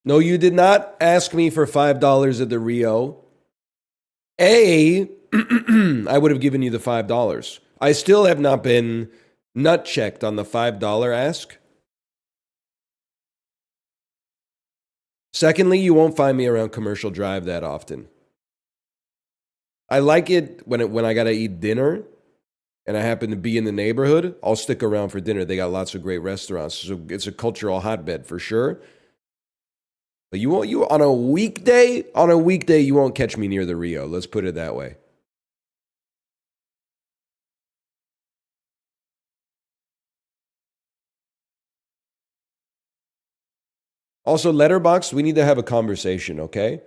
No, you did not ask me for $5 at the Rio. I would have given you the $5. I still have not been nut checked on the $5 ask. Secondly, you won't find me around Commercial Drive that often. I like it when I gotta eat dinner and I happen to be in the neighborhood. I'll stick around for dinner. They got lots of great restaurants, so it's a cultural hotbed for sure. But you on a weekday you won't catch me near the Rio. Let's put it that way. Also, Letterboxd, we need to have a conversation, okay?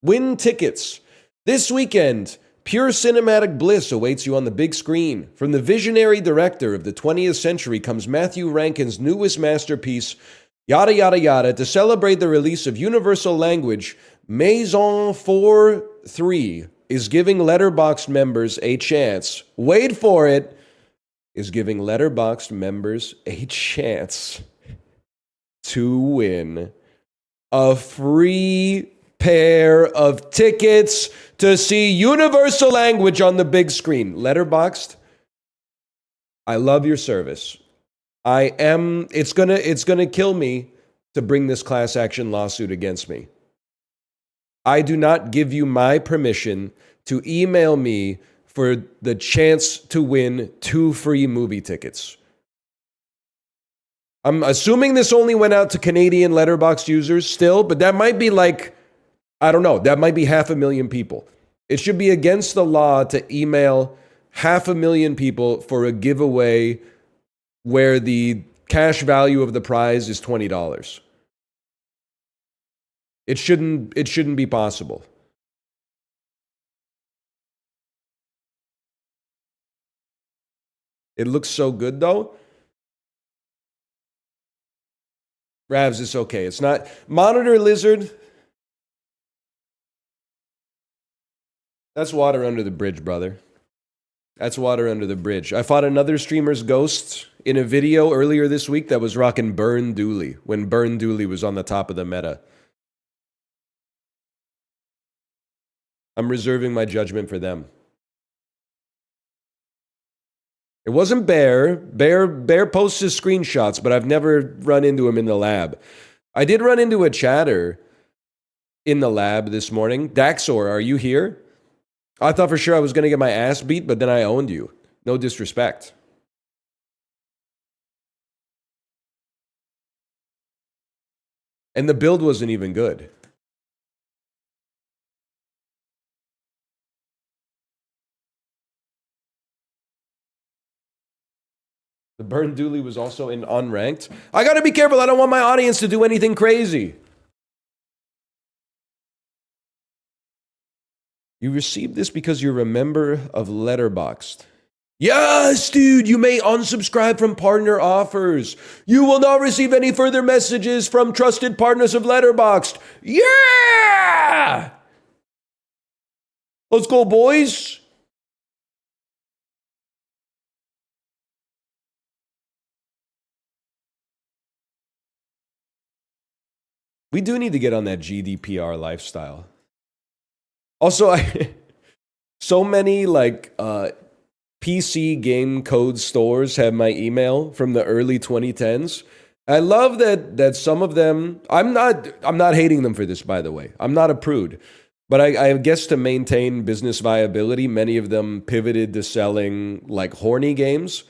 Win tickets. This weekend, pure cinematic bliss awaits you on the big screen. From the visionary director of the 20th century comes Matthew Rankin's newest masterpiece, Yada Yada Yada, to celebrate the release of Universal Language. Maison 4-3 is giving Letterboxd members a chance. Wait for it. Is giving Letterboxd members a chance to win a free pair of tickets to see Universal Language on the big screen. Letterboxd, I love your service. It's gonna kill me to bring this class action lawsuit against me. I do not give you my permission to email me for the chance to win 2 free movie tickets. I'm assuming this only went out to Canadian Letterboxd users still, but that might be like, I don't know, that might be 500,000 people. It should be against the law to email 500,000 people for a giveaway where the cash value of the prize is $20. It shouldn't be possible. It looks so good though. Ravs, it's okay. It's not Monitor Lizard. That's water under the bridge, brother. That's water under the bridge. I fought another streamer's ghost in a video earlier this week that was rocking Burn Dooley when Burn Dooley was on the top of the meta. I'm reserving my judgment for them. It wasn't Bear. Bear posts his screenshots, but I've never run into him in the lab. I did run into a chatter in the lab this morning. Daxor, are you here? I thought for sure I was going to get my ass beat, but then I owned you. No disrespect. And the build wasn't even good. The Burn Dooley was also in unranked. I got to be careful. I don't want my audience to do anything crazy. You received this because you're a member of Letterboxd. Yes, dude, you may unsubscribe from partner offers. You will not receive any further messages from trusted partners of Letterboxd. Yeah! Let's go, boys. We do need to get on that GDPR lifestyle. Also, so many like PC game code stores have my email from the early 2010s. I love that some of them. I'm not hating them for this, by the way. I'm not a prude, but I guess to maintain business viability, many of them pivoted to selling like horny games.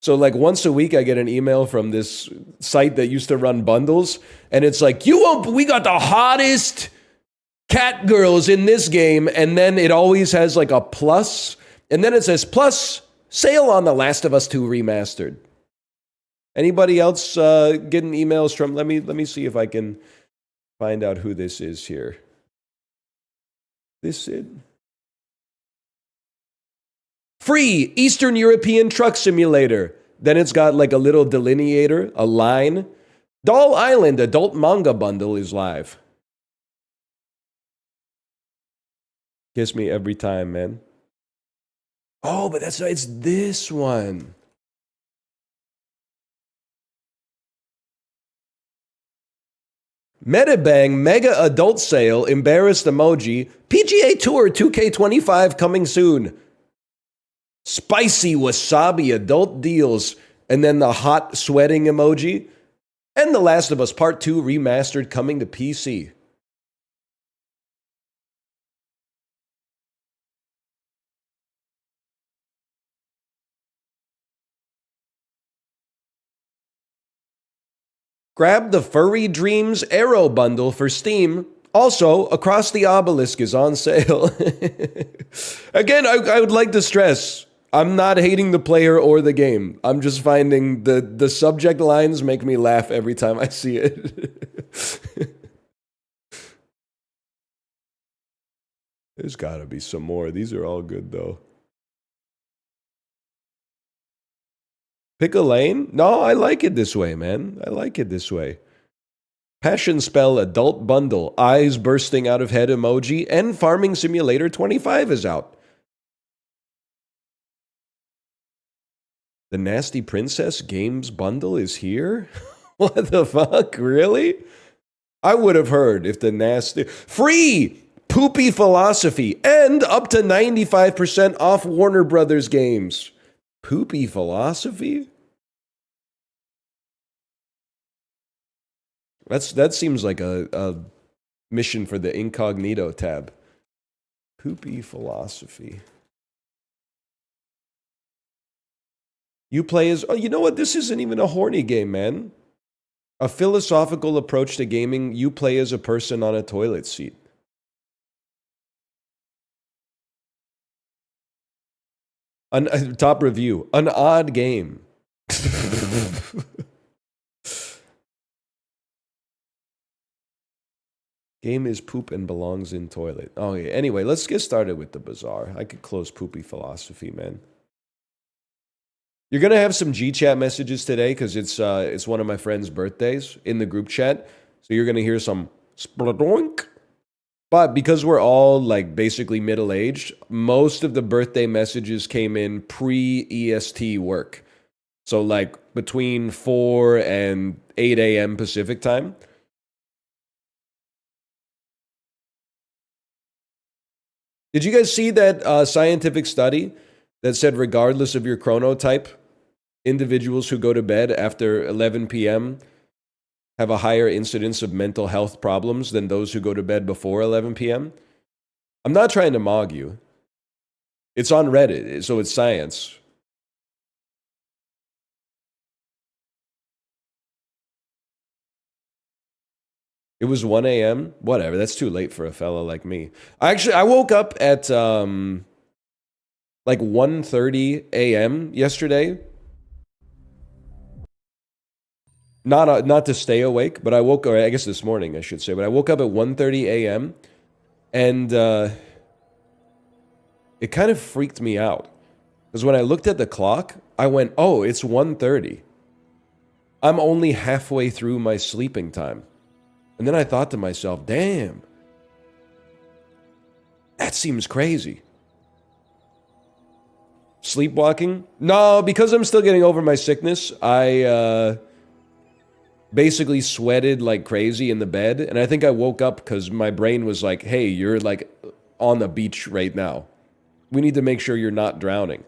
So like once a week, I get an email from this site that used to run bundles, and it's like, we got the hottest cat girls in this game, and then it always has like a plus, and then it says plus sale on The Last of Us 2 remastered. Anybody else getting emails from? Let me see if I can find out who this is here. This is free Eastern European truck simulator. Then it's got like a little delineator, a line. Doll Island adult manga bundle is live. Kiss me every time, man. Oh, but it's this one. Metabang Mega Adult Sale, embarrassed emoji, PGA Tour 2K25 coming soon. Spicy Wasabi Adult Deals, and then the hot sweating emoji. And The Last of Us Part 2 Remastered coming to PC. Grab the Furry Dreams Arrow Bundle for Steam. Also, Across the Obelisk is on sale. Again, I would like to stress, I'm not hating the player or the game. I'm just finding the subject lines make me laugh every time I see it. There's gotta be some more. These are all good, though. Pick a lane? No, I like it this way, man. I like it this way. Passion Spell Adult Bundle, eyes bursting out of head emoji, and Farming Simulator 25 is out. The Nasty Princess Games Bundle is here? What the fuck? Really? I would have heard if the nasty... Free! Poopy Philosophy, and up to 95% off Warner Brothers games. Poopy Philosophy? That seems like a mission for the incognito tab. Poopy Philosophy. You play as... Oh, you know what? This isn't even a horny game, man. A philosophical approach to gaming. You play as a person on a toilet seat. Top review. An odd game. Game is poop and belongs in toilet. Oh, yeah. Anyway, let's get started with the bazaar. I could close Poopy Philosophy, man. You're going to have some G-chat messages today because it's one of my friend's birthdays in the group chat. So you're going to hear some spladoink. But because we're all like basically middle-aged, most of the birthday messages came in pre-EST work. So like between 4 and 8 a.m. Pacific time. Did you guys see that scientific study that said regardless of your chronotype, individuals who go to bed after 11 p.m. have a higher incidence of mental health problems than those who go to bed before 11 p.m.? I'm not trying to mog you. It's on Reddit, so it's science. It was 1 a.m.? Whatever, that's too late for a fella like me. I woke up at like 1:30 a.m. yesterday. Not to stay awake, but I woke, or I guess this morning I should say, but I woke up at 1:30 a.m. and it kind of freaked me out. Because when I looked at the clock, I went, oh, it's 1:30. I'm only halfway through my sleeping time. And then I thought to myself, damn, that seems crazy. Sleepwalking? No, because I'm still getting over my sickness, I basically sweated like crazy in the bed. And I think I woke up because my brain was like, hey, you're like on the beach right now. We need to make sure you're not drowning.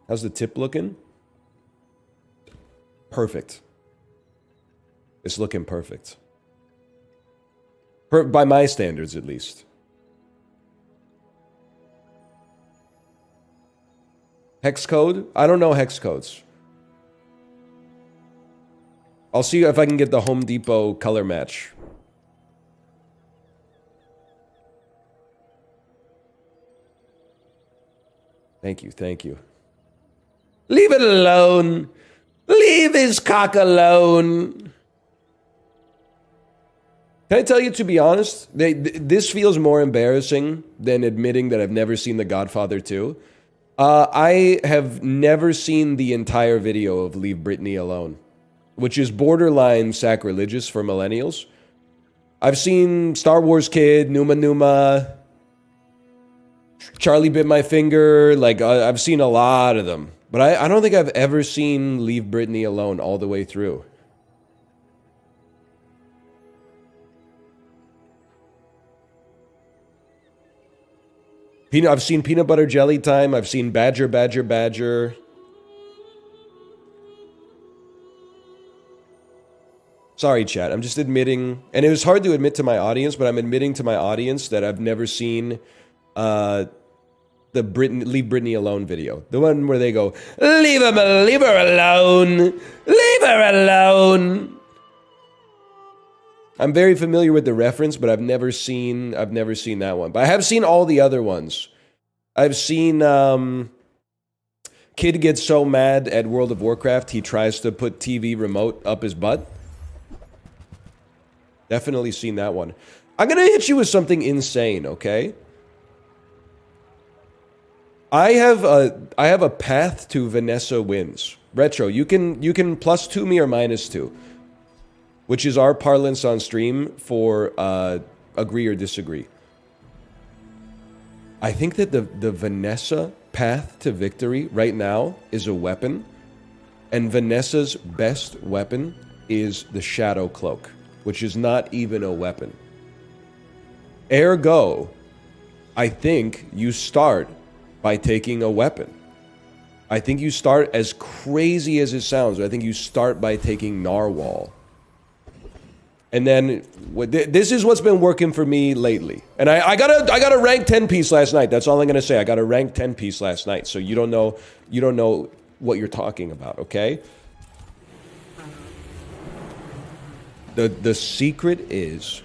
How's the tip looking? Perfect. It's looking perfect. By my standards, at least. Hex code? I don't know hex codes. I'll see if I can get the Home Depot color match. Thank you, thank you. Leave it alone. Leave his cock alone. Can I tell you, to be honest, this feels more embarrassing than admitting that I've never seen The Godfather 2. I have never seen the entire video of Leave Britney Alone, which is borderline sacrilegious for millennials. I've seen Star Wars Kid, Numa Numa, Charlie Bit My Finger. Like, I've seen a lot of them. But I don't think I've ever seen Leave Britney Alone all the way through. I've seen Peanut Butter Jelly Time. I've seen Badger, Badger, Badger. Sorry, chat. I'm just admitting, and it was hard to admit to my audience, but I'm admitting to my audience that I've never seen the Leave Britney Alone video. The one where they go, leave her alone. Leave her alone. I'm very familiar with the reference, but I've never seen that one. But I have seen all the other ones. I've seen kid gets so mad at World of Warcraft he tries to put TV remote up his butt. Definitely seen that one. I'm gonna hit you with something insane, okay? I have a path to Vanessa wins. Retro, you can +2 me or -2. Which is our parlance on stream for agree or disagree. I think that the Vanessa path to victory right now is a weapon, and Vanessa's best weapon is the Shadow Cloak, which is not even a weapon. Ergo, I think you start by taking a weapon. I think you start, as crazy as it sounds, I think you start by taking Narwhal. And then this is what's been working for me lately. And I got a rank 10 piece last night. That's all I'm gonna say. I got a rank 10 piece last night. So you don't know what you're talking about, okay? The secret is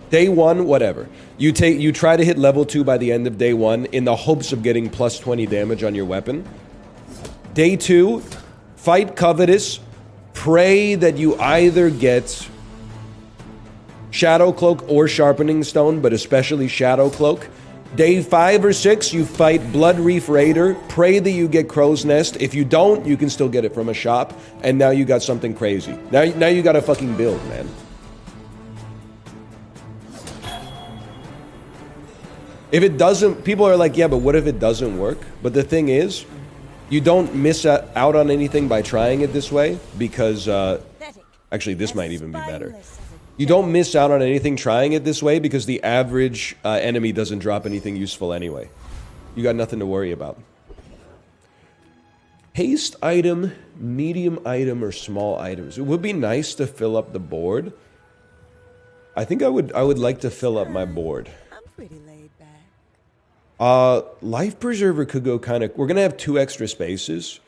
day one, whatever. You try to hit level 2 by the end of day 1 in the hopes of getting +20 damage on your weapon. Day 2, fight Covetous. Pray that you either get Shadow Cloak or Sharpening Stone, but especially Shadow Cloak. Day 5 or 6, you fight Blood Reef Raider. Pray that you get Crow's Nest. If you don't, you can still get it from a shop. And now you got something crazy. Now you got a fucking build, man. If it doesn't, people are like, yeah, but what if it doesn't work? But the thing is, you don't miss out on anything by trying it this way, because, actually, this might even be better. You don't miss out on anything trying it this way because the average enemy doesn't drop anything useful anyway. You got nothing to worry about. Haste item, medium item, or small items. It would be nice to fill up the board. I think I would like to fill up my board. I'm pretty laid back. Life Preserver could go kind of... We're going to have 2 extra spaces.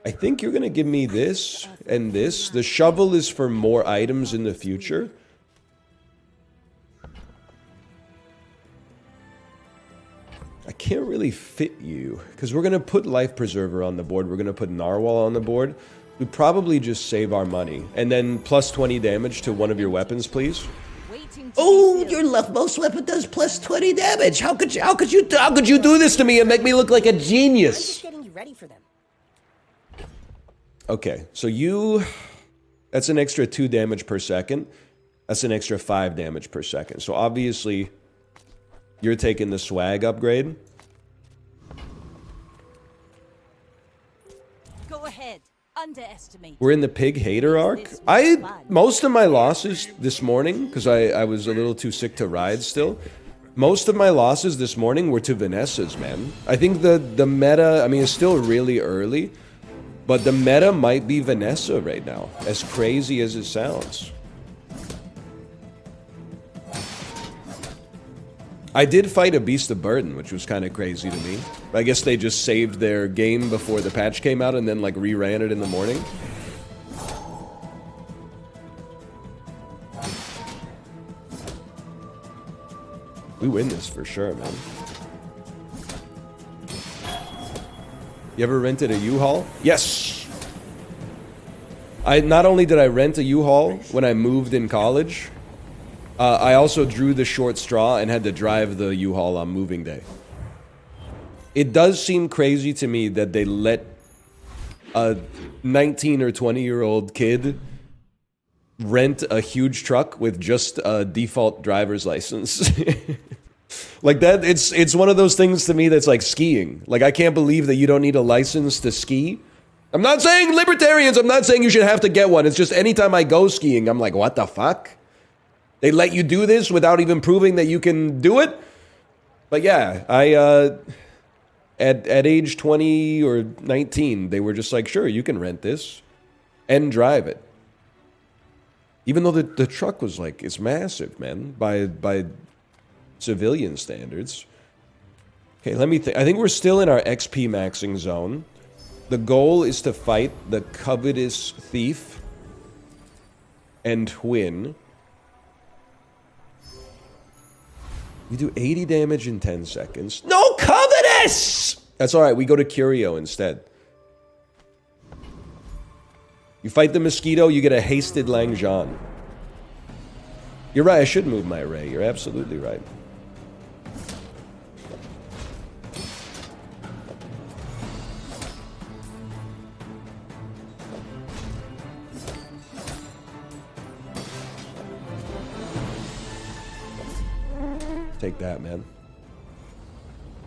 I think you're going to give me this and this. The shovel is for more items in the future. I can't really fit you, because we're going to put Life Preserver on the board. We're going to put Narwhal on the board. We probably just save our money. And then +20 damage to one of your weapons, please. Oh, your leftmost weapon does +20 damage. How could you do this to me and make me look like a genius? I'm just getting you ready for them. Okay, so that's an extra 2 damage per second. That's an extra 5 damage per second. So obviously, you're taking the swag upgrade. Go ahead. Underestimate. We're in the pig hater arc. Most of my losses this morning, because I was a little too sick to ride still. Most of my losses this morning were to Vanessa's, man. I think the meta, I mean, it's still really early. But the meta might be Vanessa right now, as crazy as it sounds. I did fight a Beast of Burden, which was kind of crazy to me. I guess they just saved their game before the patch came out and then like reran it in the morning. We win this for sure, man. You ever rented a U-Haul? Yes! Not only did I rent a U-Haul when I moved in college, I also drew the short straw and had to drive the U-Haul on moving day. It does seem crazy to me that they let a 19 or 20-year-old kid rent a huge truck with just a default driver's license. Like that, it's one of those things to me that's like skiing. Like, I can't believe that you don't need a license to ski. I'm not saying libertarians, I'm not saying you should have to get one. It's just anytime I go skiing, I'm like, what the fuck? They let you do this without even proving that you can do it? But yeah, at age 20 or 19, they were just like, sure, you can rent this and drive it. Even though the truck was like, it's massive, man, by civilian standards. Okay, let me think. I think we're still in our XP maxing zone. The goal is to fight the covetous thief and win. We do 80 damage in 10 seconds. No covetous! That's alright, we go to Curio instead. You fight the mosquito, you get a hasted Langjan. You're right, I should move my array. You're absolutely right. Take that, man.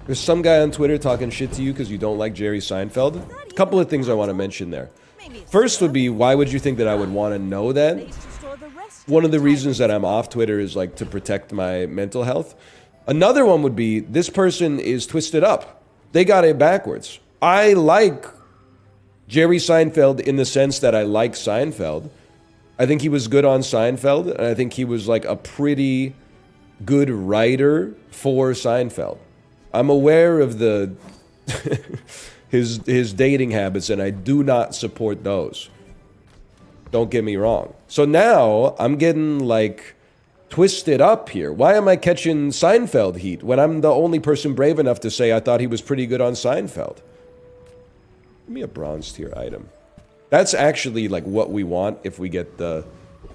There's some guy on Twitter talking shit to you because you don't like Jerry Seinfeld. A couple of things I want to mention there. First would be, why would you think that I would want to know that? One of the reasons that I'm off Twitter is like to protect my mental health. Another one would be, this person is twisted up. They got it backwards. I like Jerry Seinfeld in the sense that I like Seinfeld. I think he was good on Seinfeld, and I think he was like a pretty good writer for Seinfeld. I'm aware of the his dating habits, and I do not support those. Don't get me wrong. So now I'm getting like twisted up here. Why am I catching Seinfeld heat when I'm the only person brave enough to say I thought he was pretty good on Seinfeld? Give me a bronze tier item. That's actually like what we want if we get the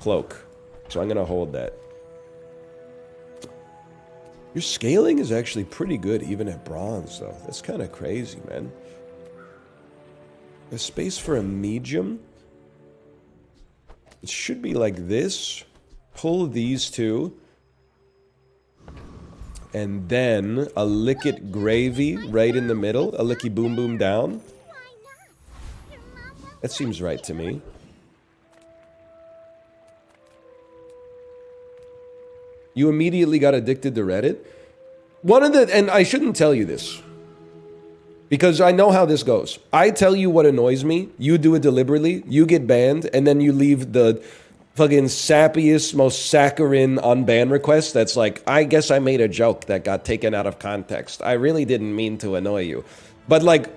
cloak. So I'm gonna hold that. Your scaling is actually pretty good even at bronze though. That's kind of crazy, man. There's space for a medium. It should be like this. Pull these two. And then a lick it gravy right in the middle. A licky boom boom down. That seems right to me. You immediately got addicted to Reddit? And I shouldn't tell you this, because I know how this goes. I tell you what annoys me, you do it deliberately, you get banned, and then you leave the fucking sappiest, most saccharine unban request that's like, I guess I made a joke that got taken out of context. I really didn't mean to annoy you. But like,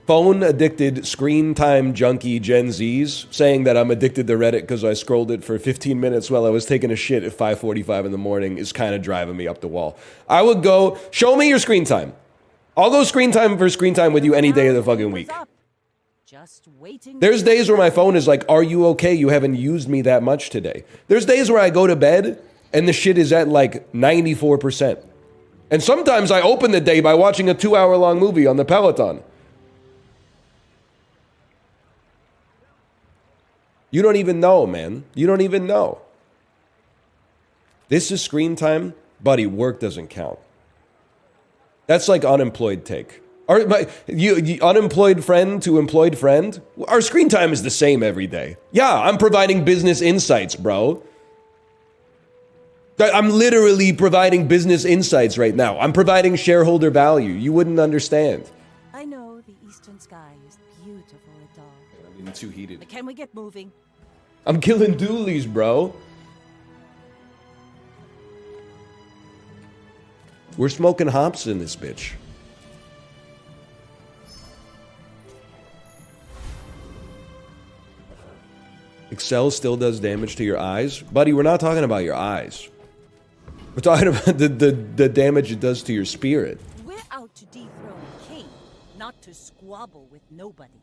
phone-addicted, screen-time junkie Gen Zs saying that I'm addicted to Reddit because I scrolled it for 15 minutes while I was taking a shit at 5:45 in the morning is kind of driving me up the wall. I would go, show me your screen time. I'll go screen time for screen time with you any day of the fucking week. Just waiting. There's days where my phone is like, are you okay? You haven't used me that much today. There's days where I go to bed and the shit is at like 94%. And sometimes I open the day by watching a 2-hour-long movie on the Peloton. You don't even know, man. You don't even know. This is screen time. Buddy, work doesn't count. That's like unemployed take. You unemployed friend to employed friend? Our screen time is the same every day. Yeah, I'm providing business insights, bro. I'm literally providing business insights right now. I'm providing shareholder value. You wouldn't understand. I know the eastern sky is beautiful at dawn. I mean, too heated. But can we get moving? I'm killing doolies, bro. We're smoking hops in this bitch. Excel still does damage to your eyes? Buddy, we're not talking about your eyes. We're talking about the damage it does to your spirit. We're out to dethrone a king, not to squabble with nobodies.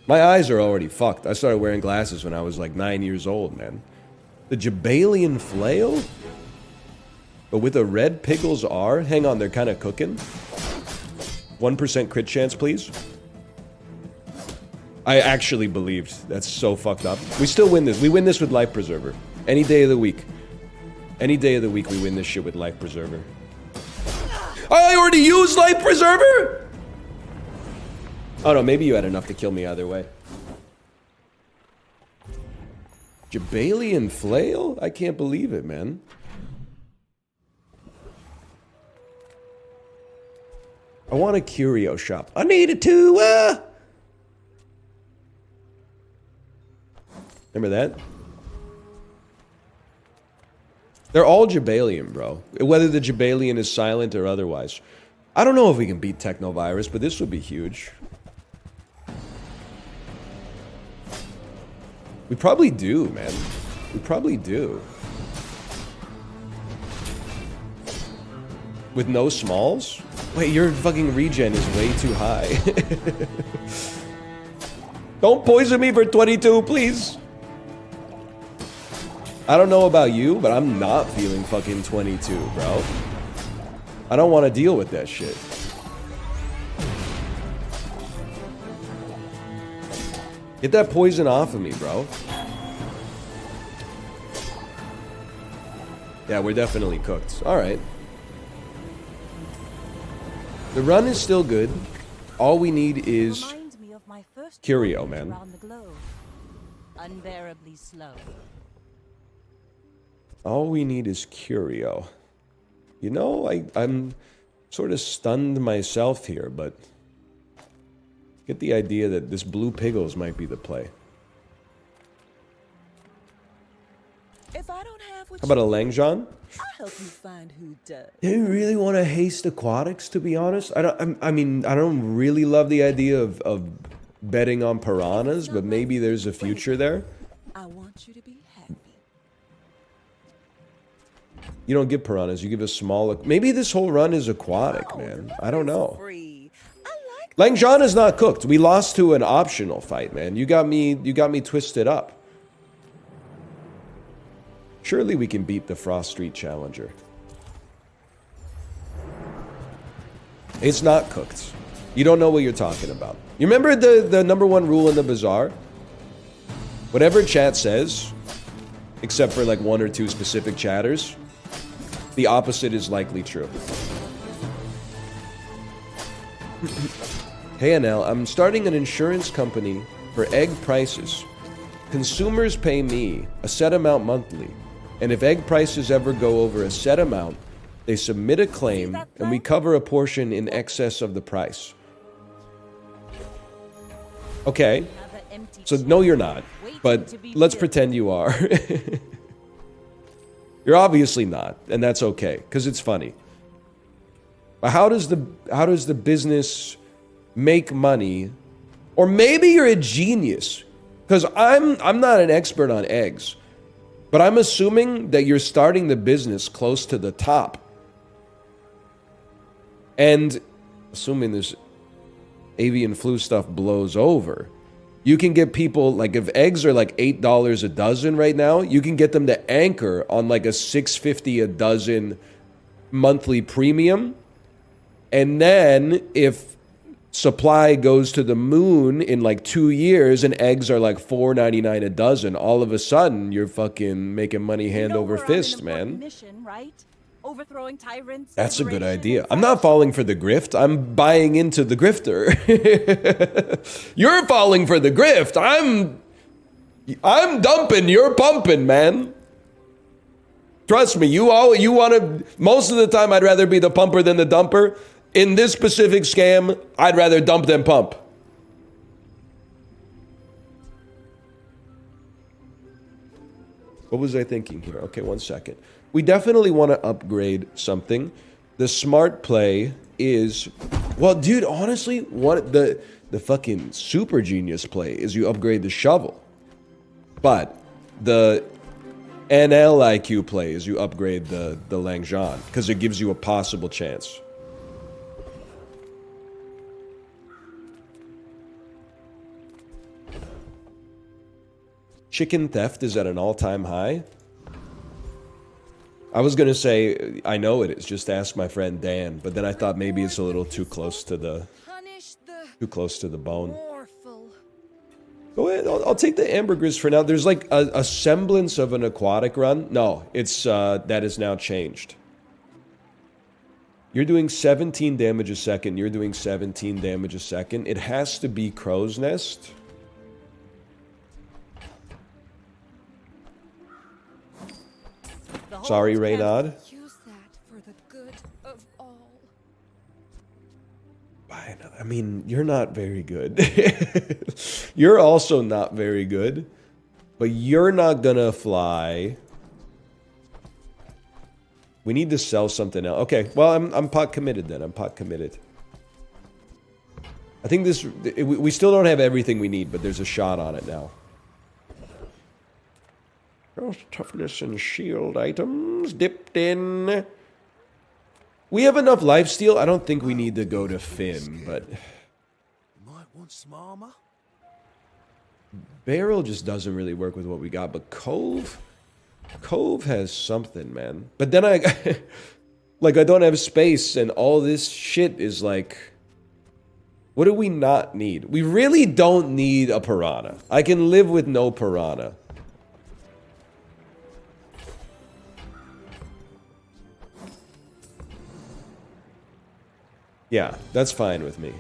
My eyes are already fucked. I started wearing glasses when I was like 9 years old, man. The Jabalian Flail? But with a red Pickles R? Hang on, they're kind of cooking. 1% crit chance, please. I actually believed. That's so fucked up. We still win this. We win this with Life Preserver. Any day of the week. Any day of the week we win this shit with Life Preserver. I already used Life Preserver? Oh no, maybe you had enough to kill me either way. Jabalian Flail? I can't believe it, man. I want a curio shop. I needed to, Remember that? They're all Jabalian, bro. Whether the Jabalian is silent or otherwise. I don't know if we can beat Technovirus, but this would be huge. We probably do, man. We probably do. With no smalls? Wait, your fucking regen is way too high. Don't poison me for 22, please. I don't know about you, but I'm not feeling fucking 22, bro. I don't want to deal with that shit. Get that poison off of me, bro. Yeah, we're definitely cooked. Alright. The run is still good. All we need is curio, man. Unbearably slow. All we need is curio. You know, I'm sort of stunned myself here, but get the idea that this blue Piggles might be the play. If I don't have what How about a Langjean? I'll help you find who does. I didn't really want to haste aquatics, to be honest. I don't really love the idea of betting on piranhas, but maybe there's a future there. I want you to be happy. You don't give piranhas, you give a small... Maybe this whole run is aquatic, man. I don't know. Free. I like Langjean is not cooked. We lost to an optional fight, man. You got me twisted up. Surely we can beat the Frost Street Challenger. It's not cooked. You don't know what you're talking about. You remember the number one rule in the bazaar? Whatever chat says, except for like one or two specific chatters, the opposite is likely true. Hey NL, I'm starting an insurance company for egg prices. Consumers pay me a set amount monthly, and if egg prices ever go over a set amount, they submit a claim, and we cover a portion in excess of the price. Okay, so no you're not, but let's pretend you are. You're obviously not, and that's okay, because it's funny. But how does the business make money? Or maybe you're a genius, because I'm not an expert on eggs, but I'm assuming that you're starting the business close to the top. And assuming this avian flu stuff blows over, you can get people, like if eggs are like $8 a dozen right now, you can get them to anchor on like a $6.50 a dozen monthly premium. And then if supply goes to the moon in like 2 years and eggs are like $4.99 a dozen, all of a sudden you're fucking making money hand over fist, man. Mission, right? Overthrowing tyrants. That's a good idea. I'm not falling for the grift. I'm buying into the grifter. You're falling for the grift. I'm dumping. You're pumping, man. Trust me. You want to. Most of the time, I'd rather be the pumper than the dumper. In this specific scam, I'd rather dump than pump. What was I thinking here? Okay, one second. We definitely want to upgrade something. The smart play is, well, dude, honestly, what the fucking super genius play is you upgrade the shovel. But the NL IQ play is you upgrade the Langjean, because it gives you a possible chance. Chicken theft is at an all-time high. I was gonna say, I know it is, just ask my friend Dan, but then I thought maybe it's a little too close to the bone. Go ahead, I'll take the ambergris for now. There's like a semblance of an aquatic run. No, it's that is now changed. You're doing 17 damage a second. You're doing 17 damage a second. It has to be Crow's Nest. Sorry, Reynard. Use that for the good of all. I mean, you're not very good. You're also not very good. But you're not gonna fly. We need to sell something else. Okay, well, I'm pot committed then. I'm pot committed. I think this... We still don't have everything we need, but there's a shot on it now. Toughness and shield items dipped in. We have enough lifesteal. I don't think we need to go to Finn, but... Might want some armor. Barrel just doesn't really work with what we got, but Cove... Cove has something, man. But then I... like, I don't have space, and all this shit is like... What do we not need? We really don't need a piranha. I can live with no piranha. Yeah, that's fine with me.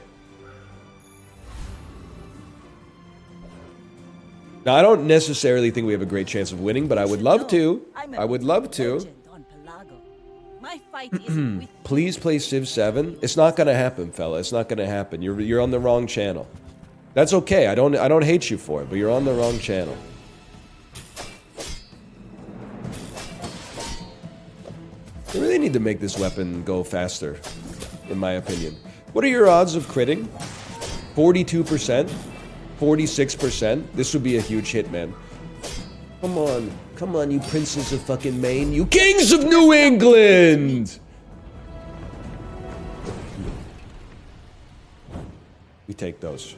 Now, I don't necessarily think we have a great chance of winning, but I would love to. I would love to. My fight isn't with Please play Civ 7. It's not gonna happen, fella. It's not gonna happen. You're on the wrong channel. That's okay. I don't hate you for it, but you're on the wrong channel. We really need to make this weapon go faster, in my opinion. What are your odds of critting? 42%? 46%? This would be a huge hit, man. Come on. Come on, you princes of fucking Maine. You kings of New England! We take those.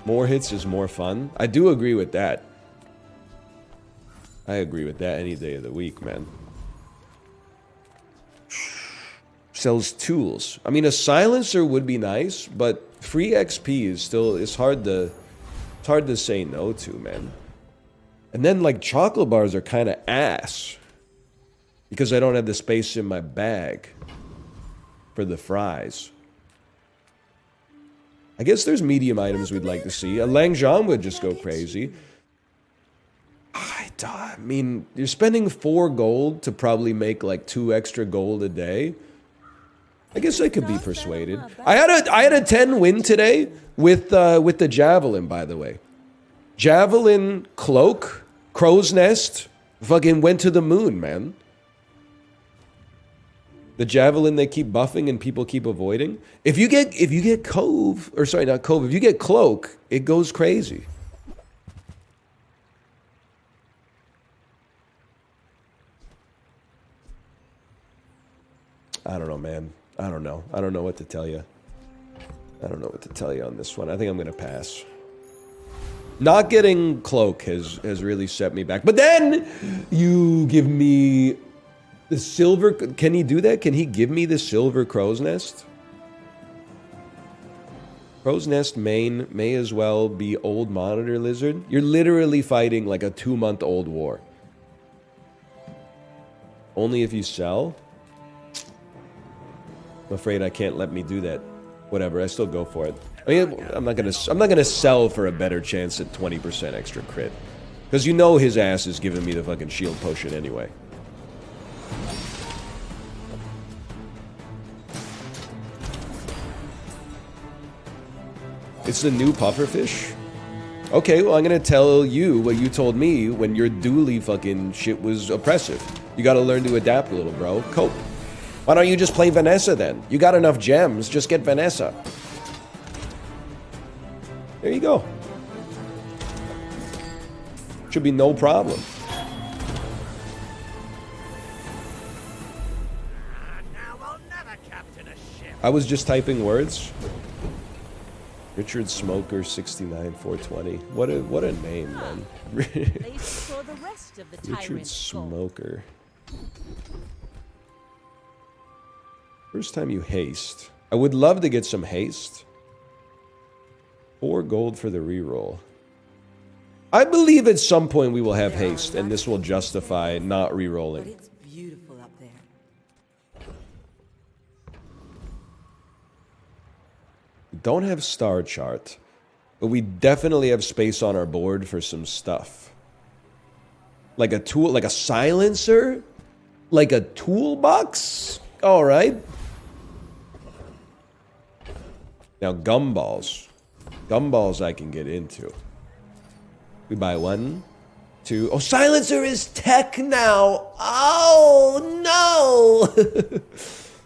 More hits is more fun. I do agree with that. I agree with that any day of the week, man. Sells tools. I mean, a silencer would be nice, but free XP is still... It's hard to say no to, man. And then, like, chocolate bars are kind of ass. Because I don't have the space in my bag for the fries. I guess there's medium items we'd like to see. A Langjean would just go crazy. I mean, you're spending 4 gold to probably make like 2 extra gold a day. I guess I could be persuaded. I had a 10 win today with the javelin, by the way. Javelin cloak, crow's nest, fucking went to the moon, man. The javelin they keep buffing and people keep avoiding. If you get Cove, or sorry, not Cove, if you get Cloak, it goes crazy. I don't know, man. I don't know. I don't know what to tell you. I don't know what to tell you on this one. I think I'm going to pass. Not getting Cloak has really set me back. But then you give me the silver... Can he do that? Can he give me the silver crow's nest? Crow's nest main may as well be old monitor lizard. You're literally fighting like a 2-month-old war. Only if you sell? I'm afraid I can't let me do that. Whatever, I still go for it. I mean, I'm not gonna sell for a better chance at 20% extra crit. Because you know his ass is giving me the fucking shield potion anyway. It's the new pufferfish? Okay, well I'm gonna tell you what you told me when your dually fucking shit was oppressive. You gotta learn to adapt a little, bro. Cope. Why don't you just play Vanessa then? You got enough gems, just get Vanessa. There you go. Should be no problem. Now I'll never captain a ship. I was just typing words. Richard Smoker 69420. What a name, man. place for the rest of the Richard tyrant's gold. Smoker. First time you haste. I would love to get some haste. 4 gold for the reroll. I believe at some point we will have haste, and this will justify not But rerolling. it's beautiful up there. Don't have star chart, but we definitely have space on our board for some stuff. Like a tool, like a silencer? Like a toolbox? All right. Now gumballs. Gumballs I can get into. We buy 1, 2. Oh, silencer is tech now. Oh, no.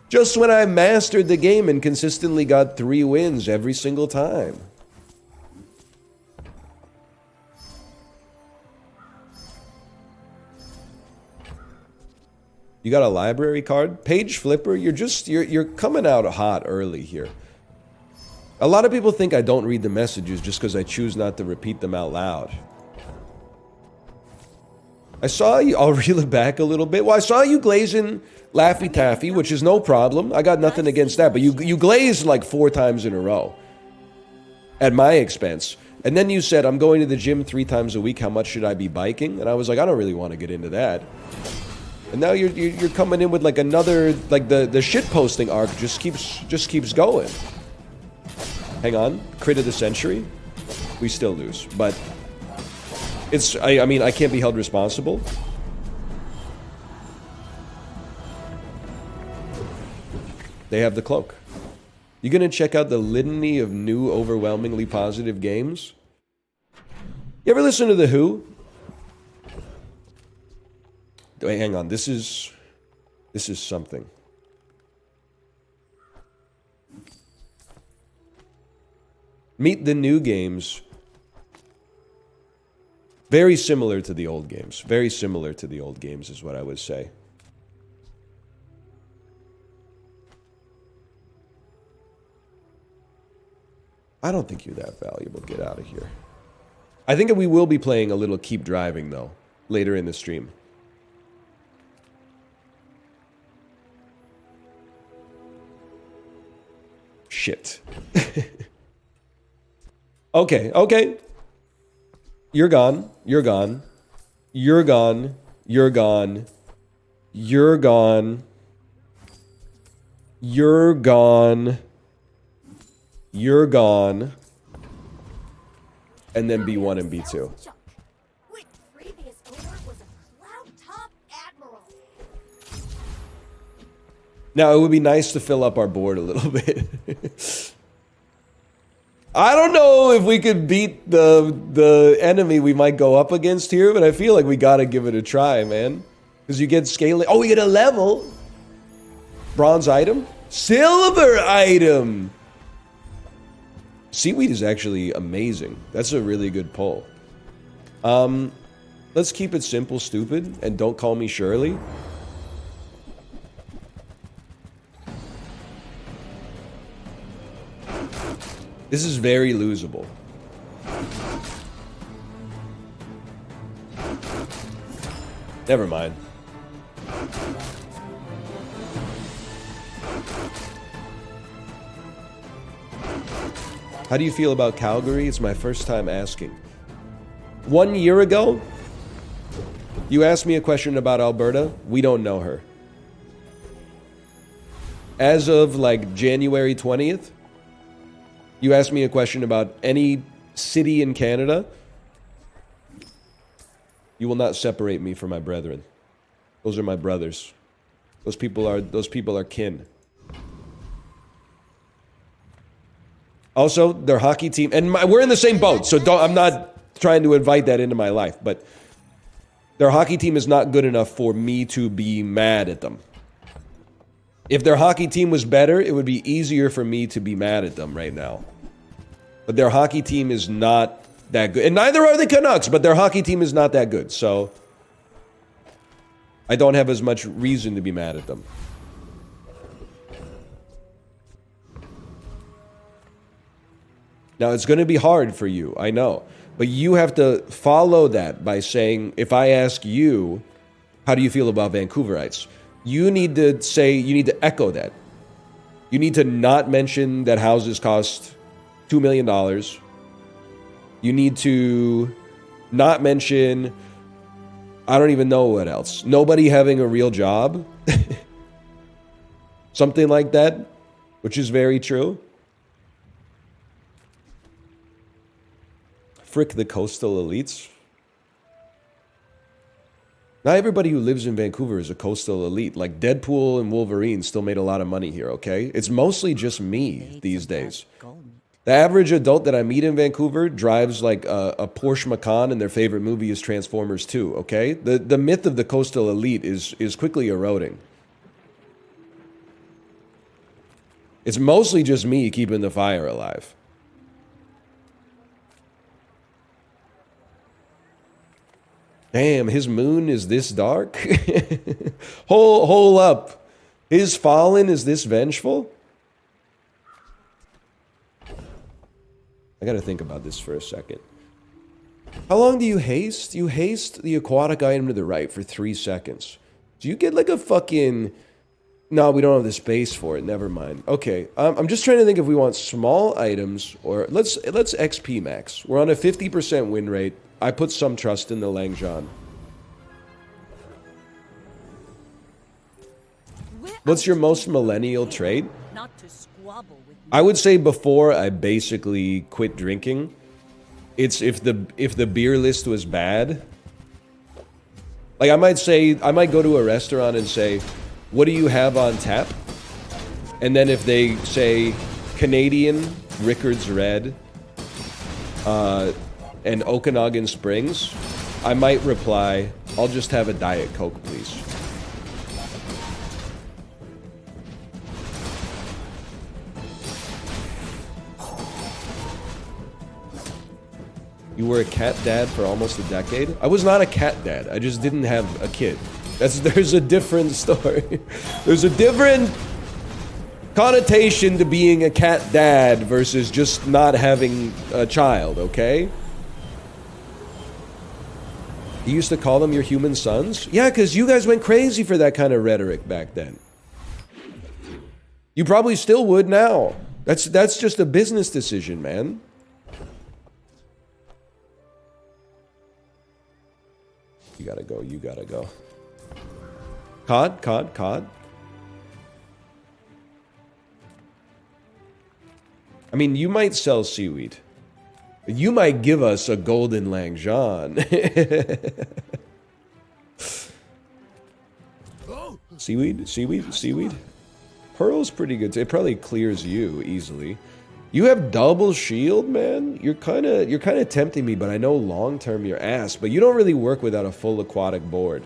Just when I mastered the game and consistently got 3 wins every single time. You got a library card? Page flipper? You're coming out hot early here. A lot of people think I don't read the messages just because I choose not to repeat them out loud. I saw you, I'll reel it back a little bit. Well, I saw you glazing Laffy Taffy, which is no problem. I got nothing against that, but you glazed like 4 times in a row. At my expense. And then you said, I'm going to the gym 3 times a week, how much should I be biking? And I was like, I don't really want to get into that. And now you're coming in with like another, like the shit posting arc just keeps going. Hang on, crit of the century. We still lose, but it's I mean I can't be held responsible. They have the cloak. You gonna check out the litany of new overwhelmingly positive games? You ever listen to The Who? Wait, hang on. This is something. Meet the new games. Very similar to the old games. Very similar to the old games is what I would say. I don't think you're that valuable. Get out of here. I think we will be playing a little Keep Driving, though, later in the stream. Shit. Okay. You're gone. You're gone. You're gone. You're gone. You're gone. You're gone. You're gone. And then B1 and B2. Which previous owner was a cloud-top admiral. Now, it would be nice to fill up our board a little bit. I don't know if we could beat the enemy we might go up against here, but I feel like we gotta give it a try, man. Because you get scaling. Oh, we get a level. Bronze item. Silver item. Seaweed is actually amazing. That's a really good pull. Let's keep it simple, stupid, and don't call me Shirley. This is very losable. Never mind. How do you feel about Calgary? It's my first time asking. 1 year ago, you asked me a question about Alberta. We don't know her. As of like January 20th, you asked me a question about any city in Canada. You will not separate me from my brethren. Those are my brothers. Those people are kin. Also, their hockey team, and we're in the same boat, so I'm not trying to invite that into my life, but their hockey team is not good enough for me to be mad at them. If their hockey team was better, it would be easier for me to be mad at them right now. But their hockey team is not that good. And neither are the Canucks, but their hockey team is not that good. So I don't have as much reason to be mad at them. Now, it's going to be hard for you, I know. But you have to follow that by saying, if I ask you, How do you feel about Vancouverites? You need to echo that. You need to not mention that houses cost $2 million. You need to not mention, I don't even know what else. Nobody having a real job. Something like that, which is very true. Frick the coastal elites. Not everybody who lives in Vancouver is a coastal elite. Like Deadpool and Wolverine still made a lot of money here, okay? It's mostly just me these days. The average adult that I meet in Vancouver drives like a Porsche Macan and their favorite movie is Transformers 2, okay? The myth of the coastal elite is quickly eroding. It's mostly just me keeping the fire alive. Damn, his moon is this dark? Hold up. His fallen is this vengeful? I gotta think about this for a second. How long do you haste? You haste the aquatic item to the right for 3 seconds. Do you get like a fucking... No, we don't have the space for it. Never mind. Okay, I'm just trying to think if we want small items or... Let's XP max. We're on a 50% win rate. I put some trust in the Langjan. What's your most millennial trait? Not to squabble with I would say before I basically quit drinking, it's if the beer list was bad. Like I might go to a restaurant and say, "What do you have on tap?" And then if they say Canadian, Rickard's Red, and Okanagan Springs, I might reply, "I'll just have a Diet Coke, please." You were a cat dad for almost a decade? I was not a cat dad. I just didn't have a kid. There's a different story. There's a different connotation to being a cat dad versus just not having a child, okay? You used to call them your human sons? Yeah, because you guys went crazy for that kind of rhetoric back then. You probably still would now. That's just a business decision, man. You gotta go, you gotta go. Cod. I mean, you might sell seaweed. You might give us a golden Langjan. Seaweed. Pearl's pretty good. It probably clears you easily. You have double shield, man? You're kind of tempting me, but I know long term you're ass, but you don't really work without a full aquatic board.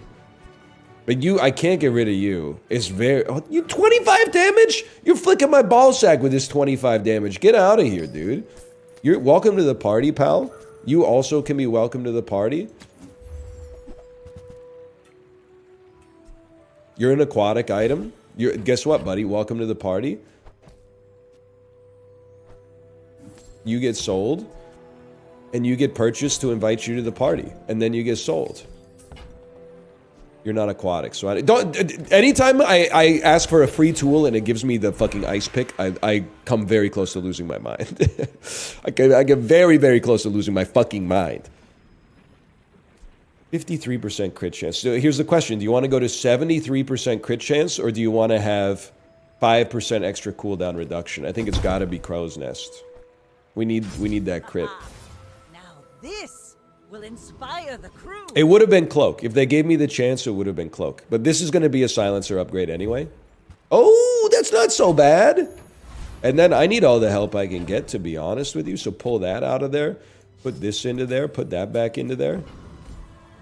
But I can't get rid of you. It's you 25 damage? You're flicking my ball sack with this 25 damage. Get out of here, dude. You're welcome to the party, pal. You also can be welcome to the party. You're an aquatic item. Guess what, buddy? Welcome to the party. You get sold, and you get purchased to invite you to the party, and then you get sold. You're not aquatic, so anytime I ask for a free tool and it gives me the fucking ice pick, I come very close to losing my mind. I get very, very close to losing my fucking mind. 53% crit chance. So here's the question. Do you want to go to 73% crit chance, or do you want to have 5% extra cooldown reduction? I think it's got to be Crow's Nest. We need that crit. Now this will inspire the crew. It would have been Cloak. If they gave me the chance, it would have been Cloak. But this is going to be a silencer upgrade anyway. Oh, that's not so bad. And then I need all the help I can get, to be honest with you. So pull that out of there. Put this into there. Put that back into there.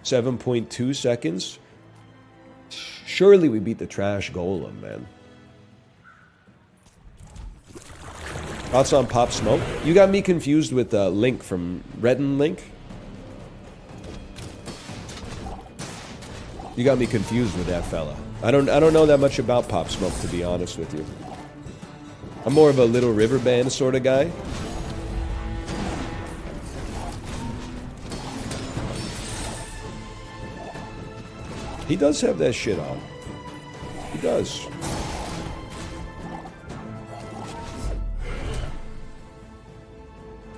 7.2 seconds. Surely we beat the trash golem, man. Thoughts on Pop Smoke? You got me confused with Link from Red and Link. You got me confused with that fella. I don't know that much about Pop Smoke, to be honest with you. I'm more of a Little River Band sort of guy. He does have that shit on. He does.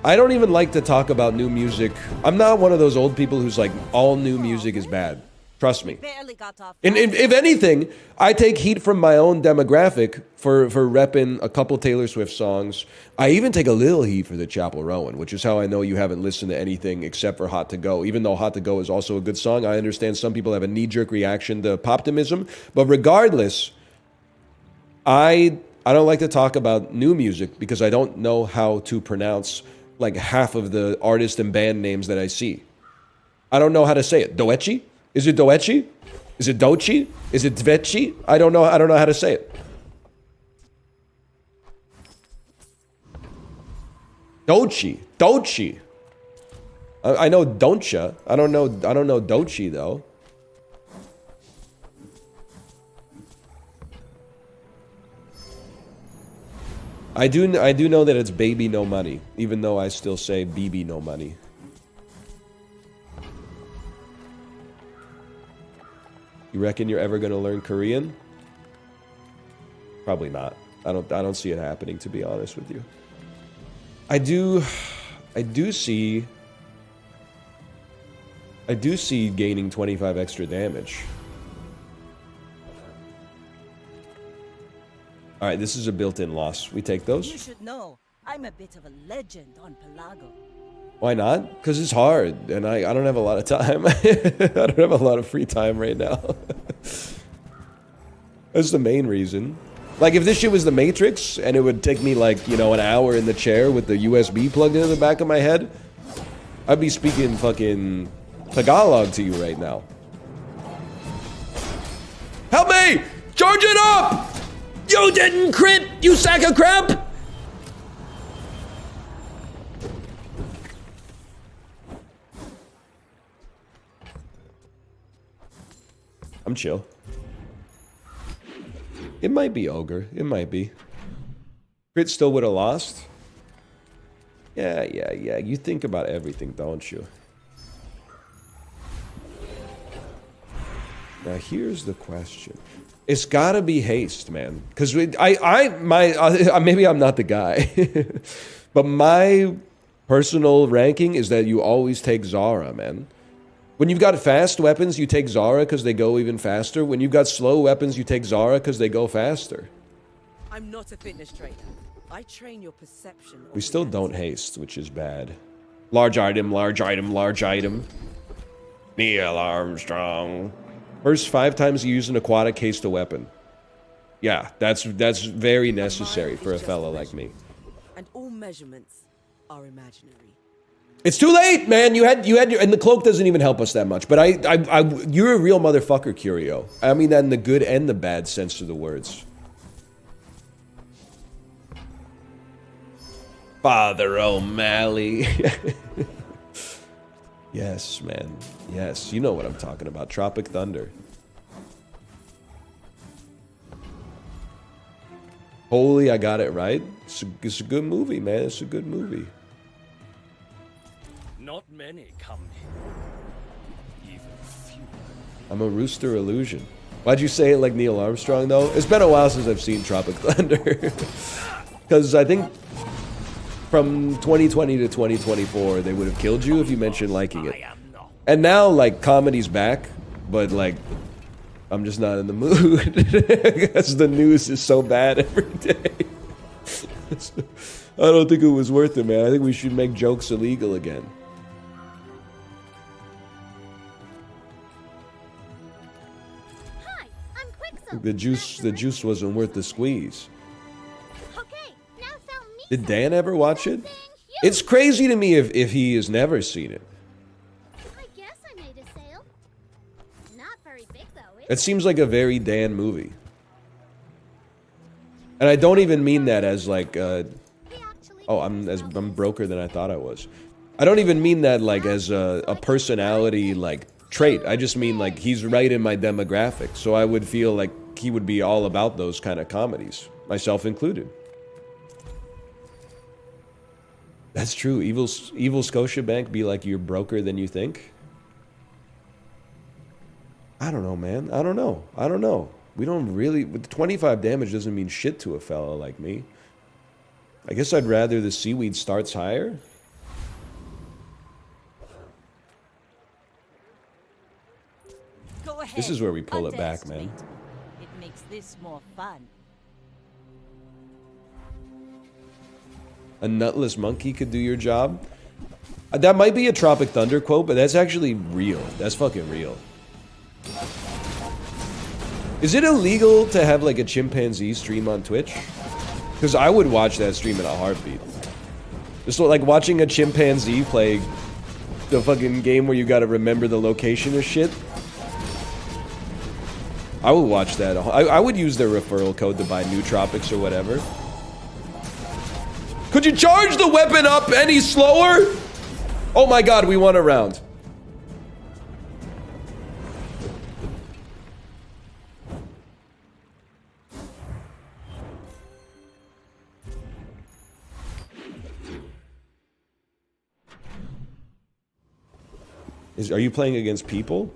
I don't even like to talk about new music. I'm not one of those old people who's like, all new music is bad. Trust me. Barely got off. And if anything, I take heat from my own demographic for repping a couple Taylor Swift songs. I even take a little heat for the Chapel Rowan, which is how I know you haven't listened to anything except for Hot to Go. Even though Hot to Go is also a good song, I understand some people have a knee-jerk reaction to Poptimism. But regardless, I don't like to talk about new music because I don't know how to pronounce like half of the artist and band names that I see. I don't know how to say it. Doechi? Is it Doechi? Is it Dochi? Is it Dvechi? I don't know how to say it. Dochi. Dochi. I know Doncha. I don't know Dochi though. I do know that it's Baby No Money, even though I still say BB No Money. You reckon you're ever gonna learn Korean? Probably not. I don't see it happening, to be honest with you. I do see gaining 25 extra damage. All right, this is a built-in loss. We take those. You should know, I'm a bit of a legend on Pelago. Why not? Because it's hard, and I don't have a lot of time. I don't have a lot of free time right now. That's the main reason. Like, if this shit was the Matrix, and it would take me, like, you know, an hour in the chair with the USB plugged into the back of my head, I'd be speaking fucking Tagalog to you right now. Help me! Charge it up! You didn't crit, you sack of crap! I'm chill. It might be Ogre. It might be. Crit still would have lost. Yeah. You think about everything, don't you? Now here's the question. It's gotta be haste, man. Because maybe I'm not the guy, but my personal ranking is that you always take Zara, man. When you've got fast weapons, you take Zara because they go even faster. When you've got slow weapons, you take Zara because they go faster. I'm not a fitness trainer. I train your perception. We still don't haste, which is bad. Large item, large item, large item. Neil Armstrong. First 5 times you use an aquatic haste a weapon. Yeah, that's very necessary for a fella like me. And all measurements are imaginary. It's too late, man. You had your, and the cloak doesn't even help us that much. But you're a real motherfucker, Curio. I mean that in the good and the bad sense of the words. Father O'Malley. Yes, man. Yes, you know what I'm talking about. Tropic Thunder. Holy, I got it right. It's a good movie, man. It's a good movie. Not many come here. Even few. I'm a Rooster Illusion. Why'd you say it like Neil Armstrong, though? It's been a while since I've seen Tropic Thunder. Because I think from 2020 to 2024, they would have killed you if you mentioned liking it. And now, like, comedy's back, but, like, I'm just not in the mood. Because the news is so bad every day. I don't think it was worth it, man. I think we should make jokes illegal again. Hi, I'm Quicksilver. The juice wasn't worth the squeeze. Okay, now tell me. Did Dan ever watch it? It's crazy to me if he has never seen it. I guess I made a sale. Not very big though. It seems like a very Dan movie. And I don't even mean that as like, oh, I'm broker than I thought I was. I don't even mean that like as a personality like trait. I just mean like he's right in my demographic. So I would feel like he would be all about those kind of comedies, myself included. That's true. Evil Scotiabank be like you're broker than you think. I don't know, man. I don't know. I don't know. We don't really... With 25 damage doesn't mean shit to a fella like me. I guess I'd rather the seaweed starts higher. Go ahead. This is where we pull it back, man. Underestimate. It makes this more fun. A nutless monkey could do your job. That might be a Tropic Thunder quote, but that's actually real. That's fucking real. Is it illegal to have like a chimpanzee stream on Twitch? Because I would watch that stream in a heartbeat. Just like watching a chimpanzee play the fucking game where you gotta remember the location of shit. I would watch that. I would use their referral code to buy new Tropics or whatever. Could you charge the weapon up any slower? Oh my god, we won a round. Are you playing against people?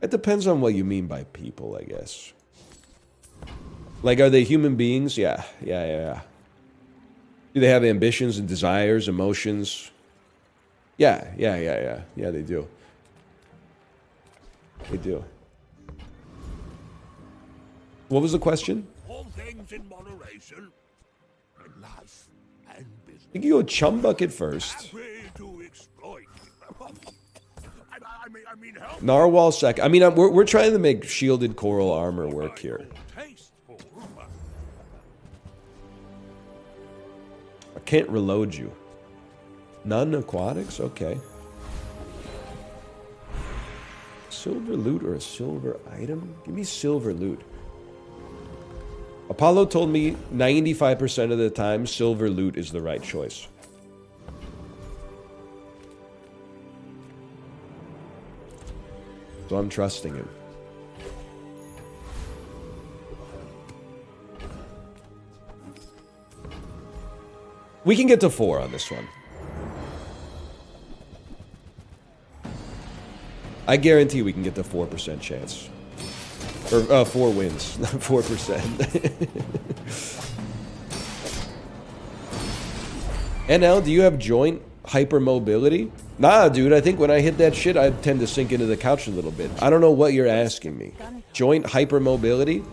It depends on what you mean by people, I guess. Like, are they human beings? Yeah. Do they have ambitions and desires, emotions? Yeah, they do. They do. What was the question? All things in moderation. In life and business. You can go chum bucket first. Happy to exploit. I mean, help. Narwhal second. I mean, we're trying to make shielded coral armor work here. Tasteful. I can't reload you. Non-aquatics? Okay. Silver loot or a silver item? Give me silver loot. Apollo told me 95% of the time silver loot is the right choice. So I'm trusting him. We can get to 4 on this one. I guarantee we can get the 4% chance. Or 4 wins, not 4%. NL, do you have joint hypermobility? Nah, dude, I think when I hit that shit, I tend to sink into the couch a little bit. I don't know what you're asking me. Joint hypermobility?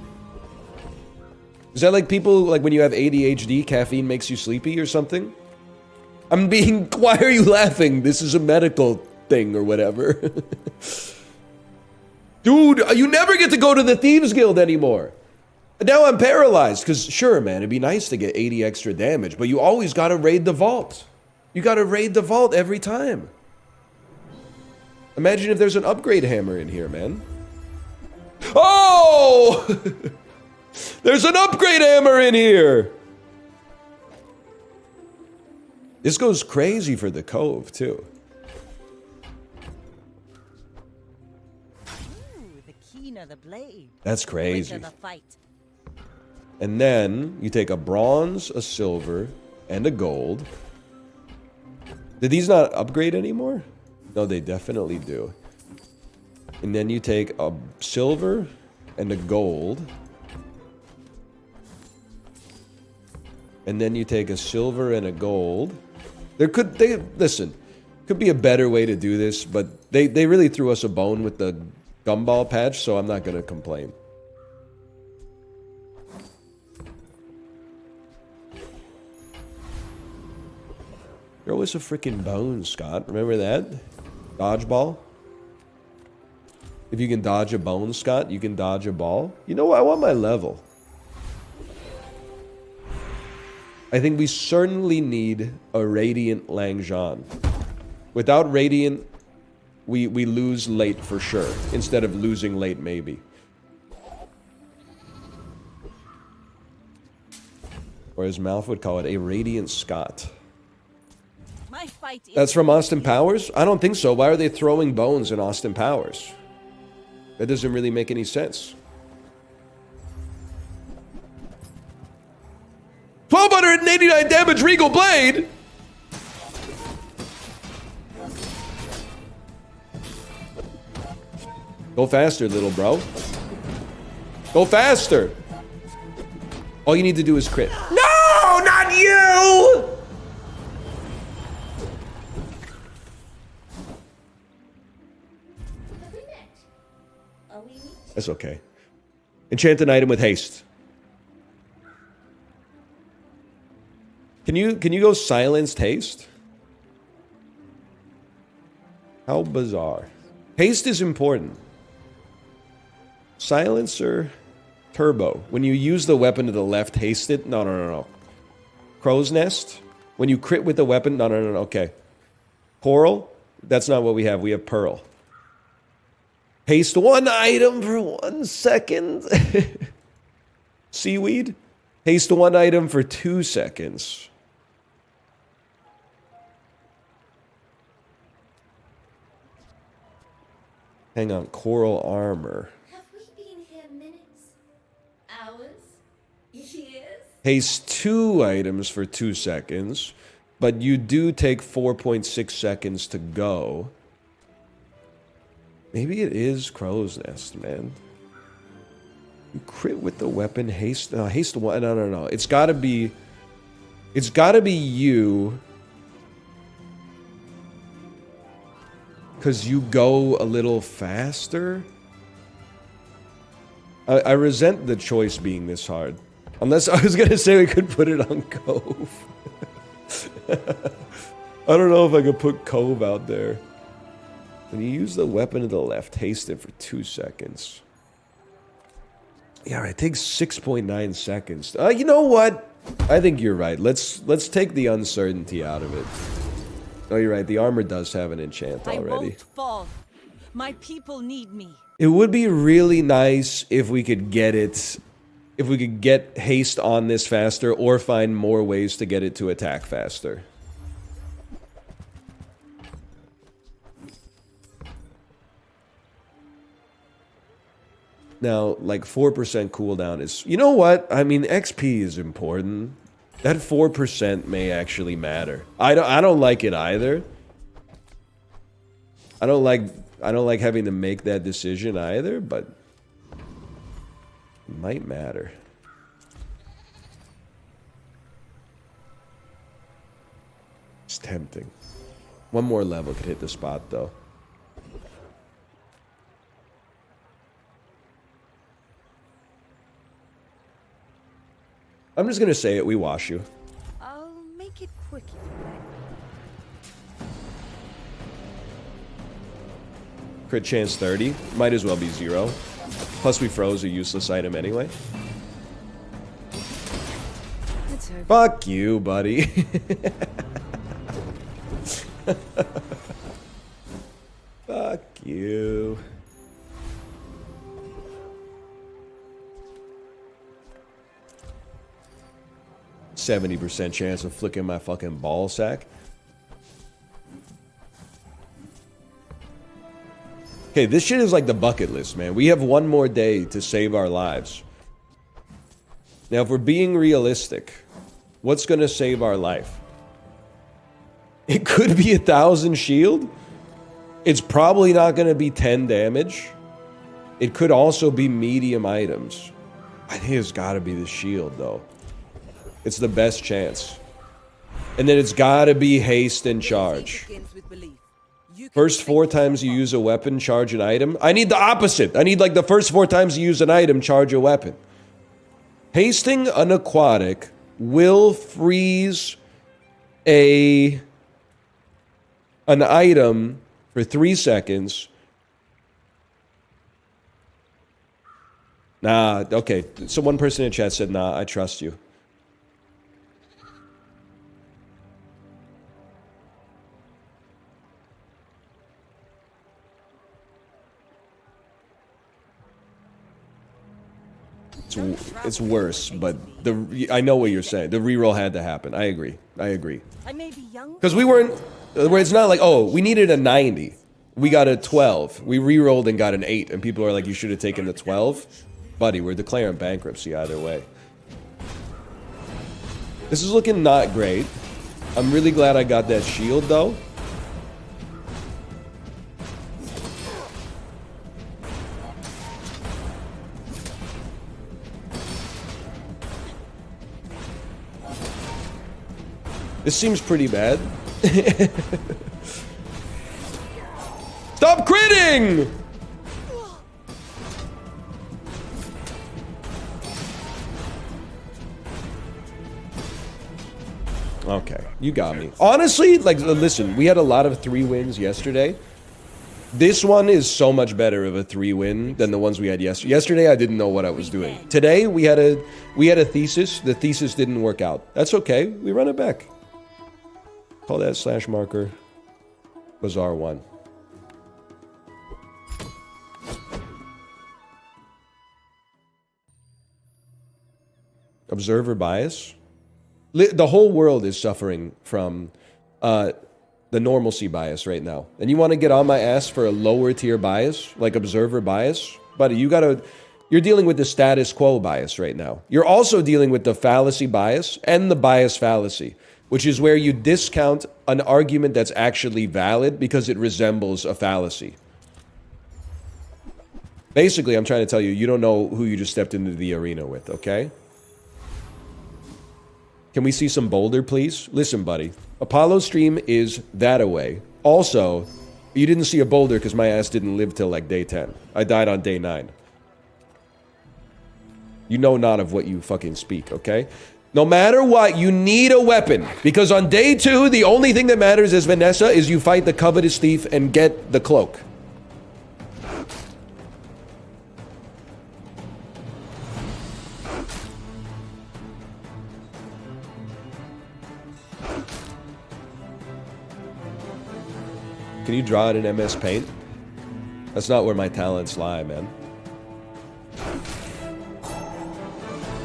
Is that like people, like when you have ADHD, caffeine makes you sleepy or something? I'm being, why are you laughing? This is a medical thing or whatever. Dude, you never get to go to the Thieves Guild anymore. Now I'm paralyzed, because sure, man, it'd be nice to get 80 extra damage, but you always gotta raid the vault. You gotta raid the vault every time. Imagine if there's an upgrade hammer in here, man. Oh! There's an upgrade hammer in here! This goes crazy for the cove, too. Ooh, the keener the blade. That's the crazy. quicker the fight. And then you take a bronze, a silver, and a gold. Did these not upgrade anymore? No, they definitely do. And then you take a silver and a gold. And then you take a silver and a gold. Listen, could be a better way to do this, but they really threw us a bone with the gumball patch, so I'm not gonna complain. Throw us a freaking bone, Scott. Remember that? Dodgeball? If you can dodge a bone, Scott, you can dodge a ball. You know what? I want my level. I think we certainly need a Radiant Langzhan. Without Radiant, we lose late for sure. Instead of losing late, maybe. Or as Malf would call it, a Radiant Scott. My fight is That's from Austin Powers? I don't think so. Why are they throwing bones in Austin Powers? That doesn't really make any sense. 1,289 damage, Regal Blade! Go faster, little bro. Go faster! All you need to do is crit. No, not you! That's okay. Enchant an item with haste. Can you go silenced haste? How bizarre. Haste is important. Silencer turbo. When you use the weapon to the left, haste it. No. Crow's nest. When you crit with the weapon. No. Okay. Coral. That's not what we have. We have pearl. Haste one item for 1 second. Seaweed. Haste one item for 2 seconds. Hang on. Coral armor. Have we been here minutes? Hours? Years? Haste 2 items for 2 seconds. But you do take 4.6 seconds to go. Maybe it is Crow's Nest, man. You crit with the weapon, haste. No, haste one. No. It's gotta be you. Because you go a little faster. I resent the choice being this hard. Unless I was gonna say we could put it on Cove. I don't know if I could put Cove out there. When you use the weapon to the left, haste it for 2 seconds. Yeah, it takes 6.9 seconds. You know what? I think you're right. Let's take the uncertainty out of it. Oh, you're right. The armor does have an enchant already. I won't fall. My people need me. It would be really nice if we could get it. If we could get haste on this faster, or find more ways to get it to attack faster. Now, like 4% cooldown is... You know what? I mean, XP is important. That 4% may actually matter. I don't like it either. I don't like having to make that decision either, but it might matter. It's tempting. One more level could hit the spot though. I'm just gonna say it, we wash you. I'll make it quick if you like. Crit chance 30. Might as well be 0. Plus we froze a useless item anyway. Let's hope. Fuck you, buddy. Fuck you. %70 chance of flicking my fucking ball sack. Okay, this shit is like the bucket list, man. We have one more day to save our lives. Now, if we're being realistic, what's gonna save our life? It could be 1,000 shield. It's probably not gonna be 10 damage. It could also be medium items. I think it's gotta be the shield, though. It's the best chance. And then it's gotta be haste and charge. First 4 times you use a weapon, charge an item. I need the opposite. I need like the first 4 times you use an item, charge a weapon. Hasting an aquatic will freeze an item for 3 seconds. Nah, okay. So one person in chat said, nah, I trust you. It's worse, but I know what you're saying. The reroll had to happen. I agree. I may be young. Because we weren't... Where it's not like, oh, we needed a 90. We got a 12. We rerolled and got an 8, and people are like, you should have taken the 12. Buddy, we're declaring bankruptcy either way. This is looking not great. I'm really glad I got that shield, though. This seems pretty bad. Stop critting! Okay, you got me. Honestly, like, listen, we had a lot of 3 wins yesterday. This one is so much better of a 3-win than the ones we had yesterday. Yesterday, I didn't know what I was doing. Today, we had a thesis. The thesis didn't work out. That's okay. We run it back. Call that slash marker. Bazaar 1. Observer bias. The whole world is suffering from the normalcy bias right now. And you want to get on my ass for a lower tier bias, like observer bias? Buddy, you're dealing with the status quo bias right now. You're also dealing with the fallacy bias and the bias fallacy, which is where you discount an argument that's actually valid because it resembles a fallacy. Basically, I'm trying to tell you, you don't know who you just stepped into the arena with, okay? Can we see some boulder, please? Listen, buddy. Apollo's stream is that away. Also, you didn't see a boulder because my ass didn't live till like day 10. I died on day 9. You know not of what you fucking speak, okay? No matter what, you need a weapon. Because on day 2, the only thing that matters as Vanessa is you fight the covetous thief and get the cloak. Can you draw it in MS Paint? That's not where my talents lie, man.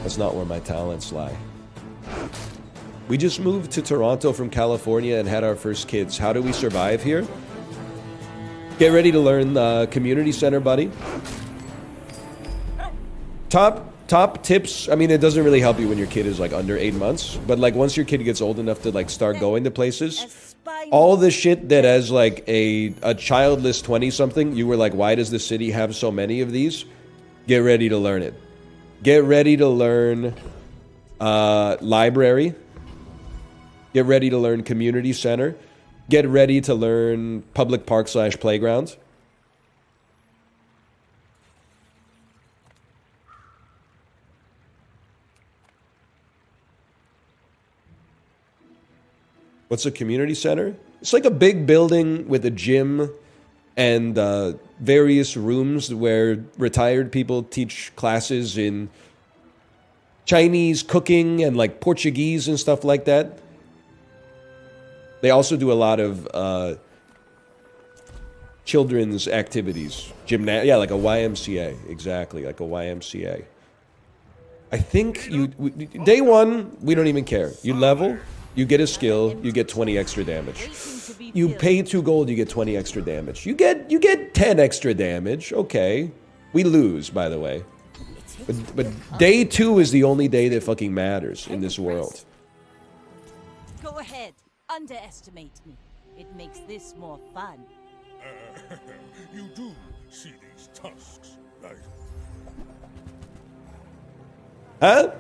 That's not where my talents lie. We just moved to Toronto from California and had our first kids. How do we survive here? Get ready to learn the community center, buddy. Top tips. I mean, it doesn't really help you when your kid is like under 8 months, but like once your kid gets old enough to like start going to places, all the shit that as like a childless 20-something, you were like, why does the city have so many of these? Get ready to learn it. Get ready to learn library. Get ready to learn community center. Get ready to learn public park / playground. What's a community center? It's like a big building with a gym and various rooms where retired people teach classes in Chinese cooking and like Portuguese and stuff like that. They also do a lot of children's activities. Yeah, like a YMCA. Exactly, like a YMCA. I think day 1, we don't even care. You level, you get a skill, you get 20 extra damage. You pay 2 gold, you get 20 extra damage. You get 10 extra damage. Okay. We lose, by the way. But day 2 is the only day that fucking matters in this world. Go ahead. Underestimate me. It makes this more fun. You do see these tusks, right? Huh?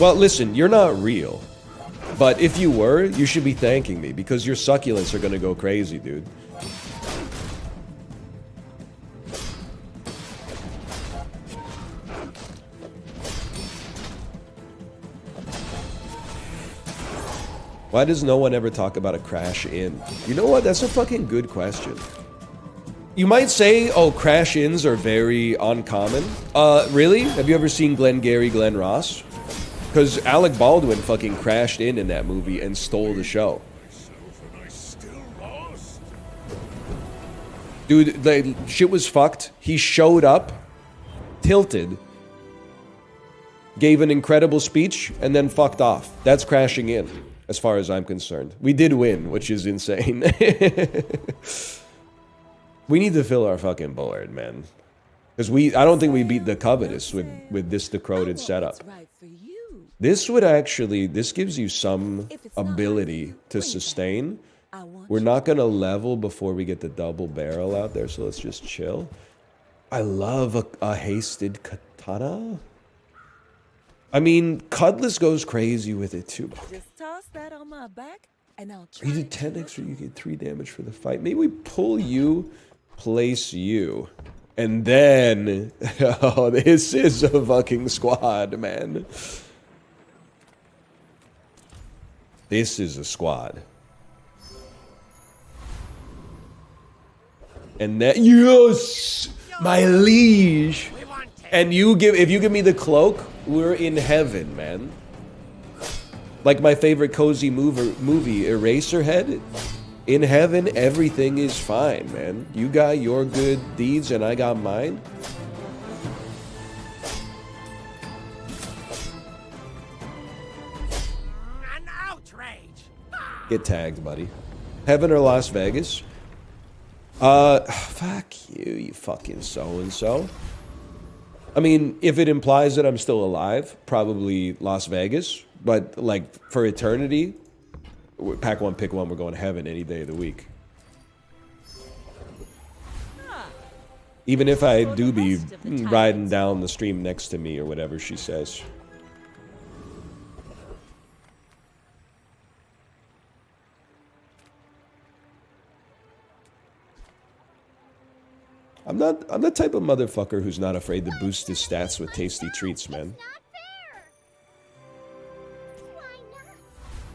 Well, listen, you're not real. But if you were, you should be thanking me because your succulents are gonna go crazy, dude. Why does no one ever talk about a crash in? You know what? That's a fucking good question. You might say, oh, crash-ins are very uncommon. Really? Have you ever seen Glengarry Glen Ross? Because Alec Baldwin fucking crashed in that movie and stole the show. Dude, the shit was fucked. He showed up, tilted, gave an incredible speech, and then fucked off. That's crashing in, as far as I'm concerned. We did win, which is insane. We need to fill our fucking board, man. Because I don't think we beat the Covetous with this decroded setup. This would actually, this gives you some ability to sustain. We're not going to level before we get the double barrel out there, so let's just chill. I love a hasted katana. I mean, Cutlass goes crazy with it too. Just toss that on my back, and I'll try You did 10 extra, you get 3 damage for the fight. Maybe we pull you, place you, and then... Oh, this is a fucking squad, man. This is a squad. And that... Yes! My liege! And if you give me the cloak, we're in heaven, man. Like my favorite cozy movie, Eraserhead. In heaven, everything is fine, man. You got your good deeds and I got mine. An outrage! Get tagged, buddy. Heaven or Las Vegas? Fuck you, you fucking so-and-so. I mean, if it implies that I'm still alive, probably Las Vegas. But, like, for eternity, pack one, pick one, we're going to heaven any day of the week. Even if I do be riding down the stream next to me or whatever she says. I'm the type of motherfucker who's not afraid to boost his stats with tasty treats, man. Not fair. Why not?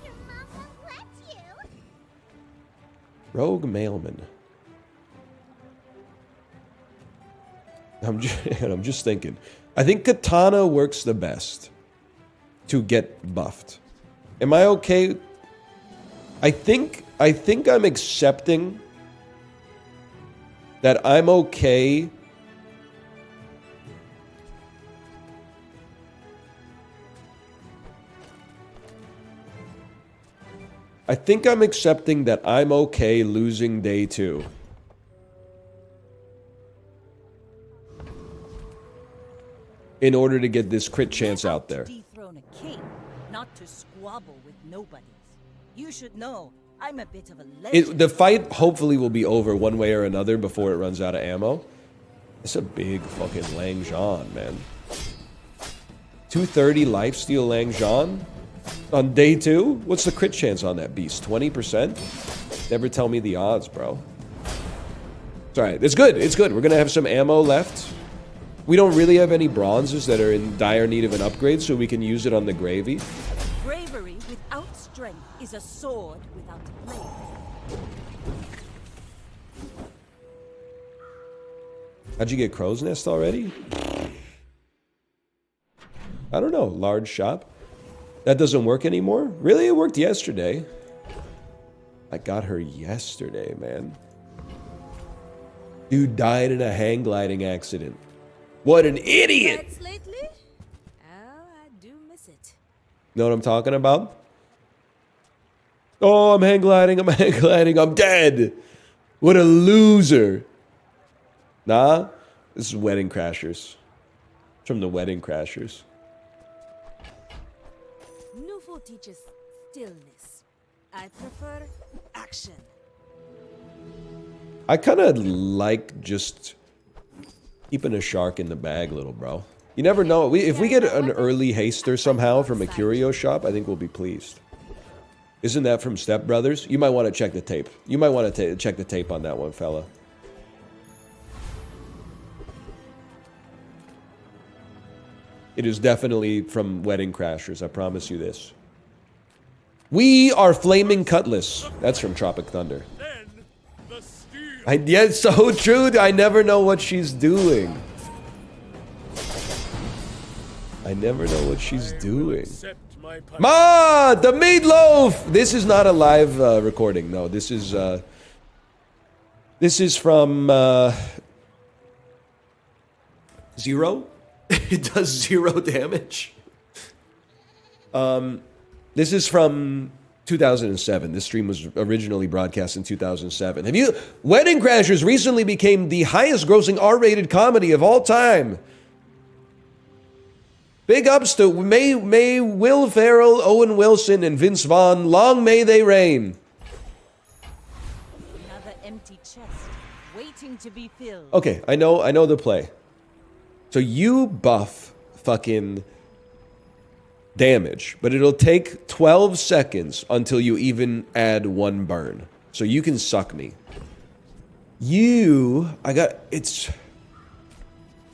Your mom won't let you. Rogue mailman. I'm just thinking. I think Katana works the best to get buffed. Am I okay? I think I'm accepting that I'm okay I think I'm accepting that I'm okay losing day 2. In order to get this crit chance out there. To dethrone a king, not to squabble with nobodies. You should know, I'm a bit of a legend. The fight hopefully will be over one way or another before it runs out of ammo. It's a big fucking Lang Zhan, man. 230 lifesteal Lang Zhan on day 2? What's the crit chance on that beast? 20%? Never tell me the odds, bro. It's alright. It's good. It's good. We're gonna have some ammo left. We don't really have any bronzes that are in dire need of an upgrade, so we can use it on the gravy. Bravery without strength is a sword without a blade. How'd you get Crow's Nest already? I don't know. Large shop? That doesn't work anymore? Really? It worked yesterday. I got her yesterday, man. Dude died in a hang gliding accident. What an idiot! Pets lately? Oh, I do miss it. Know what I'm talking about? Oh, I'm hang gliding, I'm dead! What a loser! Nah, this is Wedding Crashers. It's from the Wedding Crashers. Nouveau teaches stillness. I prefer action. I kind of like just keeping a shark in the bag, little bro. You never know. If we get an early haster somehow from a curio shop, I think we'll be pleased. Isn't that from Step Brothers? You might want to check the tape. You might want to check the tape on that one, fella. It is definitely from Wedding Crashers, I promise you this. We are Flaming Cutlass. That's from Tropic Thunder. Then the steel. Yeah, it's so true. I never know what she's doing. I never know what she's doing. Accept my punishment. Ma, the meatloaf. This is not a live recording. No, this is from Zero. It does 0 damage. This is from 2007. This stream was originally broadcast in 2007. Wedding Crashers recently became the highest grossing R-rated comedy of all time. Big ups to May Will Ferrell, Owen Wilson, and Vince Vaughn. Long may they reign. Another empty chest, waiting to be filled. Okay, I know the play. So you buff fucking damage, but it'll take 12 seconds until you even add 1 burn. So you can suck me.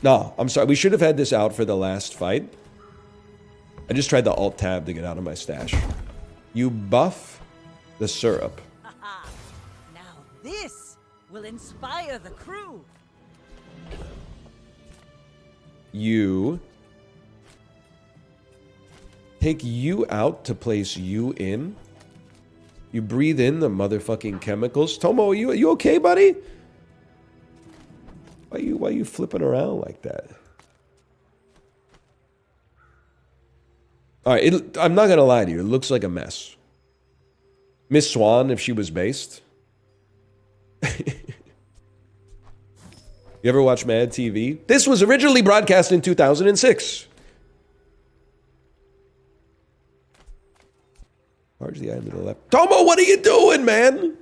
No, I'm sorry. We should have had this out for the last fight. I just tried the Alt-Tab to get out of my stash. You buff the syrup. Haha. Now this will inspire the crew. You take you out to place you in. You breathe in the motherfucking chemicals. Tomo, are you okay, buddy? Why you flipping around like that? All right, I'm not gonna lie to you. It looks like a mess. Miss Swan, if she was based. You ever watch Mad TV? This was originally broadcast in 2006. Charge the item to the left. Tomo, what are you doing, man?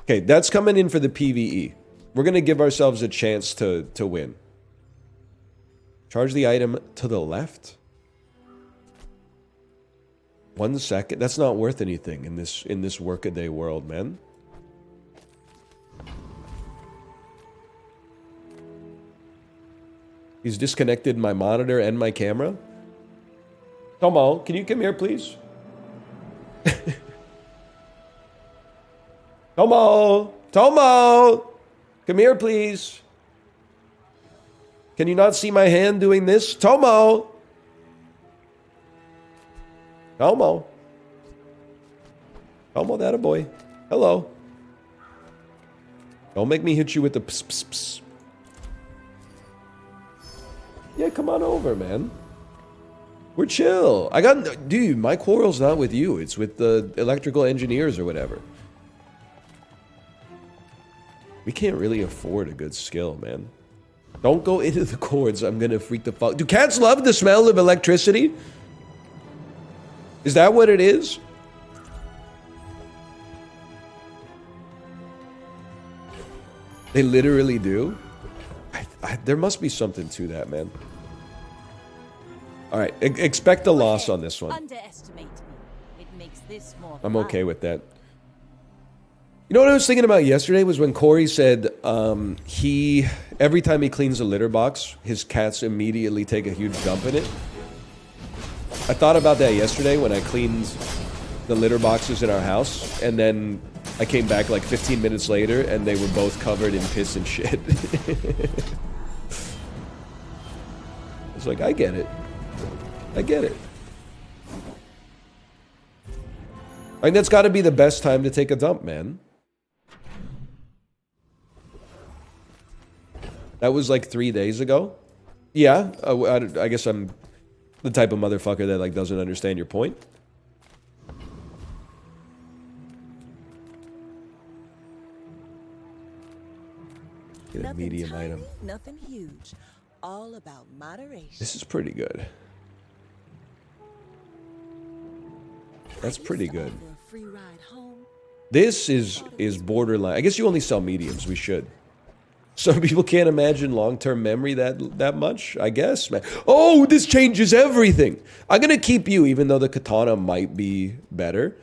Okay, that's coming in for the PvE. We're going to give ourselves a chance to win. Charge the item to the left. 1 second. That's not worth anything in this workaday world, man. He's disconnected my monitor and my camera. Tomo, can you come here, please? Tomo! Tomo! Come here, please. Can you not see my hand doing this? Tomo! Tomo. Tomo, that a boy. Hello. Don't make me hit you with the pss, pss, pss. Yeah, come on over, man. We're chill. Dude, my quarrel's not with you. It's with the electrical engineers or whatever. We can't really afford a good skill, man. Don't go into the cords. I'm gonna freak the fuck. Do cats love the smell of electricity? Is that what it is? They literally do? There must be something to that, man. All right, expect a loss on this one. Underestimate me. It makes this more I'm fun. okay with that. You know what I was thinking about yesterday was when Corey said every time he cleans a litter box, his cats immediately take a huge dump in it. I thought about that yesterday when I cleaned the litter boxes in our house, and then I came back like 15 minutes later and they were both covered in piss and shit. It's like, I get it. I get it. I mean, that's got to be the best time to take a dump, man. That was like 3 days ago. Yeah, I guess I'm the type of motherfucker that like doesn't understand your point. Get a Nothing medium tiny, item. Nothing huge. All about moderation. This is pretty good. That's pretty good. For a free ride home. This is borderline. I guess you only sell mediums. We should. Some people can't imagine long-term memory that much, I guess, man. Oh, this changes everything. I'm going to keep you, even though the katana might be better.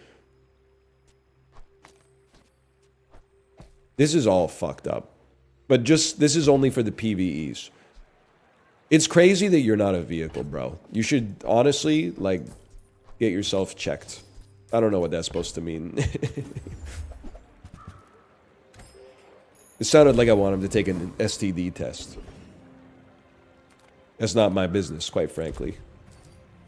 This is all fucked up. But this is only for the PvEs. It's crazy that you're not a vehicle, bro. You should, honestly, like, get yourself checked. I don't know what that's supposed to mean. It sounded like I want him to take an STD test. That's not my business, quite frankly.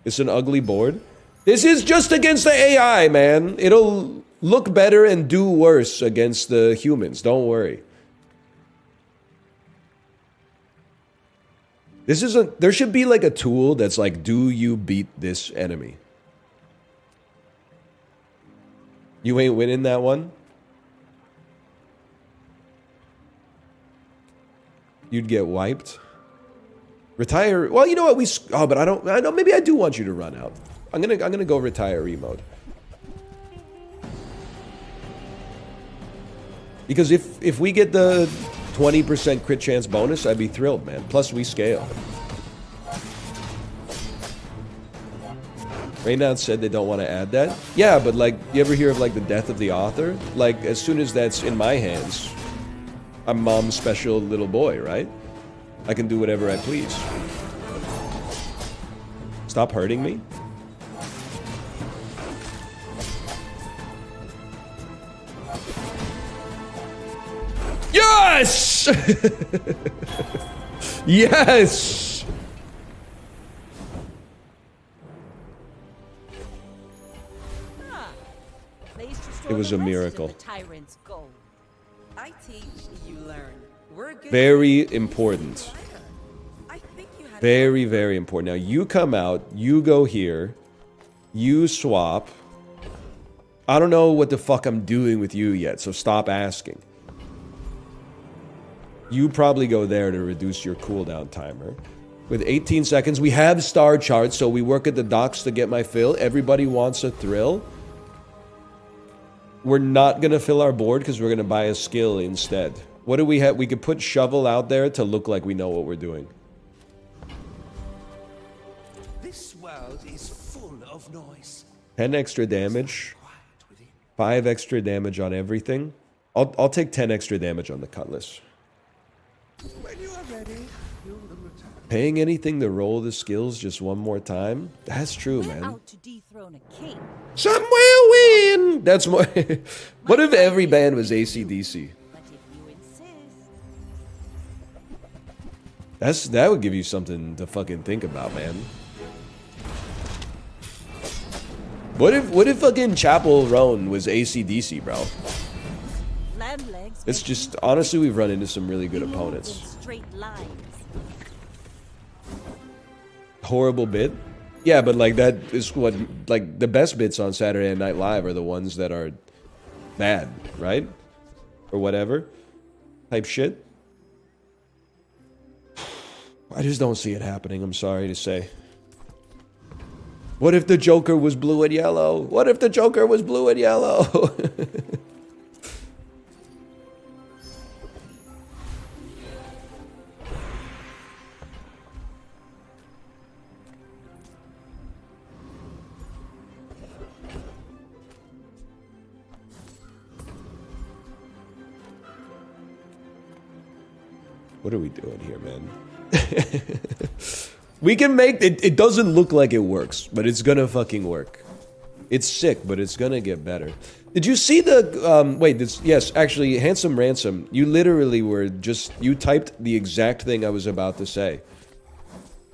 It's an ugly board. This is just against the AI, man. It'll look better and do worse against the humans. Don't worry. There should be like a tool that's like, do you beat this enemy? You ain't winning that one? You'd get wiped. Retire. Well, you know what? But I know. Maybe I do want you to run out. I'm gonna go retiree mode. Because if we get the 20% crit chance bonus, I'd be thrilled, man. Plus we scale. Raynaud said they don't want to add that. Yeah, but like, you ever hear of like the death of the author? Like, as soon as that's in my hands, I'm mom's special little boy, right? I can do whatever I please. Stop hurting me. Yes! Yes! It was a miracle. Tyrant's gold. I teach, you learn. We're good. Very important. I think you had Very, very important. Now, you come out, you go here, you swap. I don't know what the fuck I'm doing with you yet, so stop asking. You probably go there to reduce your cooldown timer. With 18 seconds, we have star charts, so we work at the docks to get my fill. Everybody wants a thrill. We're not going to fill our board because we're going to buy a skill instead. What do we have? We could put shovel out there to look like we know what we're doing. This world is full of noise. 10 extra damage. 5 extra damage on everything. I'll take 10 extra damage on the cutlass. When you are ready, you will return. Paying anything to roll the skills just one more time? That's true, We're man. out to dethrone a king. Some will win! That's more... What if every band was AC/DC? But if you insist, That would give you something to fucking think about, man. What if fucking Chapel Roan was AC/DC, bro? lamb legs. It's just, honestly, we've run into some really good move in opponents. straight lines. Horrible bit? Yeah, but like that is what, like the best bits on Saturday Night Live are the ones that are bad, right? Or whatever. Type shit. I just don't see it happening, I'm sorry to say. What if the Joker was blue and yellow? What if the Joker was blue and yellow? What are we doing here, man? We can make it. It doesn't look like it works, but it's gonna fucking work. It's sick, but it's gonna get better. Did you see the wait, yes, actually, Handsome Ransom, you literally were just, you typed the exact thing I was about to say.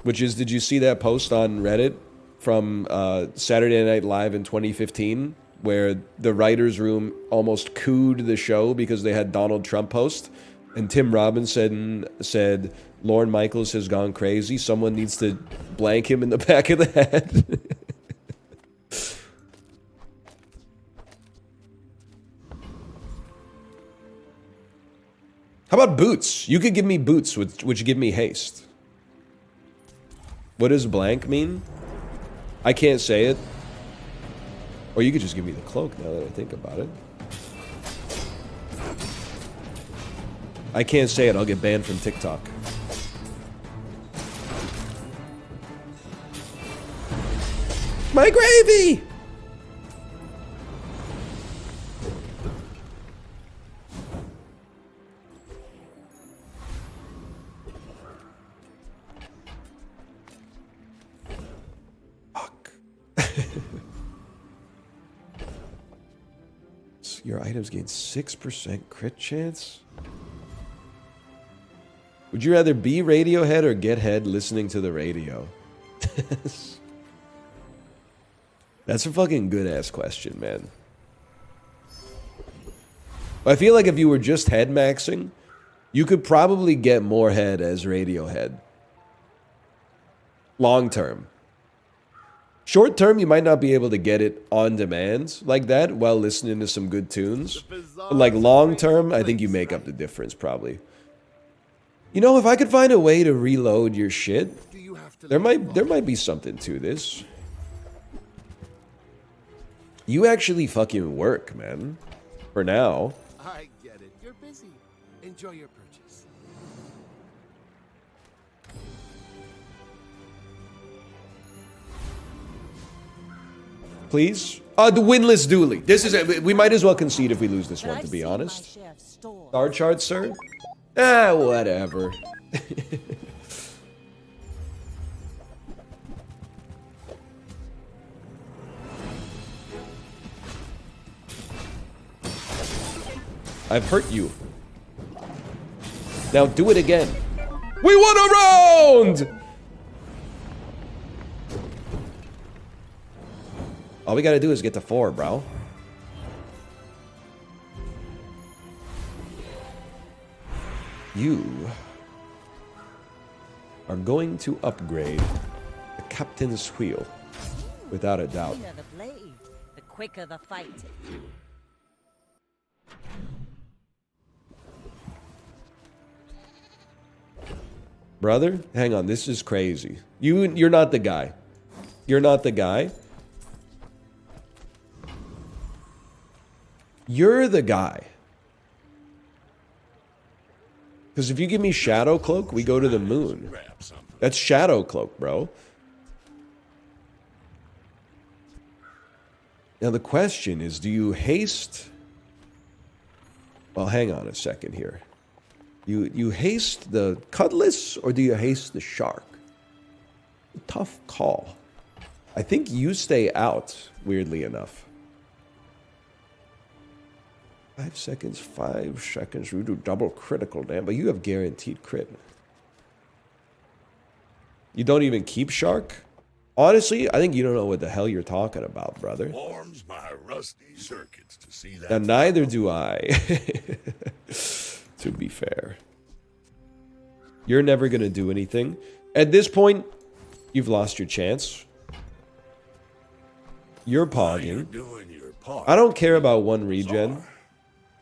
Which is, did you see that post on Reddit from Saturday Night Live in 2015 where the writers' room almost cooed the show because they had Donald Trump host? And Tim Robinson said, Lorne Michaels has gone crazy. Someone needs to blank him in the back of the head. How about boots? You could give me boots, which give me haste. What does blank mean? I can't say it. Or you could just give me the cloak now that I think about it. I can't say it, I'll get banned from TikTok. My gravy! Fuck. Your items gain 6% crit chance? Would you rather be Radiohead or get head listening to the radio? That's a fucking good-ass question, man. I feel like if you were just head maxing, you could probably get more head as Radiohead. Long term. Short term, you might not be able to get it on demand like that while listening to some good tunes. But like long term, I think you make up the difference probably. You know, if I could find a way to reload your shit, there might be something to this. You actually fucking work, man. For now. I get it. You're busy. Enjoy your purchase. Please? The winless dually. This is it. We might as well concede if we lose this But one, I've to be seen my honest. share of stores. Star chart, sir? Ah, whatever. I've hurt you. Now do it again. We won a round! All we gotta do is get to 4, bro. You are going to upgrade the captain's wheel, without a doubt. The cleaner the blade, the quicker the fight. Brother, hang on, this is crazy. You're not the guy. You're not the guy. You're the guy. Because if you give me Shadow Cloak, we go to the moon. Grab something. That's Shadow Cloak, bro. Now the question is, do you haste... Well, hang on a second here. You haste the Cutlass, or do you haste the Shark? Tough call. I think you stay out, weirdly enough. 5 seconds, 5 seconds. We do double critical damage, but you have guaranteed crit. You don't even keep Shark? Honestly, I think you don't know what the hell you're talking about, brother. Warms my rusty circuits to see that. Now, neither do I. To be fair. You're never going to do anything. At this point, you've lost your chance. You're You're pogging. doing your part. I don't care about 1 regen.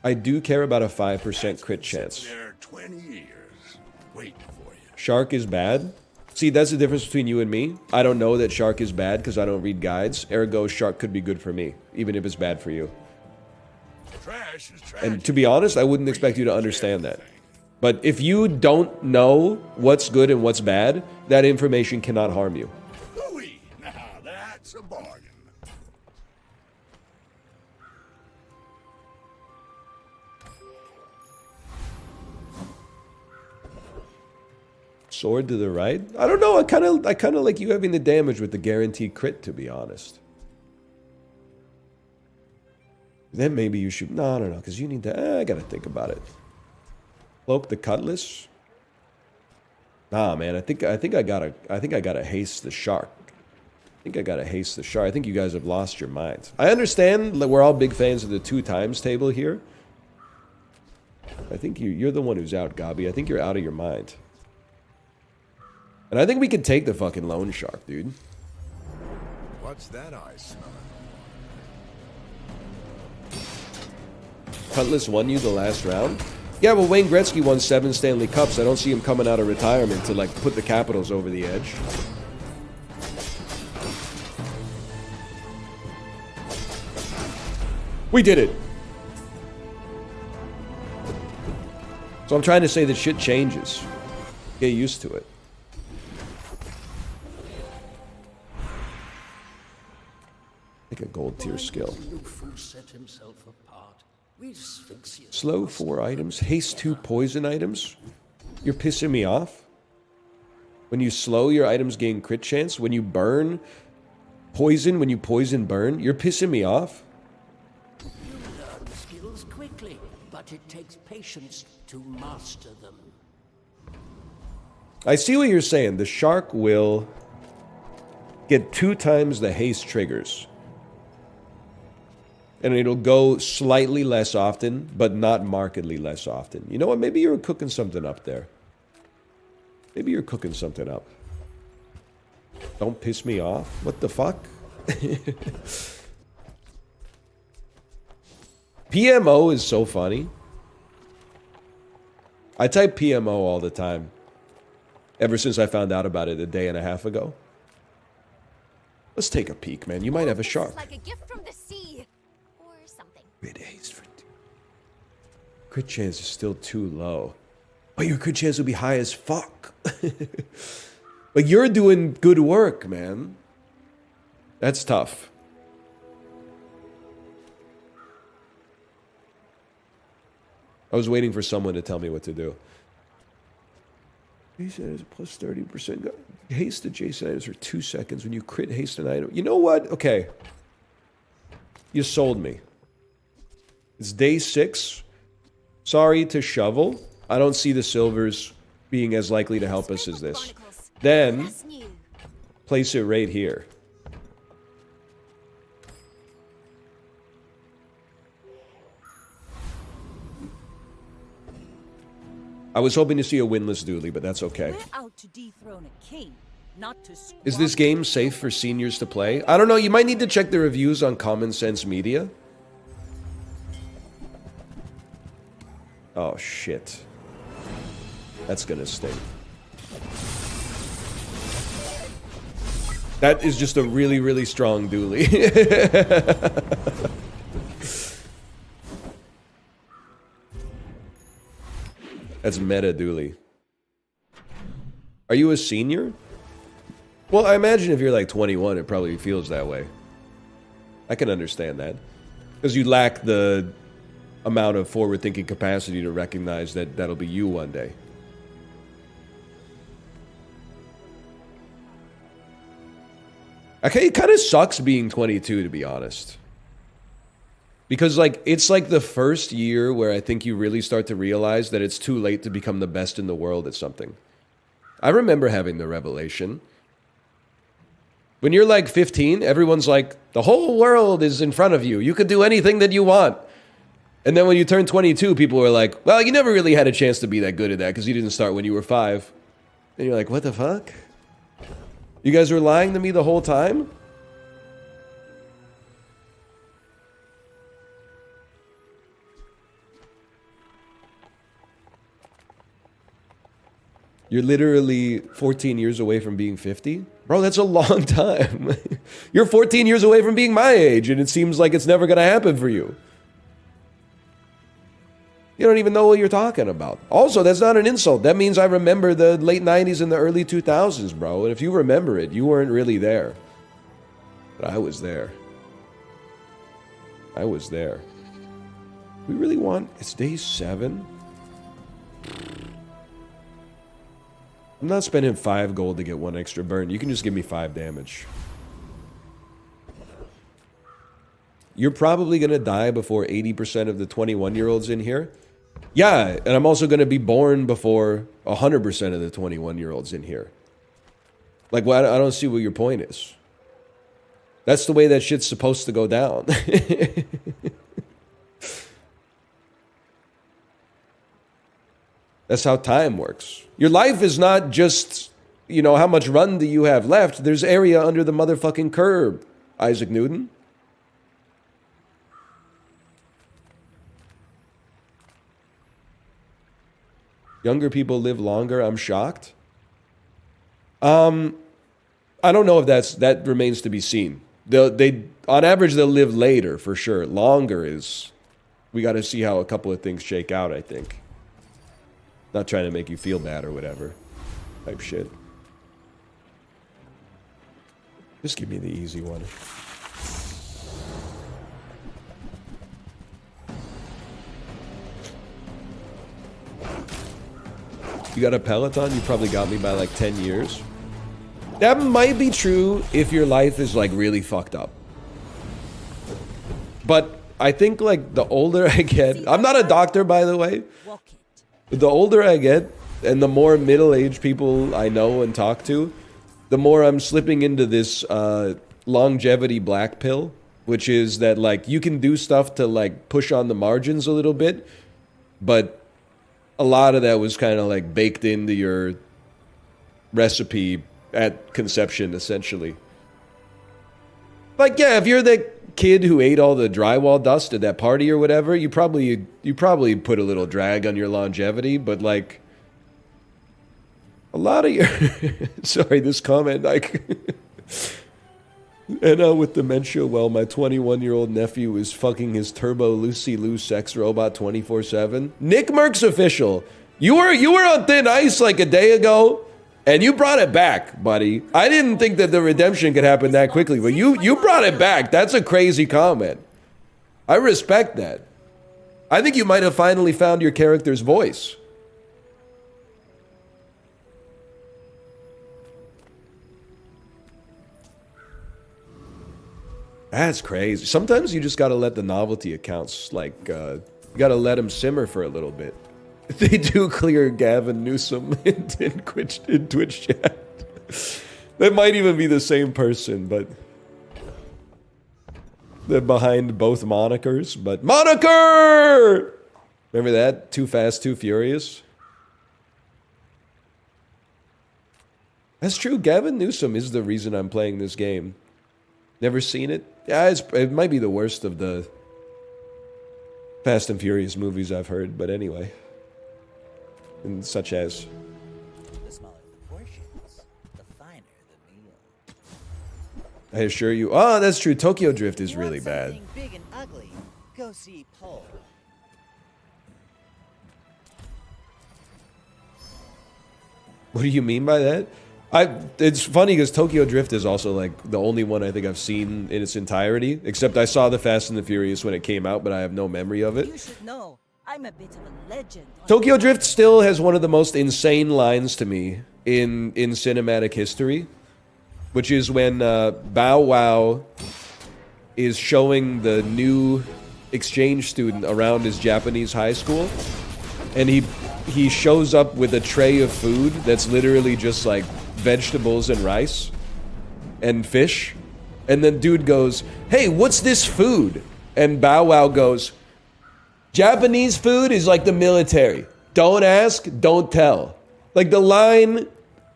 I do care about a 5% crit chance. There 20 years waiting for you. Shark is bad. See, that's the difference between you and me. I don't know that Shark is bad because I don't read guides. Ergo, Shark could be good for me, even if it's bad for you. Trash is trash. And to be honest, I wouldn't expect you to understand that. But if you don't know what's good and what's bad, that information cannot harm you. Hooey! Now that's a bargain. Sword to the right? I don't know. I kind of like you having the damage with the guaranteed crit, to be honest. Then maybe you should... No, because you need to... I gotta think about it. Cloak the Cutlass? Nah, man. I think I gotta haste the Shark. I think I gotta haste the Shark. I think you guys have lost your minds. I understand that we're all big fans of the 2 times table here. I think you're the one who's out, Gabi. I think you're out of your mind. And I think we could take the fucking Lone Shark, dude. What's that eye smelling? Cutlass won you the last round? Yeah, well, Wayne Gretzky won 7 Stanley Cups. I don't see him coming out of retirement to, like, put the Capitals over the edge. We did it! So I'm trying to say that shit changes. Get used to it. Like a gold tier skill. Set himself apart. We Sphinxians. Slow 4 items. Haste 2 poison items. You're pissing me off. When you slow, your items gain crit chance. When you burn poison, when you poison burn, you're pissing me off. You learn skills quickly, but it takes patience to master them. I see what you're saying. The Shark will get 2 times the haste triggers. And it'll go slightly less often, but not markedly less often. You know what? Maybe you're cooking something up there. Maybe you're cooking something up. Don't piss me off. What the fuck? PMO is so funny. I type PMO all the time. Ever since I found out about it a day and a half ago. Let's take a peek, man. You might have a shark. Like a gift from the sea. Or something. Crit haste for 2. Crit chance is still too low. But your crit chance will be high as fuck. But you're doing good work, man. That's tough. I was waiting for someone to tell me what to do. Jason is plus 30%. Haste adjacent items for 2 seconds when you crit haste an item. You know what? Okay. You sold me. It's day 6. Sorry to shovel. I don't see the silvers being as likely to help us as this. Then, place it right here. I was hoping to see a winless dually, but that's okay. We're out to dethrone a king, not to Is this game safe for seniors to play? I don't know. You might need to check the reviews on Common Sense Media. Oh, shit. That's gonna sting. That is just a really, really strong dually. That's meta dually. Are you a senior? Well, I imagine if you're like 21, it probably feels that way. I can understand that. Because you lack the amount of forward-thinking capacity to recognize that that'll be you one day. Okay, it kind of sucks being 22, to be honest. Because, like, it's like the first year where I think you really start to realize that it's too late to become the best in the world at something. I remember having the revelation. When you're like 15, everyone's like, the whole world is in front of you. You could do anything that you want. And then when you turn 22, people are like, well, you never really had a chance to be that good at that because you didn't start when you were 5. And you're like, what the fuck? You guys were lying to me the whole time? You're literally 14 years away from being 50? Bro, that's a long time. You're 14 years away from being my age, and it seems like it's never going to happen for you. You don't even know what you're talking about. Also, that's not an insult. That means I remember the late 90s and the early 2000s, bro. And if you remember it, you weren't really there. But I was there. I was there. We really want... It's day 7? I'm not spending 5 gold to get 1 extra burn. You can just give me 5 damage. You're probably going to die before 80% of the 21-year-olds in here. Yeah, and I'm also going to be born before 100% of the 21-year-olds in here. Like, well, I don't see what your point is. That's the way that shit's supposed to go down. That's how time works. Your life is not just, you know, how much run do you have left. There's area under the motherfucking curb, Isaac Newton. Younger people live longer. I'm shocked. I don't know if that remains to be seen. They on average they'll live later for sure. Longer is we got to see how a couple of things shake out, I think. Not trying to make you feel bad or whatever type shit. Just give me the easy one. You got a Peloton? You probably got me by like 10 years. That might be true if your life is like really fucked up. But I think like the older I get, I'm not a doctor by the way. The older I get and the more middle-aged people I know and talk to, the more I'm slipping into this longevity black pill, which is that like you can do stuff to like push on the margins a little bit, but a lot of that was kind of like baked into your recipe at conception, essentially. Like, yeah, if you're the kid who ate all the drywall dust at that party or whatever, you probably put a little drag on your longevity, but like a lot of your sorry, this comment like and with dementia, well, my 21-year-old nephew is fucking his Turbo Lucy Lou sex robot 24/7. Nick Merck's official. You were on thin ice like a day ago, and you brought it back, buddy. I didn't think that the redemption could happen that quickly, but you brought it back. That's a crazy comment. I respect that. I think you might have finally found your character's voice. That's crazy. Sometimes you just gotta let the novelty accounts, like, you gotta let them simmer for a little bit. They do clear Gavin Newsom in Twitch chat. That might even be the same person, but they're behind both monikers. But moniker! Remember that? Too Fast, Too Furious? That's true. Gavin Newsom is the reason I'm playing this game. Never seen it? Yeah, it might be the worst of the Fast and Furious movies I've heard, but anyway. And such as... The smaller the portions, the finer the meal. I assure you... Oh, that's true. Tokyo Drift is You really want bad. something big and ugly? Go see Paul. What do you mean by that? It's funny because Tokyo Drift is also like the only one I think I've seen in its entirety. Except I saw the Fast and the Furious when it came out, but I have no memory of it. You should know, I'm a bit of a legend. Tokyo Drift still has one of the most insane lines to me in cinematic history, which is when Bow Wow is showing the new exchange student around his Japanese high school, and he shows up with a tray of food that's literally just like vegetables and rice and fish, and then dude goes, "Hey, what's this food?" And Bow Wow goes, "Japanese food is like the military. Don't ask, don't tell." Like, the line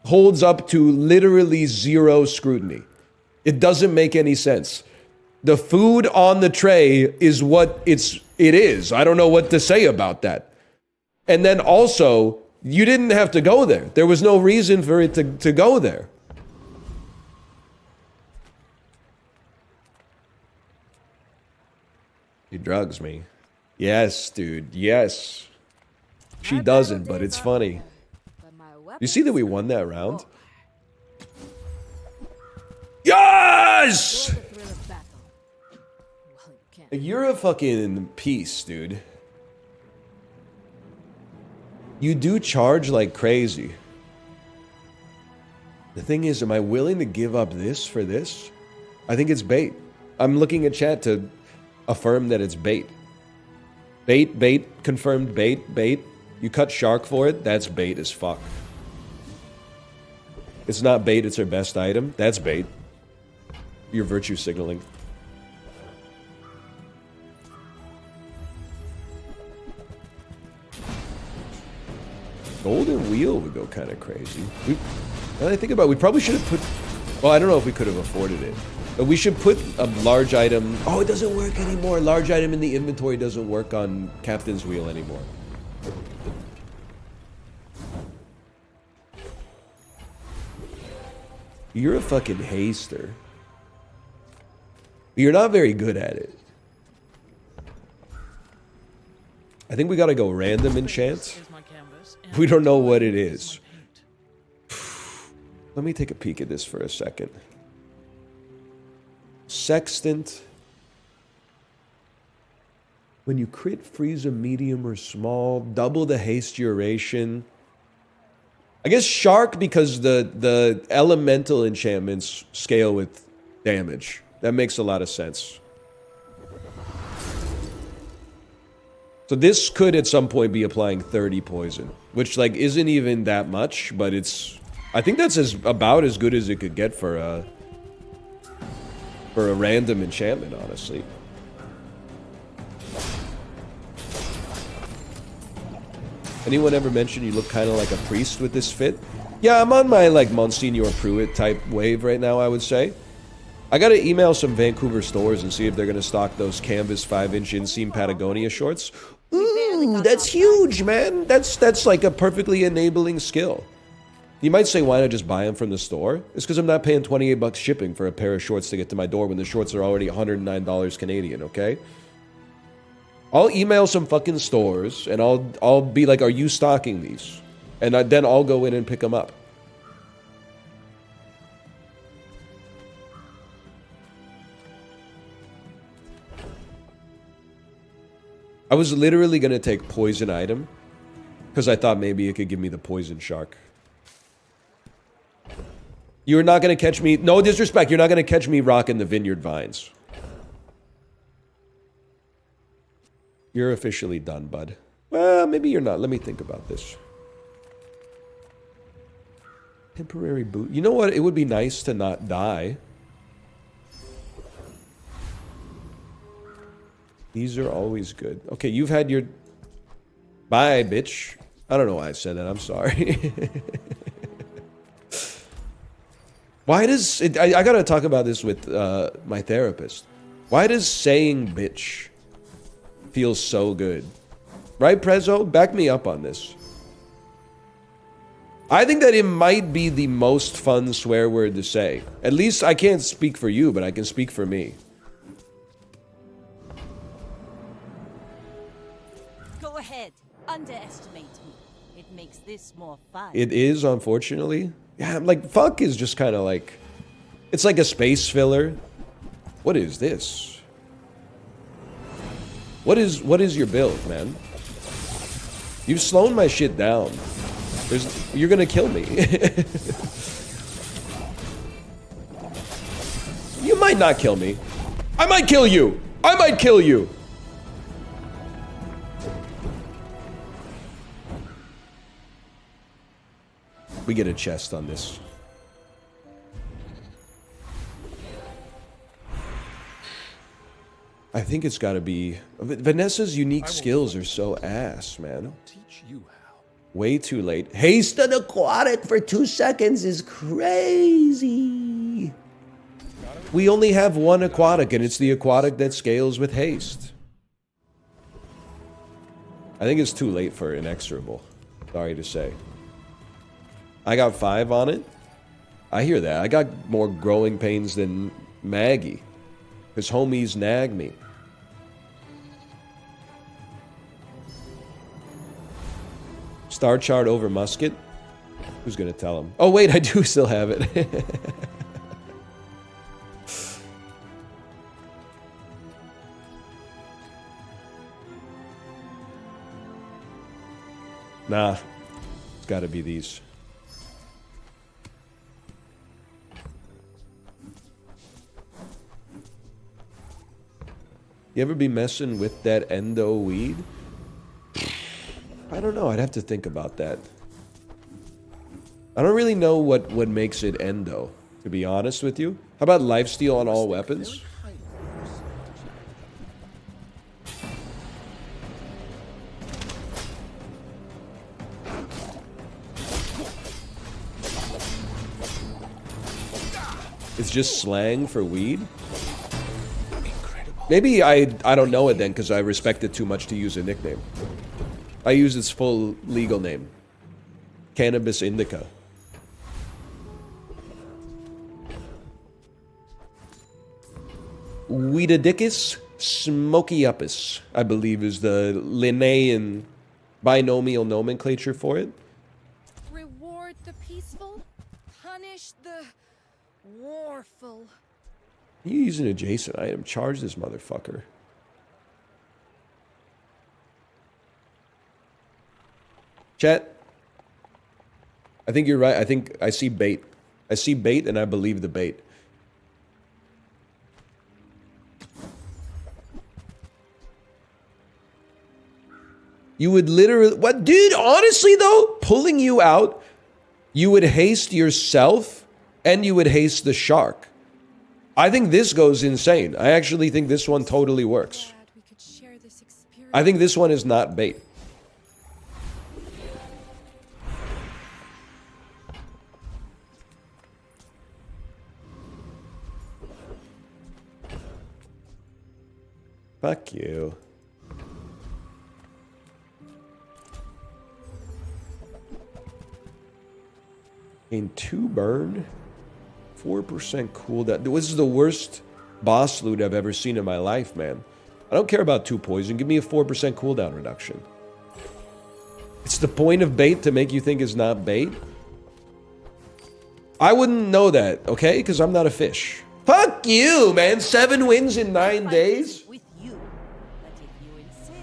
holds up to literally zero scrutiny. It doesn't make any sense. The food on the tray is what it is. I don't know what to say about that. And then also, you didn't have to go there. There was no reason for it to go there. He drugs me. Yes, dude. Yes. She doesn't, but it's funny. You see that we won that round? Yes! You're a fucking piece, dude. You do charge like crazy. The thing is, am I willing to give up this for this? I think it's bait. I'm looking at chat to affirm that it's bait. Bait, confirmed bait. You cut shark for it, that's bait as fuck. It's not bait, it's her best item. That's bait. You're virtue signaling. Golden Wheel would go kind of crazy. Now that I think about it, we probably should have put... Well, I don't know if we could have afforded it. But we should put a large item... Oh, it doesn't work anymore. Large item in the inventory doesn't work on Captain's Wheel anymore. You're a fucking haster. You're not very good at it. I think we gotta go random enchant. We don't know what it is. Let me take a peek at this for a second. Sextant. When you crit, freeze a medium or small, double the haste duration. I guess Shark because the elemental enchantments scale with damage. That makes a lot of sense. So this could at some point be applying 30 poison, which like isn't even that much, but it's... I think that's about as good as it could get for a random enchantment, honestly. Anyone ever mentioned you look kind of like a priest with this fit? Yeah, I'm on my like Monsignor Pruitt type wave right now, I would say. I gotta email some Vancouver stores and see if they're gonna stock those canvas 5-inch inseam Patagonia shorts. Ooh, that's huge, man. That's like a perfectly enabling skill. You might say, why not just buy them from the store? It's because I'm not paying 28 bucks shipping for a pair of shorts to get to my door when the shorts are already $109 Canadian, okay? I'll email some fucking stores and I'll be like, are you stocking these? And then I'll go in and pick them up. I was literally gonna take poison item because I thought maybe it could give me the poison shark. You're not gonna catch me. No disrespect. You're not gonna catch me rocking the vineyard vines. You're officially done, bud. Well, maybe you're not. Let me think about this. Temporary boot. You know what? It would be nice to not die. These are always good. Okay, you've had your... Bye, bitch. I don't know why I said that. I'm sorry. Why does... I gotta talk about this with my therapist. Why does saying bitch feel so good? Right, Prezzo? Back me up on this. I think that it might be the most fun swear word to say. At least I can't speak for you, but I can speak for me. Go ahead. Underestimate me. It makes this more fun. It is, unfortunately. Yeah, like, fuck is just kind of like... It's like a space filler. What is this? What is your build, man? You've slowed my shit down. You're gonna kill me. You might not kill me. I might kill you. I might kill you. We get a chest on this. I think it's gotta be... Vanessa's unique skills are so ass, man. Teach you how. Way too late. Haste an aquatic for 2 seconds is crazy. We only have one aquatic, and it's the aquatic that scales with haste. I think it's too late for inexorable. Sorry to say. I got 5 on it. I hear that. I got more growing pains than Maggie. Because homies nag me. Star chart over musket? Who's gonna tell him? Oh wait, I do still have it. Nah. It's gotta be these. You ever be messing with that endo weed? I don't know. I'd have to think about that. I don't really know what makes it endo, to be honest with you. How about lifesteal on all weapons? It's just slang for weed? Maybe I don't know it then because I respect it too much to use a nickname. I use its full legal name. Cannabis indica. Weedadicus smokyupus, I believe is the Linnaean binomial nomenclature for it. Reward the peaceful, punish the warful. You use an adjacent item. Charge this motherfucker. Chat. I think you're right. I think I see bait. I see bait and I believe the bait. You would literally... What? Dude, honestly though, pulling you out, you would haste yourself and you would haste the shark. I think this goes insane. I actually think this one totally works. I think this one is not bait. Fuck you. In 2 burn, 4% cooldown. This is the worst boss loot I've ever seen in my life, man. I don't care about 2 poison. Give me a 4% cooldown reduction. It's the point of bait to make you think it's not bait. I wouldn't know that, okay? Because I'm not a fish. Fuck you, man. 7 wins in 9 days? With you, but if you insist.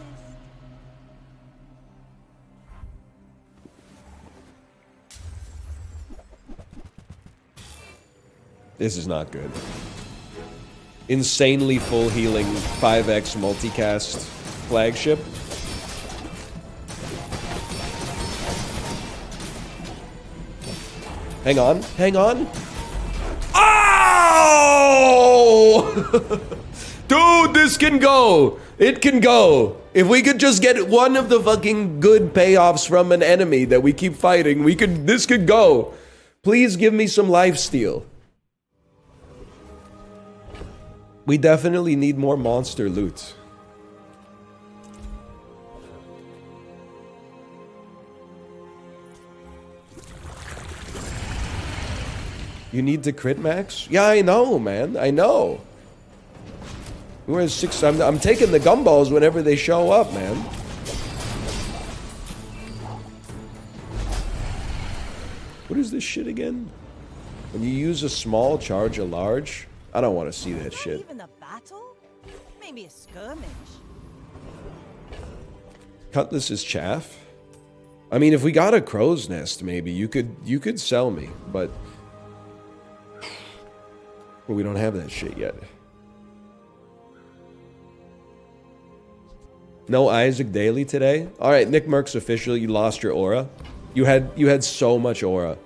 This is not good. Insanely full healing 5x multicast flagship. Hang on, hang on. Oh! Dude, this can go. It can go. If we could just get one of the fucking good payoffs from an enemy that we keep fighting, this could go. Please give me some lifesteal. We definitely need more monster loot. You need to crit max? Yeah, I know, man. I know. We're 6. I'm taking the gumballs whenever they show up, man. What is this shit again? When you use a small, charge a large? I don't want to see that shit. Even a battle? Maybe a skirmish. Cutlass is chaff. I mean, if we got a crow's nest, maybe you could sell me, but we don't have that shit yet. No Isaac Daily today? Alright, Nick Merck's official. You lost your aura. You had so much aura.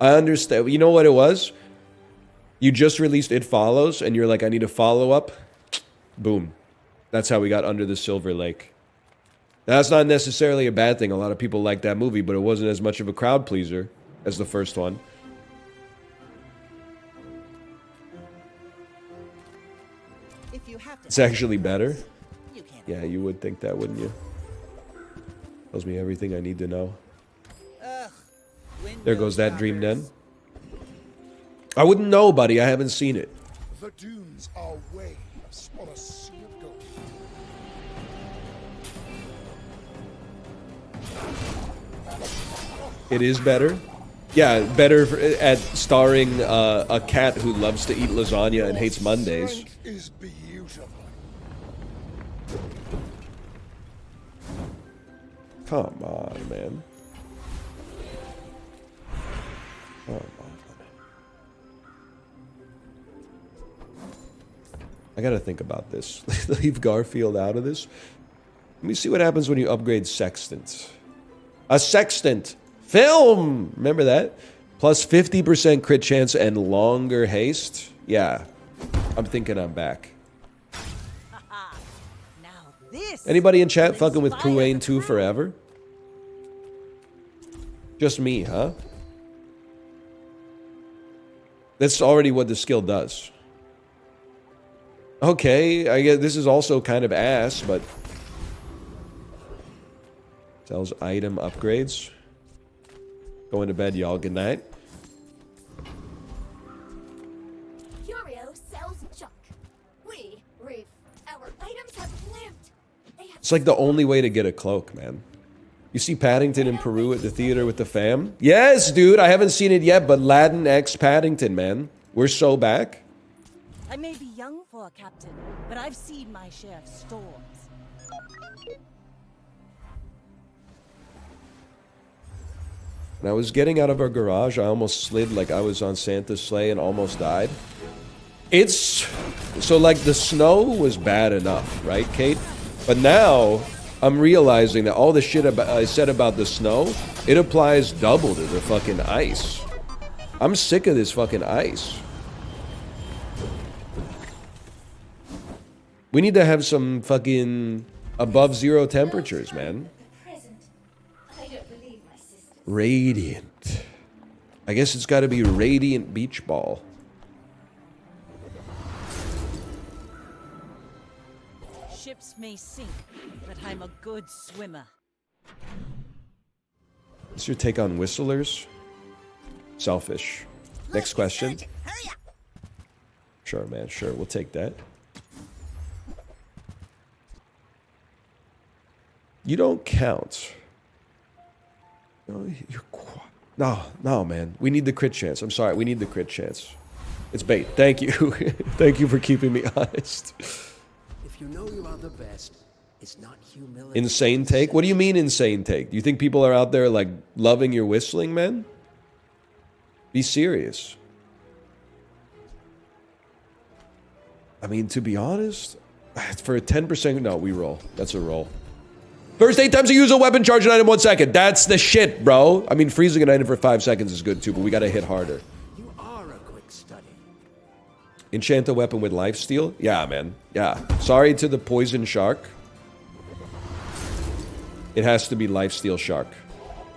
I understand. You know what it was? You just released It Follows, and you're like, I need a follow-up. Boom. That's how we got Under the Silver Lake. Now, that's not necessarily a bad thing. A lot of people like that movie, but it wasn't as much of a crowd pleaser as the first one. If you have to, It's actually better. you can't. Yeah, you would think that, wouldn't you? Tells me everything I need to know. There goes that dream den. I wouldn't know, buddy. I haven't seen it. The dunes are waves on a sea of gold. It is better. Yeah, better at starring a cat who loves to eat lasagna and hates Mondays. Strength is beautiful. Come on, man. Come on. I gotta think about this. Leave Garfield out of this. Let me see what happens when you upgrade Sextant. A Sextant! Film! Remember that? Plus 50% crit chance and longer haste? Yeah. I'm thinking I'm back. Now this. Anybody in chat will fucking with inspire Puane the 2 crowd. forever? Just me, huh? That's already what the skill does. Okay, I guess this is also kind of ass, but... Sells item upgrades. Going to bed, y'all. Good night. Curio sells junk. Reef, our items have lived. They have It's like the only way to get a cloak, man. You see Paddington in Peru at the theater with the fam? Yes, dude. I haven't seen it yet, but Latin X Paddington, man. We're so back. I may be young for a captain, but I've seen my share of storms. When I was getting out of our garage, I almost slid like I was on Santa's sleigh and almost died. It's... So, like, the snow was bad enough, right, Kate? But now, I'm realizing that all the shit I said about the snow, it applies double to the fucking ice. I'm sick of this fucking ice. We need to have some fucking above zero temperatures, man. Radiant. I guess it's got to be Radiant Beach Ball. Ships may sink, but I'm a good swimmer. What's your take on whistlers? Selfish. Next question. Sure, man. Sure, we'll take that. You don't count. No, man. We need the crit chance. I'm sorry. We need the crit chance. It's bait. Thank you. Thank you for keeping me honest. If you know you are the best, it's not humility. Insane take? What do you mean insane take? Do you think people are out there, like, loving your whistling, man? Be serious. I mean, to be honest, for a 10%, no, we roll. That's a roll. First 8 times you use a weapon, charge an item 1 second. That's the shit, bro. I mean, freezing an item for 5 seconds is good too, but we gotta hit harder. You are a quick study. Enchant a weapon with lifesteal? Yeah, man. Yeah. Sorry to the poison shark. It has to be lifesteal shark.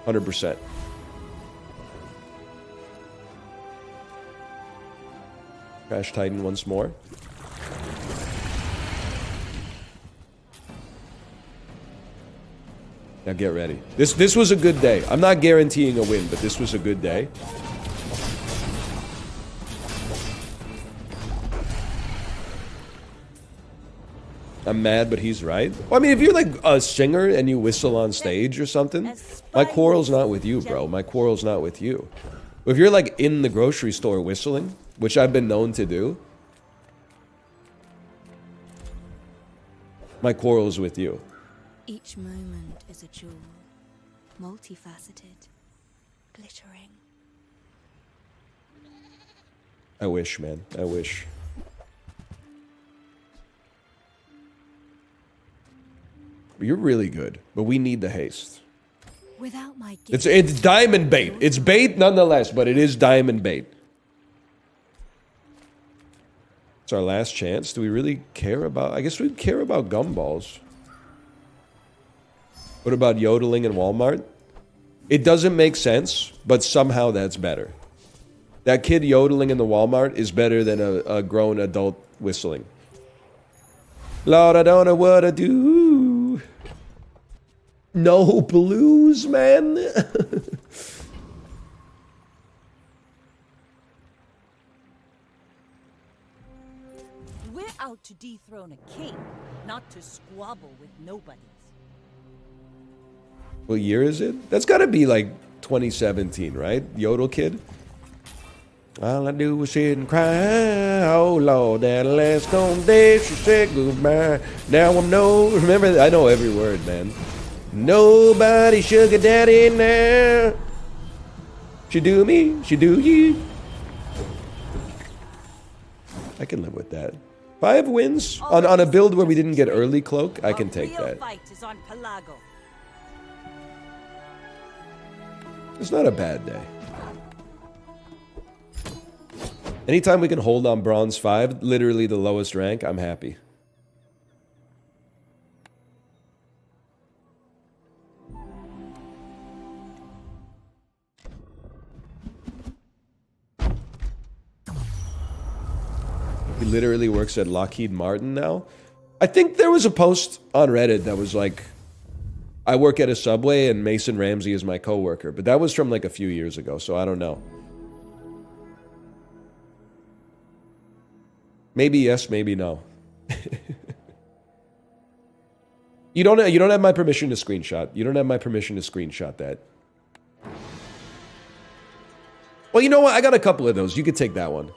100%. Crash Titan once more. Now get ready. This was a good day. I'm not guaranteeing a win, but this was a good day. I'm mad, but he's right. Well, I mean, if you're like a singer and you whistle on stage or something, my quarrel's not with you, bro. My quarrel's not with you. If you're like in the grocery store whistling, which I've been known to do, my quarrel's with you. Each moment is a jewel, multifaceted, glittering. I wish, man. I wish. You're really good, but we need the haste. Without my gift, It's diamond bait. It's bait nonetheless, but it is diamond bait. It's our last chance. Do we really care about... I guess we'd care about gumballs. What about yodeling in Walmart? It doesn't make sense, but somehow that's better. That kid yodeling in the Walmart is better than a grown adult whistling. Lord, I don't know what to do. No blues, man. We're out to dethrone a king, not to squabble with nobodies. What year is it? That's got to be like 2017, right? Yodel Kid? All I do is sit and cry. Oh, Lord, that last on day she said goodbye. Now I'm no... Remember, I know every word, man. Nobody sugar daddy now. She do me, she do you. I can live with that. 5 wins on a build where we didn't get early cloak, I can take that. Fight is on Pelago. It's not a bad day. Anytime we can hold on bronze 5, literally the lowest rank, I'm happy. He literally works at Lockheed Martin now. I think there was a post on Reddit that was like, I work at a Subway and Mason Ramsey is my coworker, but that was from like a few years ago, so I don't know. Maybe yes, maybe no. You don't have my permission to screenshot. You don't have my permission to screenshot that. Well, you know what? I got a couple of those. You could take that one.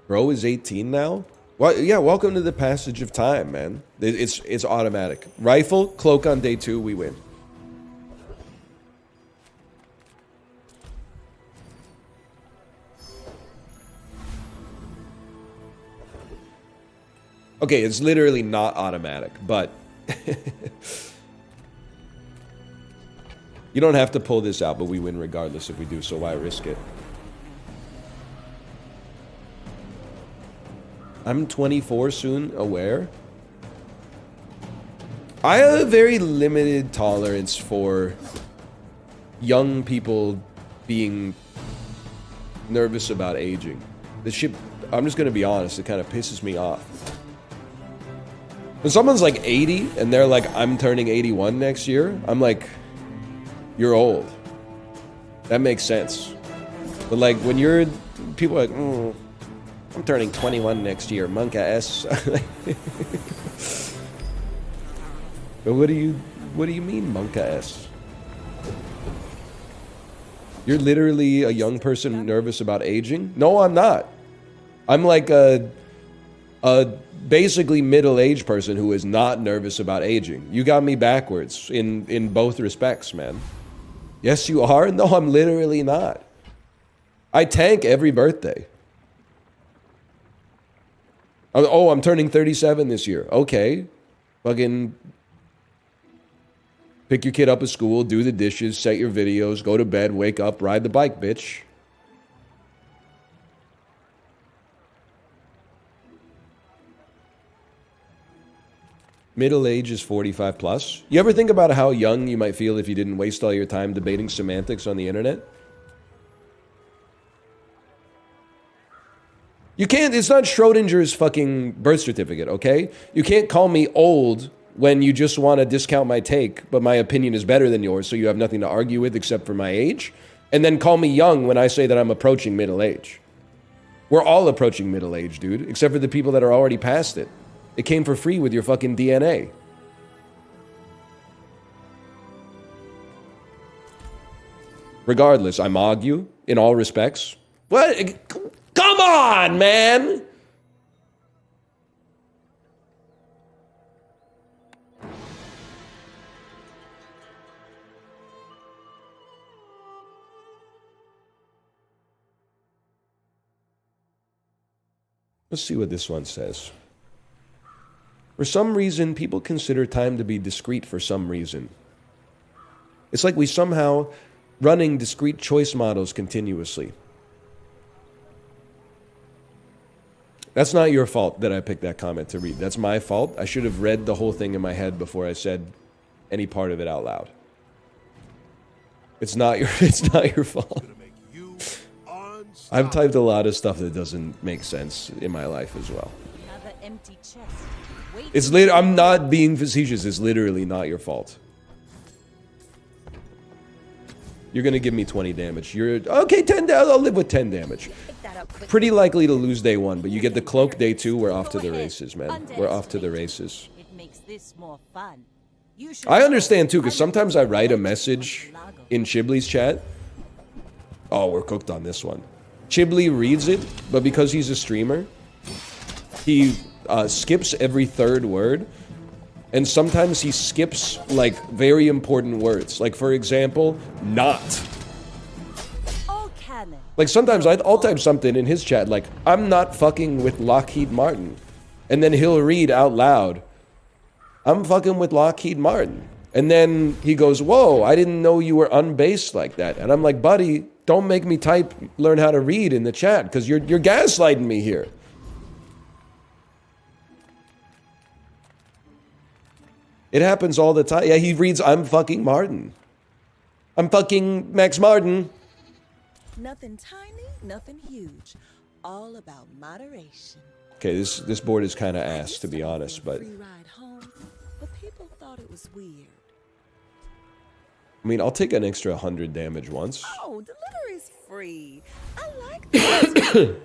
Bro is 18 now? Well, yeah, welcome to the passage of time, man. It's automatic. Rifle, cloak on day 2, we win. Okay, it's literally not automatic, but... You don't have to pull this out, but we win regardless if we do, so why risk it? I'm 24 soon, aware. I have a very limited tolerance for young people being nervous about aging. This shit, I'm just gonna be honest, it kind of pisses me off. When someone's like 80 and they're like, I'm turning 81 next year, I'm like, you're old. That makes sense. But like when you're, people are like, I'm turning 21 next year, Monka S. But what do you mean, Monka S? You're literally a young person nervous about aging? No, I'm not. I'm like a basically middle-aged person who is not nervous about aging. You got me backwards in both respects, man. Yes, you are? No, I'm literally not. I tank every birthday. Oh, I'm turning 37 this year. Okay. Fucking pick your kid up at school, do the dishes, set your videos, go to bed, wake up, ride the bike, bitch. Middle age is 45 plus. You ever think about how young you might feel if you didn't waste all your time debating semantics on the internet? You can't, it's not Schrodinger's fucking birth certificate, okay? You can't call me old when you just want to discount my take, but my opinion is better than yours, so you have nothing to argue with except for my age. And then call me young when I say that I'm approaching middle age. We're all approaching middle age, dude, except for the people that are already past it. It came for free with your fucking DNA. Regardless, I mog you in all respects. What? Come on, man! Let's see what this one says. For some reason, people consider time to be discrete for some reason. It's like we somehow running discrete choice models continuously. That's not your fault that I picked that comment to read. That's my fault. I should have read the whole thing in my head before I said any part of it out loud. It's not your fault. I've typed a lot of stuff that doesn't make sense in my life as well. It's I'm not being facetious. It's literally not your fault. You're gonna give me 20 damage. You're okay. 10. I'll live with 10 damage. Pretty likely to lose day 1, but you get the cloak day 2. We're off to the races, man. We're off to the races. It makes this more fun. I understand too, because sometimes I write a message in Chibli's chat. Oh, we're cooked on this one. Chibli reads it, but because he's a streamer, he skips every 3rd word. And sometimes he skips, like, very important words. Like, for example, not. Like, sometimes I'll type something in his chat, like, I'm not fucking with Lockheed Martin. And then he'll read out loud, I'm fucking with Lockheed Martin. And then he goes, whoa, I didn't know you were unbased like that. And I'm like, buddy, don't make me learn how to read in the chat, because you're gaslighting me here. It happens all the time. Yeah, he reads, I'm fucking Martin. I'm fucking Max Martin. Nothing tiny, nothing huge. All about moderation. Okay, this board is kind of ass, to be honest, but... Free ride home, but people thought it was weird. I mean, I'll take an extra 100 damage once. Oh, delivery's free. I like that.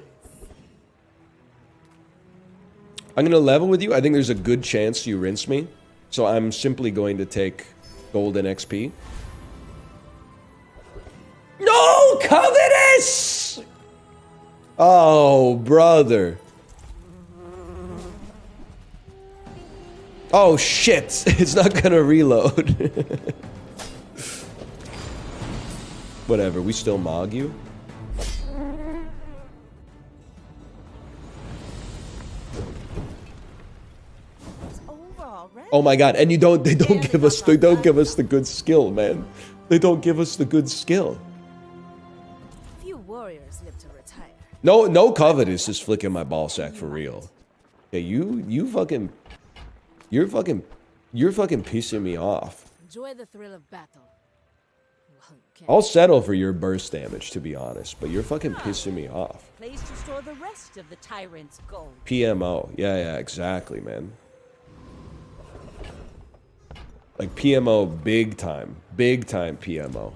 I'm going to level with you. I think there's a good chance you rinse me. So I'm simply going to take golden XP. No, covetous! Oh, brother. Oh, shit. It's not going to reload. Whatever, we still mog you. Oh my god, and they don't give us the good skill, man. They don't give us the good skill. Few warriors live to retire. No covetous is flicking my ball sack for real. Yeah, you're fucking pissing me off. Enjoy the thrill of battle. I'll settle for your burst damage, to be honest, but you're fucking pissing me off. Place to store the rest of the tyrant's gold. PMO. Yeah, exactly, man. Like PMO big time PMO.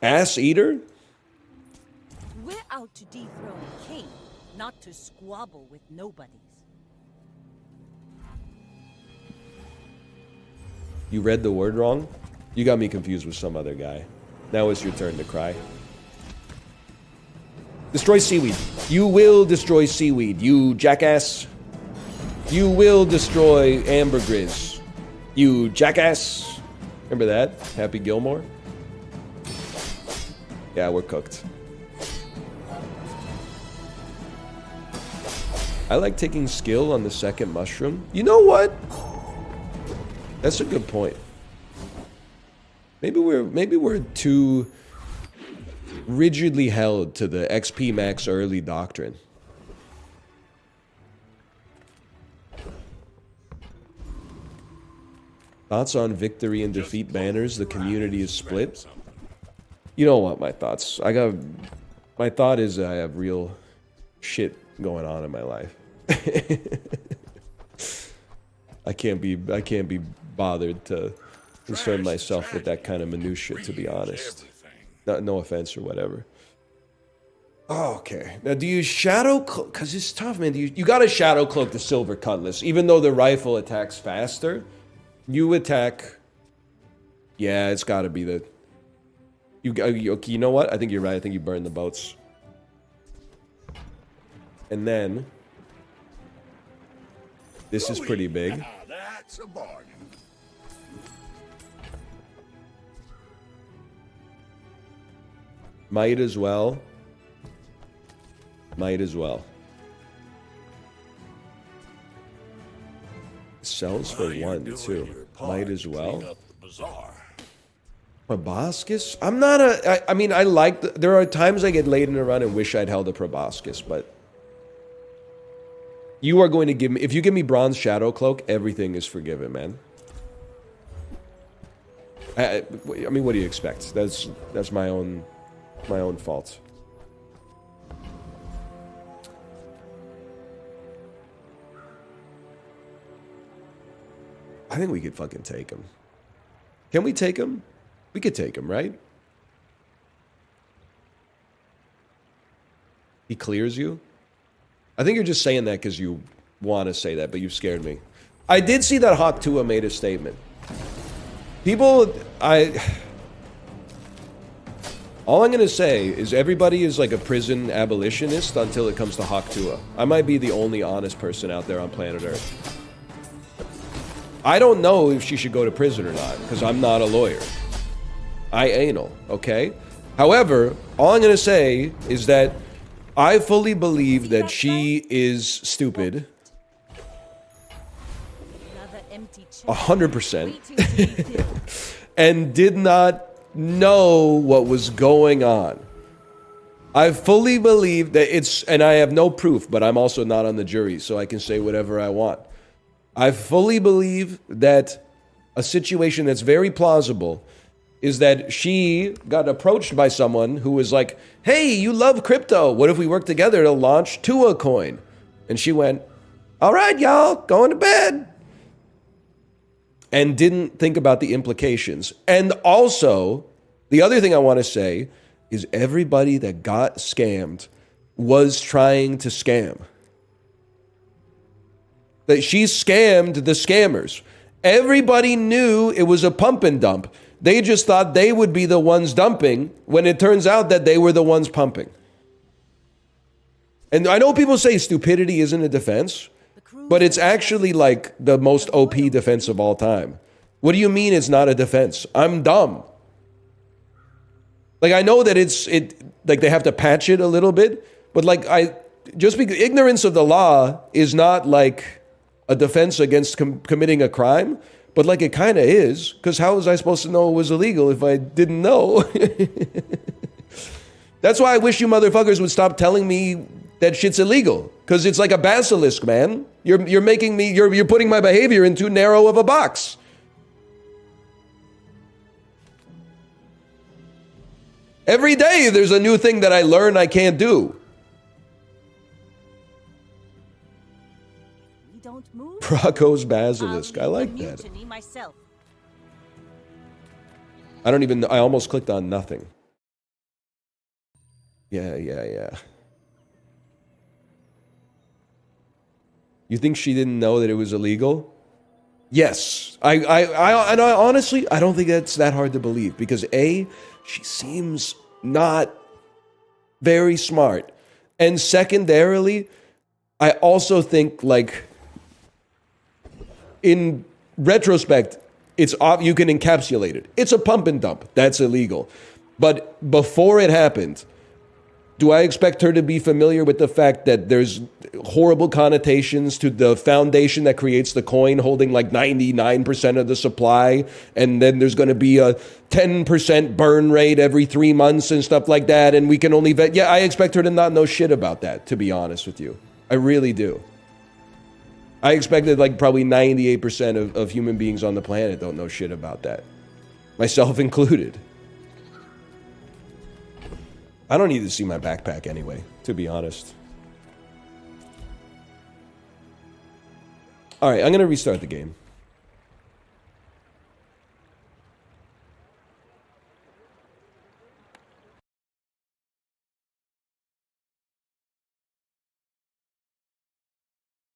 Ass eater? We're out to dethrone a king, not to squabble with nobodies. You read the word wrong? You got me confused with some other guy. Now it's your turn to cry. Destroy seaweed. You will destroy seaweed, you jackass. You will destroy ambergris, you jackass. Remember that? Happy Gilmore? Yeah, we're cooked. I like taking skill on the second mushroom. You know what? That's a good point. Maybe we're too rigidly held to the XP max early doctrine. Thoughts on victory and defeat banners? The community is split. You don't want my thoughts. My thought is I have real shit going on in my life. I can't be bothered to concern myself with that kind of minutia, to be honest. No offense or whatever. Oh, okay. Now, do you shadow cloak? Because it's tough, man. You got to shadow cloak the silver cutlass, even though the rifle attacks faster. You attack. Yeah, it's got to be the. You know what? I think you're right. I think you burn the boats. And then this is pretty big. That's a bargain. Might as well. Might as well. Sells for one, too. Might as well. Proboscis? I'm not a... I mean, I like... There are times I get late in a run and wish I'd held a proboscis, but... You are going to give me... If you give me Bronze Shadow Cloak, everything is forgiven, man. I mean, what do you expect? That's my own fault. I think we could fucking take him. Can we take him? We could take him, right? He clears you? I think you're just saying that because you want to say that, but you've scared me. I did see that Hawk Tua made a statement. People, all I'm going to say is everybody is like a prison abolitionist until it comes to Hawk Tua. I might be the only honest person out there on planet Earth. I don't know if she should go to prison or not, because I'm not a lawyer. I anal, okay? However, all I'm going to say is that I fully believe that she is stupid. 100%. And did not know what was going on. I fully believe that it's, and I have no proof, but I'm also not on the jury, so I can say whatever I want. I fully believe that a situation that's very plausible is that she got approached by someone who was like, hey, you love crypto. What if we work together to launch Tua Coin? And she went, all right, y'all, going to bed. And didn't think about the implications. And also, the other thing I want to say is everybody that got scammed was trying to scam. That she scammed the scammers. Everybody knew it was a pump and dump. They just thought they would be the ones dumping when it turns out that they were the ones pumping. And I know people say stupidity isn't a defense, but it's actually like the most OP defense of all time. What do you mean it's not a defense? I'm dumb. Like I know that like they have to patch it a little bit, but like just because ignorance of the law is not like a defense against committing a crime, but like it kind of is, because how was I supposed to know it was illegal if I didn't know? That's why I wish you motherfuckers would stop telling me that shit's illegal, because it's like a basilisk, man. You're making me, you're putting my behavior in too narrow of a box. Every day there's a new thing that I learn I can't do. Rocco's Basilisk. I like that. I almost clicked on nothing. Yeah. You think she didn't know that it was illegal? Yes. And I honestly, I don't think that's that hard to believe because A, she seems not very smart. And secondarily, I also think, like, in retrospect, you can encapsulate it. It's a pump and dump. That's illegal. But before it happened, do I expect her to be familiar with the fact that there's horrible connotations to the foundation that creates the coin holding like 99% of the supply, and then there's going to be a 10% burn rate every 3 months and stuff like that, and we can only vet? Yeah, I expect her to not know shit about that, to be honest with you. I really do. I expect that like probably 98% of human beings on the planet don't know shit about that. Myself included. I don't need to see my backpack anyway, to be honest. All right, I'm going to restart the game.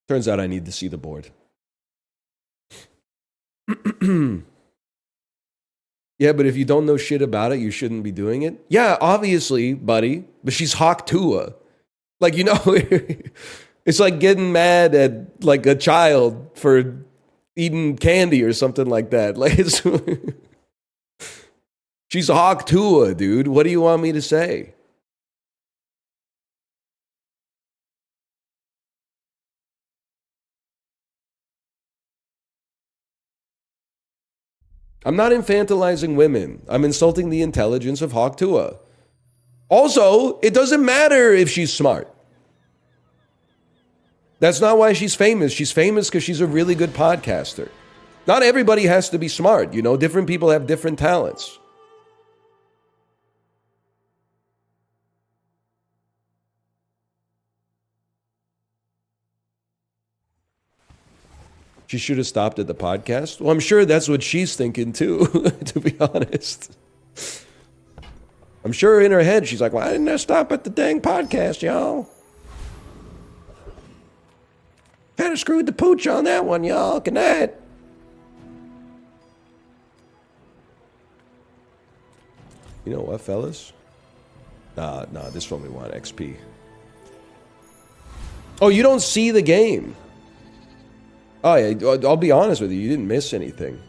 Turns out I need to see the board. Yeah, but if you don't know shit about it, you shouldn't be doing it. Yeah, obviously, buddy. But she's Hawk Tua. Like, you know, it's like getting mad at like a child for eating candy or something like that. Like, it's she's Hawk Tua, dude. What do you want me to say? I'm not infantilizing women. I'm insulting the intelligence of Hawk Tua. Also, it doesn't matter if she's smart. That's not why she's famous. She's famous because she's a really good podcaster. Not everybody has to be smart, you know? Different people have different talents. She should have stopped at the podcast. Well, I'm sure that's what she's thinking too, to be honest. I'm sure in her head she's like, why didn't I stop at the dang podcast, y'all? Kind of screwed the pooch on that one, y'all. Good night. You know what, fellas? Nah, this one we want XP. Oh, you don't see the game. Oh, yeah, I'll be honest with you. You didn't miss anything.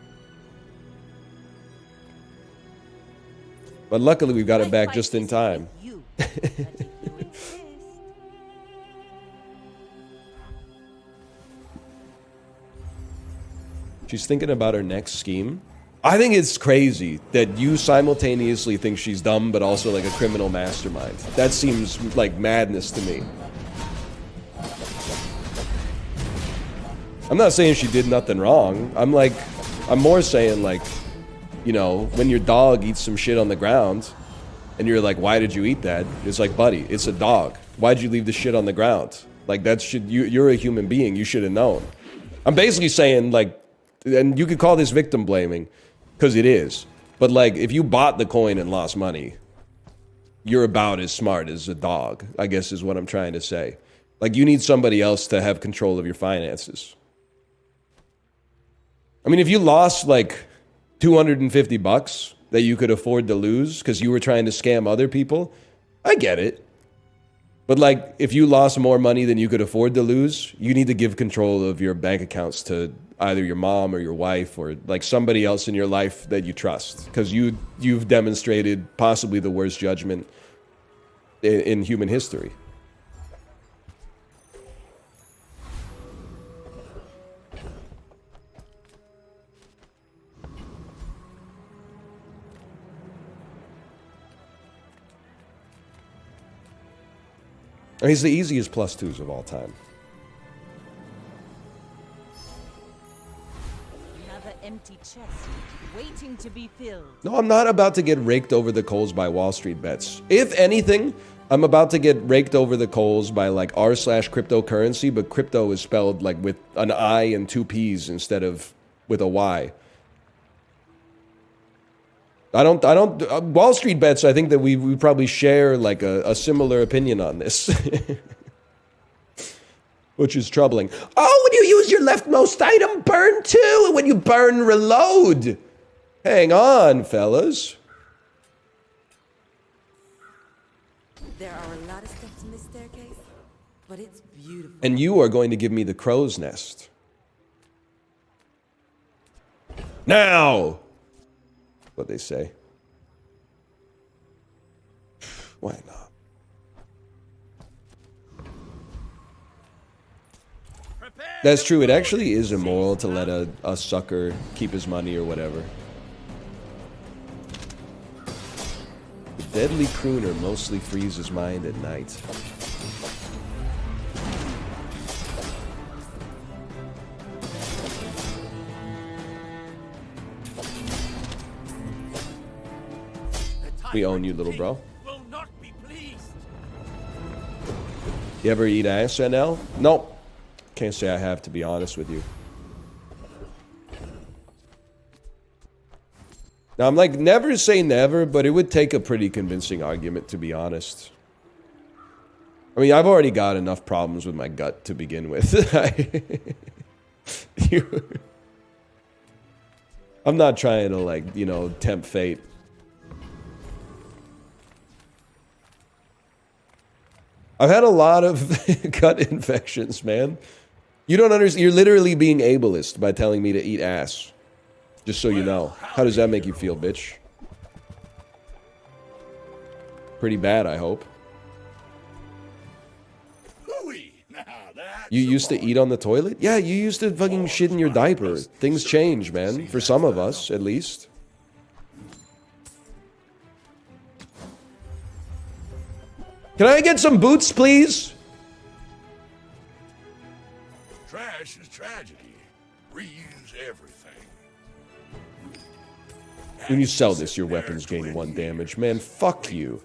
But luckily, we got it back just in time. She's thinking about her next scheme. I think it's crazy that you simultaneously think she's dumb, but also like a criminal mastermind. That seems like madness to me. I'm not saying she did nothing wrong. I'm more saying like, you know, when your dog eats some shit on the ground and you're like, why did you eat that? It's like, buddy, it's a dog. Why'd you leave the shit on the ground? Like that should, you're a human being. You should have known. I'm basically saying like, and you could call this victim blaming because it is. But like, if you bought the coin and lost money, you're about as smart as a dog, I guess is what I'm trying to say. Like you need somebody else to have control of your finances. I mean, if you lost like $250 that you could afford to lose because you were trying to scam other people, I get it. But like, if you lost more money than you could afford to lose, you need to give control of your bank accounts to either your mom or your wife or like somebody else in your life that you trust, because you've demonstrated possibly the worst judgment in human history. I mean, he's the easiest +2s of all time. Another empty chest waiting to be filled. No, I'm not about to get raked over the coals by Wall Street bets. If anything, I'm about to get raked over the coals by like r/cryptocurrency, but crypto is spelled like with an I and 2 P's instead of with a Y. I don't, Wall Street bets, I think that we probably share like a similar opinion on this. which is troubling. Oh, when you use your leftmost item, burn too. And when you burn, reload. Hang on, fellas. There are a lot of steps in this staircase, but it's beautiful. And you are going to give me the crow's nest. Now! What they say. Why not? That's true. It actually is immoral to let a sucker keep his money or whatever. The deadly crooner mostly frees his mind at night. We own you, little bro. Will not be pleased. You ever eat ass, NL? Nope. Can't say I have, to be honest with you. Now, I'm like, never say never, but it would take a pretty convincing argument, to be honest. I mean, I've already got enough problems with my gut to begin with. I'm not trying to, like, you know, tempt fate. I've had a lot of gut infections, man. You don't understand. You're literally being ableist by telling me to eat ass. Just so you know. How does that make you feel, bitch? Pretty bad, I hope. You used to eat on the toilet? Yeah, you used to fucking shit in your diaper. Things change, man. For some of us, at least. Can I get some boots, please? Trash is tragedy. Reuse everything. When you sell this, your weapons gain 1 damage. Man, fuck you.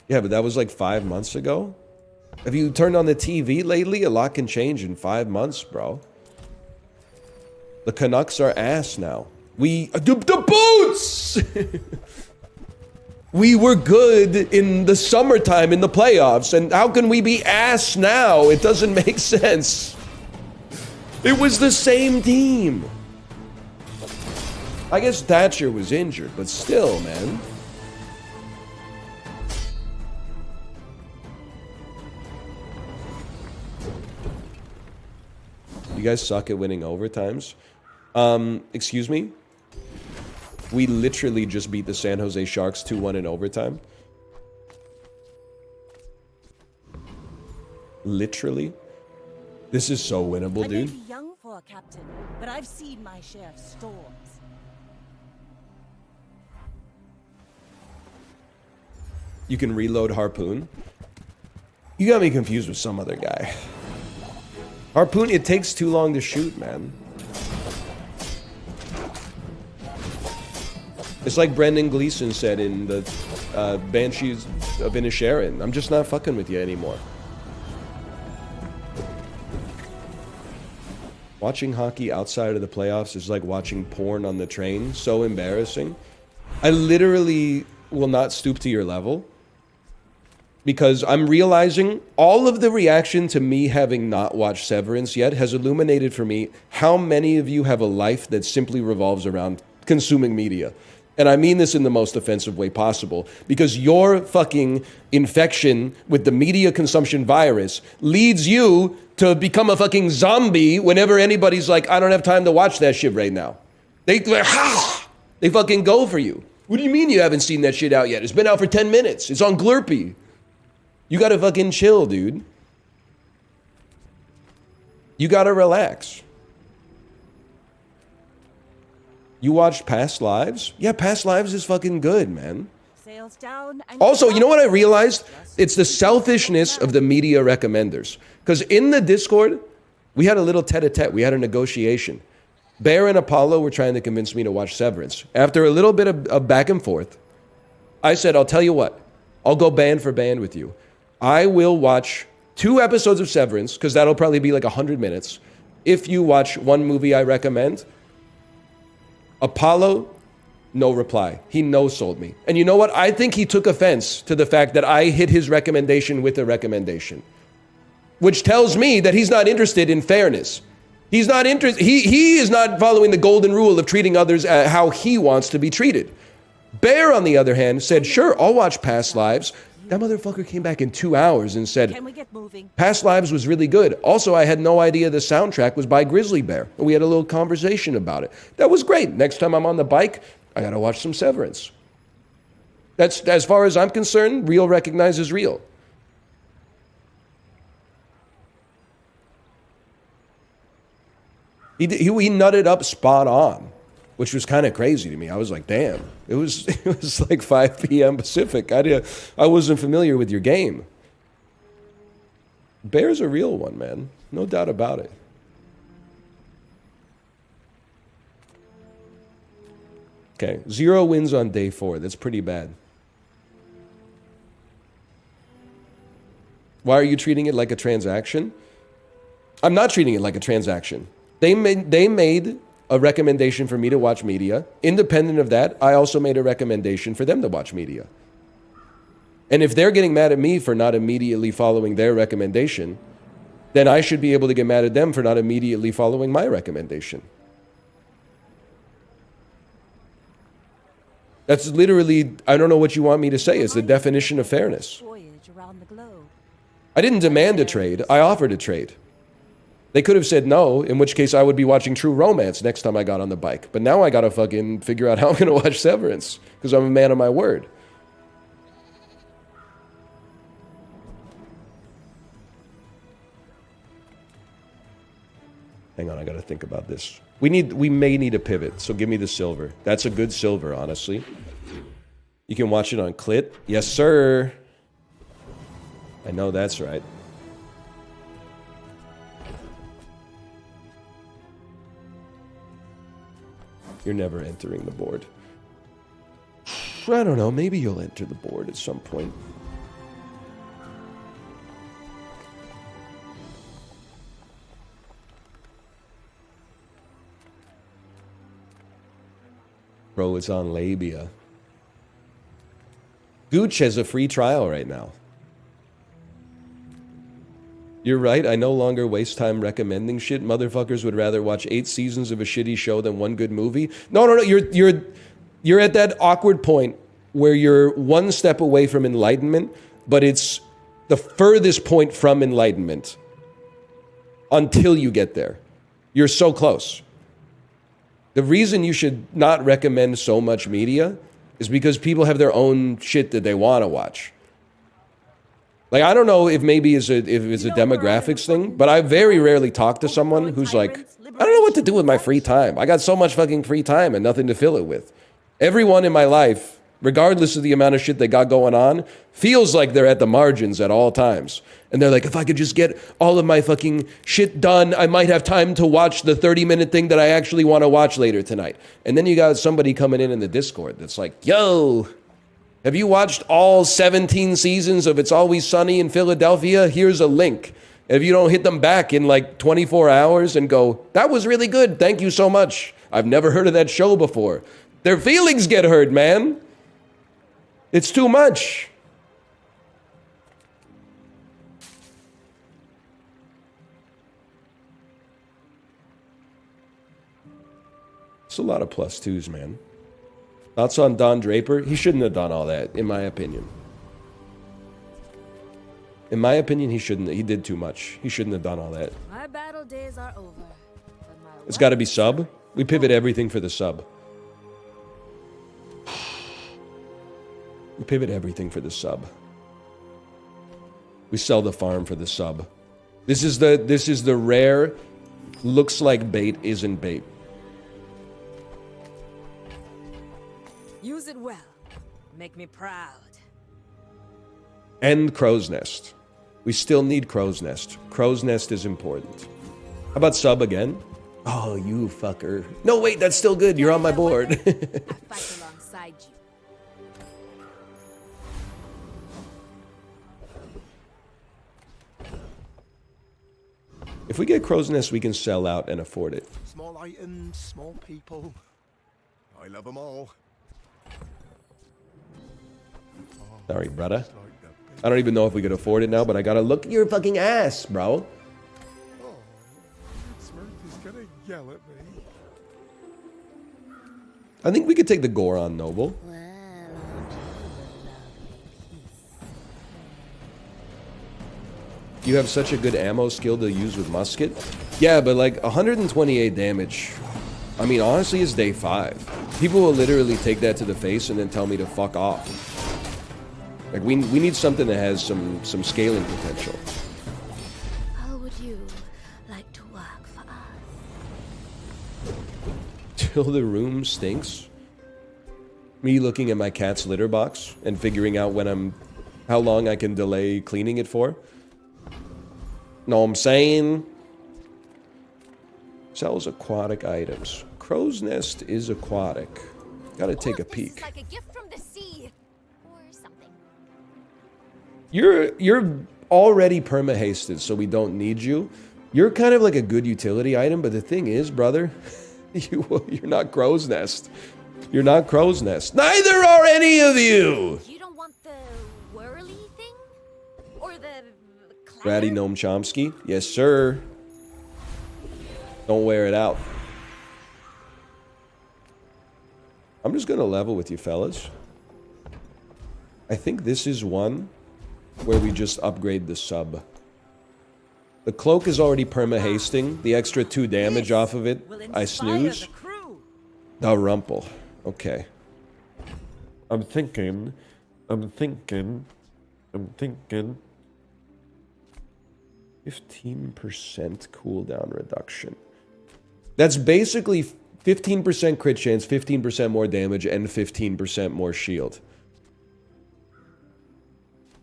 Yeah, but that was like 5 months ago. Have you turned on the TV lately? A lot can change in 5 months, bro. The Canucks are ass now. The boots! We were good in the summertime in the playoffs, and how can we be ass now? It doesn't make sense. It was the same team. I guess Thatcher was injured, but still, man. You guys suck at winning overtimes. Excuse me? We literally just beat the San Jose Sharks 2-1 in overtime. Literally? This is so winnable, I dude. may be young for a captain, but I've seen my share of storms. You can reload Harpoon. You got me confused with some other guy. Harpoon, it takes too long to shoot, man. It's like Brendan Gleeson said in the Banshees of Inisherin. I'm just not fucking with you anymore. Watching hockey outside of the playoffs is like watching porn on the train. So embarrassing. I literally will not stoop to your level. Because I'm realizing all of the reaction to me having not watched Severance yet has illuminated for me how many of you have a life that simply revolves around consuming media. And I mean this in the most offensive way possible, because your fucking infection with the media consumption virus leads you to become a fucking zombie whenever anybody's like, I don't have time to watch that shit right now. They fucking go for you. What do you mean you haven't seen that shit out yet? It's been out for 10 minutes. It's on Glurpy. You gotta fucking chill, dude. You gotta relax. You watched Past Lives? Yeah, Past Lives is fucking good, man. Sails down and Also, you know what I realized? It's the selfishness of the media recommenders. Because in the Discord, we had a little tete-a-tete. We had a negotiation. Bear and Apollo were trying to convince me to watch Severance. After a little bit of back and forth, I said, I'll tell you what. I'll go band for band with you. I will watch 2 episodes of Severance, because that'll probably be like 100 minutes. If you watch one movie I recommend, Apollo No reply. He no-sold me. And you know what? I think he took offense to the fact that I hit his recommendation with a recommendation, which tells me that he's not interested in fairness. He's not interested. He is not following the golden rule of treating others how he wants to be treated. Bear, on the other hand, said, sure, I'll watch Past Lives. That motherfucker came back in 2 hours and said, Can we get moving? Past Lives was really good. Also, I had no idea the soundtrack was by Grizzly Bear. We had a little conversation about it. That was great. Next time I'm on the bike, I gotta watch some Severance. That's, as far as I'm concerned, real recognizes real. He nutted up spot on, which was kind of crazy to me. I was like, damn. It was like 5 p.m. Pacific. I wasn't familiar with your game. Bear's a real one, man. No doubt about it. Okay, 0 wins on day 4. That's pretty bad. Why are you treating it like a transaction? I'm not treating it like a transaction. They made a recommendation for me to watch media. Independent of that, I also made a recommendation for them to watch media. And if they're getting mad at me for not immediately following their recommendation, then I should be able to get mad at them for not immediately following my recommendation. That's literally, I don't know what you want me to say. It's the definition of fairness. Voyage around the globe. I didn't demand a trade. I offered a trade. They could have said no, in which case I would be watching True Romance next time I got on the bike. But now I gotta fucking figure out how I'm gonna watch Severance, because I'm a man of my word. Hang on, I gotta think about this. We may need a pivot, so give me the silver. That's a good silver, honestly. You can watch it on Clit. Yes, sir. I know that's right. You're never entering the board. I don't know, maybe you'll enter the board at some point. Bro, it's on Labia. Gooch has a free trial right now. You're right, I no longer waste time recommending shit. Motherfuckers would rather watch 8 seasons of a shitty show than one good movie. No, you're at that awkward point where you're one step away from enlightenment, but it's the furthest point from enlightenment until you get there. You're so close. The reason you should not recommend so much media is because people have their own shit that they want to watch. Like, I don't know if maybe if it's a demographics thing, but I very rarely talk to someone who's like, I don't know what to do with my free time. I got so much fucking free time and nothing to fill it with. Everyone in my life, regardless of the amount of shit they got going on, feels like they're at the margins at all times. And they're like, if I could just get all of my fucking shit done, I might have time to watch the 30-minute thing that I actually want to watch later tonight. And then you got somebody coming in the Discord that's like, yo, have you watched all 17 seasons of It's Always Sunny in Philadelphia? Here's a link. If you don't hit them back in like 24 hours and go, that was really good, thank you so much. I've never heard of that show before. Their feelings get hurt, man. It's too much. It's a lot of plus twos, man. Thoughts on Don Draper? He shouldn't have done all that, in my opinion. In my opinion, he shouldn't. He did too much. He shouldn't have done all that. My battle days are over. It's got to be sub. We pivot everything for the sub. We pivot everything for the sub. We sell the farm for the sub. This is the rare, looks like bait, isn't bait. Use it well. Make me proud. And Crow's Nest. We still need Crow's Nest. Crow's Nest is important. How about sub again? Oh, you fucker. No, wait, that's still good. You're on my board. I fight alongside you. If we get Crow's Nest, we can sell out and afford it. Small items, small people. I love them all. Sorry, brother. I don't even know if we could afford it now, but I gotta look at your fucking ass, bro. Oh, Smurf is gonna yell at me. I think we could take the Goron Noble. Well, You have such a good ammo skill to use with musket. Yeah, but like 128 damage. I mean, honestly, it's day 5. People will literally take that to the face and then tell me to fuck off. Like, we need something that has some scaling potential. how would you like to work for us? Till the room stinks. Me looking at my cat's litter box and figuring out how long I can delay cleaning it for. Know what I'm saying? Sells aquatic items. Crow's Nest is aquatic. Gotta take a peek. Like a gift from the sea, or something. You're already perma-hasted, so we don't need you. You're kind of like a good utility item, but the thing is, brother, you're not Crow's Nest. You're not Crow's Nest. Neither are any of you! You don't want the whirly thing? Or the Ratty Gnome Chomsky? Yes, sir. Don't wear it out. I'm just gonna level with you fellas. I think this is one where we just upgrade the sub. The cloak is already perma-hasting. The extra 2 damage off of it, I snooze. The rumple. Okay. I'm thinking. 15% cooldown reduction. That's basically 15% crit chance, 15% more damage, and 15% more shield.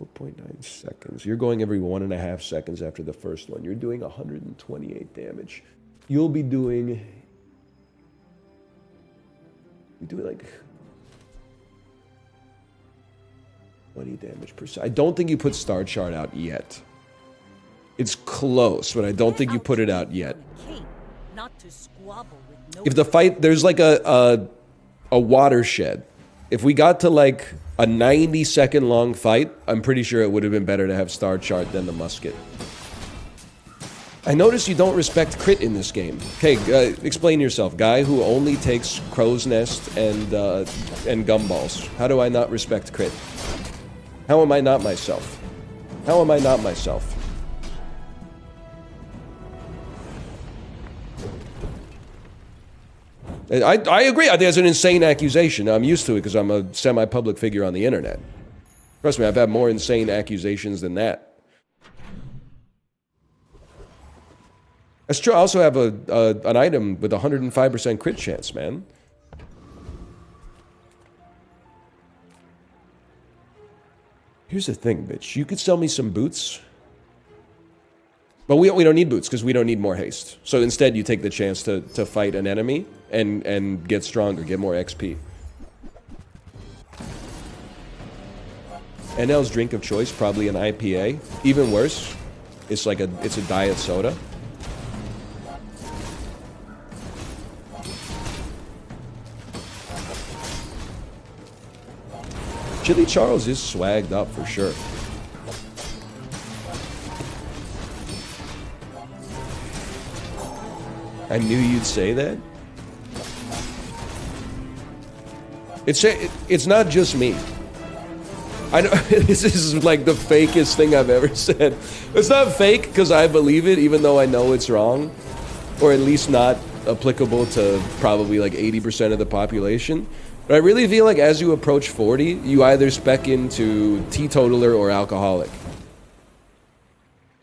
4.9 seconds. You're going every 1.5 seconds after the first one. You're doing 128 damage. You'll be doing... You do like 20 damage per second. I don't think you put Star Chart out yet. It's close, but I don't think you put it out yet. Not to squabble with If the fight, there's like a watershed. If we got to like a 90-second long fight, I'm pretty sure it would have been better to have Star Chart than the musket. I notice you don't respect crit in this game. Okay, explain yourself. Guy who only takes Crow's Nest and Gumballs. How do I not respect crit? How am I not myself? How am I not myself? I agree. I think that's an insane accusation. I'm used to it because I'm a semi-public figure on the internet. Trust me, I've had more insane accusations than that. That's true. I also have an item with 105% crit chance, man. Here's the thing, bitch. You could sell me some boots. But we don't need boots because we don't need more haste. So instead you take the chance to fight an enemy and get stronger, get more XP. NL's drink of choice, probably an IPA. Even worse, it's a diet soda. Chili Charles is swagged up for sure. I knew you'd say that. It's not just me. I know this is like the fakest thing I've ever said. It's not fake because I believe it, even though I know it's wrong, or at least not applicable to probably like 80% of the population. But I really feel like as you approach 40, you either spec into teetotaler or alcoholic.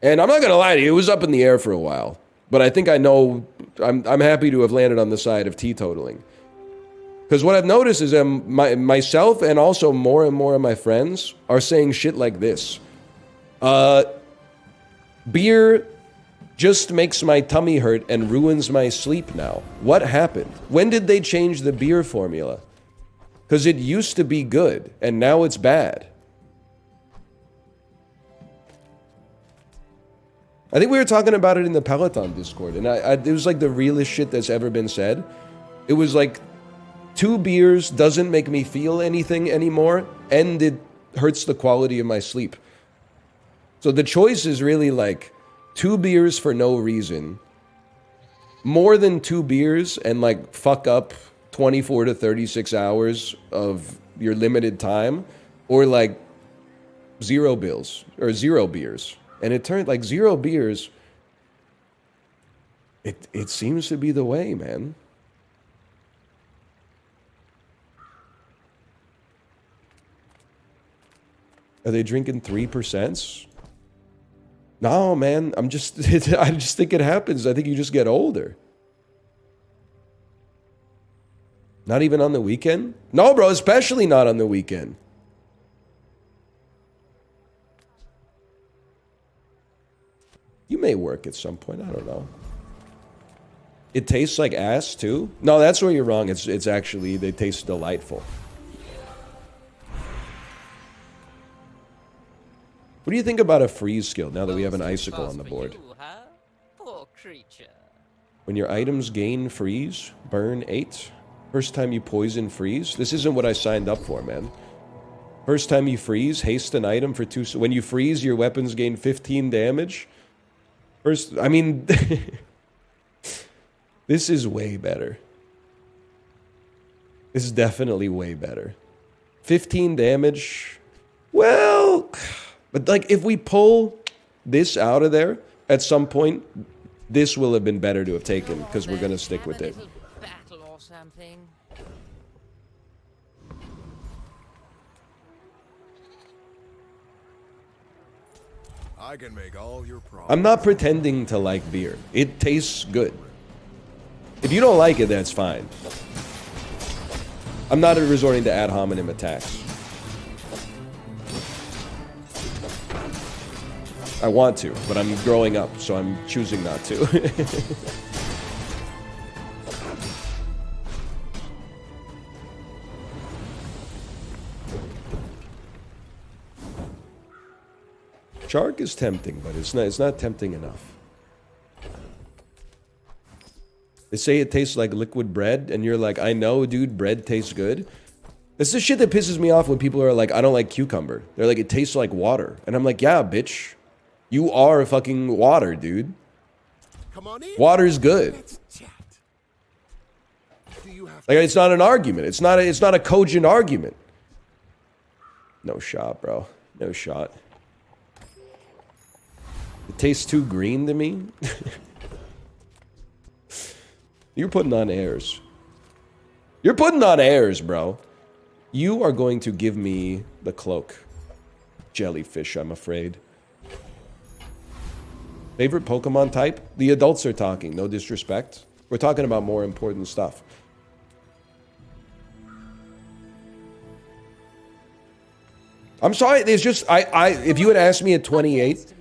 And I'm not gonna lie to you, it was up in the air for a while. But I think I know, I'm happy to have landed on the side of teetotaling. Because what I've noticed is that myself and also more and more of my friends are saying shit like this. Beer just makes my tummy hurt and ruins my sleep now. What happened? When did they change the beer formula? Because it used to be good, and now it's bad. I think we were talking about it in the Peloton Discord, and it was like the realest shit that's ever been said. It was like, 2 beers doesn't make me feel anything anymore, and hurts the quality of my sleep. So the choice is really like 2 beers for no reason, more than 2 beers and like fuck up 24 to 36 hours of your limited time, or like 0 bills or 0 beers. And it turned like 0 beers. It seems to be the way, man. Are they drinking 3%? No, man. I just think it happens. I think you just get older. Not even on the weekend? No, bro, especially not on the weekend. You may work at some point. I don't know. It tastes like ass too? No, that's where you're wrong. It's actually, they taste delightful. What do you think about a freeze skill now that we have an icicle on the board? Poor creature. When your items gain freeze, burn 8. First time you poison, freeze. This isn't what I signed up for, man. First time you freeze, haste an item for 2. When you freeze, your weapons gain 15 damage. First, I mean, this is way better. This is definitely way better. 15 damage. Well, but like if we pull this out of there at some point, this will have been better to have taken because we're going to stick with it. Battle or something. I can make all your problems. I'm not pretending to like beer. It tastes good. If you don't like it, that's fine. I'm not resorting to ad hominem attacks. I want to, but I'm growing up, so I'm choosing not to. Shark is tempting, but it's not tempting enough. They say it tastes like liquid bread, and you're like, I know, dude, bread tastes good. It's the shit that pisses me off when people are like, I don't like cucumber. They're like, it tastes like water. And I'm like, yeah, bitch. You are fucking water, dude. Come on in. Water's good. Let's chat. Do you have Like, it's not an argument. It's not a cogent argument. No shot, bro. No shot. It tastes too green to me. You're putting on airs. You're putting on airs, bro. You are going to give me the cloak. Jellyfish, I'm afraid. Favorite Pokemon type? The adults are talking, no disrespect. We're talking about more important stuff. I'm sorry, there's just, if you had asked me at 28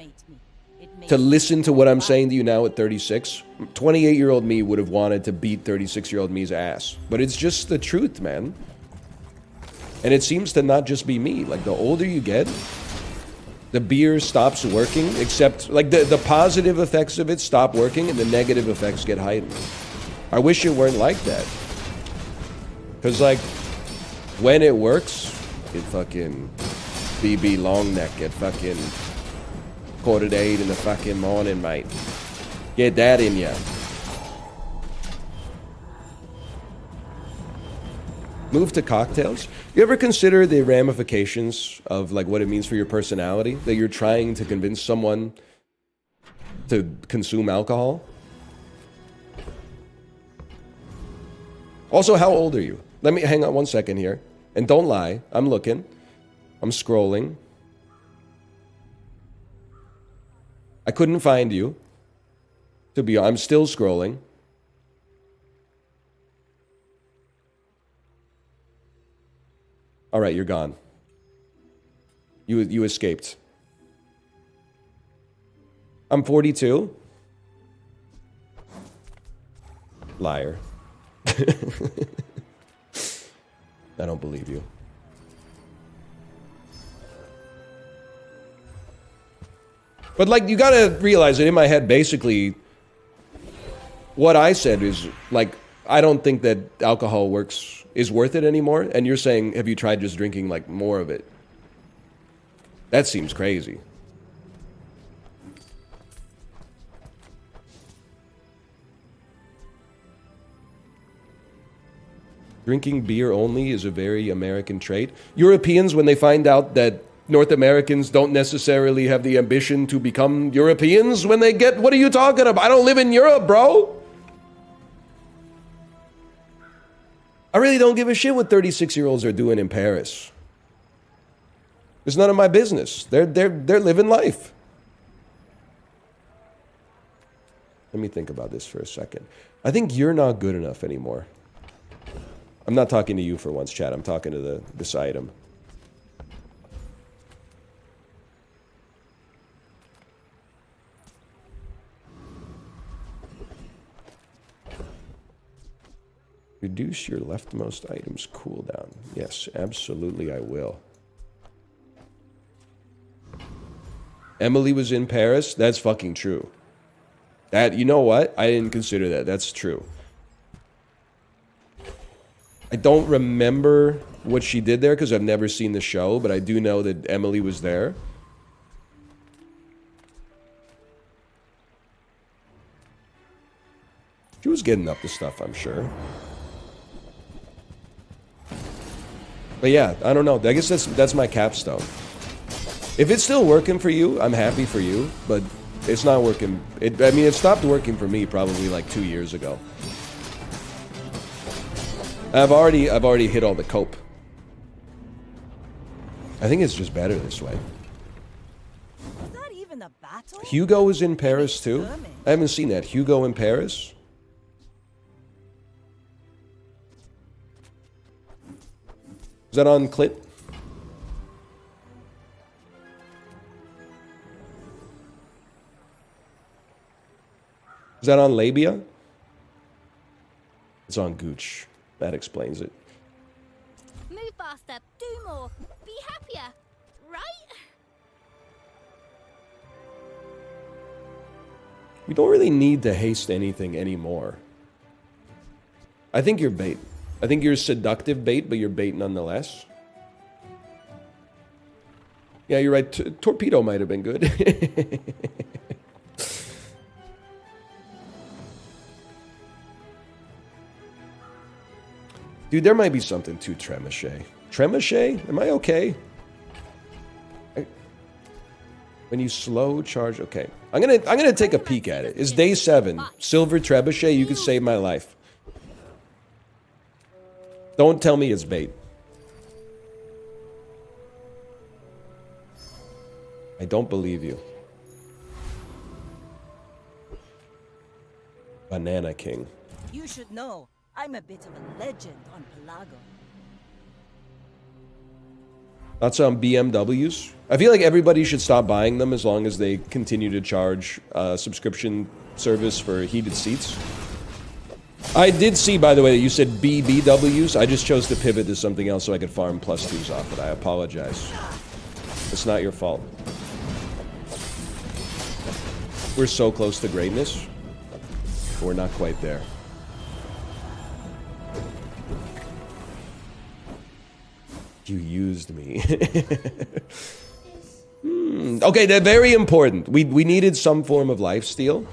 to listen to what I'm saying to you now at 36, 28-year-old me would have wanted to beat 36-year-old me's ass. But it's just the truth, man. And it seems to not just be me. Like, the older you get, the beer stops working, except, like, the positive effects of it stop working, and the negative effects get heightened. I wish it weren't like that. Because, like, when it works, it fucking BB long neck at fucking 7:45 in the fucking morning, mate. Get that in ya. Move to cocktails. You ever consider the ramifications of like what it means for your personality? That you're trying to convince someone to consume alcohol? Also, how old are you? Let me hang on 1 second here. And don't lie. I'm looking. I'm scrolling. I couldn't find you. I'm still scrolling. All right, you're gone. You escaped. I'm 42. Liar. I don't believe you. But like, you gotta realize that in my head, basically, what I said is like, I don't think that alcohol is worth it anymore. And you're saying, have you tried just drinking like more of it? That seems crazy. Drinking beer only is a very American trait. Europeans, when they find out that North Americans don't necessarily have the ambition to become Europeans, when they get, what are you talking about? I don't live in Europe, bro. I really don't give a shit what 36-year-olds are doing in Paris. It's none of my business. They're living life. Let me think about this for a second. I think you're not good enough anymore. I'm not talking to you for once, chat. I'm talking to this item. Reduce your leftmost item's cooldown. Yes, absolutely I will. Emily was in Paris? That's fucking true. That, you know what? I didn't consider that. That's true. I don't remember what she did there because I've never seen the show, but I do know that Emily was there. She was getting up to stuff, I'm sure. But yeah, I don't know. I guess that's my capstone. If it's still working for you, I'm happy for you, but it's not working. I mean, it stopped working for me probably like 2 years ago. I've already hit all the cope. I think it's just better this way. Was that even a battle? Hugo is in Paris too. I haven't seen that. Hugo in Paris. Is that on Clit? Is that on Labia? It's on Gooch. That explains it. Move faster, do more, be happier, right? You don't really need to haste anything anymore. I think you're bait. I think you're seductive bait, but you're bait nonetheless. Yeah, you're right. Torpedo might have been good. Dude, there might be something to Trebuchet. Trebuchet? Am I okay? When you slow charge, okay. I'm gonna take a peek at it. It's day 7. Silver Trebuchet, you could save my life. Don't tell me it's bait. I don't believe you. Banana King. You should know, I'm a bit of a legend on Pelago. That's on BMWs. I feel like everybody should stop buying them as long as they continue to charge subscription service for heated seats. I did see, by the way, that you said BBWs. I just chose to pivot to something else so I could farm +2s off it. I apologize. It's not your fault. We're so close to greatness. We're not quite there. You used me. Okay, they're very important. We needed some form of lifesteal.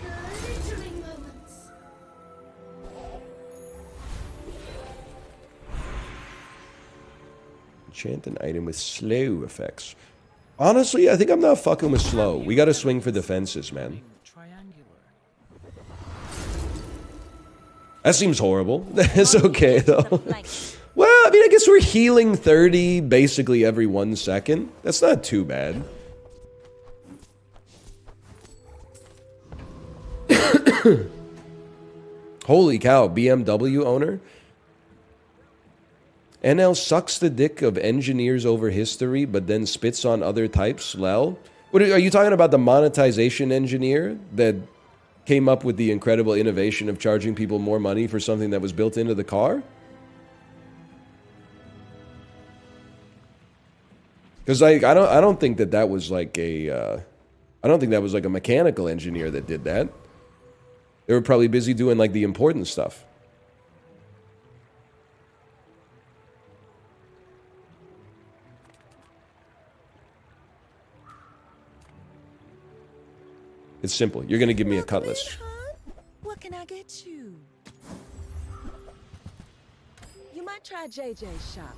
Enchant an item with slow effects. Honestly, I think I'm not fucking with slow. We gotta swing for defenses, man. That seems horrible. That's okay, though. Well, I mean, I guess we're healing 30 basically every 1 second. That's not too bad. Holy cow, BMW owner? NL sucks the dick of engineers over history, but then spits on other types, lel? What are you talking about, the monetization engineer that came up with the incredible innovation of charging people more money for something that was built into the car? Because I don't think that was like a I don't think that was like a mechanical engineer that did that. They were probably busy doing like the important stuff. It's simple. You're gonna give me a cutlass. What can I get you? You might try JJ's shop.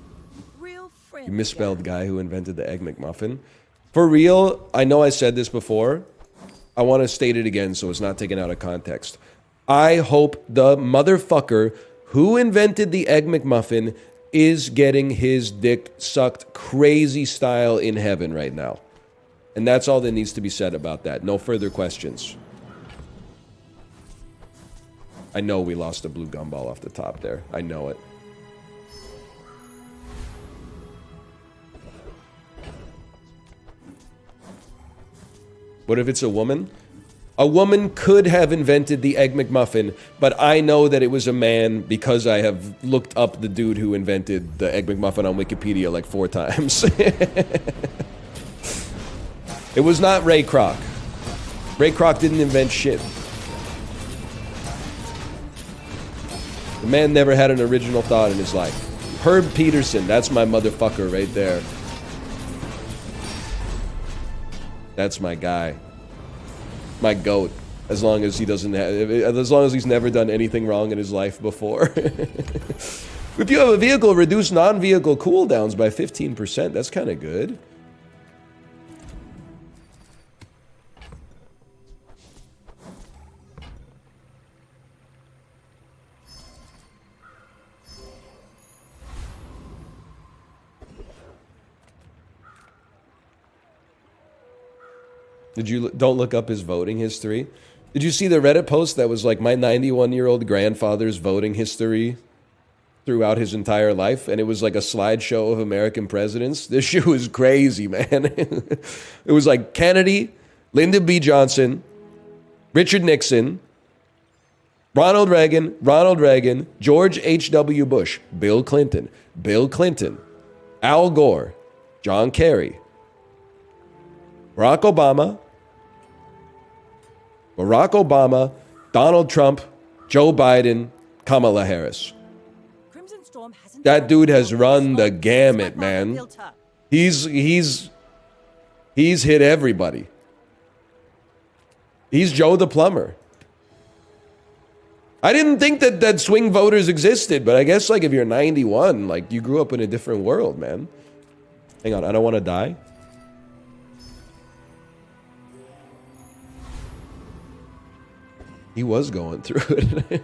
Real friendly. You misspelled guy who invented the Egg McMuffin. For real, I know I said this before. I want to state it again so it's not taken out of context. I hope the motherfucker who invented the Egg McMuffin is getting his dick sucked crazy style in heaven right now. And that's all that needs to be said about that. No further questions. I know we lost a blue gumball off the top there. I know it. What if it's a woman? A woman could have invented the Egg McMuffin, but I know that it was a man because I have looked up the dude who invented the Egg McMuffin on Wikipedia like 4 times. It was not Ray Kroc. Ray Kroc didn't invent shit. The man never had an original thought in his life. Herb Peterson, that's my motherfucker right there. That's my guy. My goat. As long as he doesn't have, as long as he's never done anything wrong in his life before. If you have a vehicle, reduce non-vehicle cooldowns by 15%. That's kind of good. Don't look up his voting history. Did you see the Reddit post that was like my 91-year-old grandfather's voting history throughout his entire life? And it was like a slideshow of American presidents. This shit was crazy, man. It was like Kennedy, Lyndon B. Johnson, Richard Nixon, Ronald Reagan, George H.W. Bush, Bill Clinton, Al Gore, John Kerry, Barack Obama, Donald Trump, Joe Biden, Kamala Harris. That dude has run the gamut, man. He's hit everybody. He's Joe the plumber. I didn't think that swing voters existed, but I guess like if you're 91, like you grew up in a different world, man. Hang on, I don't want to die. He was going through it.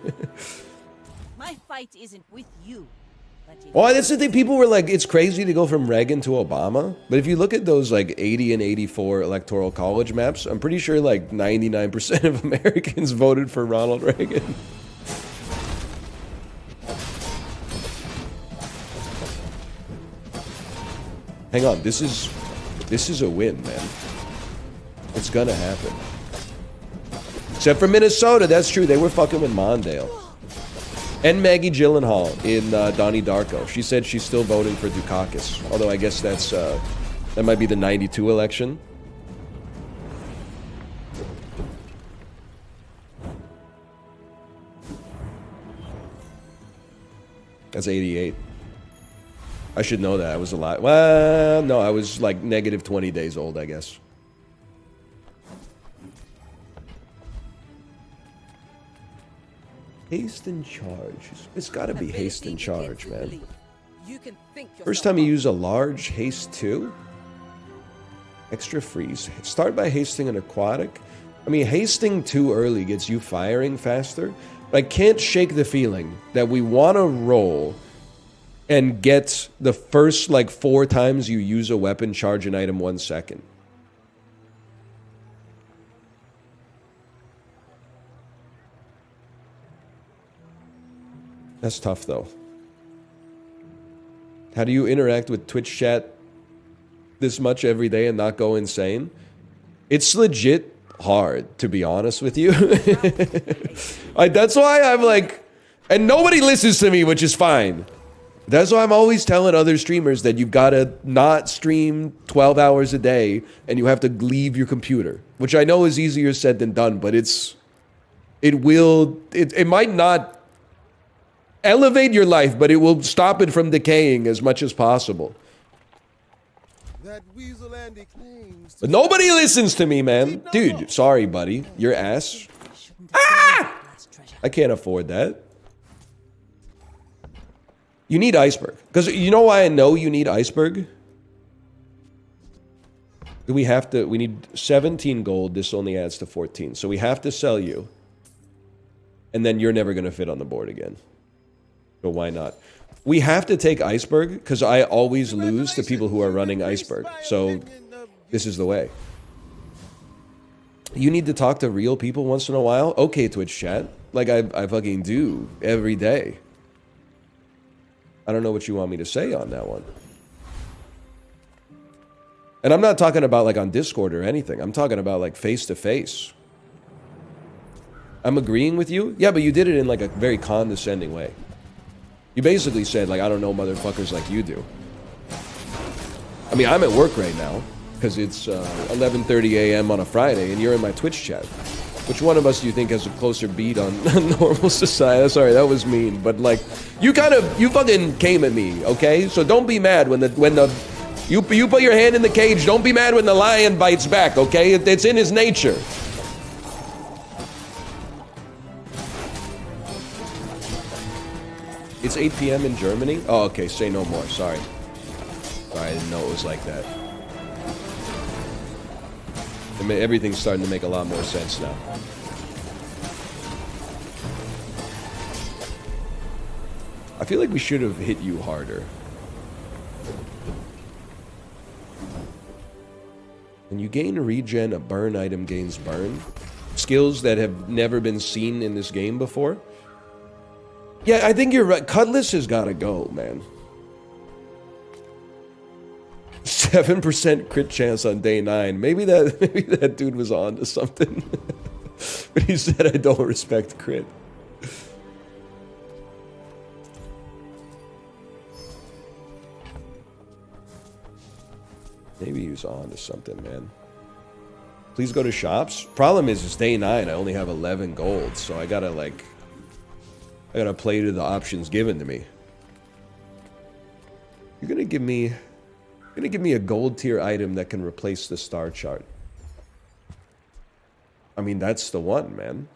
My fight isn't with you. Well, that's the thing. People were like, it's crazy to go from Reagan to Obama. But if you look at those like 80 and 84 electoral college maps, I'm pretty sure like 99% of Americans voted for Ronald Reagan. Hang on, this is a win, man. It's gonna happen. Except for Minnesota, that's true. They were fucking with Mondale. And Maggie Gyllenhaal in Donnie Darko. She said she's still voting for Dukakis. Although I guess that might be the 92 election. That's 88. I should know that. I was a lot. Well, no, I was like negative 20 days old, I guess. Haste and charge. It's got to be haste and charge, man. First time you use a large haste 2? Extra freeze. Start by hasting an aquatic. I mean, hasting too early gets you firing faster. But I can't shake the feeling that we want to roll and get the first like 4 times you use a weapon charge an item 1 second. That's tough, though. How do you interact with Twitch chat this much every day and not go insane? It's legit hard, to be honest with you. That's why I'm like... And nobody listens to me, which is fine. That's why I'm always telling other streamers that you've got to not stream 12 hours a day and you have to leave your computer. Which I know is easier said than done, but it might not elevate your life, but it will stop it from decaying as much as possible. that Weasel Andy claims. But nobody listens to me, man. Dude, sorry, buddy. Your ass. Ah! I can't afford that. You need iceberg. Because you know why I know you need iceberg? We need 17 gold. This only adds to 14. So we have to sell you. And then you're never going to fit on the board again. So why not? We have to take iceberg because I always lose to people who are running iceberg. So this is the way. You need to talk to real people once in a while. Okay, Twitch chat. Like I fucking do every day. I don't know what you want me to say on that one. And I'm not talking about like on Discord or anything. I'm talking about like face to face. I'm agreeing with you. Yeah, but you did it in like a very condescending way. You basically said like, I don't know motherfuckers like you do. I mean, I'm at work right now because it's 11:30 a.m. on a Friday and you're in my Twitch chat. Which one of us do you think has a closer beat on normal society? Sorry, that was mean, but like, you fucking came at me, okay? So don't be mad when you put your hand in the cage. Don't be mad when the lion bites back, okay? It's in his nature. It's 8 p.m. in Germany? Oh, okay, say no more, sorry. Sorry, I didn't know it was like that. Everything's starting to make a lot more sense now. I feel like we should have hit you harder. When you gain regen, a burn item gains burn. Skills that have never been seen in this game before. Yeah, I think you're right. Cutlass has got to go, man. 7% crit chance on day 9. Maybe that dude was on to something. But he said, I don't respect crit. Maybe he was on to something, man. Please go to shops. Problem is, it's day 9. I only have 11 gold, so I gotta play to the options given to me. You're gonna give me a gold tier item that can replace the star chart. I mean, that's the one, man.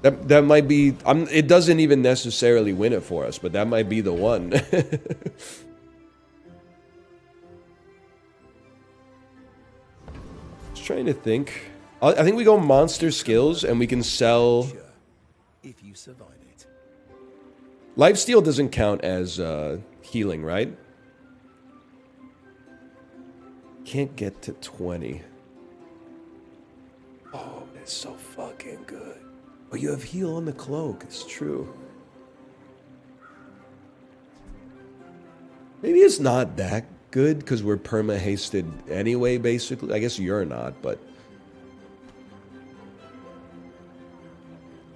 That might be... it doesn't even necessarily win it for us, but that might be the one. Just trying to think. I think we go monster skills and we can sell... If you survive it. Lifesteal doesn't count as healing, right? Can't get to 20. Oh, it's so fucking good. Oh, you have heal on the cloak. It's true. Maybe it's not that good because we're perma-hasted anyway, basically. I guess you're not, but...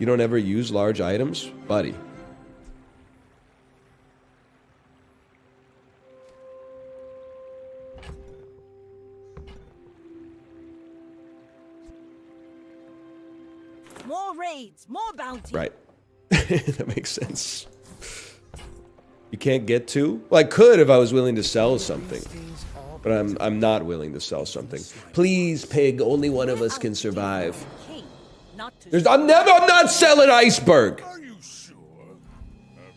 You don't ever use large items? Buddy. More raids, more bounty. Right. That makes sense. You can't get to? Well, I could if I was willing to sell something. But I'm not willing to sell something. Please, pig, only one of us can survive. I'm not selling iceberg. Are you sure? Have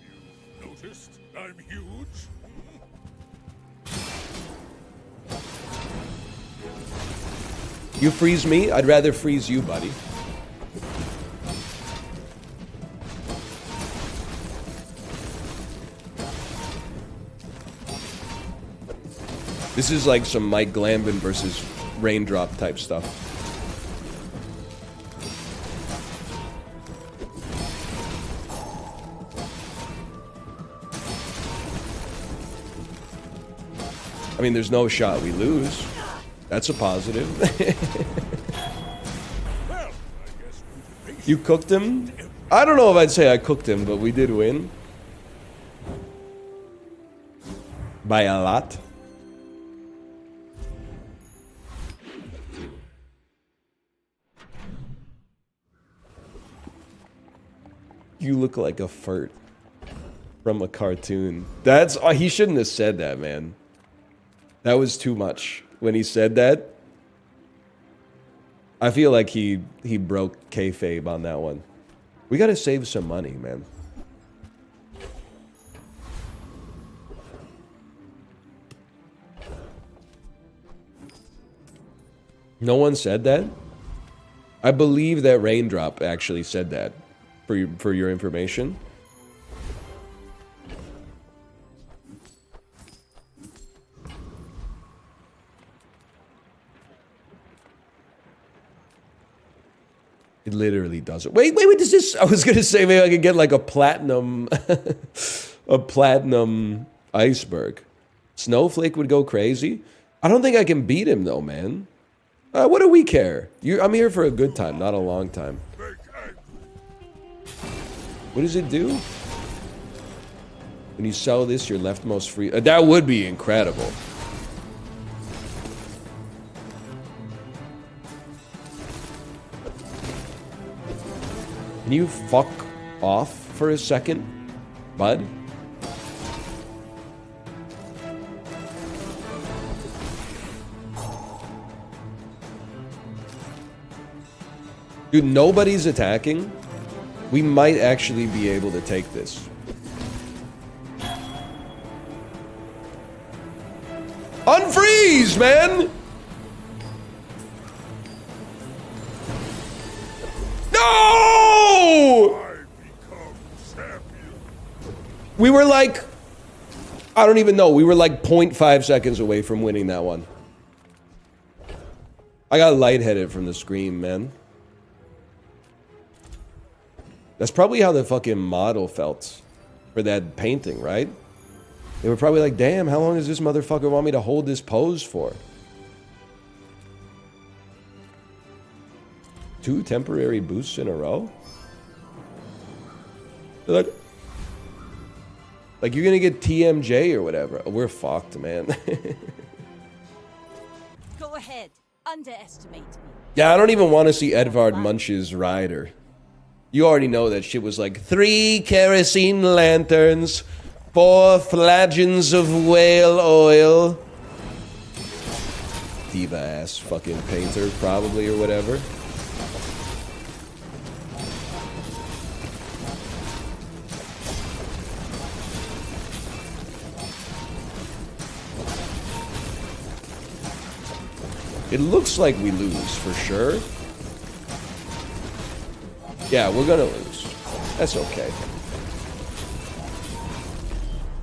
you noticed I'm huge? You freeze me? I'd rather freeze you, buddy. This is like some Mike Glanvin versus Raindrop type stuff. I mean, there's no shot we lose. That's a positive. You cooked him? I don't know if I'd say I cooked him, but we did win. By a lot. You look like a furt. from a cartoon. That's he shouldn't have said that, man. That was too much when he said that. I feel like he broke kayfabe on that one. We gotta save some money, man. No one said that? I believe that Raindrop actually said that, for your information. It literally doesn't. Wait, does this... I was gonna say maybe I could get like a platinum... a platinum iceberg. Snowflake would go crazy. I don't think I can beat him though, man. What do we care? I'm here for a good time, not a long time. What does it do? When you sell this, you're left most free. That would be incredible. Can you fuck off for a second, bud? Dude, nobody's attacking. We might actually be able to take this. Unfreeze, man! No! We were like... I don't even know. We were like 0.5 seconds away from winning that one. I got lightheaded from the scream, man. That's probably how the fucking model felt for that painting, right? They were probably like, damn, how long does this motherfucker want me to hold this pose for? 2 temporary boosts in a row? They're like you're gonna get TMJ or whatever. We're fucked, man. Go ahead. Underestimate me. Yeah, I don't even want to see Edvard Munch's rider. You already know that shit was like 3 kerosene lanterns, 4 flagons of whale oil. Diva ass fucking painter, probably, or whatever. It looks like we lose for sure. Yeah, we're gonna lose. That's okay.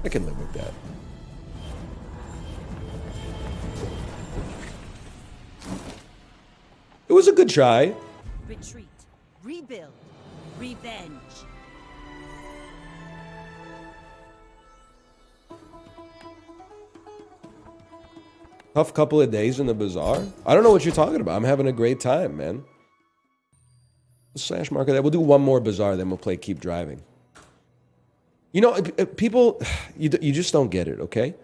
I can live with that. It was a good try. Retreat. Rebuild. Revenge. Tough couple of days in the bazaar. I don't know what you're talking about. I'm having a great time, man. Slash marker that. We'll do one more bazaar, then we'll play Keep Driving. You know, people, you just don't get it, okay?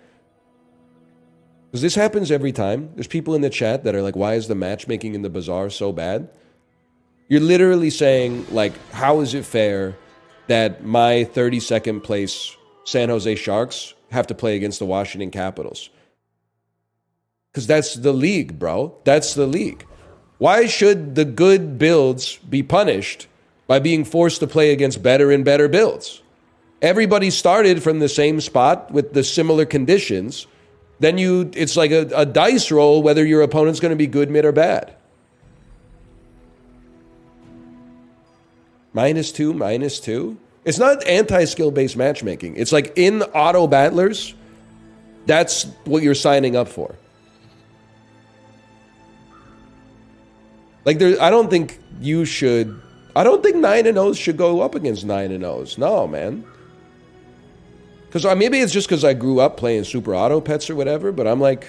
Because this happens every time. There's people in the chat that are like, why is the matchmaking in the bazaar so bad? You're literally saying, like, how is it fair that my 32nd place San Jose Sharks have to play against the Washington Capitals? Because that's the league, bro. That's the league. Why should the good builds be punished by being forced to play against better and better builds? Everybody started from the same spot with the similar conditions. Then it's like a dice roll whether your opponent's going to be good, mid, or bad. -2, -2. It's not anti-skill based matchmaking. It's like in auto battlers, that's what you're signing up for. Like I don't think 9-0s should go up against 9-0s. No, man. Because maybe it's just because I grew up playing Super Auto Pets or whatever, but I'm like,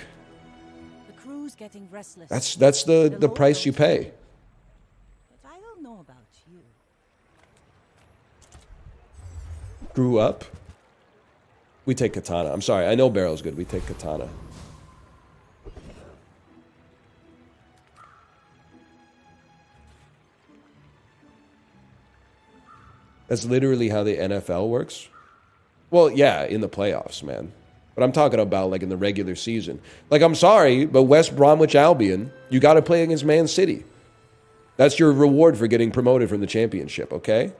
the crew's getting restless. That's the price you pay. But I don't know about you. Grew up. We take Katana. I'm sorry, I know Barrel's good. We take Katana. That's literally how the NFL works. Well, yeah, in the playoffs, man. But I'm talking about like in the regular season. Like, I'm sorry, but West Bromwich Albion, you got to play against Man City. That's your reward for getting promoted from the championship, okay?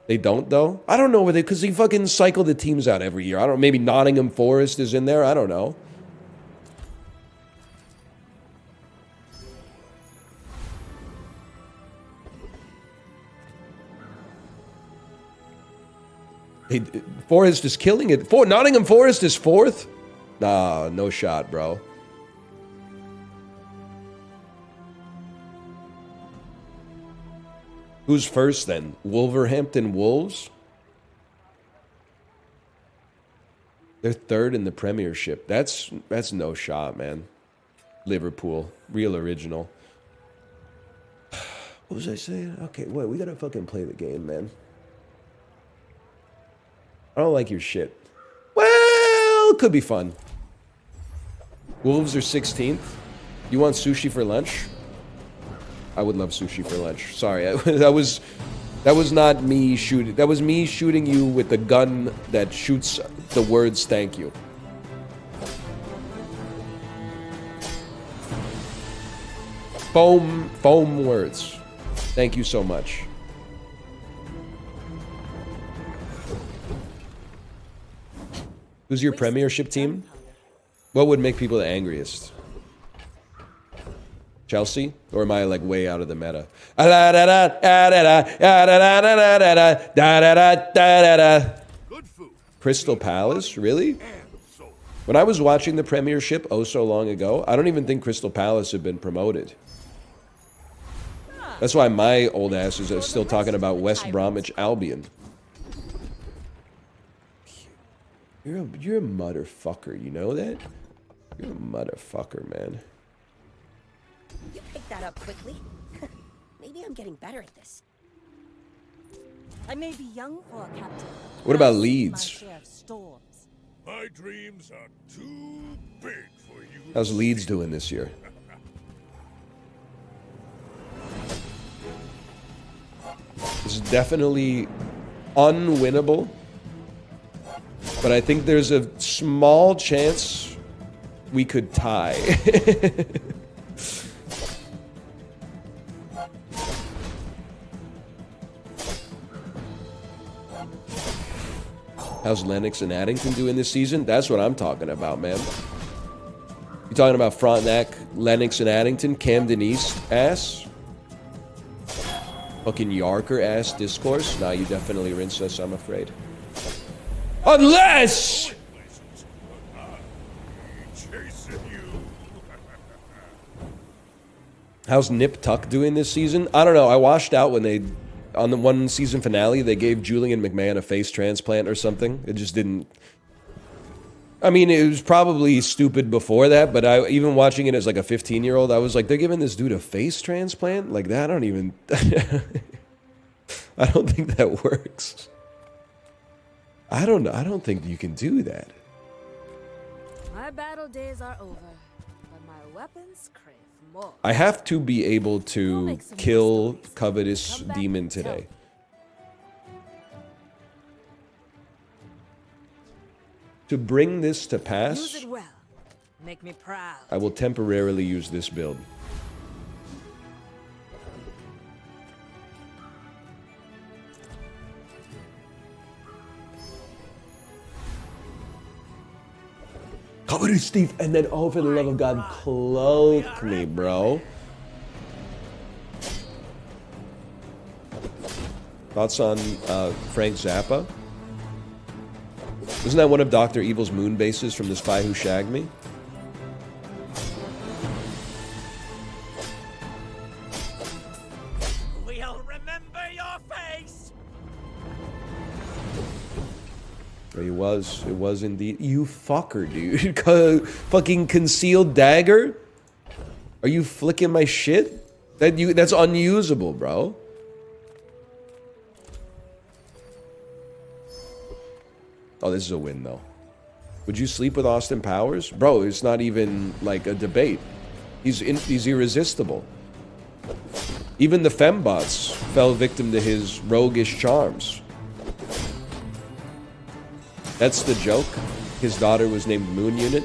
They don't, though? I don't know where they... Because they fucking cycle the teams out every year. I don't know. Maybe Nottingham Forest is in there. I don't know. Hey, Forest is killing it. Nottingham Forest is 4th? Nah, no shot, bro. Who's first then? Wolverhampton Wolves? They're 3rd in the Premiership. That's no shot, man. Liverpool, real original. What was I saying? Okay, wait, we gotta fucking play the game, man. I don't like your shit. Well, could be fun. Wolves are 16th. You want sushi for lunch? I would love sushi for lunch. Sorry, that was not me shooting. That was me shooting you with the gun that shoots the words "thank you." Foam words. Thank you so much. Who's your Premiership team? What would make people the angriest? Chelsea? Or am I like way out of the meta? Crystal Palace? Really? When I was watching the Premiership oh so long ago, I don't even think Crystal Palace had been promoted. That's why my old asses are still talking about West Bromwich Albion. You're a motherfucker, you know that? You're a motherfucker, man. You picked that up quickly. Maybe I'm getting better at this. I may be young for a captain. What about Leeds? My dreams are too big for you. How's Leeds doing this year? This is definitely unwinnable. But I think there's a small chance we could tie. How's Lennox and Addington doing this season? That's what I'm talking about, man. You talking about Frontenac, Lennox and Addington, Camden East ass? Fucking Yarker ass discourse? Nah, you definitely rinse us, I'm afraid. Unless... How's Nip Tuck doing this season? I don't know. I washed out when they... On the one season finale, they gave Julian McMahon a face transplant or something. It just didn't... I mean, it was probably stupid before that, but even watching it as like a 15-year-old, I was like, they're giving this dude a face transplant? Like that? I don't even... I don't think that works. I don't know. I don't think you can do that. My battle days are over, but my weapons crave more. I have to be able to kill Covetous Demon today. To bring this to pass, Use it well. Make me proud. I will temporarily use this build. Cover Steve, and then, oh, for the love of God, cloak me, bro. Thoughts on Frank Zappa? Isn't that one of Dr. Evil's moon bases from The Spy Who Shagged Me? We'll remember your face. It was indeed. You fucker, dude. Fucking concealed dagger? Are you flicking my shit? That's unusable, bro. Oh, this is a win, though. Would you sleep with Austin Powers? Bro, it's not even, like, a debate. He's irresistible. Even the fembots fell victim to his roguish charms. That's the joke. His daughter was named Moon Unit.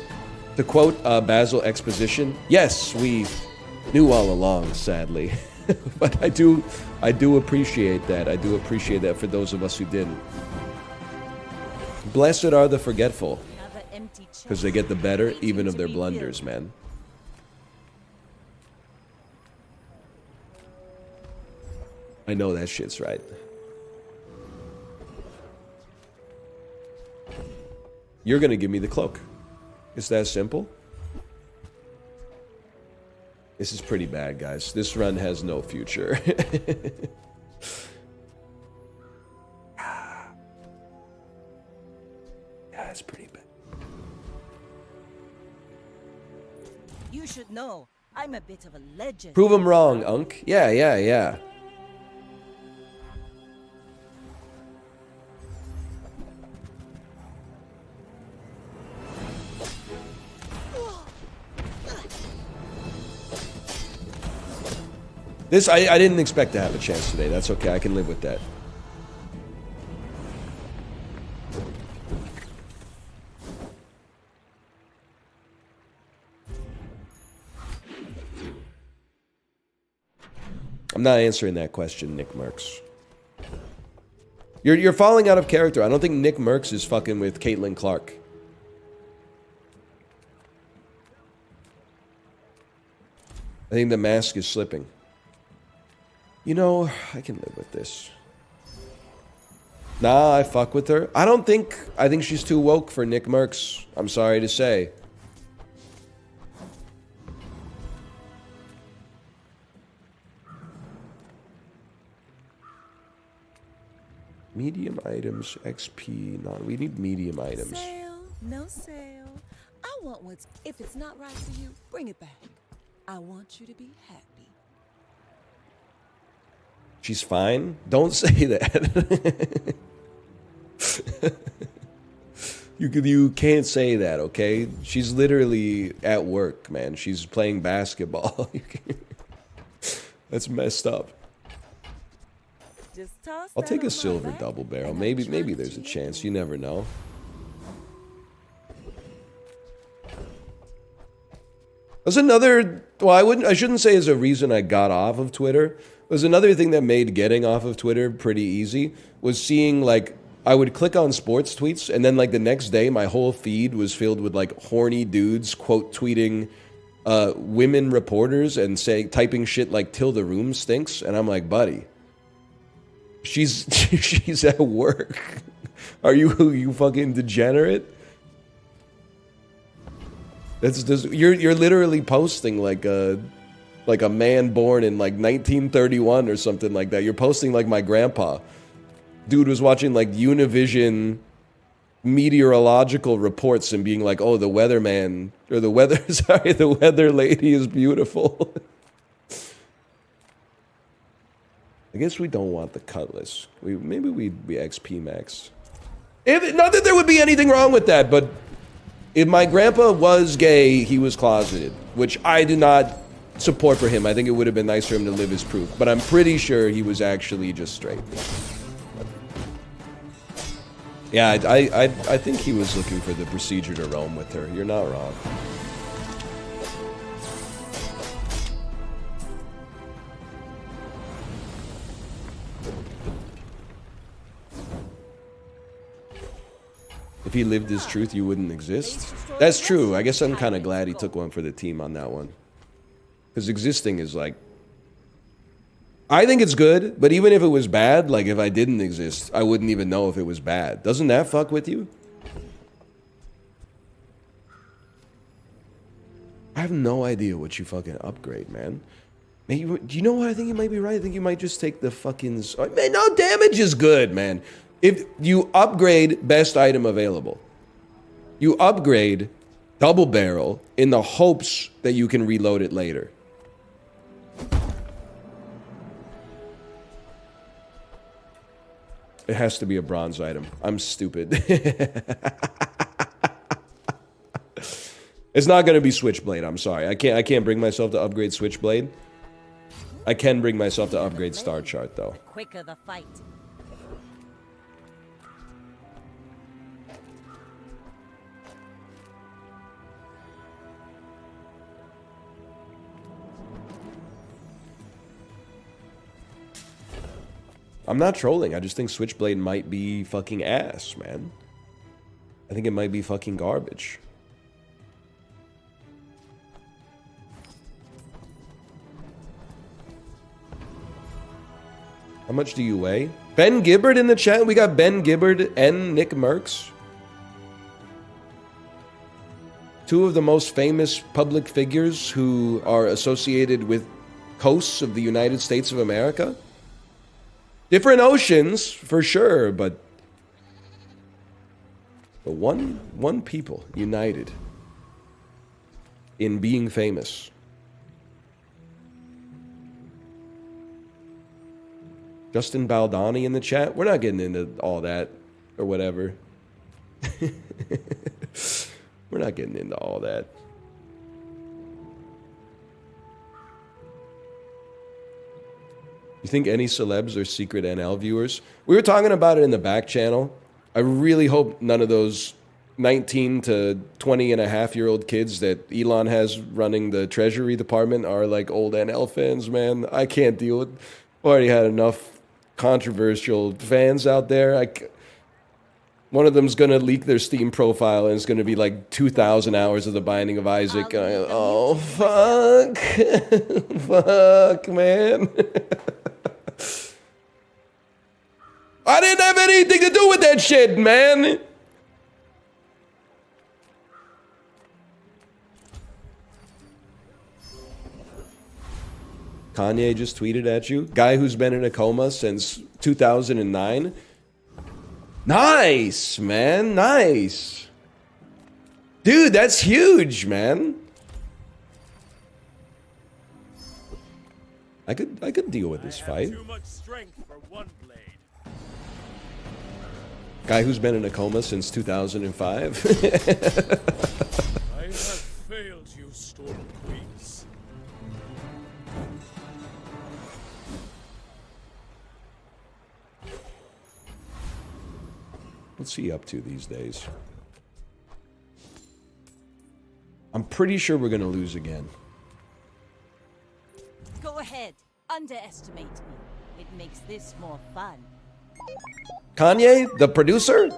To quote Basil Exposition, yes, we knew all along, sadly. But I do appreciate that. I do appreciate that for those of us who didn't. Blessed are the forgetful, because they get the better even of their blunders, man. I know that shit's right. You're gonna give me the cloak. It's that simple. This is pretty bad, guys. This run has no future. Yeah, it's pretty bad. You should know, I'm a bit of a legend. Prove him wrong, Unk. Yeah. This, I didn't expect to have a chance today. That's okay. I can live with that. I'm not answering that question, Nick Merckx. You're falling out of character. I don't think Nick Merckx is fucking with Caitlin Clark. I think the mask is slipping. You know, I can live with this. Nah, I fuck with her. I think she's too woke for Nick Merckx. I'm sorry to say. Medium items, XP, we need medium items. Sale, no sale. I want what's, if it's not right for you, bring it back. I want you to be happy. She's fine? Don't say that. You can't say that, okay? She's literally at work, man. She's playing basketball. That's messed up. Just toss I'll that take on a my silver back, double barrel. and Maybe I'll there's a trust chance. you. You never know. There's another, well, I shouldn't say is a reason I got off of Twitter. There's another thing that made getting off of Twitter pretty easy was seeing, like, I would click on sports tweets and then, like, the next day my whole feed was filled with, like, horny dudes quote tweeting women reporters and typing shit like "till the room stinks," and I'm like, buddy, she's at work. Are you fucking degenerate? That's just, you're literally posting like a man born in like 1931 or something like that. You're posting like my grandpa. Dude was watching like Univision meteorological reports and being like, "Oh, the weatherman or the weather lady is beautiful." I guess we don't want the cutlass. Maybe we XP max. Not that there would be anything wrong with that, but if my grandpa was gay, he was closeted, which I do not support for him. I think it would have been nice for him to live his proof, but I'm pretty sure he was actually just straight. Yeah, I think he was looking for the procedure to roam with her. You're not wrong. If he lived his truth, you wouldn't exist. That's true. I guess I'm kind of glad he took one for the team on that one. Because existing is like... I think it's good, but even if it was bad, like if I didn't exist, I wouldn't even know if it was bad. Doesn't that fuck with you? I have no idea what you fucking upgrade, man. Maybe, do you know what? I think you might be right. I think you might just take the fucking... Man, no, damage is good, man. If you upgrade best item available, you upgrade double barrel in the hopes that you can reload it later. It has to be a bronze item. I'm stupid. It's not going to be Switchblade. I'm sorry. I can't bring myself to upgrade Switchblade. I can bring myself to upgrade Star Chart, though. The quicker the fight. I'm not trolling. I just think Switchblade might be fucking ass, man. I think it might be fucking garbage. How much do you weigh? Ben Gibbard in the chat? We got Ben Gibbard and Nick Merckx. Two of the most famous public figures who are associated with coasts of the United States of America. Different oceans, for sure, but one people united in being famous. Justin Baldani in the chat. We're not getting into all that or whatever. We're not getting into all that. You think any celebs are secret NL viewers? We were talking about it in the back channel. I really hope none of those 19 to 20 and a half-year-old kids that Elon has running the Treasury Department are like old NL fans, man. I can't deal with... Already had enough controversial fans out there. One of them's going to leak their Steam profile, and it's going to be like 2,000 hours of The Binding of Isaac. Oh, fuck. Fuck, man. I didn't have anything to do with that shit, man. Kanye just tweeted at you. Guy who's been in a coma since 2009. Nice, man. Nice. Dude, that's huge, man. I could deal with this fight. Too much strength for one blade. Guy who's been in a coma since 2005. I have failed you, Storm Queens. What's he up to these days? I'm pretty sure we're gonna lose again. Go ahead. Underestimate me. It makes this more fun. Kanye, the producer?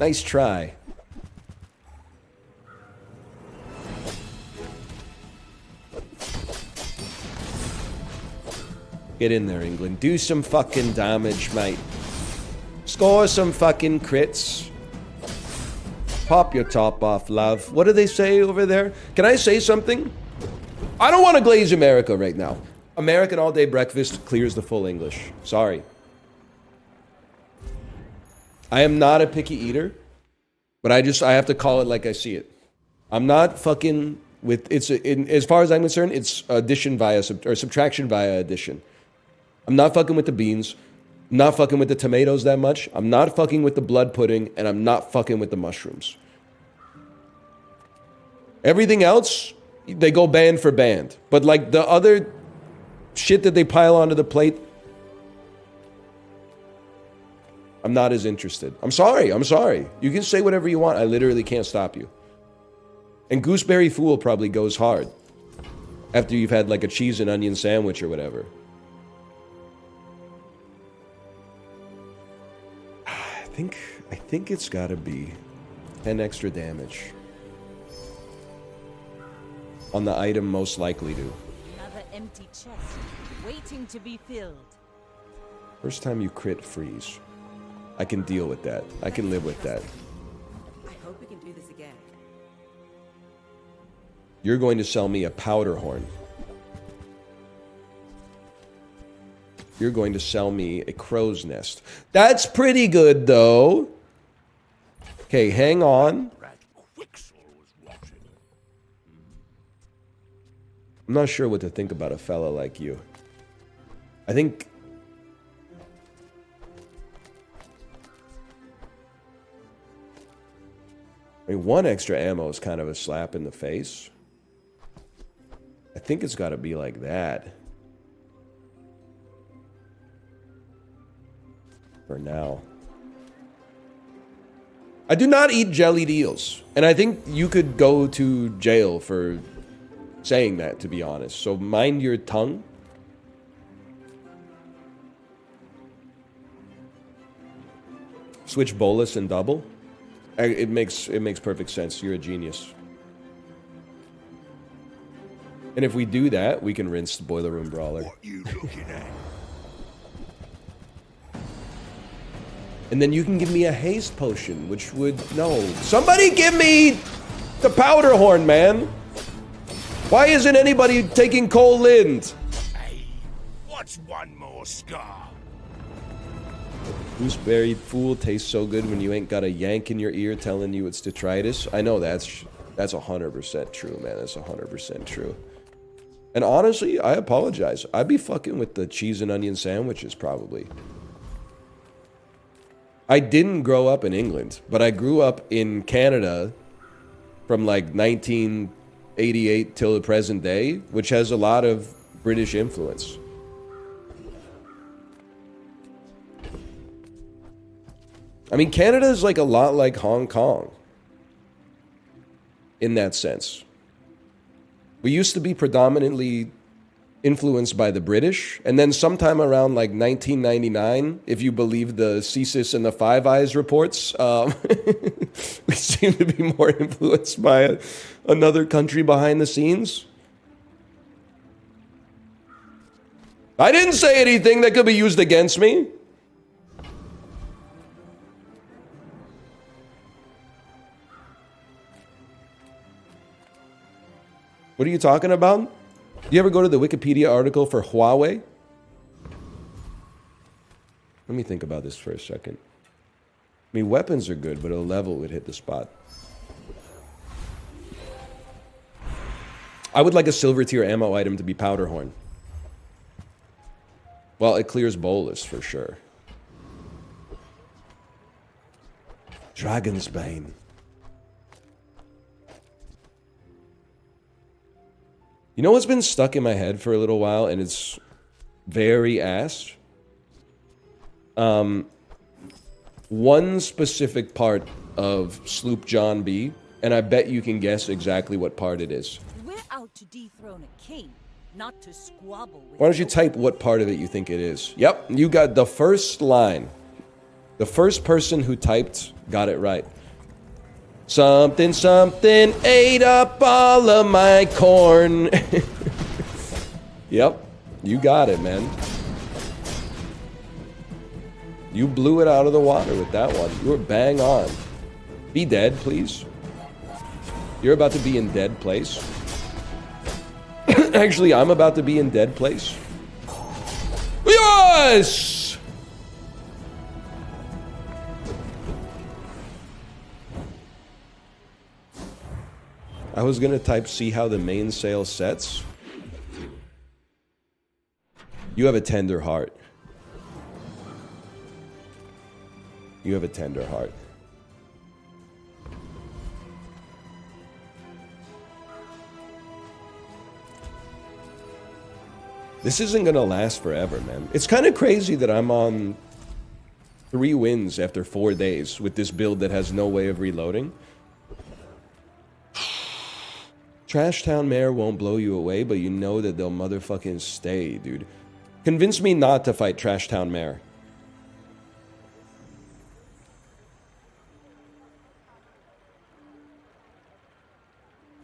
Nice try. Get in there, England. Do some fucking damage, mate. Score some fucking crits. Pop your top off, love. What do they say over there? Can I say something? I don't want to glaze America right now. American all-day breakfast clears the full English. Sorry. I am not a picky eater, but I have to call it like I see it. I'm not fucking with, as far as I'm concerned, it's addition via, or subtraction via addition. I'm not fucking with the beans. I'm not fucking with the tomatoes that much. I'm not fucking with the blood pudding, and I'm not fucking with the mushrooms. Everything else, they go band for band. But like the other shit that they pile onto the plate, I'm not as interested. I'm sorry. You can say whatever you want. I literally can't stop you. And Gooseberry Fool probably goes hard after you've had like a cheese and onion sandwich or whatever. I think it's gotta be 10 extra damage on the item most likely to. Another empty chest, waiting to be filled. First time you crit freeze. I can deal with that. I can live with that. I hope we can do this again. You're going to sell me a powder horn. You're going to sell me a crow's nest. That's pretty good, though. Okay, hang on. I'm not sure what to think about a fella like you. I think... I mean, one extra ammo is kind of a slap in the face. I think it's got to be like that. For now. I do not eat jellied eels. And I think you could go to jail for saying that, to be honest. So mind your tongue. Switch bolus and double. It makes perfect sense. You're a genius. And if we do that, we can rinse the Boiler Room Brawler. What you looking at? And then you can give me a haste potion, which would... No. Somebody give me the powder horn, man. Why isn't anybody taking Cole Lind? Hey, what's one more scar? Gooseberry Fool tastes so good when you ain't got a yank in your ear telling you it's detritus. I know that's 100% true, man. That's 100% true. And honestly, I apologize. I'd be fucking with the cheese and onion sandwiches, probably. I didn't grow up in England, but I grew up in Canada from like 1988 till the present day, which has a lot of British influence. I mean, Canada is like a lot like Hong Kong in that sense. We used to be predominantly influenced by the British, and then sometime around like 1999, if you believe the CSIS and the Five Eyes reports, we seem to be more influenced by another country behind the scenes. I didn't say anything that could be used against me. What are you talking about? You ever go to the Wikipedia article for Huawei? Let me think about this for a second. I mean, weapons are good, but a level would hit the spot. I would like a silver tier ammo item to be Powder Horn. Well, it clears bolus for sure. Dragon's Bane. You know what's been stuck in my head for a little while, and it's very ass? One specific part of Sloop John B, and I bet you can guess exactly what part it is. We're out to dethrone a king, not to squabble with... Why don't you type what part of it you think it is? Yep, you got the first line. The first person who typed got it right. Something, something ate up all of my corn. Yep, you got it, man. You blew it out of the water with that one. You were bang on. Be dead, please. You're about to be in dead place. Actually, I'm about to be in dead place. Yes! I was gonna type see how the mainsail sets. You have a tender heart. You have a tender heart. This isn't gonna last forever, man. It's kind of crazy that I'm on 3 wins after 4 days with this build that has no way of reloading. Trash Town Mare won't blow you away, but you know that they'll motherfucking stay, dude. Convince me not to fight Trash Town Mare.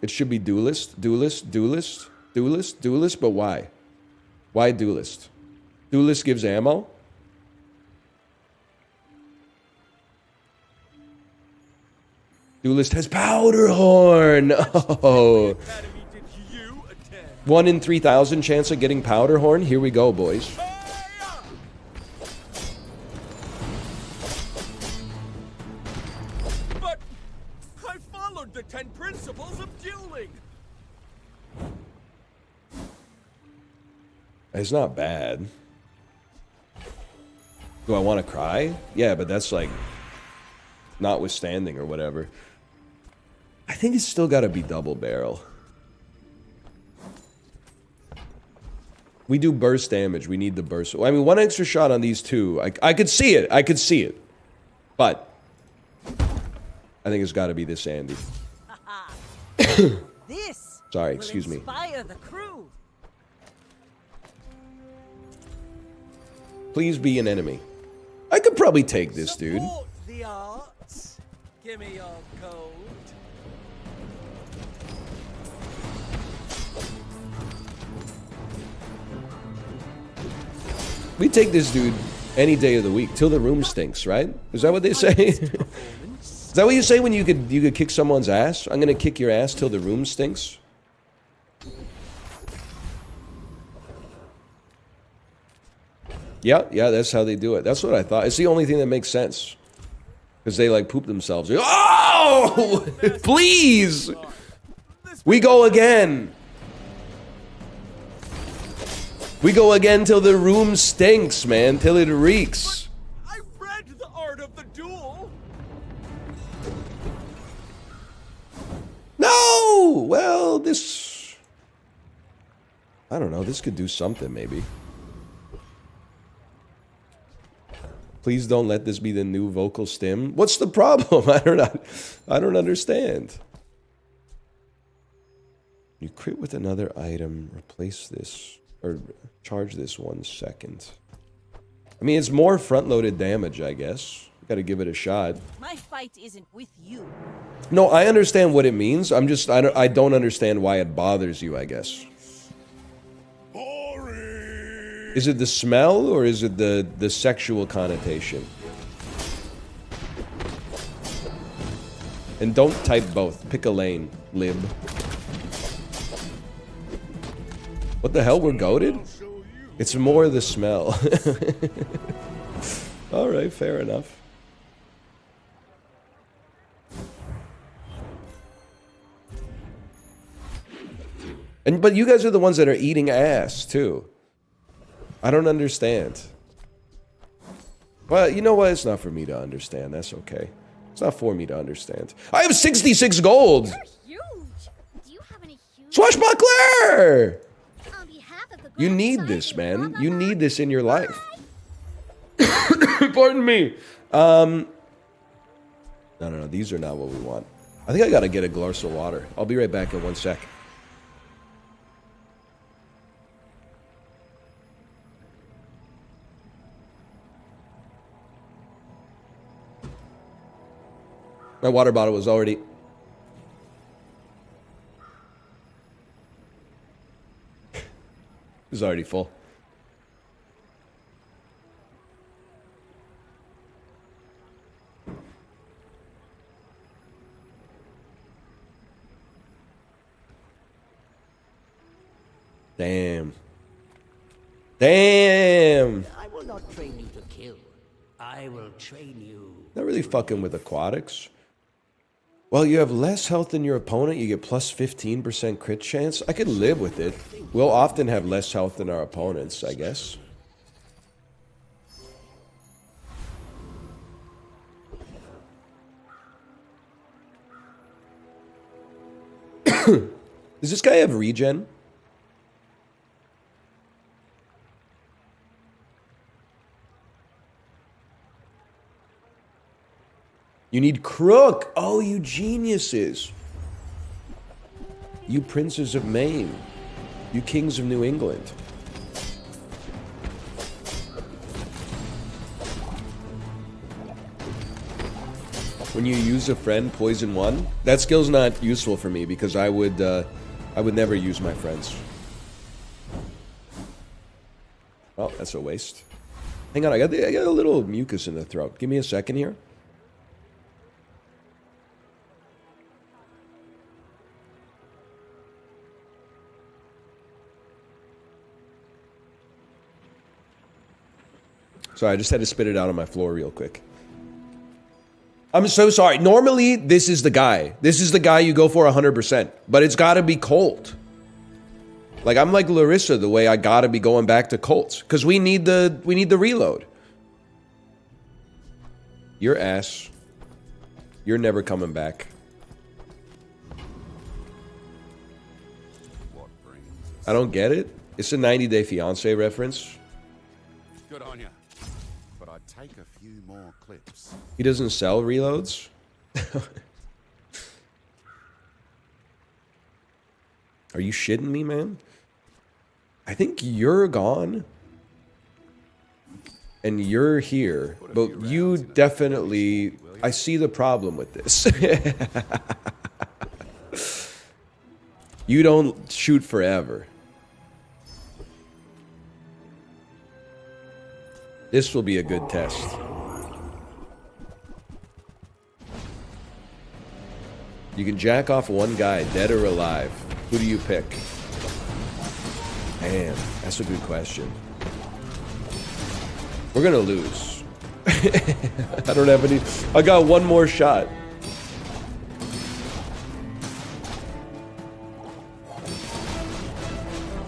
It should be duelist, duelist, duelist, duelist, duelist, but why? Why duelist? Duelist gives ammo? Duelist has powder horn. Oh. 1 in 3,000 chance of getting powder horn. Here we go, boys. But I followed the 10 principles of dueling. It's not bad. Do I want to cry? Yeah, but that's like notwithstanding or whatever. I think it's still got to be double barrel. We do burst damage. We need the burst. I mean, one extra shot on these two. I could see it. I could see it. But I think it's got to be this Andy. This Sorry, excuse me. inspire the crew. Please be an enemy. I could probably take this dude. Support the arts. Give me your gold. We take this dude any day of the week till the room stinks, right? Is that what they say? Is that what you say when you could kick someone's ass? I'm gonna kick your ass till the room stinks. Yeah, that's how they do it. That's what I thought. It's the only thing that makes sense. Because they like poop themselves. Oh! Please! We go again! We go again till the room stinks, man. Till it reeks. I read the art of the duel. No! Well, this... I don't know. This could do something, maybe. Please don't let this be the new vocal stim. What's the problem? I don't understand. You crit with another item. Replace this. Or charge this 1 second. I mean, it's more front-loaded damage, I guess. Gotta give it a shot. My fight isn't with you. No, I understand what it means. I don't understand why it bothers you, I guess. Is it the smell or is it the sexual connotation? And don't type both. Pick a lane, lib. What the hell? We're goated? It's more the smell. Alright, fair enough. But you guys are the ones that are eating ass, too. I don't understand. Well, you know what? It's not for me to understand. That's okay. It's not for me to understand. I have 66 gold! You're huge. Do you have any huge... Swashbuckler! On behalf of the You Grand need Society, this, man. blah, blah, You blah. need this in your life. Pardon me. No. These are not what we want. I think I gotta get a glass of water. I'll be right back in 1 sec. My water bottle was already... it was already full. Damn. Damn! I will not train you to kill. I will train you. Not really fucking with aquatics. Well, you have less health than your opponent. You get plus 15% crit chance. I could live with it. We'll often have less health than our opponents, I guess. Does this guy have regen? You need Crook. Oh, you geniuses. You princes of Maine. You kings of New England. When you use a friend, poison one. That skill's not useful for me because I would never use my friends. Well, that's a waste. Hang on, I got a little mucus in the throat. Give me a second here. Sorry, I just had to spit it out on my floor real quick. I'm so sorry. Normally, this is the guy. This is the guy you go for 100%. But it's got to be Colt. Like, I'm like Larissa the way I got to be going back to Colts. Because we need the reload. Your ass. You're never coming back. I don't get it. It's a 90 Day Fiancé reference. Good on you. But I'd take a few more clips. He doesn't sell reloads? Are you shitting me, man? I think you're gone. And you're here. But you definitely... I see the problem with this. You don't shoot forever. This will be a good test. You can jack off one guy, dead or alive. Who do you pick? Man, that's a good question. We're gonna lose. I don't have any... I got one more shot.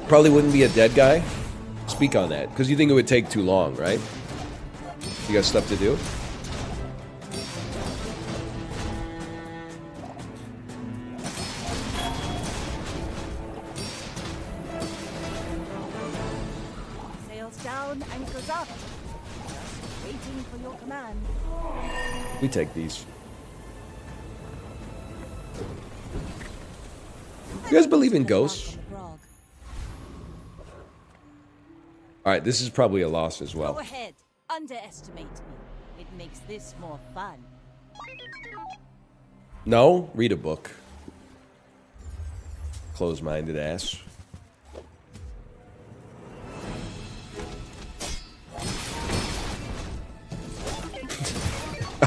Probably wouldn't be a dead guy. Speak on that, because you think it would take too long, right? You got stuff to do? Sails down, anchors up. Just waiting for your command. We take these. You guys believe in ghosts? Alright, this is probably a loss as well. Go ahead. Underestimate me. It makes this more fun. No? Read a book. Close-minded ass.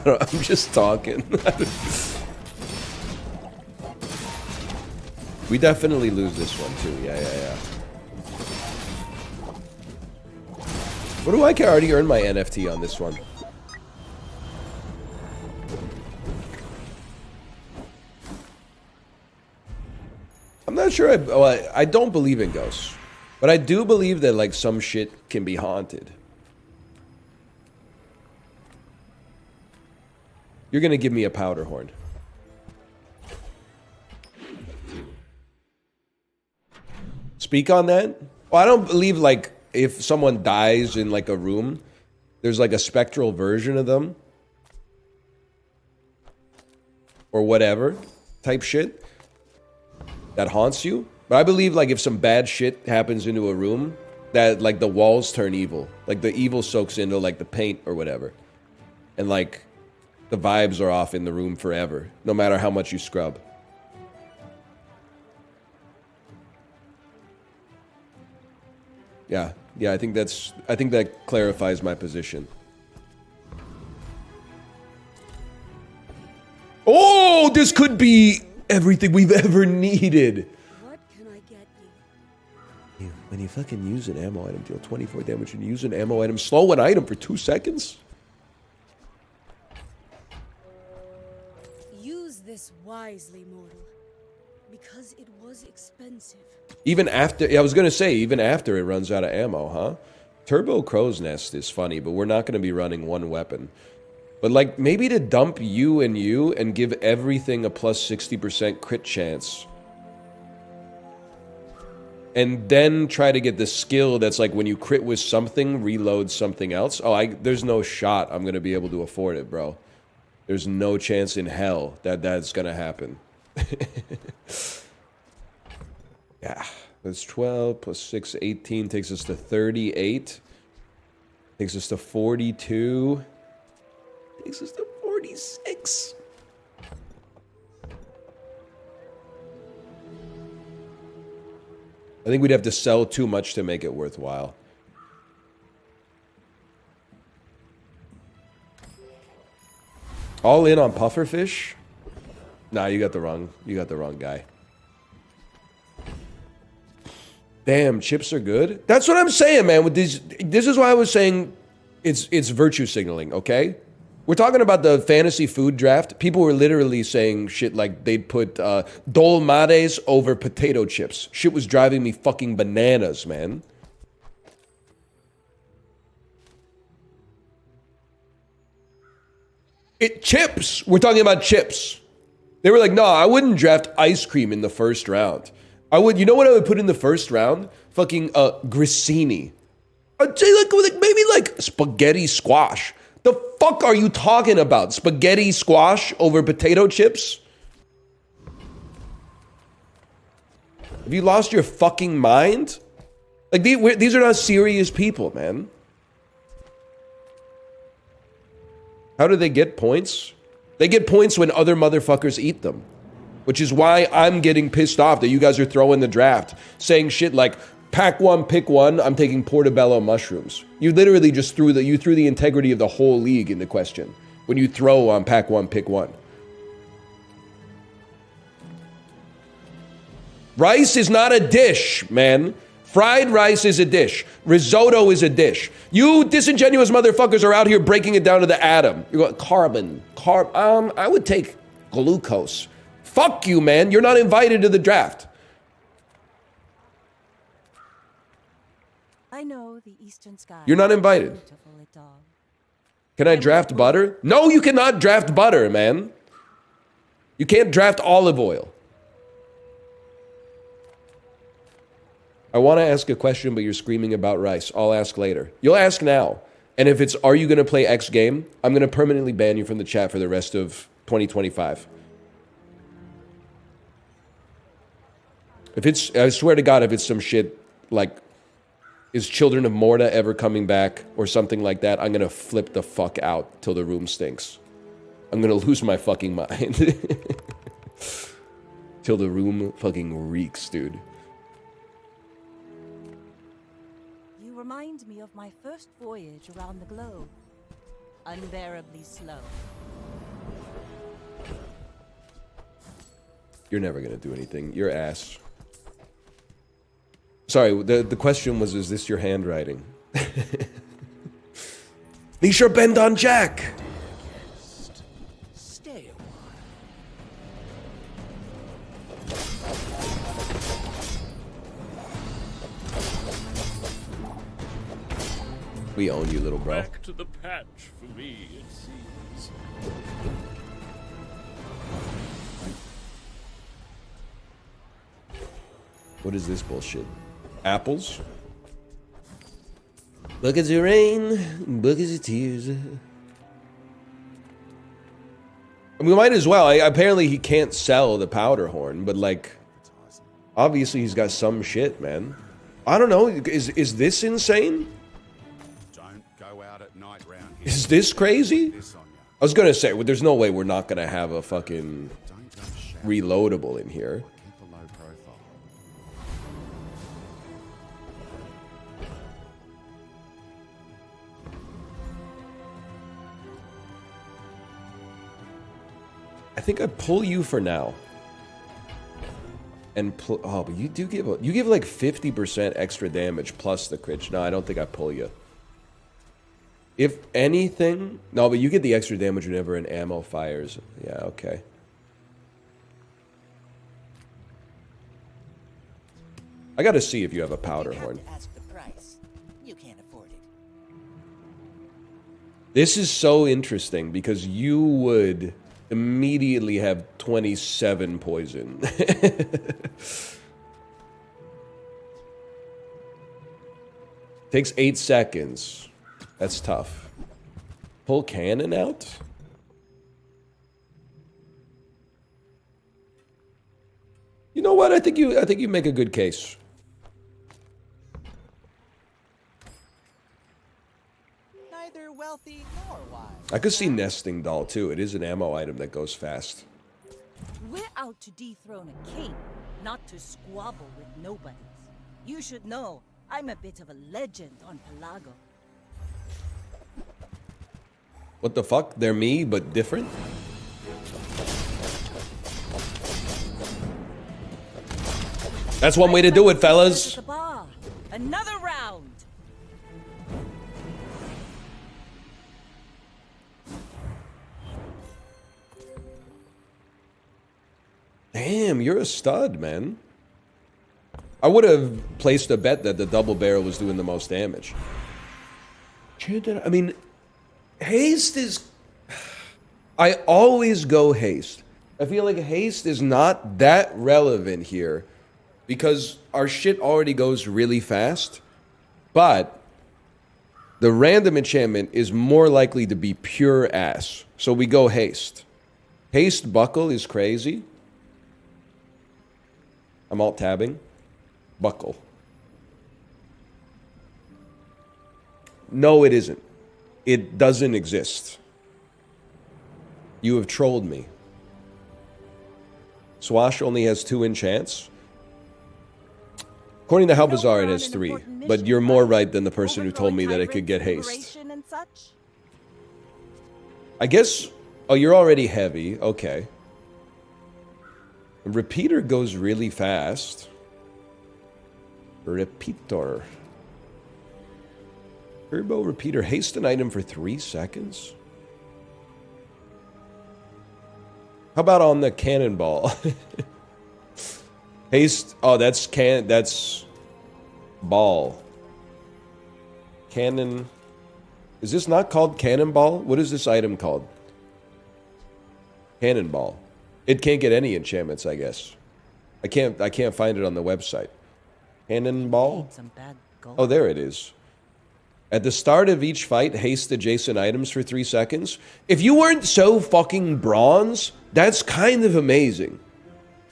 I'm just talking. We definitely lose this one too. Yeah. What do I care? I already earned my NFT on this one. I'm not sure. I don't believe in ghosts, but I do believe that like some shit can be haunted. You're gonna give me a powder horn. Speak on that? Well, I don't believe like if someone dies in like a room, there's like a spectral version of them or whatever type shit that haunts you. But I believe like if some bad shit happens into a room, that like the walls turn evil, like the evil soaks into like the paint or whatever, and like the vibes are off in the room forever, no matter how much you scrub. Yeah, I think that clarifies my position. Oh, this could be everything we've ever needed. What can I get you? When you fucking use an ammo item, deal 24 damage and use an ammo item, slow an item for 2 seconds? Use this wisely, mortal, because it was expensive. Even after, I was gonna say, even after it runs out of ammo, huh? Turbo Crow's Nest is funny, but we're not gonna be running one weapon. But like, maybe to dump you and give everything a plus 60% crit chance. And then try to get the skill that's like when you crit with something, reload something else. Oh, there's no shot I'm gonna be able to afford it, bro. There's no chance in hell that that's gonna happen. Yeah, that's 12 plus 6, 18, takes us to 38. Takes us to 42. Takes us to 46. I think we'd have to sell too much to make it worthwhile. All in on pufferfish? Nah, you got the wrong guy. Damn, chips are good. That's what I'm saying, man. With these, this is why I was saying it's virtue signaling, okay? We're talking about the fantasy food draft. People were literally saying shit like they'd put dolmades over potato chips. Shit was driving me fucking bananas, man. Chips. We're talking about chips. They were like, no, I wouldn't draft ice cream in the first round. I would, you know what I would put in the first round? Fucking grissini. I'd say like maybe like spaghetti squash. The fuck are you talking about? Spaghetti squash over potato chips? Have you lost your fucking mind? Like these are not serious people, man. How do they get points? They get points when other motherfuckers eat them. Which is why I'm getting pissed off that you guys are throwing the draft. Saying shit like, pack one, pick one, I'm taking portobello mushrooms. You literally just threw the integrity of the whole league into question. When you throw on pack one, pick one. Rice is not a dish, man. Fried rice is a dish. Risotto is a dish. You disingenuous motherfuckers are out here breaking it down to the atom. You're going, carbon. I would take glucose. Fuck you, man. You're not invited to the draft. I know the eastern sky. You're not invited. Can I draft butter? No, you cannot draft butter, man. You can't draft olive oil. I want to ask a question, but you're screaming about rice. I'll ask later. You'll ask now. And if it's, are you going to play X game? I'm going to permanently ban you from the chat for the rest of 2025. If it's, I swear to God, if it's some shit like, is Children of Morta ever coming back or something like that, I'm going to flip the fuck out till the room stinks. I'm going to lose my fucking mind. Till the room fucking reeks, dude. You remind me of my first voyage around the globe. Unbearably slow. You're never going to do anything. You're ass. Sorry, the question was, is this your handwriting? Nisha bend on Jack! Stay a We own you, little bro. Back to the patch for me, it seems. What is this bullshit? Apples? Buckets of rain, buckets of tears. We might as well. Apparently he can't sell the powder horn, but like, obviously he's got some shit, man. I don't know. Is this insane? Don't go out at night round here. Is this crazy? I was gonna say, well, there's no way we're not gonna have a fucking reloadable in here. Keep a low profile. I think I pull you for now. And oh, but you do give like 50% extra damage plus the crit. No, I don't think I pull you. If anything, no, but you get the extra damage whenever an ammo fires. Yeah, okay. I gotta see if you have a powder horn. Ask the price. You can't afford it. This is so interesting because you would immediately have 27 poison. Takes 8 seconds. That's tough. Pull cannon out? You know what? I think you make a good case. Neither wealthy nor wise. I could see nesting doll too. It is an ammo item that goes fast. We're out to dethrone a king, not to squabble with nobodies. You should know, I'm a bit of a legend on Pelago. What the fuck? They're me, but different? That's one way to do it, fellas. Another round. Damn, you're a stud, man. I would have placed a bet that the double barrel was doing the most damage. I mean, haste is... I always go haste. I feel like haste is not that relevant here because our shit already goes really fast, but the random enchantment is more likely to be pure ass. So we go haste. Haste buckle is crazy. I'm alt tabbing. Buckle. No, it isn't. It doesn't exist. You have trolled me. Swash only has 2 enchants. According to How Bizarre, it has 3. But you're more right than the person who told me that it could get haste. I guess... Oh, you're already heavy. Okay. Repeater goes really fast. Repeater. Turbo Repeater. Haste an item for 3 seconds? How about on the Cannonball? Haste. Oh, that's ball. Cannon. Is this not called Cannonball? What is this item called? Cannonball. It can't get any enchantments, I guess. I can't find it on the website. Cannonball? Oh, there it is. At the start of each fight, haste adjacent items for 3 seconds. If you weren't so fucking bronze, that's kind of amazing.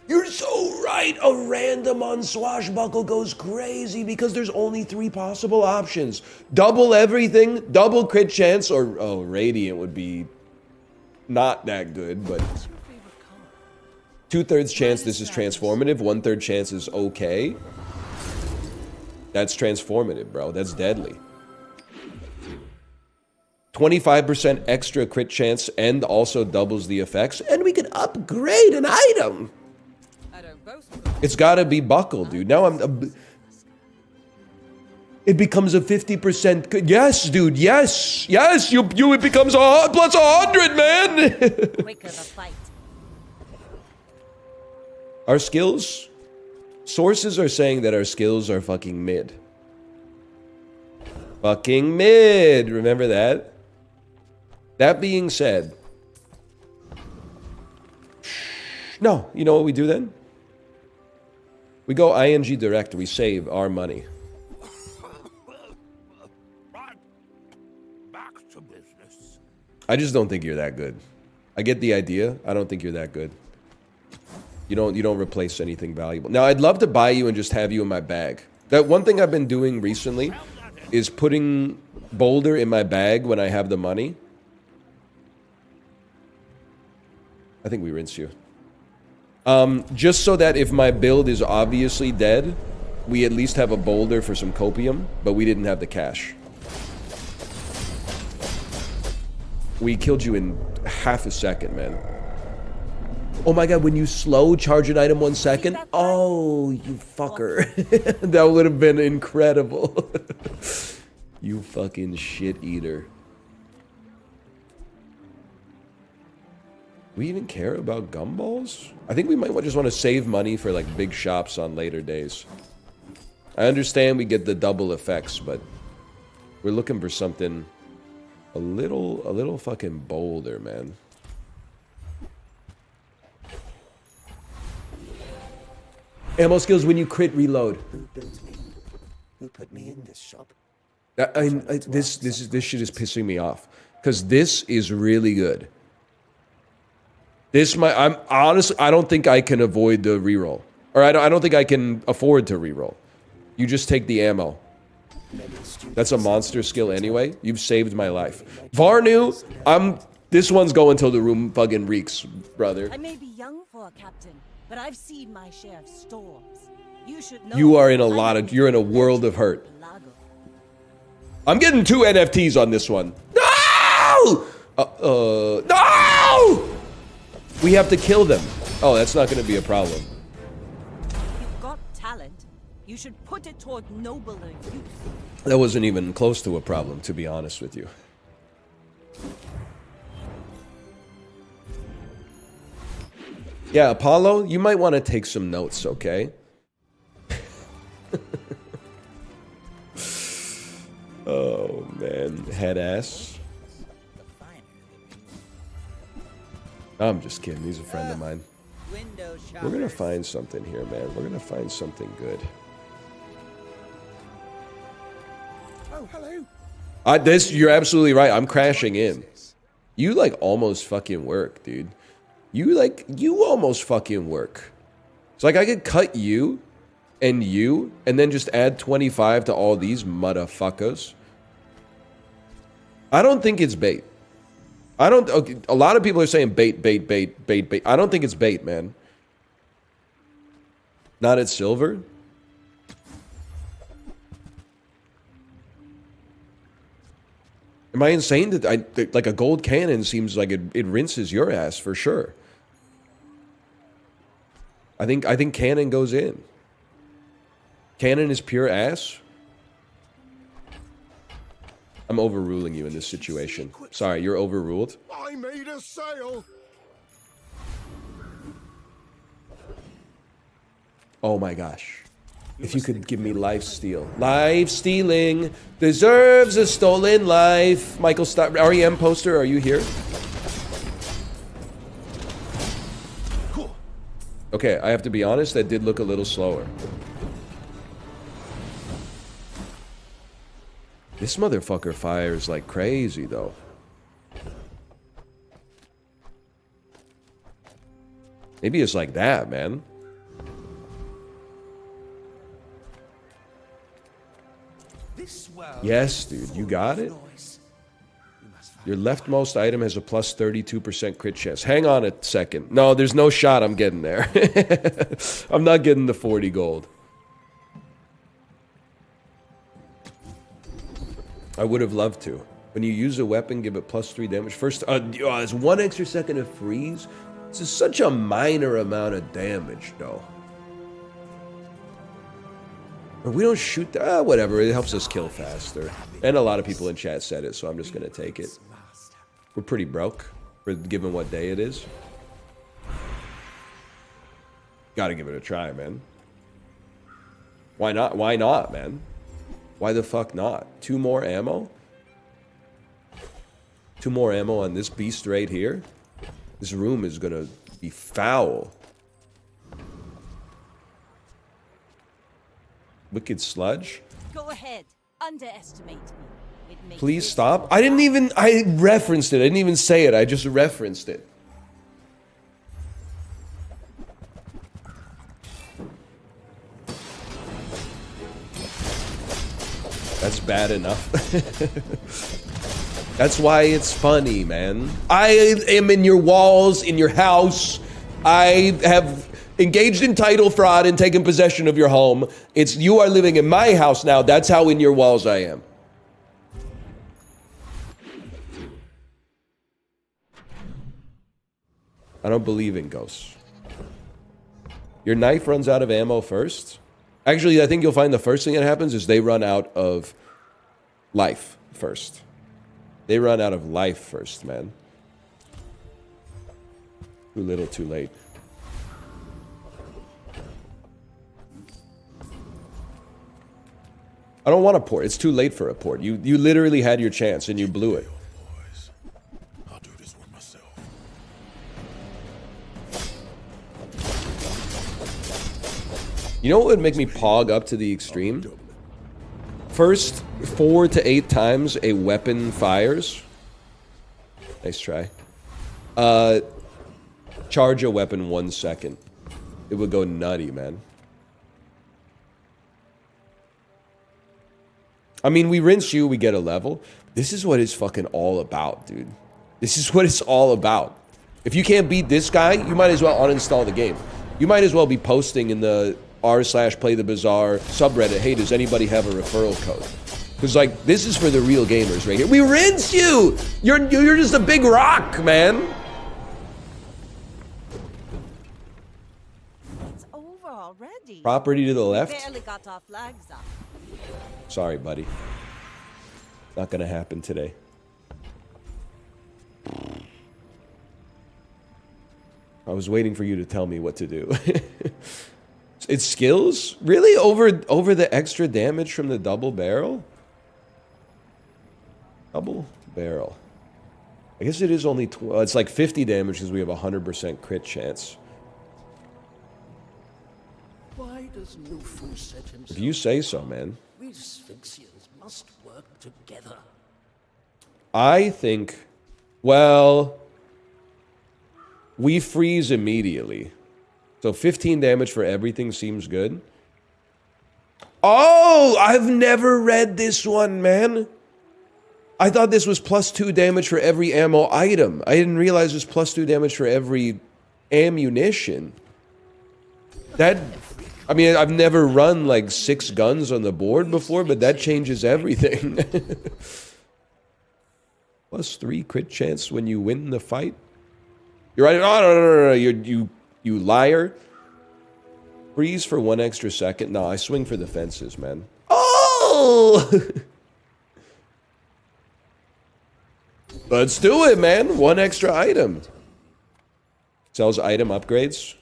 You're so right. A random on Swashbuckle goes crazy because there's only 3 possible options. Double everything, double crit chance, or, oh, Radiant would be not that good, but 2/3 chance this is transformative, 1/3 chance is okay. That's transformative, bro. That's deadly. 25% extra crit chance and also doubles the effects, and we can upgrade an item. It's gotta be buckle, dude. Now it becomes a 50%. Yes, dude. Yes. Yes. It becomes plus 100, man. Quicker the fight. Our skills? Sources are saying that our skills are fucking mid. Fucking mid. Remember that? That being said. No. You know what we do then? We go ING direct. We save our money. Back to business. I just don't think you're that good. I get the idea. I don't think you're that good. You don't replace anything valuable. Now, I'd love to buy you and just have you in my bag. That one thing I've been doing recently is putting Boulder in my bag when I have the money. I think we rinse you. Just so that if my build is obviously dead, we at least have a Boulder for some copium, but we didn't have the cash. We killed you in half a second, man. Oh my god, when you slow charge an item 1 second? Oh, you fucker. That would have been incredible. You fucking shit eater. We even care about gumballs? I think we might just want to save money for like big shops on later days. I understand we get the double effects, but we're looking for something a little fucking bolder, man. Ammo skills when you crit reload. Who built me? Who put me in this shop? This shit is pissing me off because this is really good. I'm honestly, I don't think I can avoid the reroll, or I don't think I can afford to reroll. You just take the ammo. That's a monster skill anyway. You've saved my life, Varnu. This one's going till the room fucking reeks, brother. I may be young for a captain, but I've seen my share of storms. You should know. You are in you're in a world of hurt. I'm getting 2 NFTs on this one. No! No! We have to kill them. Oh, that's not going to be a problem. You've got talent. You should put it toward nobler use. That wasn't even close to a problem, to be honest with you. Yeah, Apollo, you might want to take some notes, okay? Oh, man. Head ass. I'm just kidding. He's a friend of mine. window shoppers. We're gonna find something here, man. We're gonna find something good. Oh, hello. You're absolutely right. I'm crashing in. You like almost fucking work, dude. You almost fucking work. It's like I could cut you, and then just add 25 to all these motherfuckers. I don't think it's bait. Okay, a lot of people are saying bait. I don't think it's bait, man. Not at silver. Am I insane that like a gold cannon seems like it rinses your ass for sure? I think cannon goes in. Cannon is pure ass. I'm overruling you in this situation. Sorry, you're overruled. I made a sale. Oh my gosh. If you could give me life steal. Life stealing deserves a stolen life. Michael REM poster, are you here? Okay, I have to be honest, that did look a little slower. This motherfucker fires like crazy, though. Maybe it's like that, man. Yes, dude, you got it. Your leftmost item has a plus 32% crit chance. Hang on a second. No, there's no shot I'm getting there. I'm not getting the 40 gold. I would have loved to. When you use a weapon, give it plus 3 damage. First, it's 1 extra second of freeze. This is such a minor amount of damage, though. We don't shoot. Whatever. It helps us kill faster. And a lot of people in chat said it, so I'm just going to take it. We're pretty broke, given what day it is. Gotta give it a try, man. Why not? Why not, man? Why the fuck not? 2 more ammo? 2 more ammo on this beast right here? This room is gonna be foul. Wicked sludge? Go ahead. Underestimate me. Please stop. I referenced it. I didn't even say it. I just referenced it. That's bad enough. That's why it's funny, man. I am in your walls, in your house. I have engaged in title fraud and taken possession of your home. You are living in my house now. That's how in your walls I am. I don't believe in ghosts. Your knife runs out of ammo first. Actually, I think you'll find the first thing that happens is they run out of life first. They run out of life first, man. Too little, too late. I don't want a port. It's too late for a port. You literally had your chance and you blew it. I'll do this one myself. You know what would make me pog up to the extreme? First 4 to 8 times a weapon fires. Nice try. Charge a weapon 1 second. It would go nutty, man. I mean, we rinse you, we get a level. This is what it's fucking all about, dude. This is what it's all about. If you can't beat this guy, you might as well uninstall the game. You might as well be posting in the r/playthebazaar subreddit, hey, does anybody have a referral code? Because, like, this is for the real gamers right here. We rinse you! You're just a big rock, man! It's over already. Property to the left? Barely got our flags up. Sorry, buddy. Not gonna happen today. I was waiting for you to tell me what to do. It's skills? Really? Over the extra damage from the double barrel? Double barrel. I guess it is only... it's like 50 damage because we have a 100% crit chance. does Nufu set himself? If you say so, man. We Sphinxians must work together. I think, well, we freeze immediately. So 15 damage for everything seems good. Oh, I've never read this one, man. I thought this was +2 damage for every ammo item. I didn't realize it was +2 damage for every ammunition. That, I mean, I've never run like 6 guns on the board before, but that changes everything. +3 crit chance when you win the fight. You're right. Oh, no. You liar. Freeze for 1 extra second. No, I swing for the fences, man. Oh! Let's do it, man. 1 extra item. Sells item upgrades.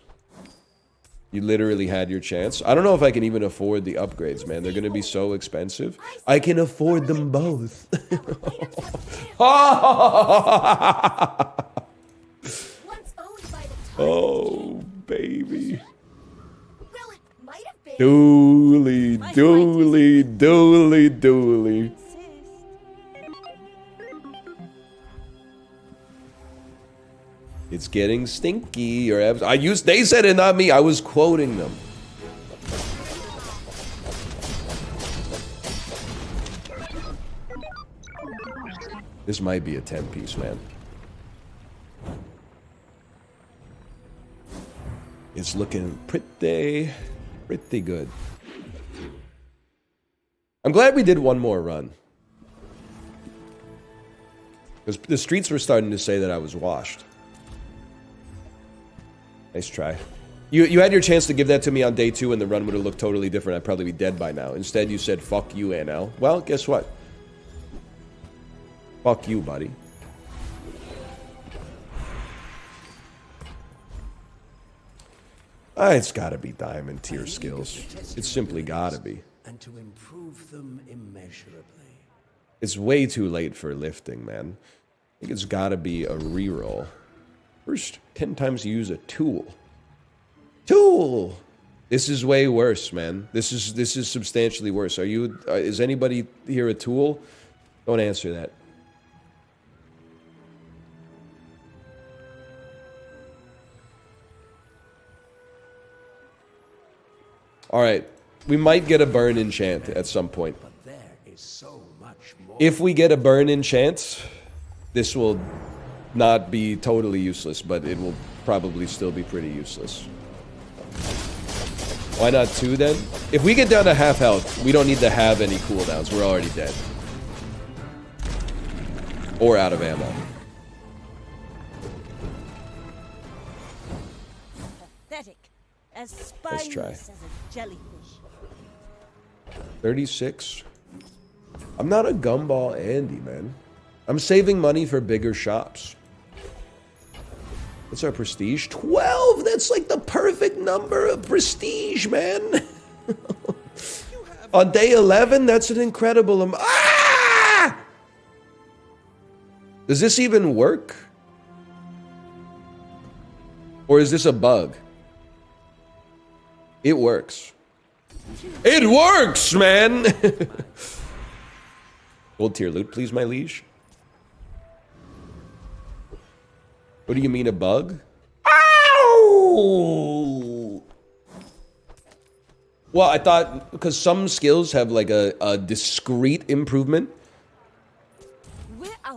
You literally had your chance. I don't know if I can even afford the upgrades, man. They're going to be so expensive. I can afford them both. Oh, baby. Dooley. It's getting stinky. They said it, not me. I was quoting them. This might be a 10-piece, man. It's looking pretty good. I'm glad we did one more run. Because the streets were starting to say that I was washed. Nice try. You had your chance to give that to me on day 2 and the run would have looked totally different. I'd probably be dead by now. Instead, you said, fuck you, NL. Well, guess what? Fuck you, buddy. It's gotta be diamond tier skills. It's simply gotta be. And to improve them immeasurably. It's way too late for lifting, man. I think it's gotta be a reroll. First, 10 times use a tool. Tool! This is way worse, man. This is substantially worse. Is anybody here a tool? Don't answer that. Alright. We might get a burn enchant at some point. But there is so much more. If we get a burn enchant, this will not be totally useless, but it will probably still be pretty useless. Why not 2 then? If we get down to half health, we don't need to have any cooldowns. We're already dead. Or out of ammo. Pathetic. As spineless as a jellyfish. 36. I'm not a gumball Andy, man. I'm saving money for bigger shops. What's our prestige? 12! That's like the perfect number of prestige, man. On day 11, that's an incredible Ah! Does this even work? Or is this a bug? It works. It works, man! Gold tier loot, please, my liege. What do you mean, a bug? Ow! Well, I thought, because some skills have like a discrete improvement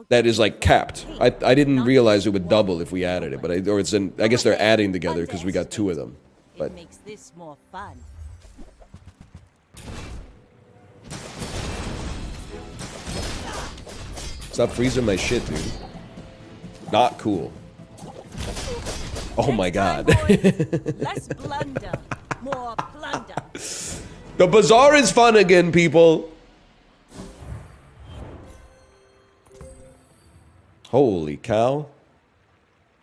that is like capped. I didn't realize it would double if we added it, but I guess they're adding together because we got 2 of them. But it makes this more fun. Stop freezing my shit, dude. Not cool. Oh my god. Less blunder, more plunder. The bazaar is fun again, people. Holy cow.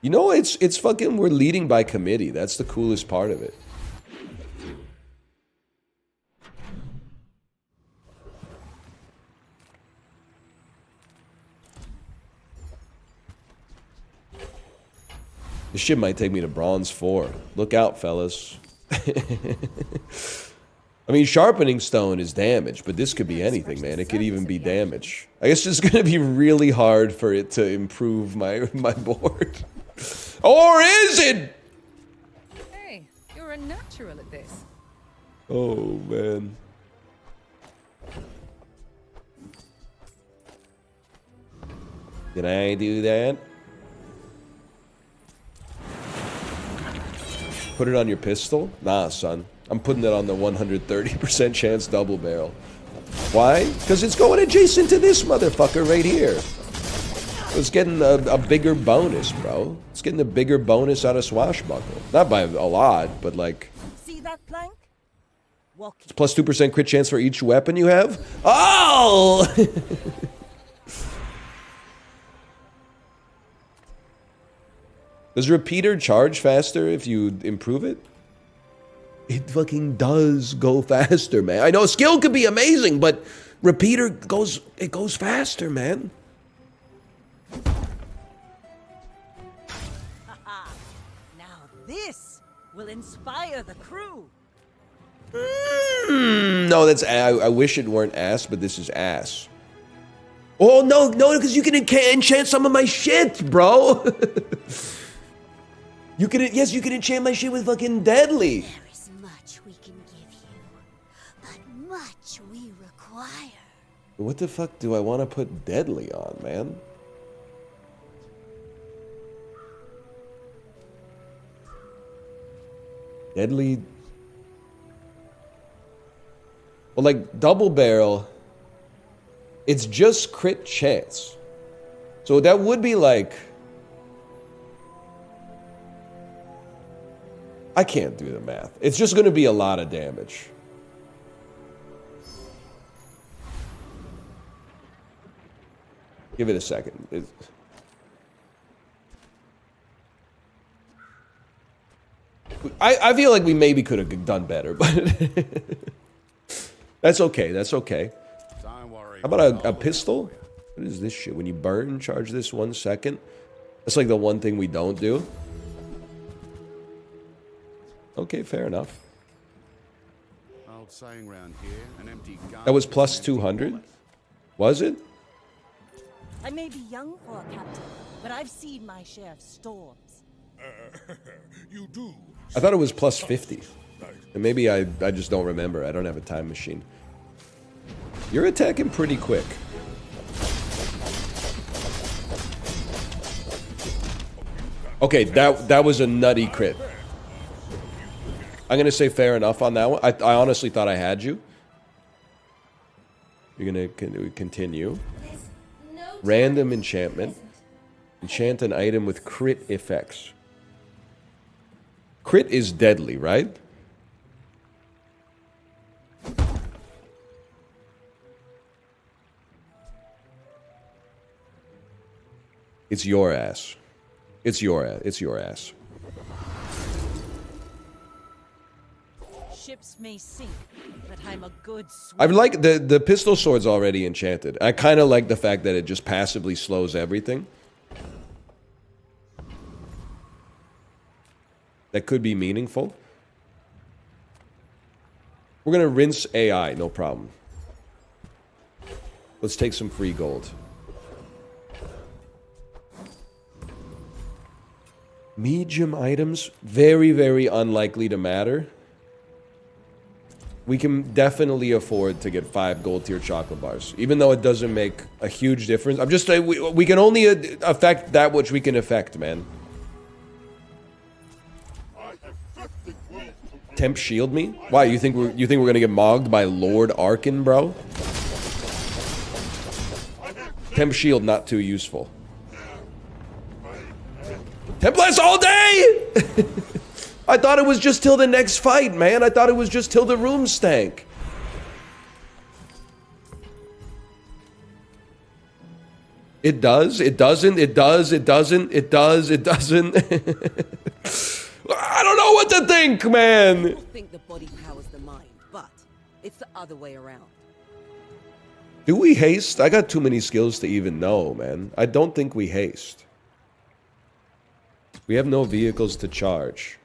You know, it's fucking, we're leading by committee. That's the coolest part of it. This shit might take me to bronze 4. Look out, fellas. I mean, sharpening stone is damage, but this could be anything, man. It could even be damage. I guess it's gonna be really hard for it to improve my board. Or is it? Hey, you're a natural at this. Oh, man. Can I do that? Put it on your pistol? Nah, son. I'm putting it on the 130% chance double barrel. Why? Because it's going adjacent to this motherfucker right here. It's getting a bigger bonus, bro. It's getting a bigger bonus out of Swashbuckle. Not by a lot, but like... See that plank? Walk. It's plus 2% crit chance for each weapon you have? Oh! Does repeater charge faster if you improve it? It fucking does go faster, man. I know skill could be amazing, but repeater goes faster, man. Now this will inspire the crew. No, that's I wish it weren't ass, but this is ass. Oh no, because you can enchant some of my shit, bro. You can enchant my shit with fucking deadly. There is much we can give you, but much we require. What the fuck do I want to put deadly on, man? Deadly. Well, like double barrel, it's just crit chance. So that would be like... I can't do the math. It's just going to be a lot of damage. Give it a second. I feel like we maybe could have done better, but that's okay. That's okay. How about a pistol? What is this shit? When you burn, charge this 1 second. That's like the one thing we don't do. Okay, fair enough. Old saying round here, an empty gun. That was plus 200? Was it? I may be young for a captain, but I've seen my share of storms. You do. I thought it was plus 50. And maybe I just don't remember. I don't have a time machine. You're attacking pretty quick. Okay, that was a nutty crit. I'm gonna say fair enough on that one. I honestly thought I had you. You're gonna continue. Random enchantment. Enchant an item with crit effects. Crit is deadly, right? It's your ass. It's your ass. It's your ass. Ships may sink, but I'm a good swimmer. I like the pistol sword's already enchanted. I kind of like the fact that it just passively slows everything. That could be meaningful. We're gonna rinse AI, no problem. Let's take some free gold. Medium items, very, very unlikely to matter. We can definitely afford to get 5 gold tier chocolate bars, even though it doesn't make a huge difference. I'm just saying we can only affect that which we can affect, man. Temp shield me? Why you think we're gonna get mogged by Lord Arkin, bro? Temp shield not too useful. Templars all day! I thought it was just till the next fight, man. I thought it was just till the room stank. It does, it doesn't, it does, it doesn't, it does, it doesn't. I don't know what to think, man. People think the body powers the mind, but it's the other way around. Do we haste? I got too many skills to even know, man. I don't think we haste. We have no vehicles to charge.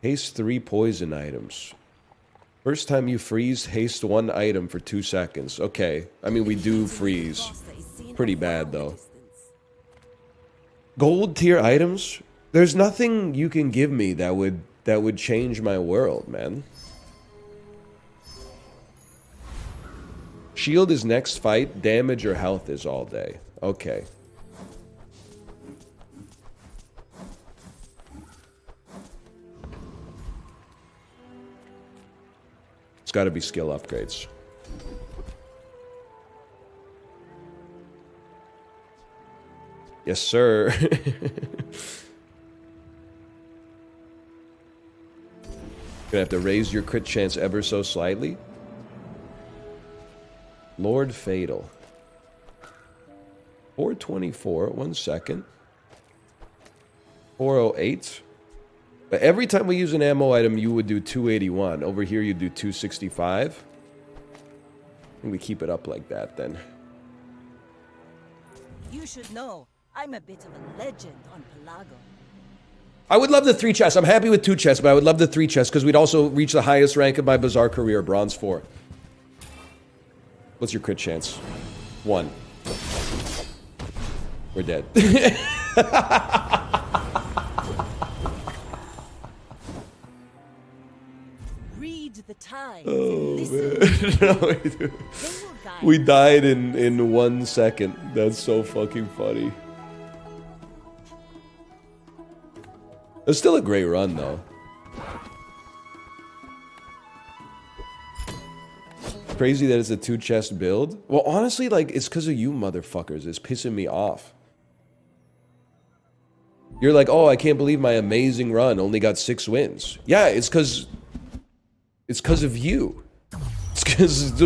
Haste 3 poison items. First time you freeze, haste 1 item for 2 seconds. Okay. I mean, we do freeze. Pretty bad, though. Gold tier items? There's nothing you can give me that would change my world, man. Shield is next fight, damage or health is all day. Okay. It's gotta be skill upgrades. Yes, sir. Gonna have to raise your crit chance ever so slightly. Lord Fatal. 424, 1 second. 408. But every time we use an ammo item, you would do 281. Over here, you do 265. And we keep it up like that, then. You should know, I'm a bit of a legend on Pelago. I would love the 3 chests. I'm happy with 2 chests, but I would love the 3 chests because we'd also reach the highest rank of my Bazaar career, Bronze 4. What's your crit chance? 1. We're dead. Read the times. Oh, Listen. man. No, we died in 1 second. That's so fucking funny. It's still a great run, though. Crazy that it's a 2 chest build. Well, honestly, like, it's because of you motherfuckers. It's pissing me off. You're like, oh, I can't believe my amazing run only got 6 wins. Yeah, it's because of you. It's because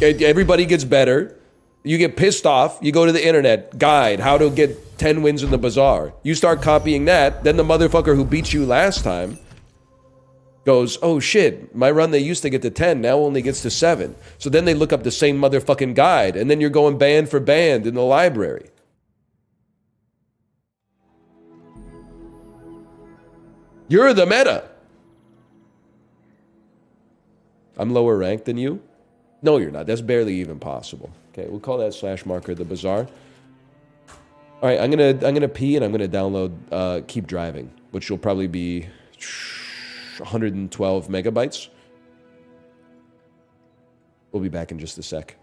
everybody gets better. You get pissed off. You go to the internet, guide, how to get 10 wins in the Bazaar. You start copying that. Then the motherfucker who beat you last time goes, oh shit, my run they used to get to 10 now only gets to 7. So then they look up the same motherfucking guide, and then you're going band for band in the library. You're the meta. I'm lower ranked than you? No, you're not. That's barely even possible. Okay, we'll call that slash marker the Bazaar. All right, I'm gonna pee and I'm gonna download Keep Driving, which will probably be 112 megabytes. We'll be back in just a sec.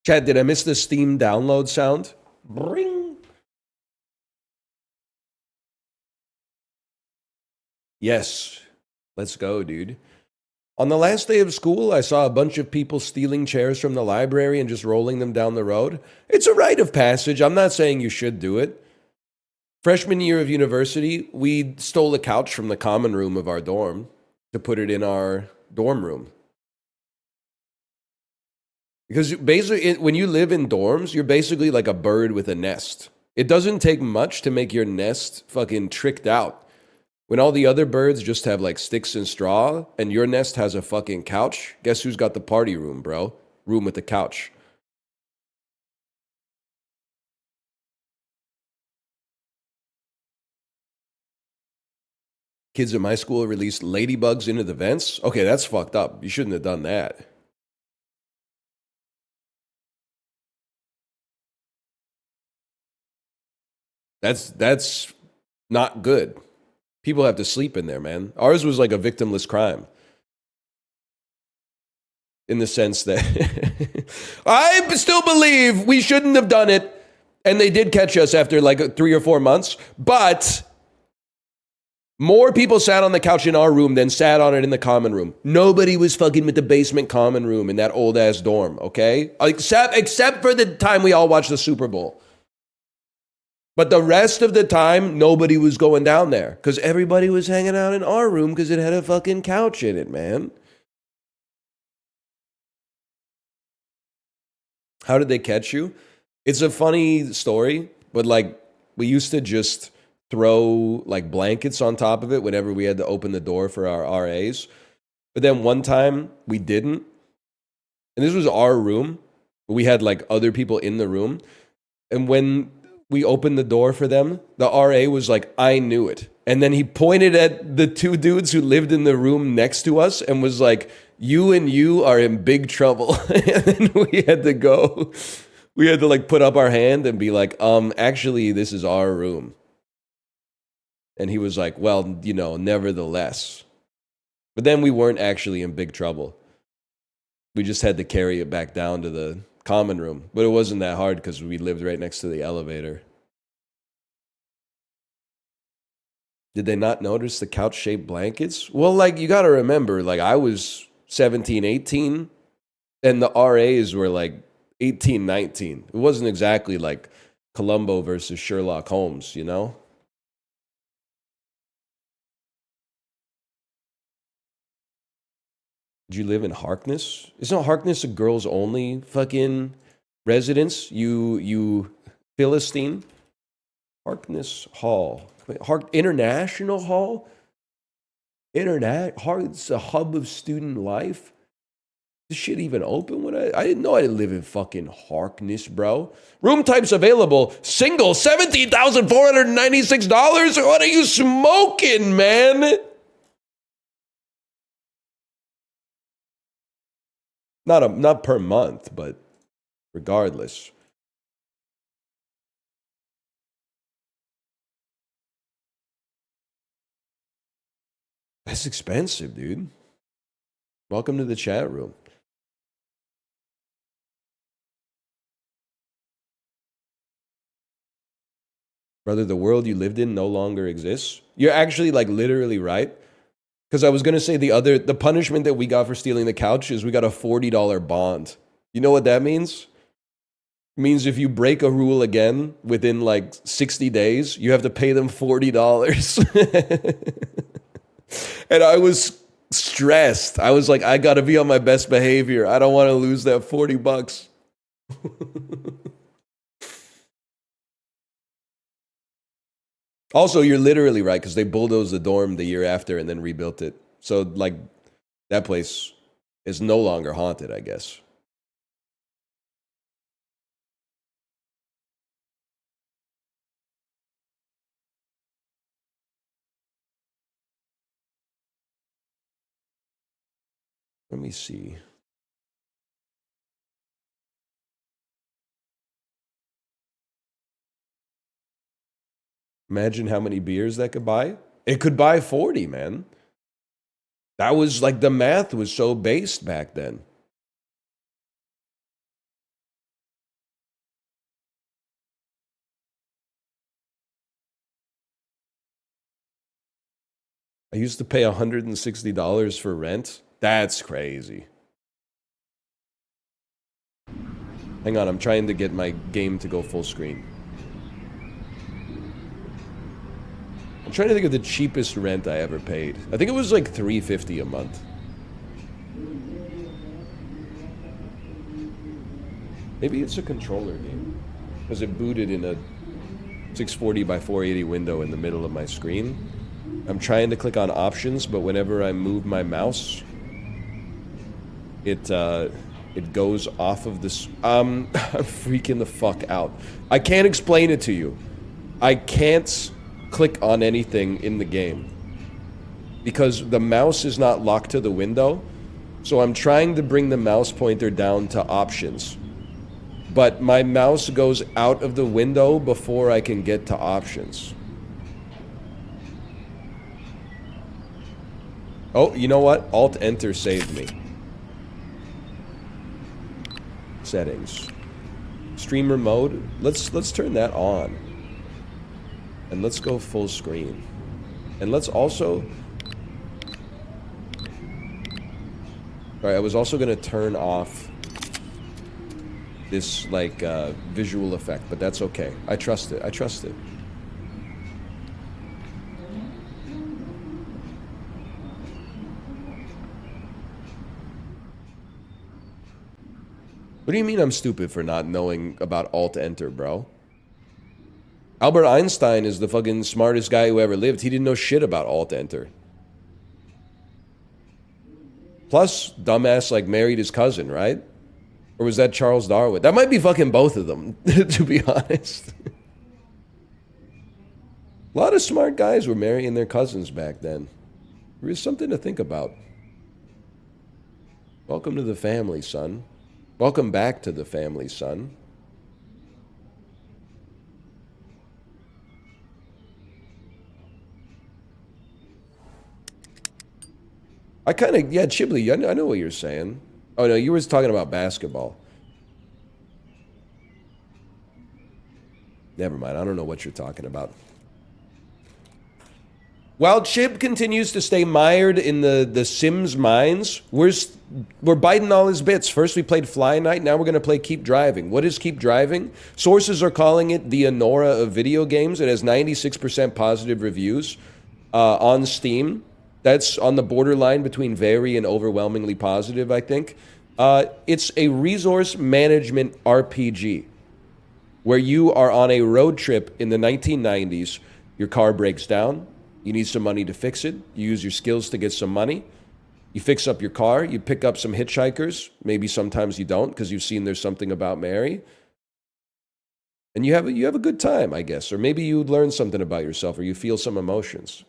Chat, did I miss the Steam download sound? Bring. Yes. Let's go, dude. On the last day of school, I saw a bunch of people stealing chairs from the library and just rolling them down the road. It's a rite of passage. I'm not saying you should do it. Freshman year of university, we stole a couch from the common room of our dorm to put it in our dorm room. Because basically, when you live in dorms, you're basically like a bird with a nest. It doesn't take much to make your nest fucking tricked out. When all the other birds just have like sticks and straw, and your nest has a fucking couch, guess who's got the party room, bro? Room with the couch. Kids at my school released ladybugs into the vents. Okay, that's fucked up. You shouldn't have done that. That's not good. People have to sleep in there, man. Ours was like a victimless crime. In the sense that I still believe we shouldn't have done it. And they did catch us after like 3 or 4 months. But more people sat on the couch in our room than sat on it in the common room. Nobody was fucking with the basement common room in that old ass dorm, okay? Except for the time we all watched the Super Bowl. But the rest of the time, nobody was going down there because everybody was hanging out in our room because it had a fucking couch in it, man. How did they catch you? It's a funny story, but like we used to just throw like blankets on top of it whenever we had to open the door for our RAs. But then one time we didn't. And this was our room. We had like other people in the room. And when we opened the door for them, the RA was like, I knew it. And then he pointed at the 2 dudes who lived in the room next to us and was like, you and you are in big trouble. And then we had to go. We had to like put up our hand and be like, actually, this is our room. And he was like, well, you know, nevertheless. But then we weren't actually in big trouble. We just had to carry it back down to the common room. But it wasn't that hard because we lived right next to the elevator. Did they not notice the couch-shaped blankets? Well, like, you got to remember, like, I was 17, 18, and the RAs were like 18, 19. It wasn't exactly like Columbo versus Sherlock Holmes, you know? Did you live in Harkness? Isn't Harkness a girls only fucking residence? You Philistine? Harkness Hall. International Hall? It's a hub of student life? This shit even open when I didn't know I didn't live in fucking Harkness, bro. Room types available. Single, $17,496? What are you smoking, man? Not per month, but regardless. That's expensive, dude. Welcome to the chat room. Brother, the world you lived in no longer exists. You're actually like literally right. Because I was going to say the punishment that we got for stealing the couch is we got a $40 bond. You know what that means? It means if you break a rule again within like 60 days, you have to pay them $40. And I was stressed. I was like, I got to be on my best behavior. I don't want to lose that $40. Also, you're literally right because they bulldozed the dorm the year after and then rebuilt it. So, like, that place is no longer haunted, I guess. Let me see. Imagine how many beers that could buy. It could buy 40, man. That was like the math was so based back then. I used to pay $160 for rent. That's crazy. Hang on, I'm trying to get my game to go full screen. I'm trying to think of the cheapest rent I ever paid. I think it was like $350 a month. Maybe it's a controller game. Because it booted in a 640 by 480 window in the middle of my screen. I'm trying to click on options, but whenever I move my mouse, it goes off of this. I'm freaking the fuck out. I can't explain it to you. I can't click on anything in the game because the mouse is not locked to the window. So I'm trying to bring the mouse pointer down to options, but my mouse goes out of the window before I can get to options. Oh, you know what? Alt-Enter saved me. Settings. Streamer mode. Let's turn that on. And let's go full screen. And let's also... Alright, I was also going to turn off this, like, visual effect, but that's okay. I trust it. I trust it. What do you mean I'm stupid for not knowing about Alt-Enter, bro? Albert Einstein is the fucking smartest guy who ever lived. He didn't know shit about Alt-Enter. Plus, dumbass, like, married his cousin, right? Or was that Charles Darwin? That might be fucking both of them, to be honest. A lot of smart guys were marrying their cousins back then. There is something to think about. Welcome to the family, son. Welcome back to the family, son. I kind of, yeah, Chibli, I know what you're saying. Oh, no, you were talking about basketball. Never mind, I don't know what you're talking about. While Chib continues to stay mired in the Sims mines, we're biting all his bits. First we played Fly Night, now we're going to play Keep Driving. What is Keep Driving? Sources are calling it the Anora of video games. It has 96% positive reviews on Steam. That's on the borderline between very and overwhelmingly positive, I think. It's a resource management RPG where you are on a road trip in the 1990s. Your car breaks down. You need some money to fix it. You use your skills to get some money. You fix up your car. You pick up some hitchhikers. Maybe sometimes you don't because you've seen There's Something About Mary. And you have a good time, I guess. Or maybe you learn something about yourself or you feel some emotions.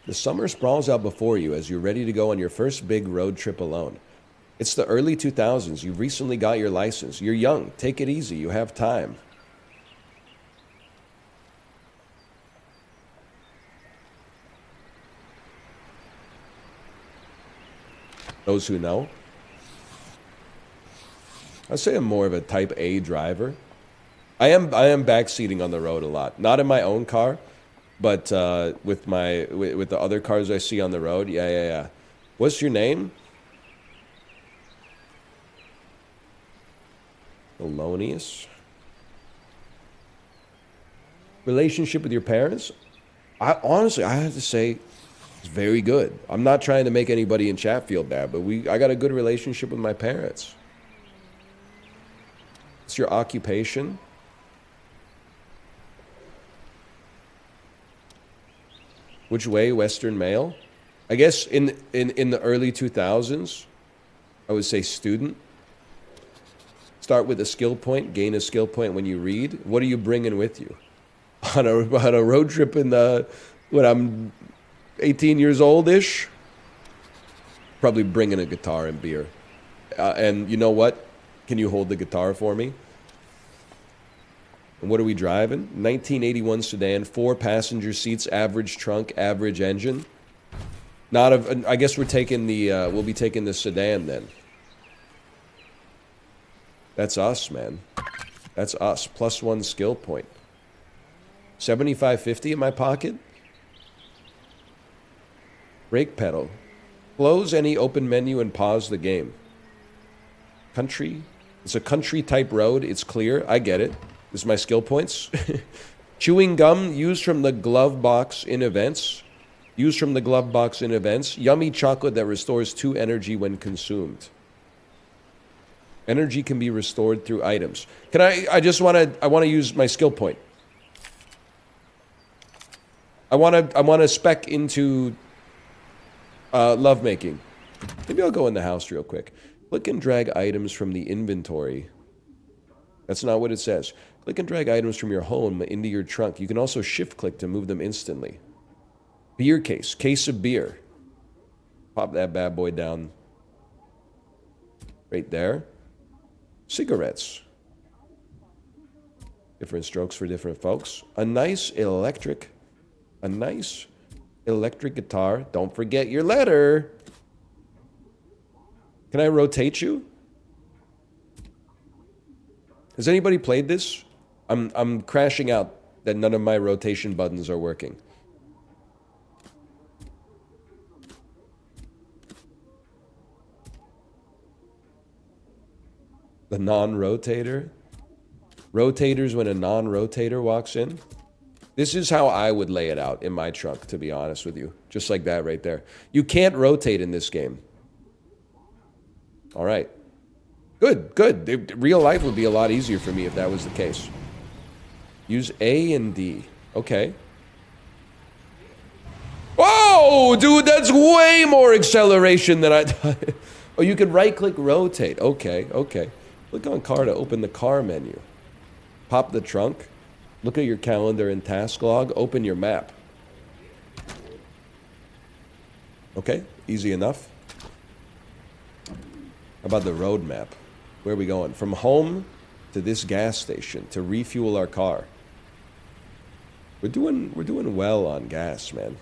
The summer sprawls out before you as you're ready to go on your first big road trip alone. It's the early 2000s. You've recently got your license. You're young. Take it easy. You have time. Those who know. I'd say I'm more of a type A driver. I am backseating on the road a lot. Not in my own car, but with the other cars I see on the road. Yeah. What's your name? Polonius. Relationship with your parents? Honestly, I have to say, it's very good. I'm not trying to make anybody in chat feel bad, but I got a good relationship with my parents. What's your occupation? Which way, Western male? I guess in the early 2000s, I would say student. Start with a skill point, gain a skill point when you read. What are you bringing with you? On a road trip when I'm 18 years old-ish? Probably bringing a guitar and beer. And you know what? Can you hold the guitar for me? And what are we driving? 1981 sedan, 4 passenger seats, average trunk, average engine. I guess we'll be taking the sedan then. That's us, man. That's us. +1 skill point. 7550 in my pocket. Brake pedal. Close any open menu and pause the game. Country. It's a country type road. It's clear. I get it. This is my skill points. Chewing gum used from the glove box in events. Used from the glove box in events. Yummy chocolate that restores 2 energy when consumed. Energy can be restored through items. Can I just want to use my skill point. I want to spec into lovemaking. Maybe I'll go in the house real quick. Click and drag items from the inventory. That's not what it says. Click and drag items from your home into your trunk. You can also shift click to move them instantly. Beer case. Case of beer. Pop that bad boy down. Right there. Cigarettes. Different strokes for different folks. A nice electric guitar. Don't forget your letter. Can I rotate you? Has anybody played this? I'm crashing out that none of my rotation buttons are working. The non-rotator. Rotators when a non-rotator walks in. This is how I would lay it out in my trunk, to be honest with you. Just like that right there. You can't rotate in this game. All right. Good, good. Real life would be a lot easier for me if that was the case. Use A and D. Okay. Whoa, dude, that's way more acceleration than I thought. Oh, you can right-click rotate. Okay, okay. Click on car to open the car menu. Pop the trunk. Look at your calendar and task log. Open your map. Okay, easy enough. How about the road map? Where are we going? From home to this gas station to refuel our car. We're doing well on gas, man.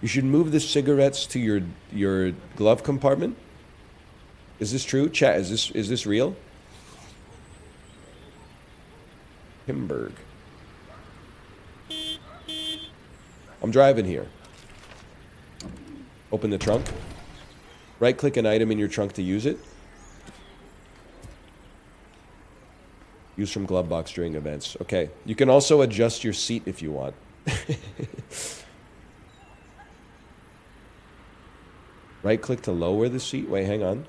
You should move the cigarettes to your glove compartment. Is this true? Chat, is this real? Himberg. I'm driving here. Open the trunk. Right-click an item in your trunk to use it. Use from glove box during events. Okay. You can also adjust your seat if you want. Right-click to lower the seat. Wait, hang on.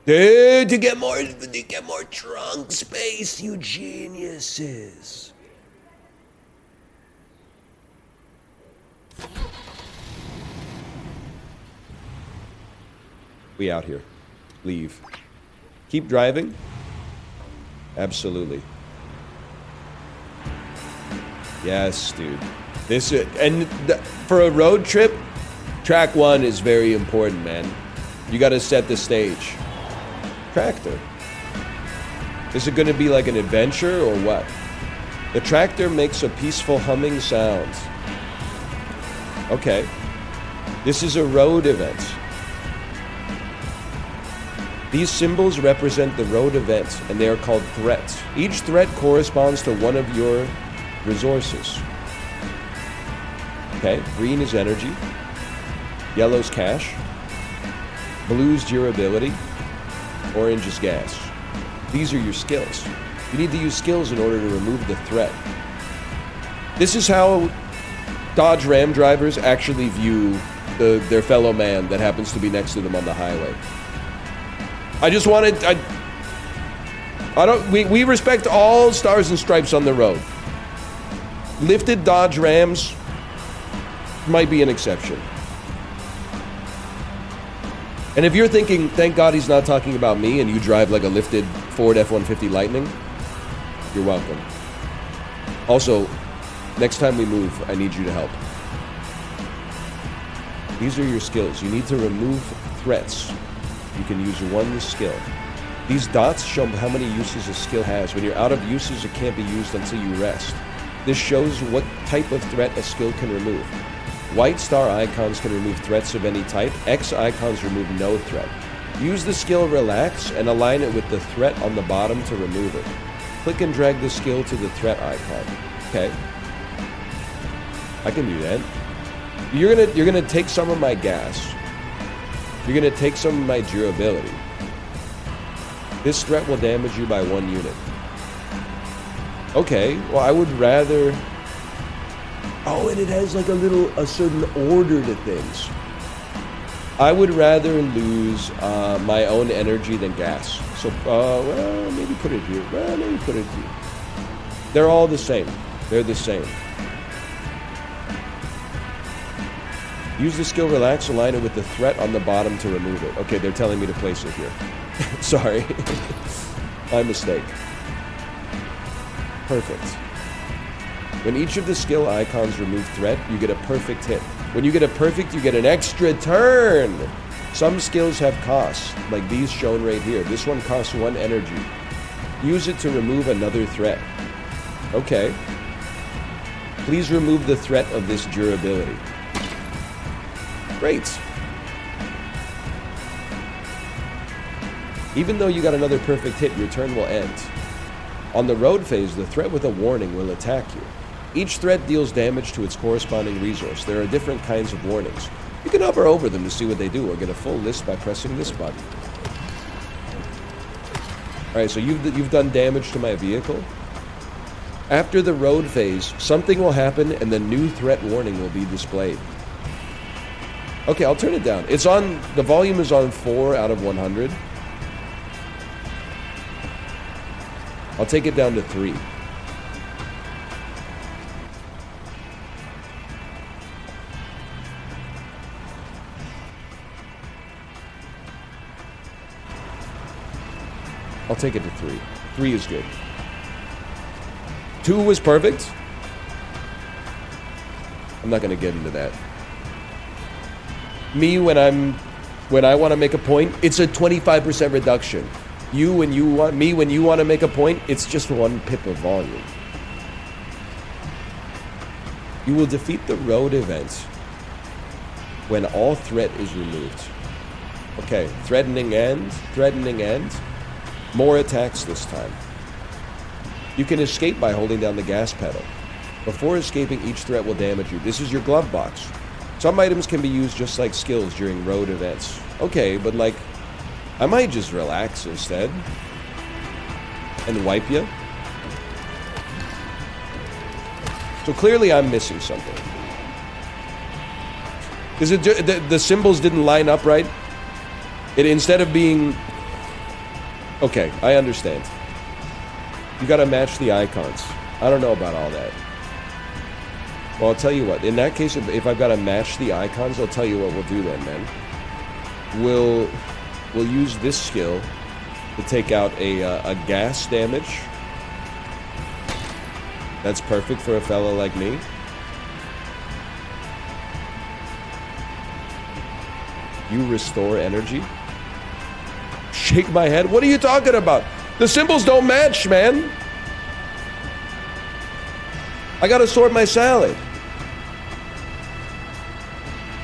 Dude, to get more trunk space, you geniuses. We out here. Leave. Keep driving? Absolutely. Yes, dude. This and for a road trip, track 1 is very important, man. You got to set the stage. Tractor. Is it going to be like an adventure or what? The tractor makes a peaceful humming sound. Okay. This is a road event. These symbols represent the road events, and they are called threats. Each threat corresponds to one of your resources. Okay, green is energy. Yellow's cash. Blue's durability. Orange is gas. These are your skills. You need to use skills in order to remove the threat. This is how Dodge Ram drivers actually view their fellow man that happens to be next to them on the highway. I just wanted, we respect all stars and stripes on the road. Lifted Dodge Rams might be an exception. And if you're thinking, thank God he's not talking about me, and you drive like a lifted Ford F-150 Lightning, you're welcome. Also, next time we move, I need you to help. These are your skills. You need to remove threats. You can use one skill. These dots show how many uses a skill has. When you're out of uses, it can't be used until you rest. This shows what type of threat a skill can remove. White star icons can remove threats of any type. X icons remove no threat. Use the skill Relax and align it with the threat on the bottom to remove it. Click and drag the skill to the threat icon. Okay. I can do that. You're gonna take some of my gas. You're gonna take some of my durability. This threat will damage you by 1 unit. Okay, well I would rather... Oh, and it has like a certain order to things. I would rather lose my own energy than gas. So, well, maybe put it here. Well, maybe put it here. They're all the same. They're the same. Use the skill Relax, align it with the threat on the bottom to remove it. Okay, they're telling me to place it here. Sorry. My mistake. Perfect. When each of the skill icons remove threat, you get a perfect hit. When you get a perfect, you get an extra turn. Some skills have costs, like these shown right here. This one costs 1 energy. Use it to remove another threat. Okay. Please remove the threat of this durability. Great. Even though you got another perfect hit, your turn will end. On the road phase, the threat with a warning will attack you. Each threat deals damage to its corresponding resource. There are different kinds of warnings. You can hover over them to see what they do, or get a full list by pressing this button. Alright, so you've done damage to my vehicle. After the road phase, something will happen and the new threat warning will be displayed. Okay, I'll turn it down. It's on, the volume is on 4 out of 100. I'll take it down to 3. I'll take it to 3. 3 is good. 2 was perfect. I'm not going to get into that. Me, when I want to make a point, it's a 25% reduction. When you want to make a point, it's just 1 pip of volume. You will defeat the road event when all threat is removed. Okay, threatening end. More attacks this time. You can escape by holding down the gas pedal. Before escaping, each threat will damage you. This is your glove box. Some items can be used just like skills during road events. Okay, but like, I might just relax instead. And wipe you. So clearly I'm missing something. Is it the symbols didn't line up right? It, instead of being... Okay, I understand. You gotta match the icons. I don't know about all that. Well, I'll tell you what. In that case, if I've gotta match the icons, I'll tell you what we'll do then, man. We'll use this skill to take out a gas damage. That's perfect for a fellow like me. You restore energy. Shake my head. What are you talking about? The symbols don't match, man. I gotta sort my salad.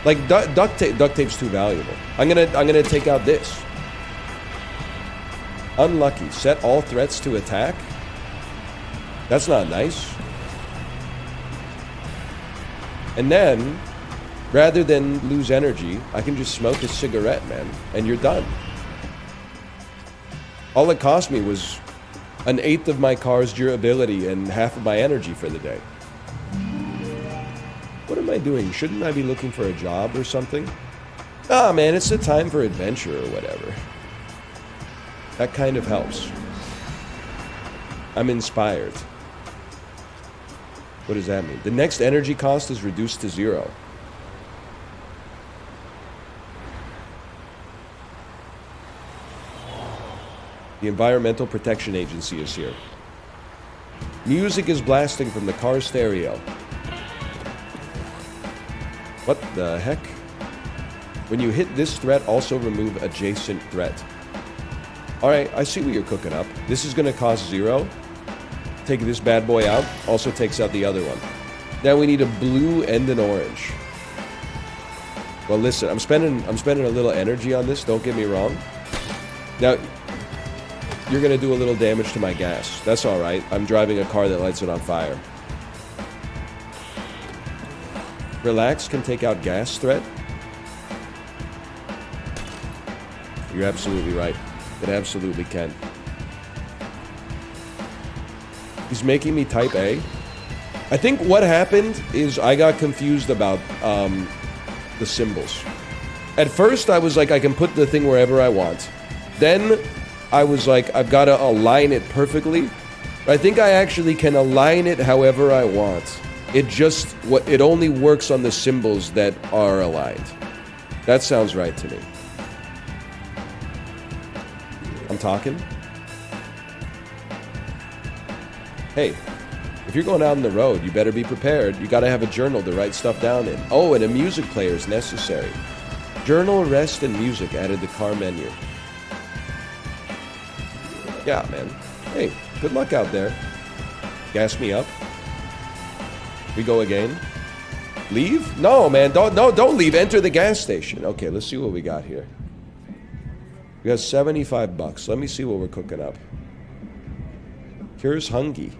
Like duct tape's too valuable. I'm gonna take out this. Unlucky. Set all threats to attack. That's not nice. And then, rather than lose energy, I can just smoke a cigarette, man, and you're done. All it cost me was 1/8 of my car's durability and half of my energy for the day. What am I doing? Shouldn't I be looking for a job or something? Ah, man, it's the time for adventure or whatever. That kind of helps. I'm inspired. What does that mean? The next energy cost is reduced to 0. The Environmental Protection Agency is here. Music is blasting from the car stereo. What the heck? When you hit this threat, also remove adjacent threat. Alright, I see what you're cooking up. This is going to cost 0. Take this bad boy out. Also takes out the other one. Now we need a blue and an orange. Well, listen, I'm spending a little energy on this, don't get me wrong. Now, you're gonna do a little damage to my gas. That's alright. I'm driving a car that lights it on fire. Relax can take out gas threat? You're absolutely right. It absolutely can. He's making me type A. I think what happened is I got confused about the symbols. At first, I was like, I can put the thing wherever I want. Then, I was like, I've got to align it perfectly. I think I actually can align it however I want. It only works on the symbols that are aligned. That sounds right to me. I'm talking. Hey, if you're going out on the road, you better be prepared. You gotta have a journal to write stuff down in. Oh, and a music player is necessary. Journal, rest, and music added to car menu. Yeah, man. Hey, good luck out there. Gas me up. We go again. Leave? No, man. Don't leave. Enter the gas station. Okay, let's see what we got here. We got 75 bucks. Let me see what we're cooking up. Cures Hungy.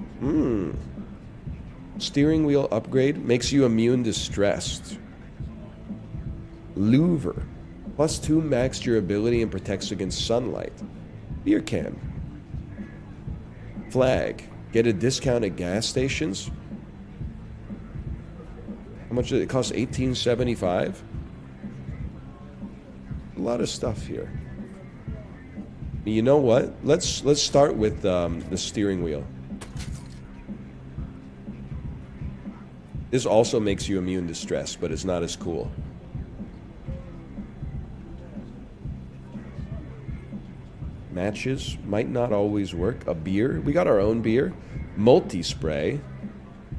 Steering wheel upgrade makes you immune to stress. Louver. +2 max durability and protects against sunlight. Beer can. Flag. Get a discount at gas stations. How much did it cost? $18.75? A lot of stuff here. You know what? Let's start with the steering wheel. This also makes you immune to stress, but it's not as cool. Matches might not always work. A beer. We got our own beer. Multi-spray.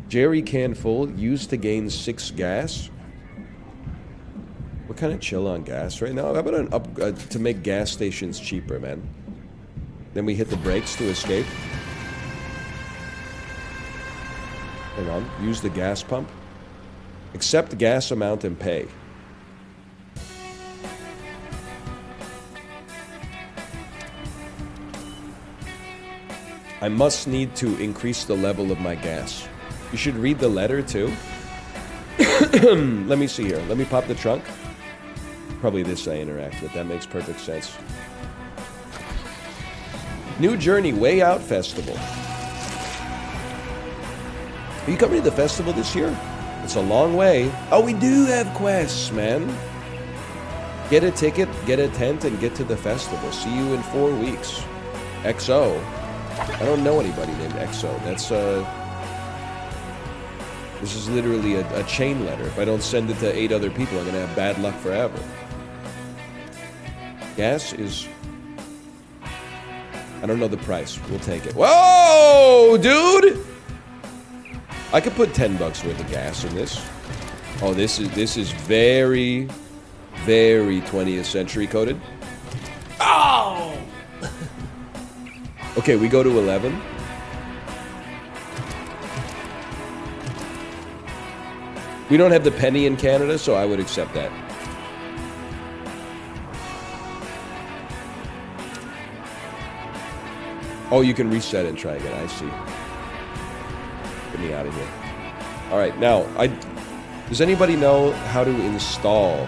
Jerry can full. Used to gain 6 gas. We're kind of chill on gas right now. How about an up to make gas stations cheaper, man? Then we hit the brakes to escape. Hang on. Use the gas pump. Accept gas amount and pay. I must need to increase the level of my gas. You should read the letter too. Let me see here. Let me pop the trunk. Probably this I interact with. That makes perfect sense. New Journey Way Out Festival. Are you coming to the festival this year? It's a long way. Oh, we do have quests, man. Get a ticket, get a tent, and get to the festival. See you in 4 weeks. XO. I don't know anybody named XO. That's, this is literally a chain letter. If I don't send it to 8 other people, I'm gonna have bad luck forever. Gas is... I don't know the price. We'll take it. Whoa, dude! I could put 10 bucks worth of gas in this. Oh, this is very, very 20th century coded. Oh! Okay, we go to 11. We don't have the penny in Canada, so I would accept that. Oh, you can reset and try again. I see. Get me out of here. All right, now, does anybody know how to install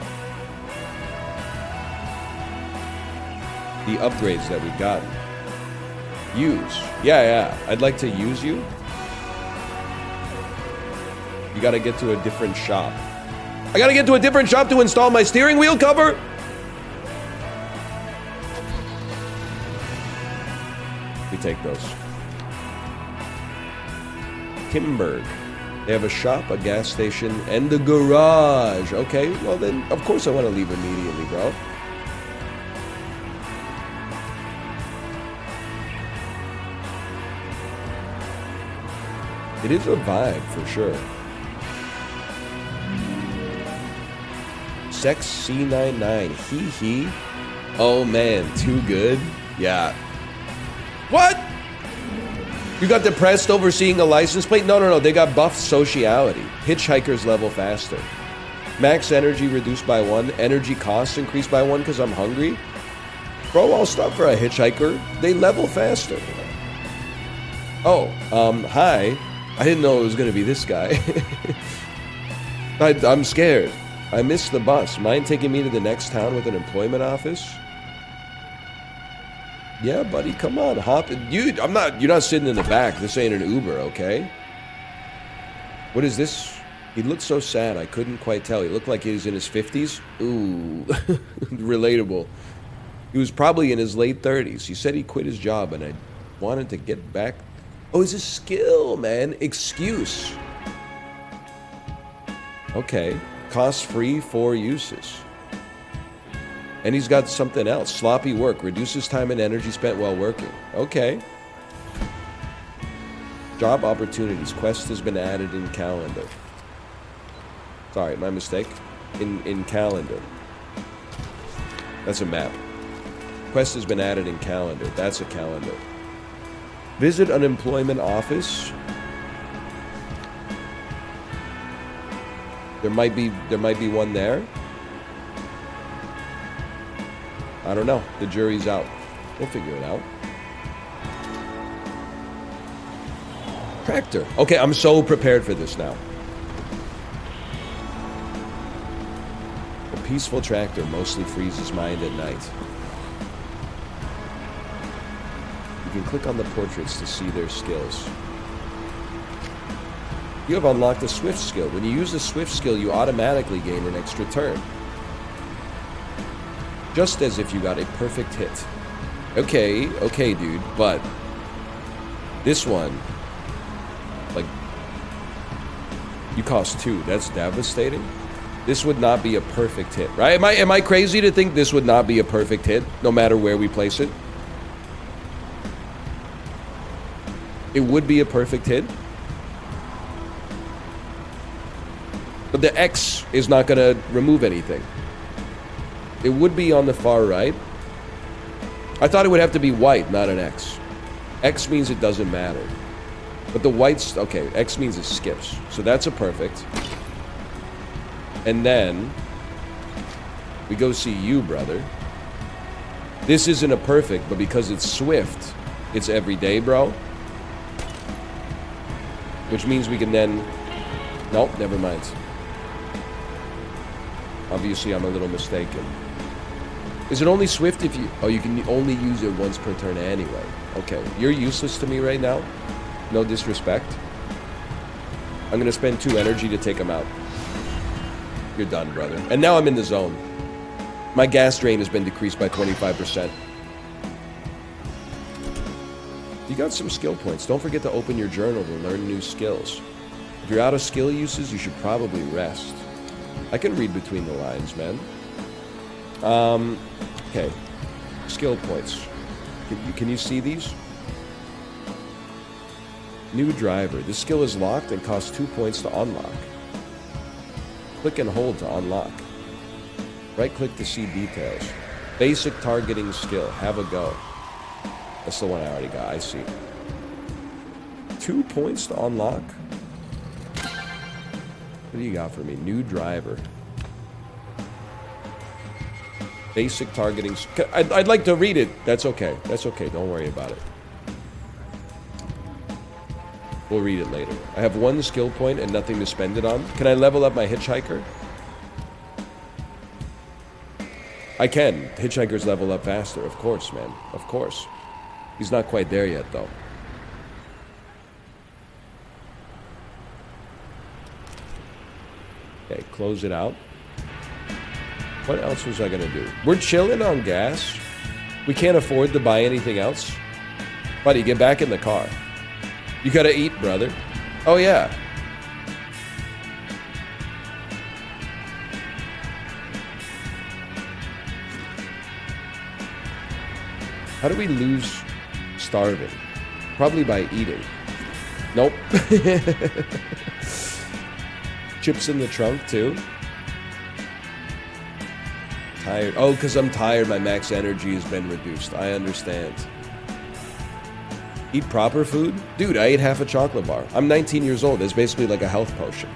the upgrades that we've gotten? Use. Yeah. I'd like to use you. You gotta get to a different shop. I gotta get to a different shop to install my steering wheel cover? We take those. Kimberg. They have a shop, a gas station, and a garage. Okay, well then, of course I want to leave immediately, bro. It is a vibe, for sure. Sex C99. Hee. Oh man, too good? Yeah. What? You got depressed over seeing a license plate? No. They got buffed sociality. Hitchhikers level faster. Max energy reduced by 1. Energy costs increased by 1 because I'm hungry. Bro, I'll stop for a hitchhiker. They level faster. Oh, hi. I didn't know it was gonna be this guy. I'm scared. I missed the bus. Mind taking me to the next town with an employment office? Yeah, buddy, come on, hop in. You're not sitting in the back. This ain't an Uber, okay? What is this? He looked so sad, I couldn't quite tell. He looked like he was in his 50s. Ooh, relatable. He was probably in his late 30s. He said he quit his job and I wanted to get back. Oh, it's a skill, man. Excuse. Okay. Cost free 4 uses. And he's got something else. Sloppy work. Reduces time and energy spent while working. Okay. Job opportunities. Quest has been added in calendar. Sorry, my mistake. In calendar. That's a map. Quest has been added in calendar. That's a calendar. Visit an employment office. There might be one there. I don't know. The jury's out. We'll figure it out. Tractor. Okay, I'm so prepared for this now. A peaceful tractor mostly frees his mind at night. You can click on the portraits to see their skills. You have unlocked a Swift skill. When you use the Swift skill, you automatically gain an extra turn. Just as if you got a perfect hit. Okay, dude, but this one, like, you cost 2. That's devastating. This would not be a perfect hit, right? Am I crazy to think this would not be a perfect hit, no matter where we place it? It would be a perfect hit. But the X is not going to remove anything. It would be on the far right. I thought it would have to be white, not an X. X means it doesn't matter. But the white's... Okay, X means it skips. So that's a perfect. And then... we go see you, brother. This isn't a perfect, but because it's Swift, it's everyday, bro. Which means we can then... Nope, never mind. Obviously, I'm a little mistaken. Is it only Swift if you... Oh, you can only use it once per turn anyway. Okay, you're useless to me right now. No disrespect. I'm gonna spend 2 energy to take him out. You're done, brother. And now I'm in the zone. My gas drain has been decreased by 25%. You got some skill points. Don't forget to open your journal to learn new skills. If you're out of skill uses, you should probably rest. I can read between the lines, man. Okay. Skill points. Can you see these? New driver. This skill is locked and costs 2 points to unlock. Click and hold to unlock. Right-click to see details. Basic targeting skill. Have a go. That's the one I already got. I see. 2 points to unlock? What do you got for me? New driver. Basic targeting. I'd like to read it. That's okay. That's okay. Don't worry about it. We'll read it later. I have 1 skill point and nothing to spend it on. Can I level up my hitchhiker? I can. Hitchhikers level up faster. Of course, man. Of course. He's not quite there yet, though. Okay, close it out. What else was I gonna do? We're chilling on gas. We can't afford to buy anything else. Buddy, get back in the car. You gotta eat, brother. Oh, yeah. How do we lose starving? Probably by eating. Nope. Chips in the trunk, too. Tired. Oh, because I'm tired. My max energy has been reduced. I understand. Eat proper food? Dude, I ate half a chocolate bar. I'm 19 years old. It's basically like a health potion.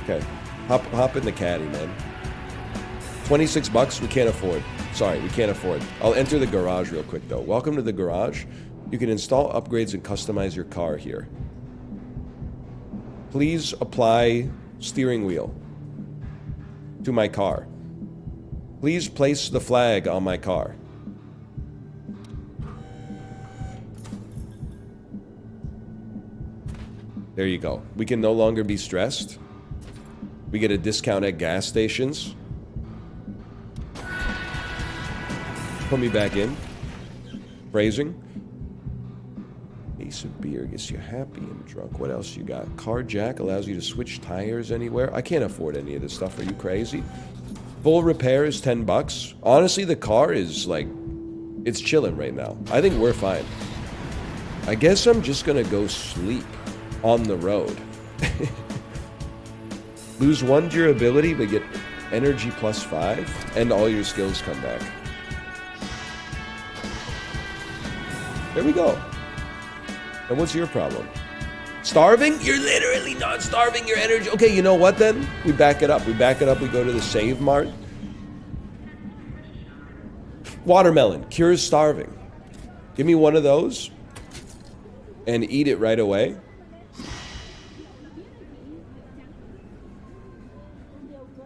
Okay. Hop in the caddy, man. 26 bucks, we can't afford. Sorry, we can't afford. I'll enter the garage real quick, though. Welcome to the garage. You can install upgrades and customize your car here. Please apply steering wheel to my car. Please place the flag on my car. There you go. We can no longer be stressed. We get a discount at gas stations. Put me back in. Phrasing. Ace of beer gets you happy and drunk. What else you got? Car jack allows you to switch tires anywhere. I can't afford any of this stuff. Are you crazy? Full repair is 10 bucks. Honestly, the car is like, it's chilling right now. I think we're fine. I guess I'm just gonna go sleep on the road. Lose 1 durability, but get energy plus 5, and all your skills come back. There we go. And what's your problem? Starving? You're literally not starving your energy. Okay, you know what then? We back it up. We back it up. We go to the Save Mart. Watermelon. Cures starving. Give me one of those. And eat it right away.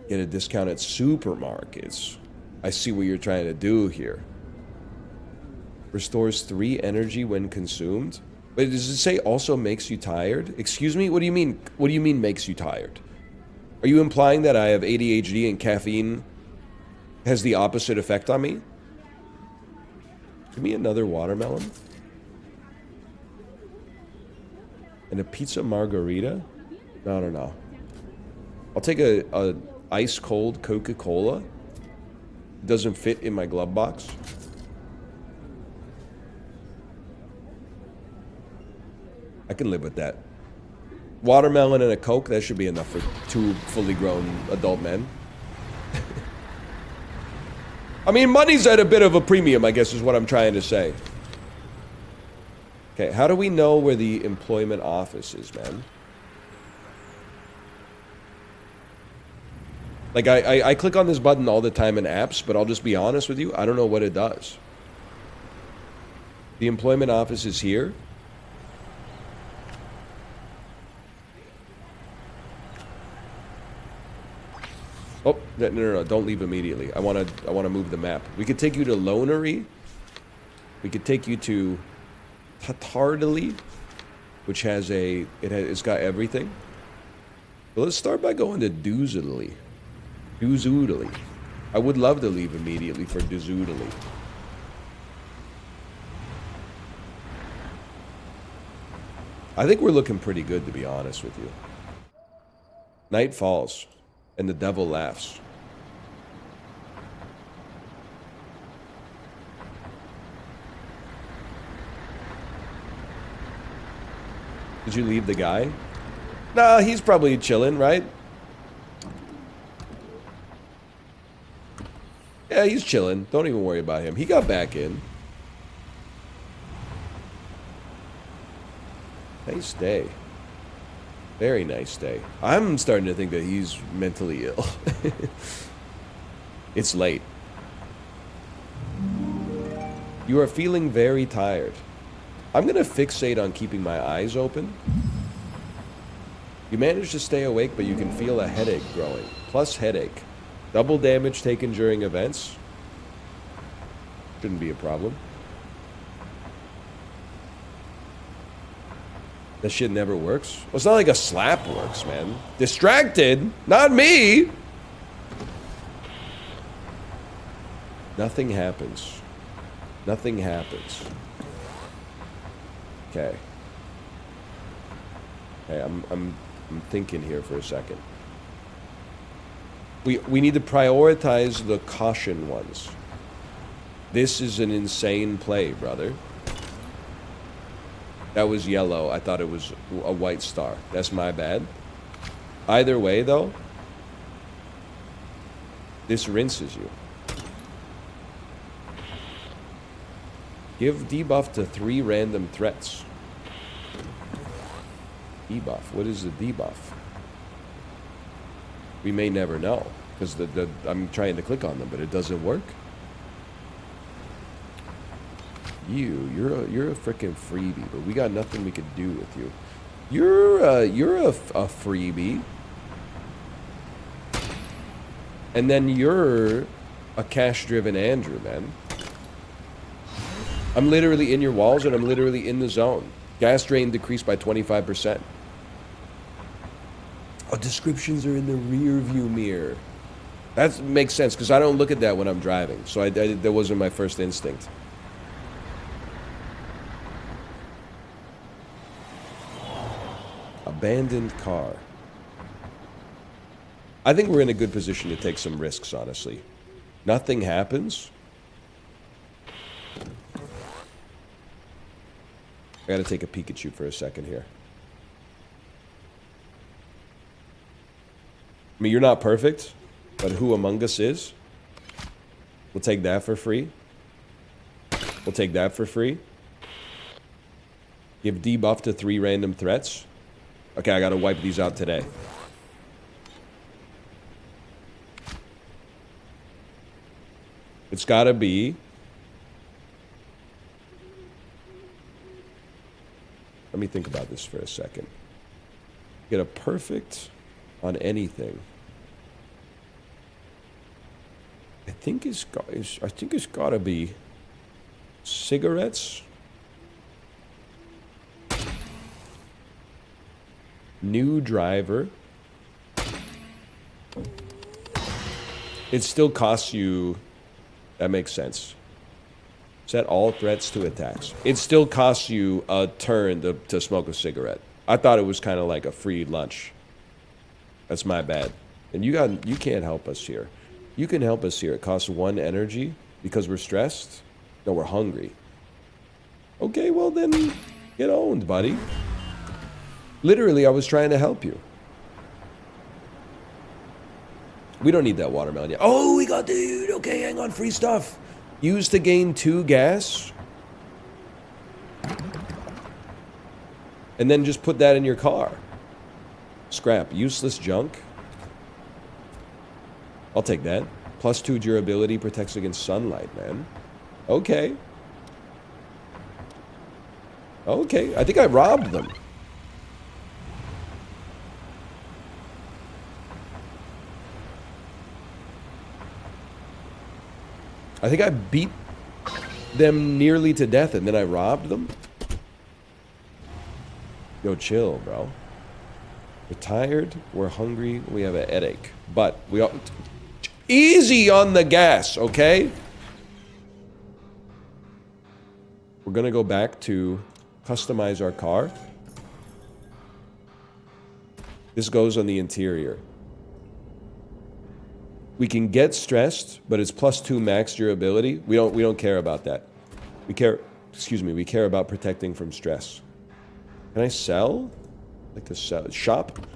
Get a discount at supermarkets. I see what you're trying to do here. Restores 3 energy when consumed. But does it say also makes you tired? Excuse me? What do you mean? What do you mean makes you tired? Are you implying that I have ADHD and caffeine has the opposite effect on me? Give me another watermelon. And a pizza margarita? No. I'll take a ice cold Coca-Cola. It doesn't fit in my glove box. I can live with that. Watermelon and a Coke, that should be enough for 2 fully grown adult men. I mean, money's at a bit of a premium, I guess is what I'm trying to say. Okay, how do we know where the employment office is, man? Like, I click on this button all the time in apps, but I'll just be honest with you, I don't know what it does. The employment office is here. Oh, no, don't leave immediately. I want to move the map. We could take you to Lonery. We could take you to Tatardally, which has it's got everything. But let's start by going to Doozidally. Doozidally. I would love to leave immediately for Doozidally. I think we're looking pretty good, to be honest with you. Night falls. And the devil laughs. Did you leave the guy? Nah, he's probably chilling, right? Yeah, he's chilling. Don't even worry about him. He got back in. Nice day. Very nice day. I'm starting to think that he's mentally ill. It's late. You are feeling very tired. I'm going to fixate on keeping my eyes open. You manage to stay awake, but you can feel a headache growing. Plus headache. Double damage taken during events. Shouldn't be a problem. That shit never works. Well, it's not like a slap works, man. Distracted? Not me! Nothing happens. Nothing happens. Okay. Okay, I'm thinking here for a second. We need to prioritize the caution ones. This is an insane play, brother. That was yellow. I thought it was a white star. That's my bad. Either way, though, this rinses you. Give debuff to 3 random threats. Debuff. What is the debuff? We may never know. Because I'm trying to click on them, but it doesn't work. You're a freaking freebie, but we got nothing we could do with you. You're a freebie. And then you're a cash-driven Andrew, man. I'm literally in your walls, and I'm literally in the zone. Gas drain decreased by 25%. Oh, descriptions are in the rear view mirror. That makes sense, because I don't look at that when I'm driving. So that wasn't my first instinct. Abandoned car. I think we're in a good position to take some risks, honestly. Nothing happens. I gotta take a peek at you for a second here. I mean, you're not perfect, but who among us is? We'll take that for free. We'll take that for free. Give debuff to 3 random threats. Okay, I gotta wipe these out today. It's gotta be... Let me think about this for a second. Get a perfect on anything. I think it's gotta be cigarettes. New driver. It still costs you... That makes sense. Set all threats to attacks. It still costs you a turn to smoke a cigarette. I thought it was kind of like a free lunch. That's my bad. And you can't help us here. You can help us here. It costs 1 energy because we're stressed. No, we're hungry. Okay, well then, get owned, buddy. Literally, I was trying to help you. We don't need that watermelon yet. Oh, we got, dude. Okay, hang on. Free stuff. Use to gain 2 gas. And then just put that in your car. Scrap. Useless junk. I'll take that. Plus 2 durability protects against sunlight, man. Okay. Okay. I think I robbed them. I think I beat them nearly to death and then I robbed them. Yo, chill, bro. We're tired, we're hungry, we have a headache. But we all... Easy on the gas, okay? We're gonna go back to customize our car. This goes on the interior. We can get stressed, but it's plus 2 max durability. We don't care about that. We care about protecting from stress. Can I sell? Like to sell shop?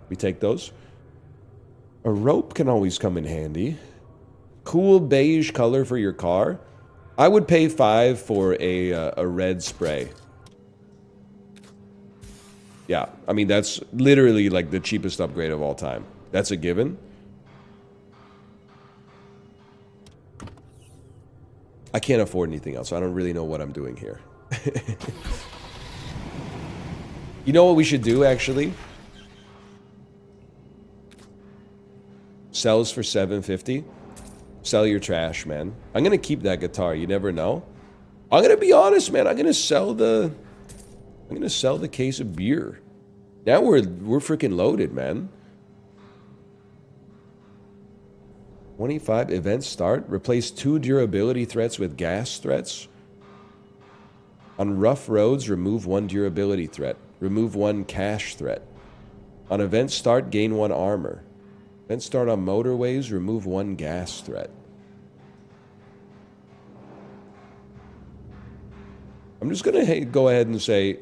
We take those. A rope can always come in handy. Cool beige color for your car. I would pay 5 for a red spray. Yeah, I mean, that's literally like the cheapest upgrade of all time. That's a given. I can't afford anything else, so I don't really know what I'm doing here. You know what we should do, actually? Sells for $750. Sell your trash, man. I'm gonna keep that guitar, you never know. I'm gonna be honest, man. I'm gonna sell the case of beer. Now we're freaking loaded, man. 25 events start. Replace 2 durability threats with gas threats. On rough roads, remove 1 durability threat. Remove 1 cash threat. On event start, gain 1 armor. Event start on motorways, remove 1 gas threat. I'm just gonna go ahead and say,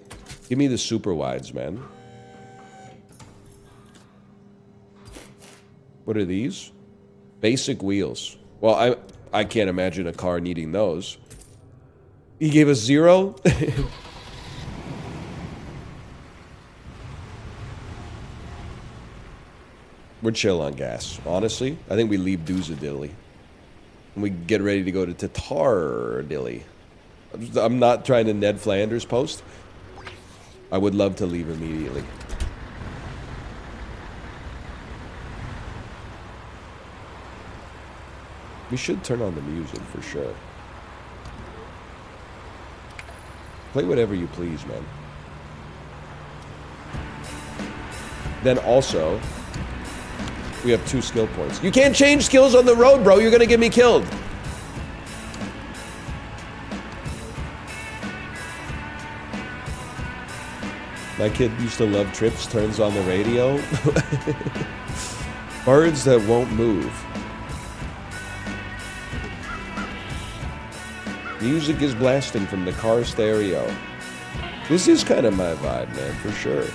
give me the super wides, man. What are these? Basic wheels. Well, I can't imagine a car needing those. He gave us 0? We're chill on gas. Honestly, I think we leave Doozadilly. And we get ready to go to Tatardilly. I'm not trying to Ned Flanders post. I would love to leave immediately. We should turn on the music for sure. Play whatever you please, man. Then also, we have 2 skill points. You can't change skills on the road, bro. You're gonna get me killed. My kid used to love Trips, turns on the radio. Birds that won't move. Music is blasting from the car stereo. This is kind of my vibe, man, for sure.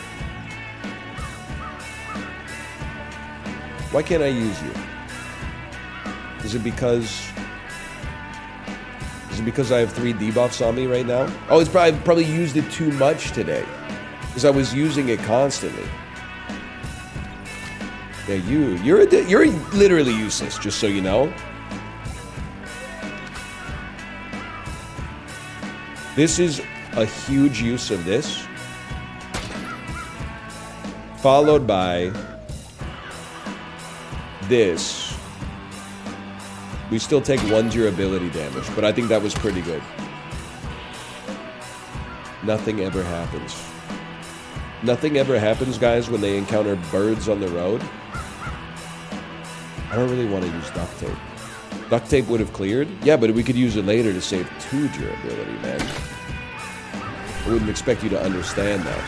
Why can't I use you? Is it because I have 3 debuffs on me right now? Oh, it's probably used it too much today. Because I was using it constantly. Yeah, you're literally useless, just so you know. This is a huge use of this. Followed by this. We still take 1 durability damage, but I think that was pretty good. Nothing ever happens. Nothing ever happens, guys, when they encounter birds on the road. I don't really want to use duct tape. Duct tape would have cleared? Yeah, but we could use it later to save 2 durability, man. I wouldn't expect you to understand that.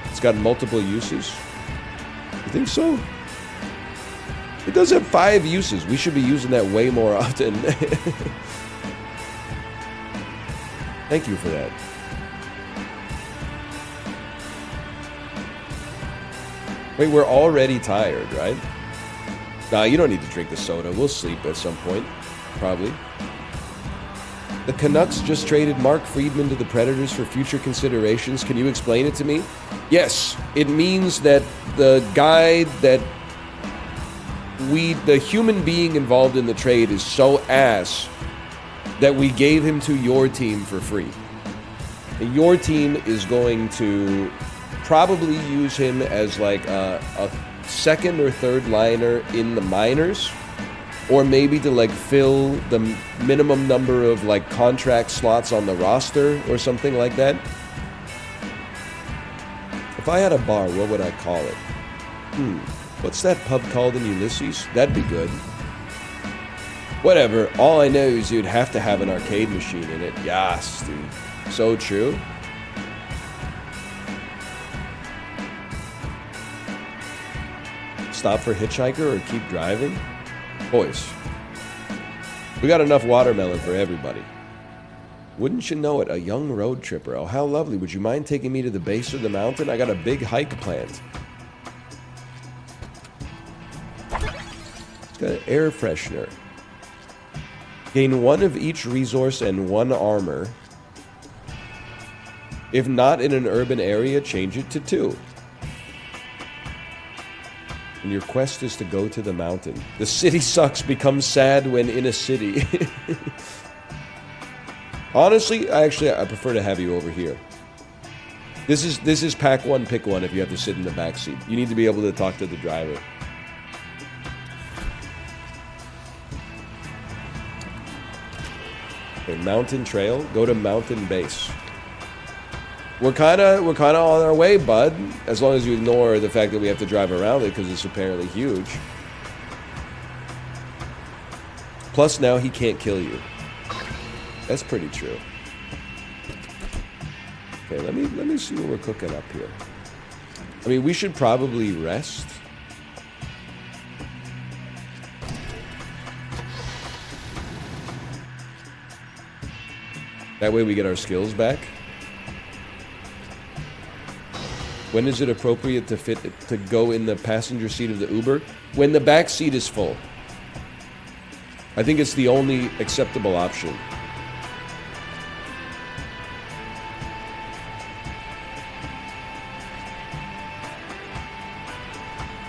It's got multiple uses. You think so? It does have 5 uses. We should be using that way more often. Thank you for that. Wait, we're already tired, right? Nah, you don't need to drink the soda. We'll sleep at some point. Probably. The Canucks just traded Mark Friedman to the Predators for future considerations. Can you explain it to me? Yes. It means that the guy that the human being involved in the trade is so ass that we gave him to your team for free. And your team is going to probably use him as like a second or third liner in the minors, or maybe to like fill the minimum number of like contract slots on the roster or something like that. If I had a bar, what would I call it? What's that pub called in Ulysses? That'd be good. Whatever, all I know is you'd have to have an arcade machine in it. Yes, dude. So true. Stop for hitchhiker or keep driving? Boys, we got enough watermelon for everybody. Wouldn't you know it, a young road tripper. Oh, how lovely. Would you mind taking me to the base of the mountain? I got a big hike planned. It's got an air freshener. Gain 1 of each resource and 1 armor. If not in an urban area, change it to 2. And your quest is to go to the mountain. The city sucks, becomes sad when in a city. Honestly, I prefer to have you over here. This is pack 1, pick 1 if you have to sit in the back seat. You need to be able to talk to the driver. Okay, mountain trail, go to mountain base. We're kind of on our way, bud. As long as you ignore the fact that we have to drive around it because it's apparently huge. Plus, now he can't kill you. That's pretty true. Okay, let me see what we're cooking up here. I mean, we should probably rest. That way we get our skills back. When is it appropriate to go in the passenger seat of the Uber? When the back seat is full. I think it's the only acceptable option.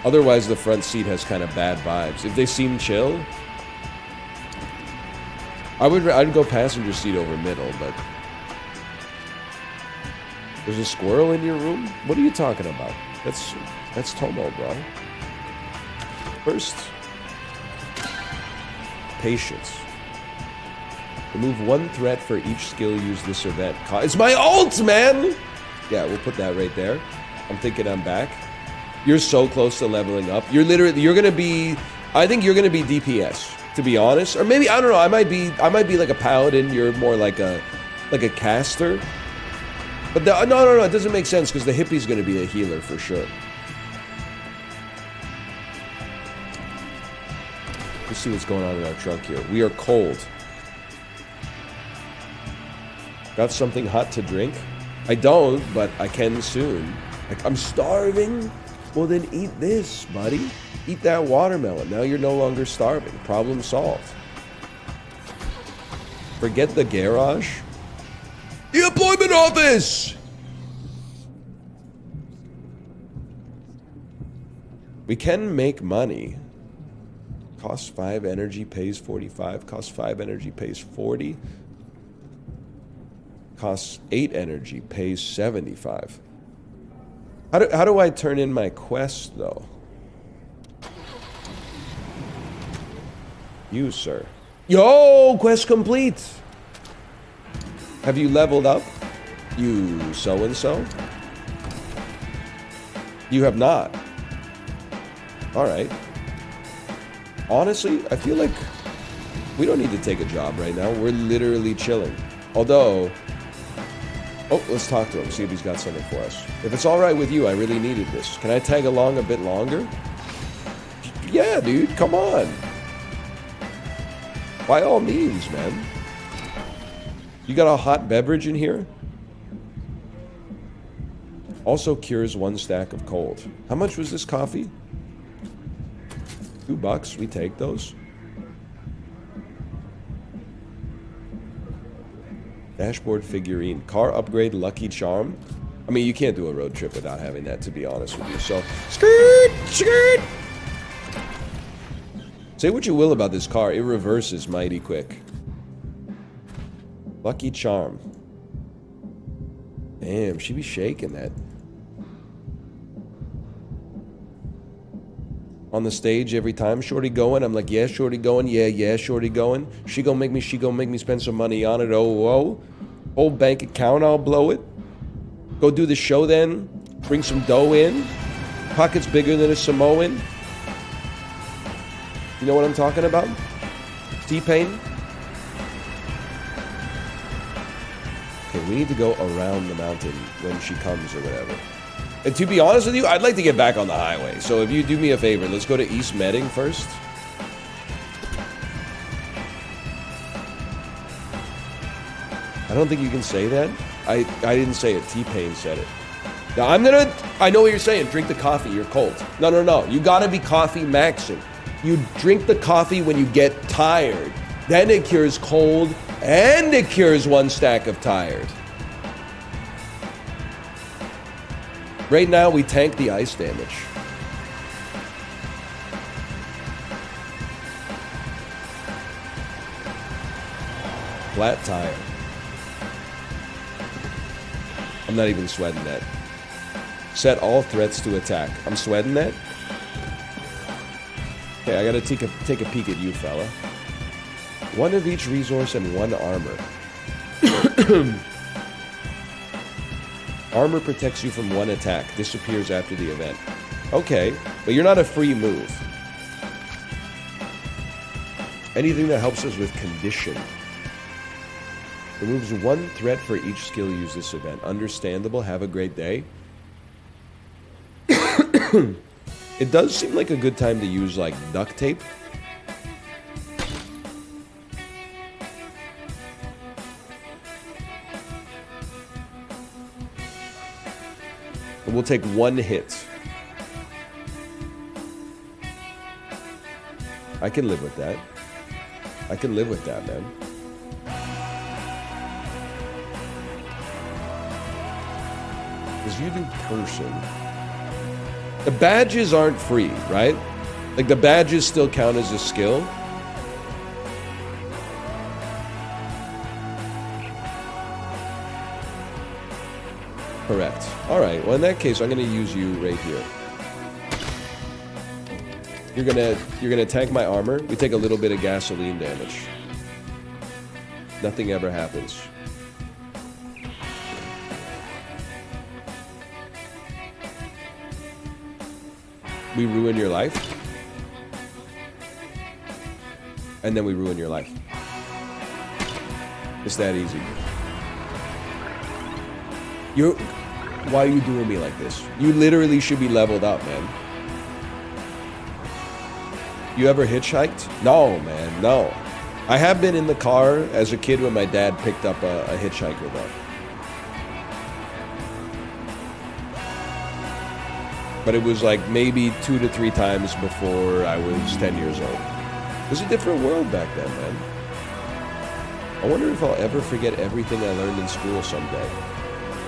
Otherwise, the front seat has kind of bad vibes. If they seem chill, I'd go passenger seat over middle, but there's a squirrel in your room? What are you talking about? That's Tomo, bro. First, patience. Remove one threat for each skill used this event. It's my ult, man! Yeah, we'll put that right there. I'm thinking I'm back. You're so close to leveling up. You're gonna be, I think you're gonna be DPS, to be honest. Or maybe, I don't know, I might be like a paladin. You're more like a caster. But no, it doesn't make sense because the hippie's gonna be a healer for sure. Let's see what's going on in our trunk here. We are cold. Got something hot to drink? I don't, but I can soon. Like, I'm starving? Well, then eat this, buddy. Eat that watermelon. Now you're no longer starving. Problem solved. Forget the garage. The employment office! We can make money. Costs 5 energy, pays 45. Costs 5 energy, pays 40. Costs 8 energy, pays 75. How do I turn in my quest, though? You, sir. Yo, quest complete! Have you leveled up? You so-and-so? You have not. Alright. Honestly, I feel like we don't need to take a job right now. We're literally chilling. Although... Oh, let's talk to him, see if he's got something for us. If it's alright with you, I really needed this. Can I tag along a bit longer? Yeah, dude, come on. By all means, man. You got a hot beverage in here? Also cures 1 stack of cold. How much was this coffee? $2, we take those. Dashboard figurine. Car upgrade, lucky charm. I mean, you can't do a road trip without having that, to be honest with you. So, skirt, skirt. Say what you will about this car, it reverses mighty quick. Lucky charm. Damn, she be shaking that. On the stage every time, shorty going. I'm like, yeah, shorty going. Yeah, shorty going. She gonna make me spend some money on it. Oh. Whole bank account, I'll blow it. Go do the show then. Bring some dough in. Pockets bigger than a Samoan. You know what I'm talking about? T-Pain. Okay, we need to go around the mountain when she comes or whatever. And to be honest with you, I'd like to get back on the highway. So if you do me a favor, let's go to East Medding first. I don't think you can say that. I didn't say it. T-Pain said it. Now I know what you're saying. Drink the coffee. You're cold. No. You gotta be coffee maxing. You drink the coffee when you get tired. Then it cures cold and it cures 1 stack of tired. Right now, we tank the ice damage. Flat tire. I'm not even sweating that. Set all threats to attack. I'm sweating that? Okay, I gotta take a peek at you, fella. 1 of each resource and 1 armor. Armor protects you from 1 attack. Disappears after the event. Okay, but you're not a free move. Anything that helps us with condition. Removes 1 threat for each skill used this event. Understandable. Have a great day. It does seem like a good time to use, like, duct tape. We'll take 1 hit. I can live with that. I can live with that, man. Because you do person. The badges aren't free, right? Like, the badges still count as a skill. Correct. All right. Well, in that case, I'm gonna use you right here. You're gonna tank my armor. We take a little bit of gasoline damage. Nothing ever happens. We ruin your life, and then we ruin your life. It's that easy. Why are you doing me like this? You literally should be leveled up, man. You ever hitchhiked? No, man, no. I have been in the car as a kid when my dad picked up a hitchhiker, though. But it was like maybe 2 to 3 times before I was 10 years old. It was a different world back then, man. I wonder if I'll ever forget everything I learned in school someday.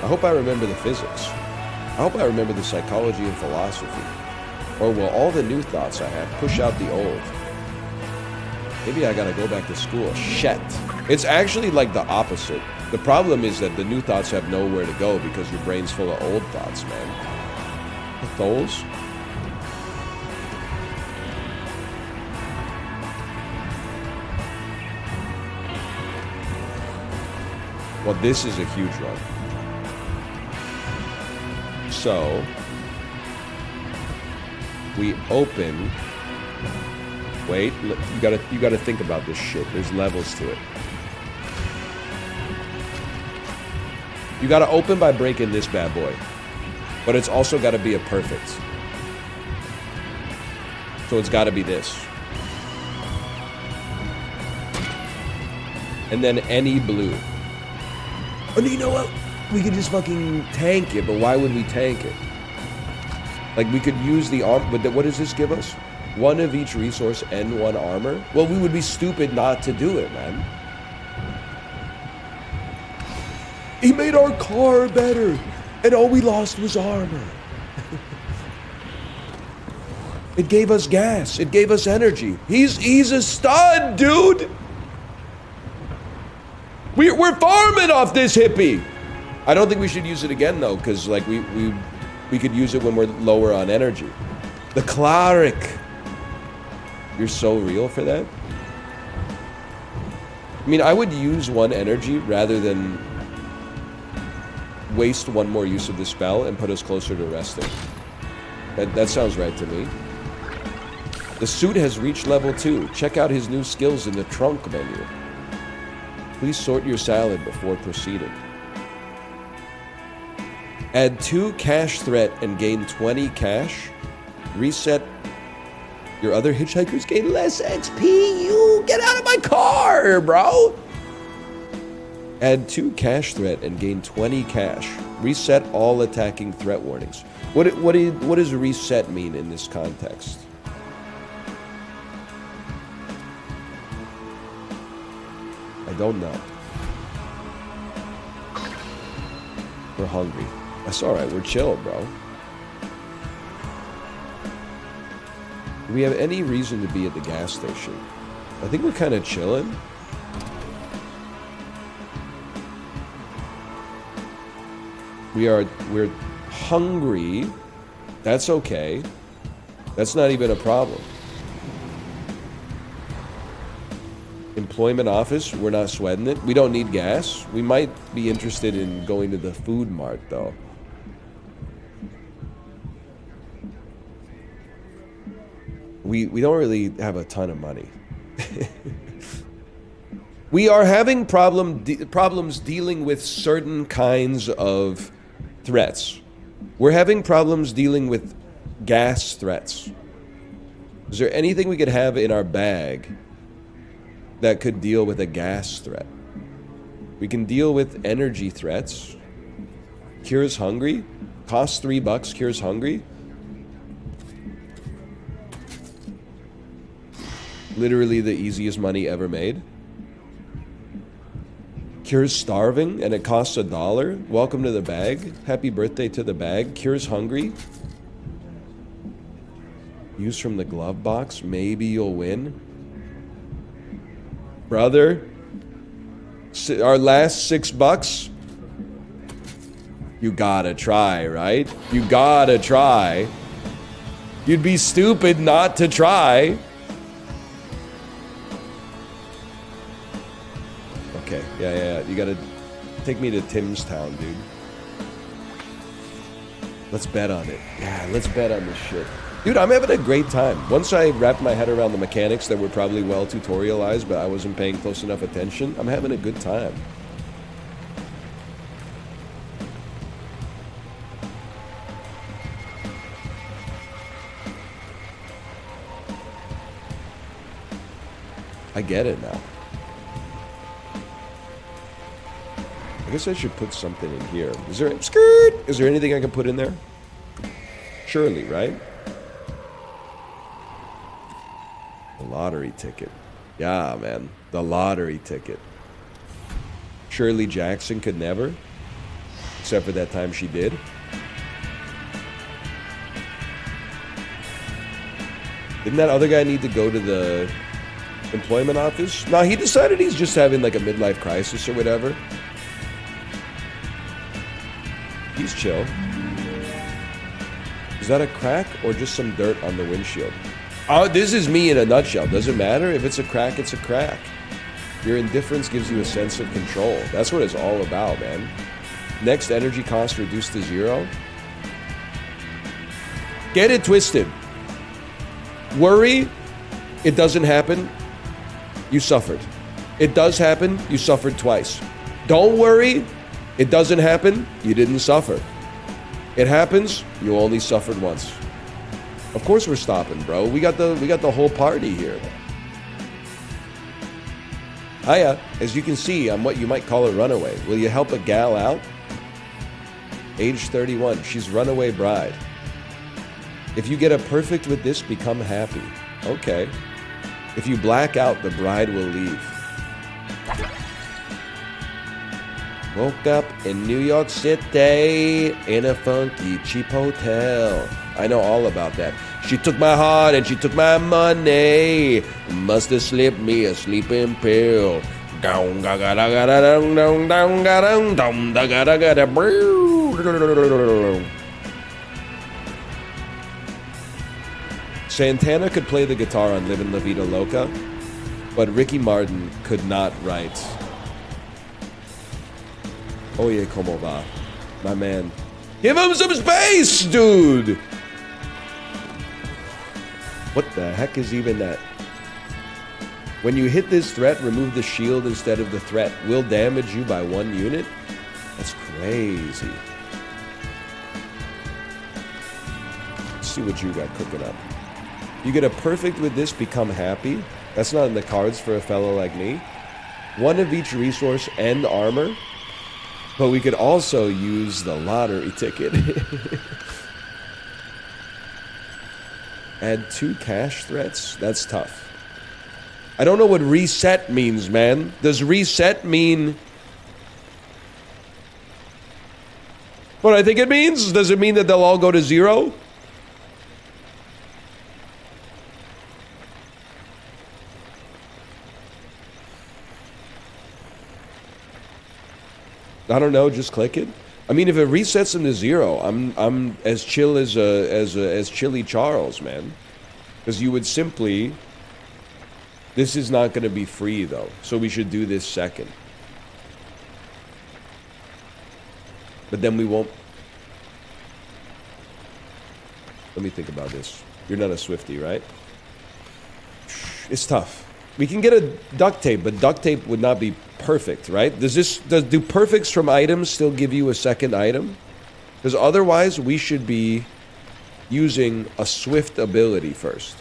I hope I remember the physics. I hope I remember the psychology and philosophy. Or will all the new thoughts I have push out the old? Maybe I gotta go back to school. Shit. It's actually like the opposite. The problem is that the new thoughts have nowhere to go because your brain's full of old thoughts, man. Those? Well, this is a huge one. So we open. Wait, you gotta think about this shit. There's levels to it. You gotta open by breaking this bad boy. But it's also gotta be a perfect. So it's gotta be this. And then any blue. Oh, you know what? We could just fucking tank it, but why would we tank it? Like, we could use the arm, but what does this give us? 1 of each resource and 1 armor? Well, we would be stupid not to do it, man. He made our car better, and all we lost was armor. It gave us gas. It gave us energy. He's a stud, dude. We're farming off this hippie. I don't think we should use it again, though, because like we could use it when we're lower on energy. The cleric. You're so real for that. I mean, I would use 1 energy rather than waste 1 more use of the spell and put us closer to resting. That sounds right to me. The suit has reached level 2. Check out his new skills in the trunk menu. Please sort your salad before proceeding. Add 2 cash threat and gain 20 cash. Reset. Your other hitchhikers gain less XP. You get out of my car, bro. Add 2 cash threat and gain 20 cash. Reset all attacking threat warnings. What does reset mean in this context? I don't know. We're hungry. That's alright, we're chill, bro. Do we have any reason to be at the gas station? I think we're kind of chilling. We're hungry. That's okay. That's not even a problem. Employment office, we're not sweating it. We don't need gas. We might be interested in going to the food mart, though. We don't really have a ton of money. We are having problems dealing with certain kinds of threats. We're having problems dealing with gas threats. Is there anything we could have in our bag that could deal with a gas threat? We can deal with energy threats. Cures hungry. Costs $3, cures hungry. Literally the easiest money ever made. Cures starving, and it costs $1. Welcome to the bag. Happy birthday to the bag. Cures hungry. Use from the glove box. Maybe you'll win. Brother. Our last $6. You gotta try, right? You gotta try. You'd be stupid not to try. Okay, yeah. You gotta take me to Tim's Town, dude. Let's bet on it. Yeah, let's bet on this shit. Dude, I'm having a great time. Once I wrapped my head around the mechanics that were probably well tutorialized, but I wasn't paying close enough attention, I'm having a good time. I get it now. I guess I should put something in here. Is there anything I can put in there? Surely, right? The lottery ticket. Yeah, man. The lottery ticket. Shirley Jackson could never. Except for that time she did. Didn't that other guy need to go to the employment office? No, he decided he's just having like a midlife crisis or whatever. He's chill. Is that a crack or just some dirt on the windshield? Oh, this is me in a nutshell. Doesn't matter. If it's a crack, it's a crack. Your indifference gives you a sense of control. That's what it's all about, man. Next energy cost reduced to 0. Get it twisted. Worry, it doesn't happen. You suffered. It does happen. You suffered twice. Don't worry. It doesn't happen, you didn't suffer. It happens, you only suffered once. Of course we're stopping, bro. We got the whole party here. Hiya, as you can see, I'm what you might call a runaway. Will you help a gal out? Age 31, she's runaway bride. If you get a perfect with this, become happy. Okay. If you black out, the bride will leave. Woke up in New York City in a funky cheap hotel. I know all about that. She took my heart and she took my money. Must have slipped me a sleeping pill. Santana could play the guitar on Livin' La Vida Loca, but Ricky Martin could not write. Oye, como va? My man. Give him some space, dude! What the heck is even that? When you hit this threat, remove the shield instead of the threat. Will damage you by 1 unit? That's crazy. Let's see what you got cooking up. You get a perfect with this, become happy. That's not in the cards for a fellow like me. 1 of each resource and armor. But we could also use the lottery ticket. Add 2 cash threats? That's tough. I don't know what reset means, man. Does reset mean what I think it means? Does it mean that they'll all go to 0? I don't know, just click it. I mean, if it resets them to 0, I'm as chill as Chili Charles, man. Because you would simply. This is not going to be free though, so we should do this second. But then we won't. Let me think about this. You're not a Swiftie, right? It's tough. We can get a duct tape, but duct tape would not be perfect, right? Do perfects from items still give you a second item? Because otherwise, we should be using a Swift ability first.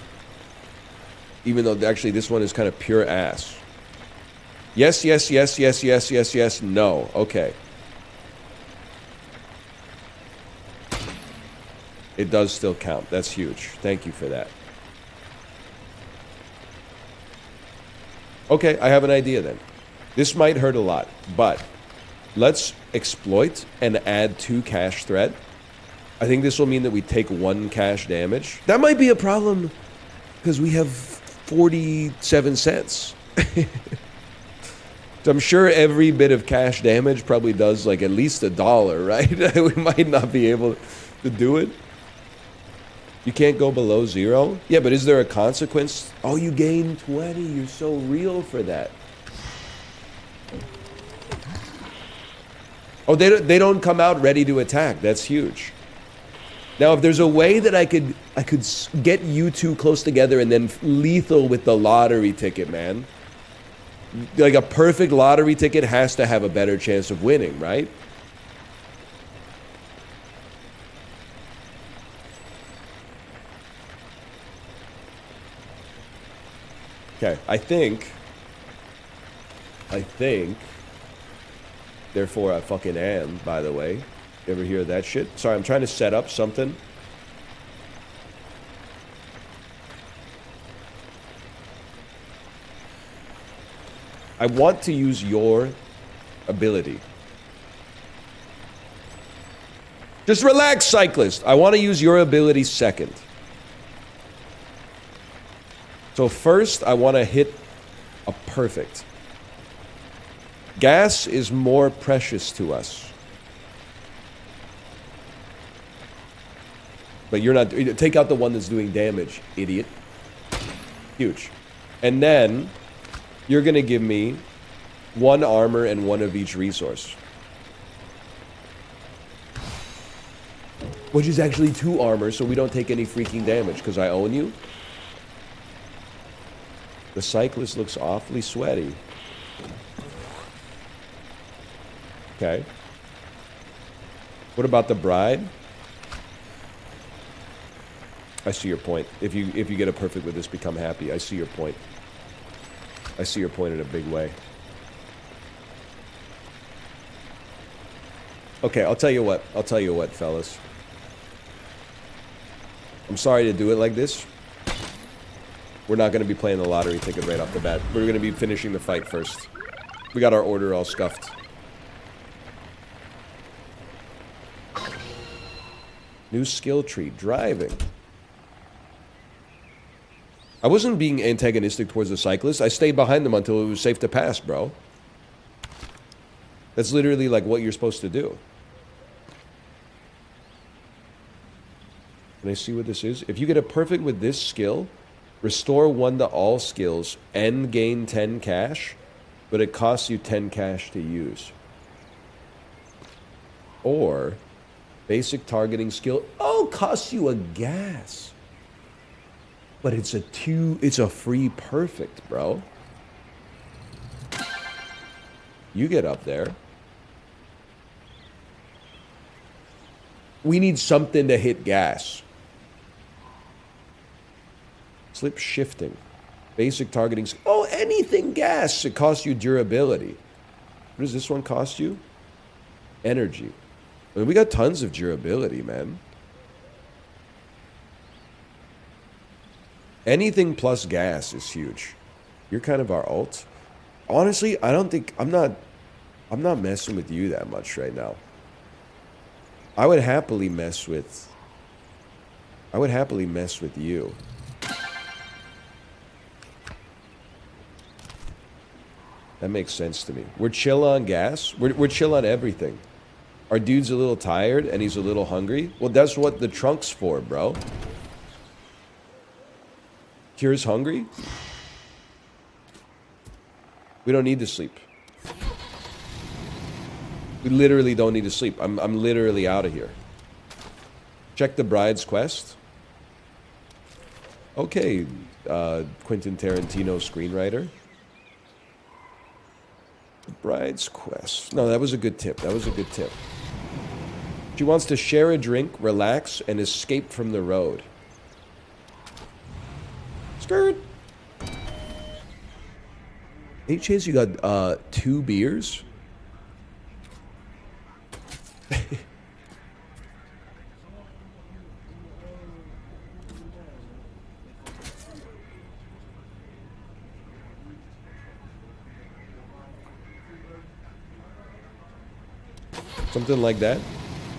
Even though actually this one is kind of pure ass. Yes, yes, yes, yes, yes, yes, yes, no. Okay. It does still count. That's huge. Thank you for that. Okay, I have an idea then. This might hurt a lot, but let's exploit and add 2 cash threat. I think this will mean that we take 1 cash damage. That might be a problem because we have 47 cents. So I'm sure every bit of cash damage probably does like at least $1, right? We might not be able to do it. You can't go below 0? Yeah, but is there a consequence? Oh, you gain 20. You're so real for that. Oh, they don't come out ready to attack. That's huge. Now, if there's a way that I could get you two close together and then lethal with the lottery ticket, man. Like a perfect lottery ticket has to have a better chance of winning, right? Okay, I think, therefore I fucking am, by the way. You ever hear that shit? Sorry, I'm trying to set up something. I want to use your ability. Just relax, cyclist. I want to use your ability second. So first, I want to hit a perfect. Gas is more precious to us. But you're not... Take out the one that's doing damage, idiot. Huge. And then... You're going to give me 1 armor and 1 of each resource. Which is actually 2 armor, so we don't take any freaking damage, because I own you. The cyclist looks awfully sweaty. Okay. What about the bride? I see your point. If you get a perfect with this, become happy. I see your point. I see your point in a big way. Okay, I'll tell you what. I'll tell you what, fellas. I'm sorry to do it like this. We're not going to be playing the lottery ticket right off the bat. We're going to be finishing the fight first. We got our order all scuffed. New skill tree, driving. I wasn't being antagonistic towards the cyclist. I stayed behind them until it was safe to pass, bro. That's literally like what you're supposed to do. Can I see what this is? If you get a perfect with this skill, restore 1 to all skills and gain 10 cash, but it costs you 10 cash to use. Or, basic targeting skill, costs you a gas. But it's a free perfect, bro. You get up there. We need something to hit gas. Slip shifting. Basic targeting. Oh, anything gas. It costs you durability. What does this one cost you? Energy. I mean, we got tons of durability, man. Anything plus gas is huge. You're kind of our ult. Honestly, I don't think... I'm not messing with you that much right now. I would happily mess with you. That makes sense to me. We're chill on gas. We're chill on everything. Our dude's a little tired and he's a little hungry. Well, that's what the trunk's for, bro. Cure's hungry? We don't need to sleep. We literally don't need to sleep. I'm literally out of here. Check the bride's quest. Okay, Quentin Tarantino screenwriter. The bride's quest. No, that was a good tip. That was a good tip. She wants to share a drink, relax, and escape from the road. Skirt. Any chance you got 2 beers? Something like that.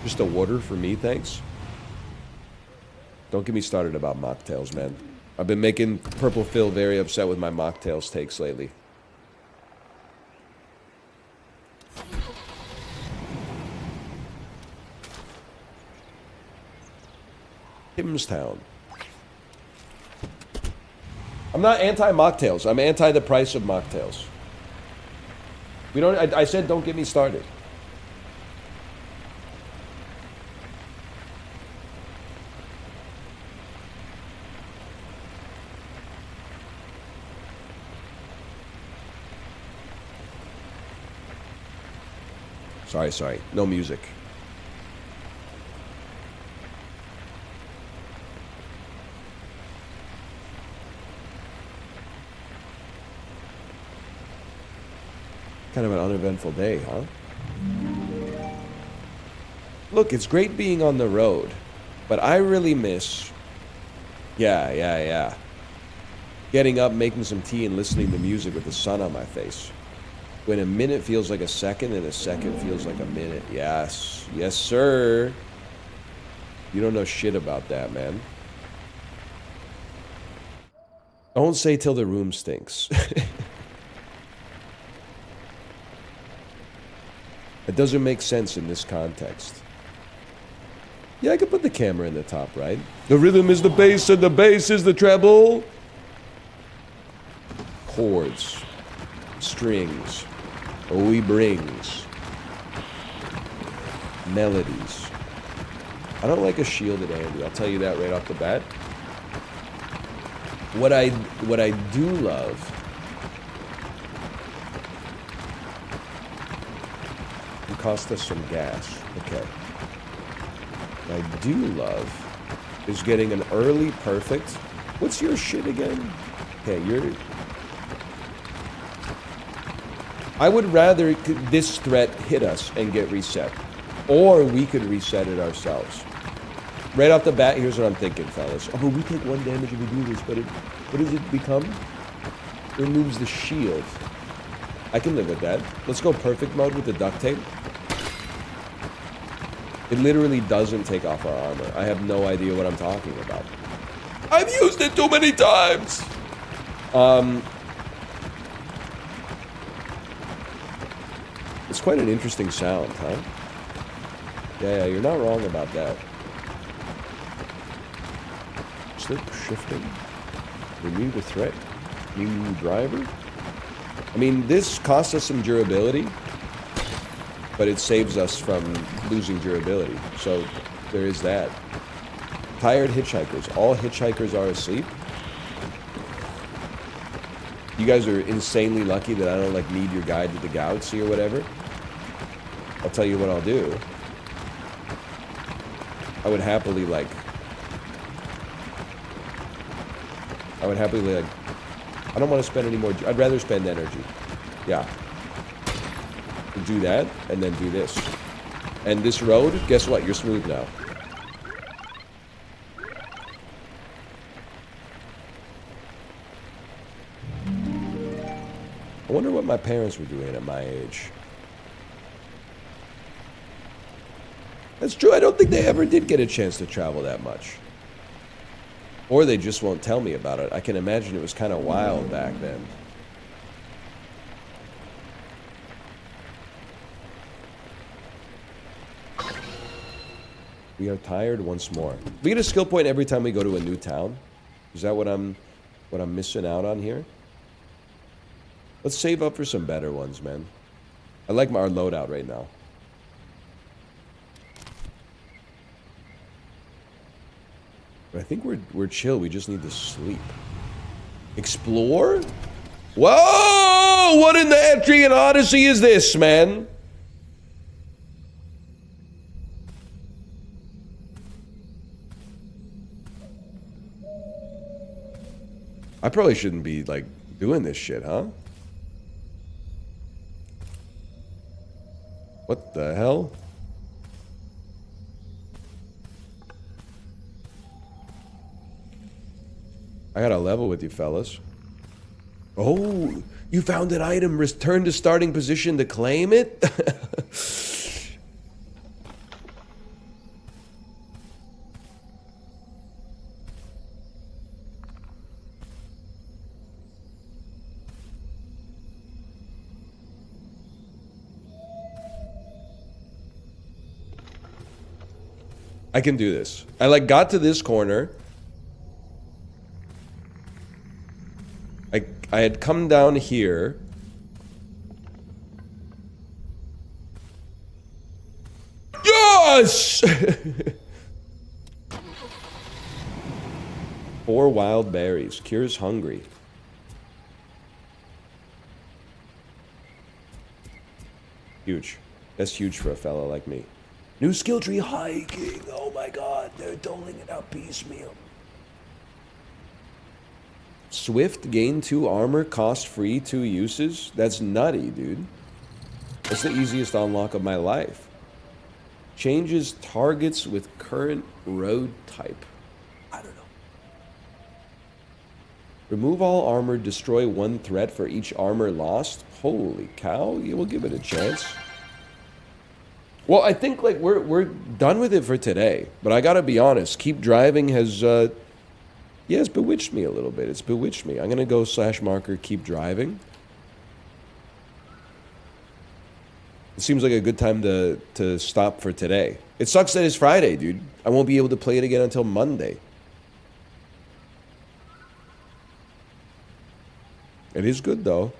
Just a water for me, thanks. Don't get me started about mocktails, man. I've been making Purple Phil very upset with my mocktails takes lately. Himstown. I'm not anti-mocktails. I'm anti the price of mocktails. We don't. I said don't get me started. Sorry. No music. Kind of an uneventful day, huh? Look, it's great being on the road, but I really miss... Yeah. Getting up, making some tea, and listening to music with the sun on my face. When a minute feels like a second, and a second feels like a minute. Yes, sir. You don't know shit about that, man. Don't say till the room stinks. It doesn't make sense in this context. Yeah, I could put the camera in the top right. The rhythm is the bass and the bass is the treble. Chords. Strings. We brings. Melodies. I don't like a shielded Andy, I'll tell you that right off the bat. What I do love it cost us some gas. Okay. What I do love is getting an early perfect. What's your shit again? Okay, I would rather this threat hit us and get reset. Or we could reset it ourselves. Right off the bat, here's what I'm thinking, fellas. Oh, we take 1 damage if we do this, but what does it become? It removes the shield. I can live with that. Let's go perfect mode with the duct tape. It literally doesn't take off our armor. I have no idea what I'm talking about. I've used it too many times! It's quite an interesting sound, huh? Yeah, you're not wrong about that. Slip shifting. Remove the threat. New driver. I mean, this costs us some durability, but it saves us from losing durability. So there is that. Tired hitchhikers. All hitchhikers are asleep. You guys are insanely lucky that I don't like need your guide to the galaxy or whatever. I'll tell you what I'll do. I would happily like, I don't want to spend any more, I'd rather spend energy. Yeah. Do that, and then do this. And this road, guess what? You're smooth now. I wonder what my parents were doing at my age. That's true, I don't think they ever did get a chance to travel that much. Or they just won't tell me about it. I can imagine it was kind of wild back then. We are tired once more. We get a skill point every time we go to a new town. Is that what I'm missing out on here? Let's save up for some better ones, man. I like our loadout right now. But I think we're chill. We just need to sleep. Explore? Whoa! What in the Etrian Odyssey is this, man? I probably shouldn't be, like, doing this shit, huh? What the hell? I got a level with you, fellas. Oh, you found an item. Return to starting position to claim it? I can do this. I like got to this corner. I had come down here. Yes! 4 wild berries. Cures hungry. Huge. That's huge for a fella like me. New skill tree hiking. Oh my god, they're doling it out piecemeal. Swift, gain 2 armor, cost free 2 uses. That's nutty, dude. That's the easiest unlock of my life. Changes targets with current road type. I don't know. Remove all armor, destroy 1 threat for each armor lost. Holy cow, yeah, we'll give it a chance. Well, I think like we're done with it for today. But I gotta be honest, keep driving has yeah, it's bewitched me a little bit. It's bewitched me. I'm gonna go /marker keep driving. It seems like a good time to stop for today. It sucks that it's Friday, dude. I won't be able to play it again until Monday. It is good though.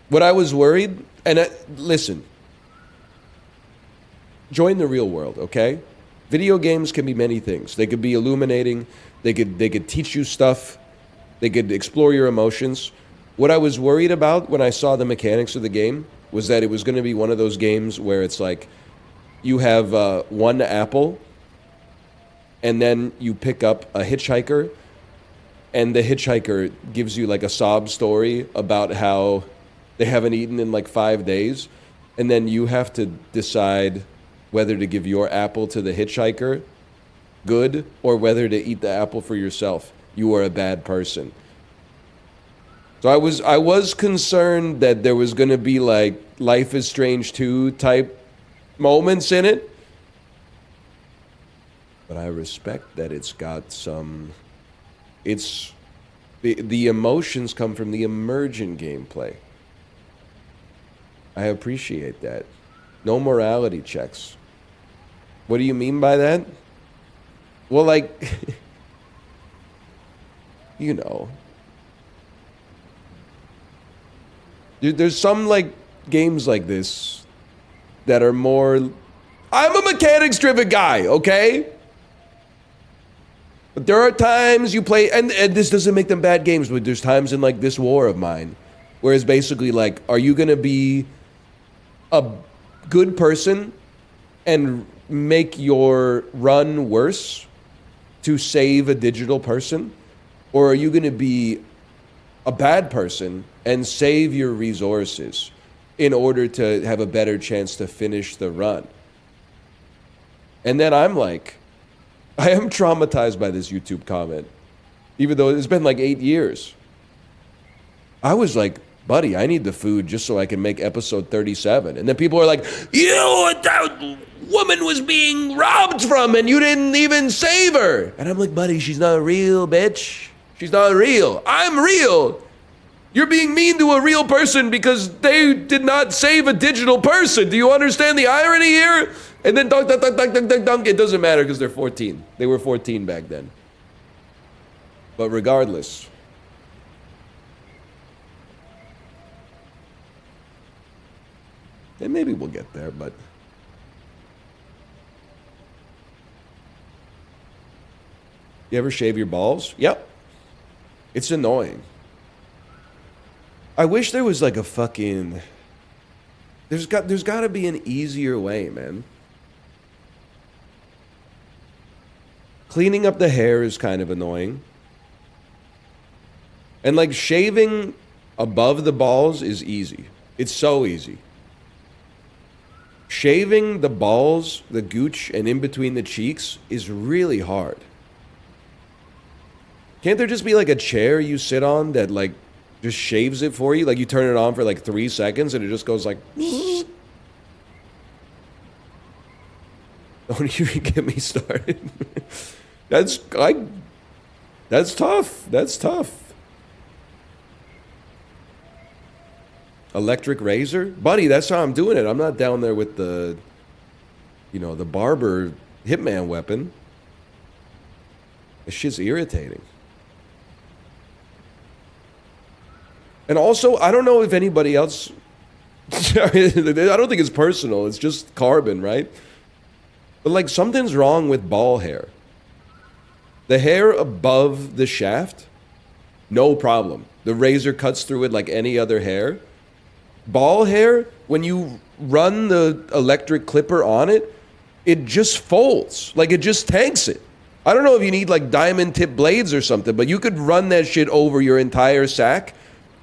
What I was worried, and listen, join the real world, okay? Video games can be many things. They could be illuminating. They could teach you stuff. They could explore your emotions. What I was worried about when I saw the mechanics of the game was that it was going to be one of those games where it's like you have 1 apple and then you pick up a hitchhiker and the hitchhiker gives you like a sob story about how they haven't eaten in like 5 days, and then you have to decide whether to give your apple to the hitchhiker, good, or whether to eat the apple for yourself. You are a bad person. So I was concerned that there was going to be like Life is Strange 2 type moments in it. But I respect that it's got some... It's... The emotions come from the emergent gameplay. I appreciate that. No morality checks. What do you mean by that? Well, like... you know... Dude, there's some, like, games like this that are more... I'm a mechanics-driven guy, okay? But there are times you play... And this doesn't make them bad games, but there's times in, like, this war of mine where it's basically, like, are you going to be a good person and make your run worse to save a digital person? Or are you going to be a bad person and save your resources in order to have a better chance to finish the run? And then I'm like, I am traumatized by this YouTube comment, even though it's been like 8 years. I was like, buddy, I need the food just so I can make episode 37. And then people are like, that woman was being robbed from and you didn't even save her. And I'm like, buddy, she's not real, bitch. She's not real. I'm real. You're being mean to a real person because they did not save a digital person. Do you understand the irony here? And then dunk, dunk, dunk, dunk, dunk, dunk, dunk. It doesn't matter because they're 14. They were 14 back then. But regardless. And maybe we'll get there, but... You ever shave your balls? Yep. It's annoying. I wish there was like a fucking... There's got to be an easier way, man. Cleaning up the hair is kind of annoying. And like shaving above the balls is easy. It's so easy. Shaving the balls, the gooch, and in between the cheeks is really hard. Can't there just be like a chair you sit on that like just shaves it for you? Like you turn it on for like 3 seconds and it just goes like... Don't even get me started. That's tough. That's tough. Electric razor? Buddy, that's how I'm doing it. I'm not down there with the you know, the barber hitman weapon. This shit's irritating. And also, I don't know if anybody else... I don't think it's personal. It's just carbon, right? But, like, something's wrong with ball hair. The hair above the shaft, no problem. The razor cuts through it like any other hair. Ball hair, when you run the electric clipper on it, it just folds. Like, it just tanks it. I don't know if you need, like, diamond tip blades or something, but you could run that shit over your entire sack.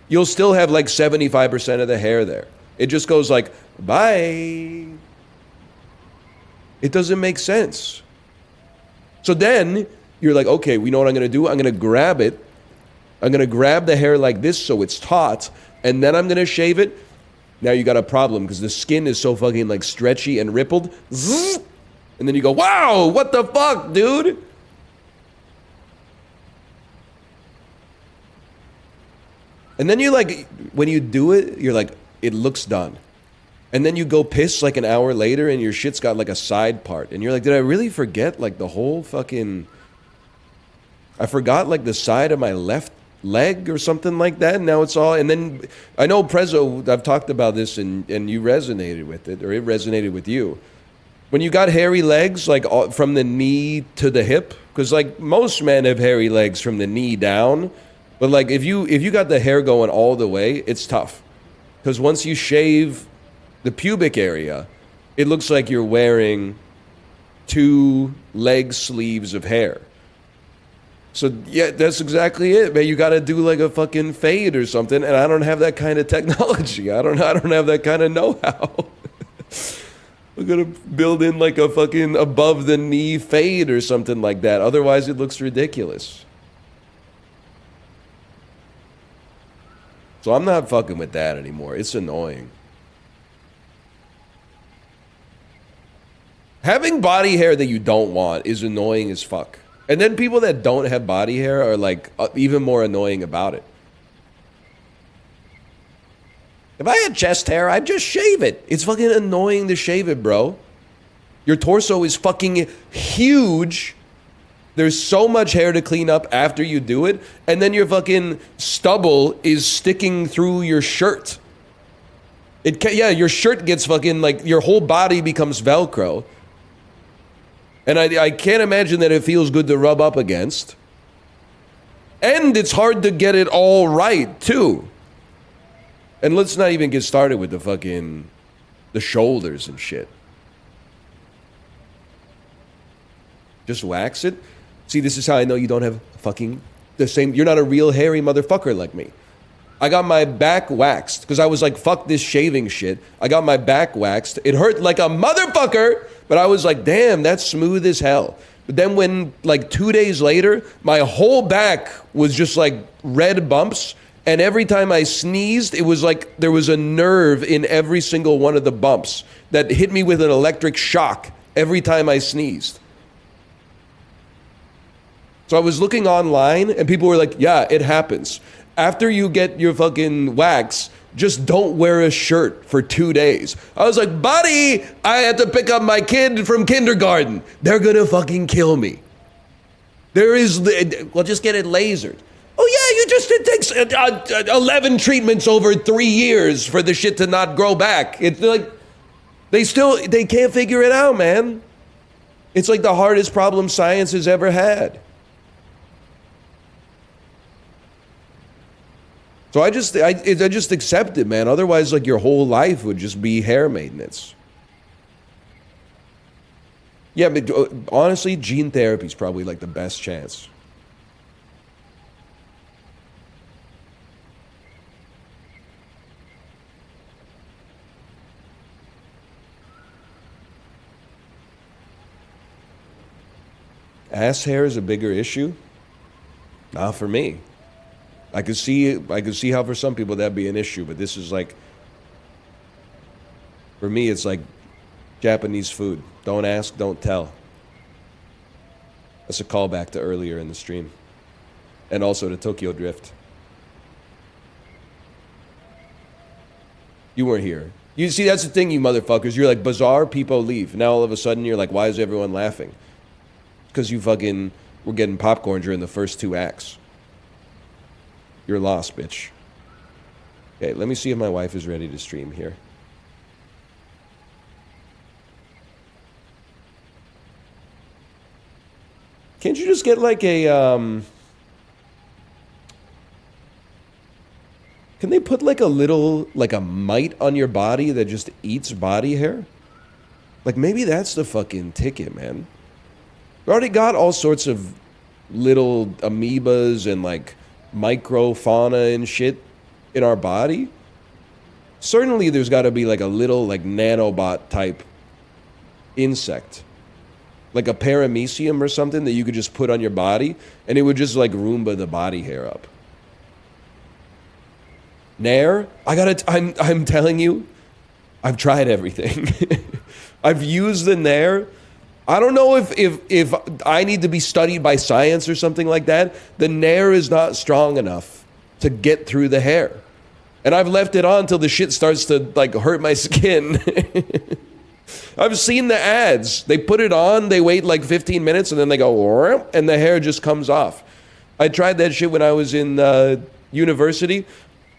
You'll still have, like, 75% of the hair there. It just goes like, bye. It doesn't make sense. So then you're like, okay, we know what I'm going to do. I'm going to grab it. I'm going to grab the hair like this so it's taut, and then I'm going to shave it. Now you got a problem because the skin is so fucking like stretchy and rippled. Zzz, and then you go, wow, what the fuck, dude? And then you like, when you do it, you're like, it looks done. And then you go piss like an hour later and your shit's got like a side part. And you're like, did I really forget like the whole fucking... I forgot like the side of my left leg or something like that. And now it's all... And then I know Prezzo, I've talked about this and you resonated with it, or it resonated with you. When you got hairy legs, like from the knee to the hip, because like most men have hairy legs from the knee down. But like if you got the hair going all the way, it's tough. Because once you shave the pubic area, it looks like you're wearing 2 leg sleeves of hair. So yeah, that's exactly it, man. You got to do like a fucking fade or something, and I don't have that kind of technology. I don't have that kind of know-how. We're gonna build in like a fucking above the knee fade or something like that. Otherwise, it looks ridiculous. So I'm not fucking with that anymore. It's annoying. Having body hair that you don't want is annoying as fuck. And then people that don't have body hair are like even more annoying about it. If I had chest hair, I'd just shave it. It's fucking annoying to shave it, bro. Your torso is fucking huge. There's so much hair to clean up after you do it, and then your fucking stubble is sticking through your shirt. Yeah, your shirt gets fucking, like, your whole body becomes Velcro. And I can't imagine that it feels good to rub up against. And it's hard to get it all right, too. And let's not even get started with the shoulders and shit. Just wax it. See, this is how I know you don't have fucking the same... You're not a real hairy motherfucker like me. I got my back waxed because I was like, fuck this shaving shit. I got my back waxed. It hurt like a motherfucker, but I was like, damn, that's smooth as hell. But then when, like, 2 days later, my whole back was just like red bumps, and every time I sneezed, it was like there was a nerve in every single one of the bumps that hit me with an electric shock every time I sneezed. So I was looking online, and people were like, yeah, it happens. After you get your fucking wax, just don't wear a shirt for 2 days. I was like, buddy, I had to pick up my kid from kindergarten. They're gonna fucking kill me. Well, just get it lasered. Oh yeah, it takes 11 treatments over 3 years for the shit to not grow back. It's like, they can't figure it out, man. It's like the hardest problem science has ever had. So I just accept it, man. Otherwise, like, your whole life would just be hair maintenance. Yeah, but honestly, gene therapy is probably like the best chance. Ass hair is a bigger issue? Not for me. I could see how for some people that'd be an issue, but this is like, for me, it's like Japanese food. Don't ask, don't tell. That's a callback to earlier in the stream. And also to Tokyo Drift. You weren't here. You see, that's the thing, you motherfuckers. You're like, bizarre people leave. Now all of a sudden you're like, why is everyone laughing? Because you fucking were getting popcorn during the first 2 acts. You're lost, bitch. Okay, let me see if my wife is ready to stream here. Can't you just get like a, Can they put like a little, like a mite on your body that just eats body hair? Like maybe that's the fucking ticket, man. We already got all sorts of little amoebas and like microfauna and shit in our body. Certainly there's got to be like a little like nanobot type insect. Like a paramecium or something that you could just put on your body and it would just like Roomba the body hair up. Nair, I'm telling you, I've tried everything. I've used the Nair. I don't know if I need to be studied by science or something like that. The Nair is not strong enough to get through the hair. And I've left it on till the shit starts to like hurt my skin. I've seen the ads. They put it on, they wait like 15 minutes and then they go, and the hair just comes off. I tried that shit when I was in university.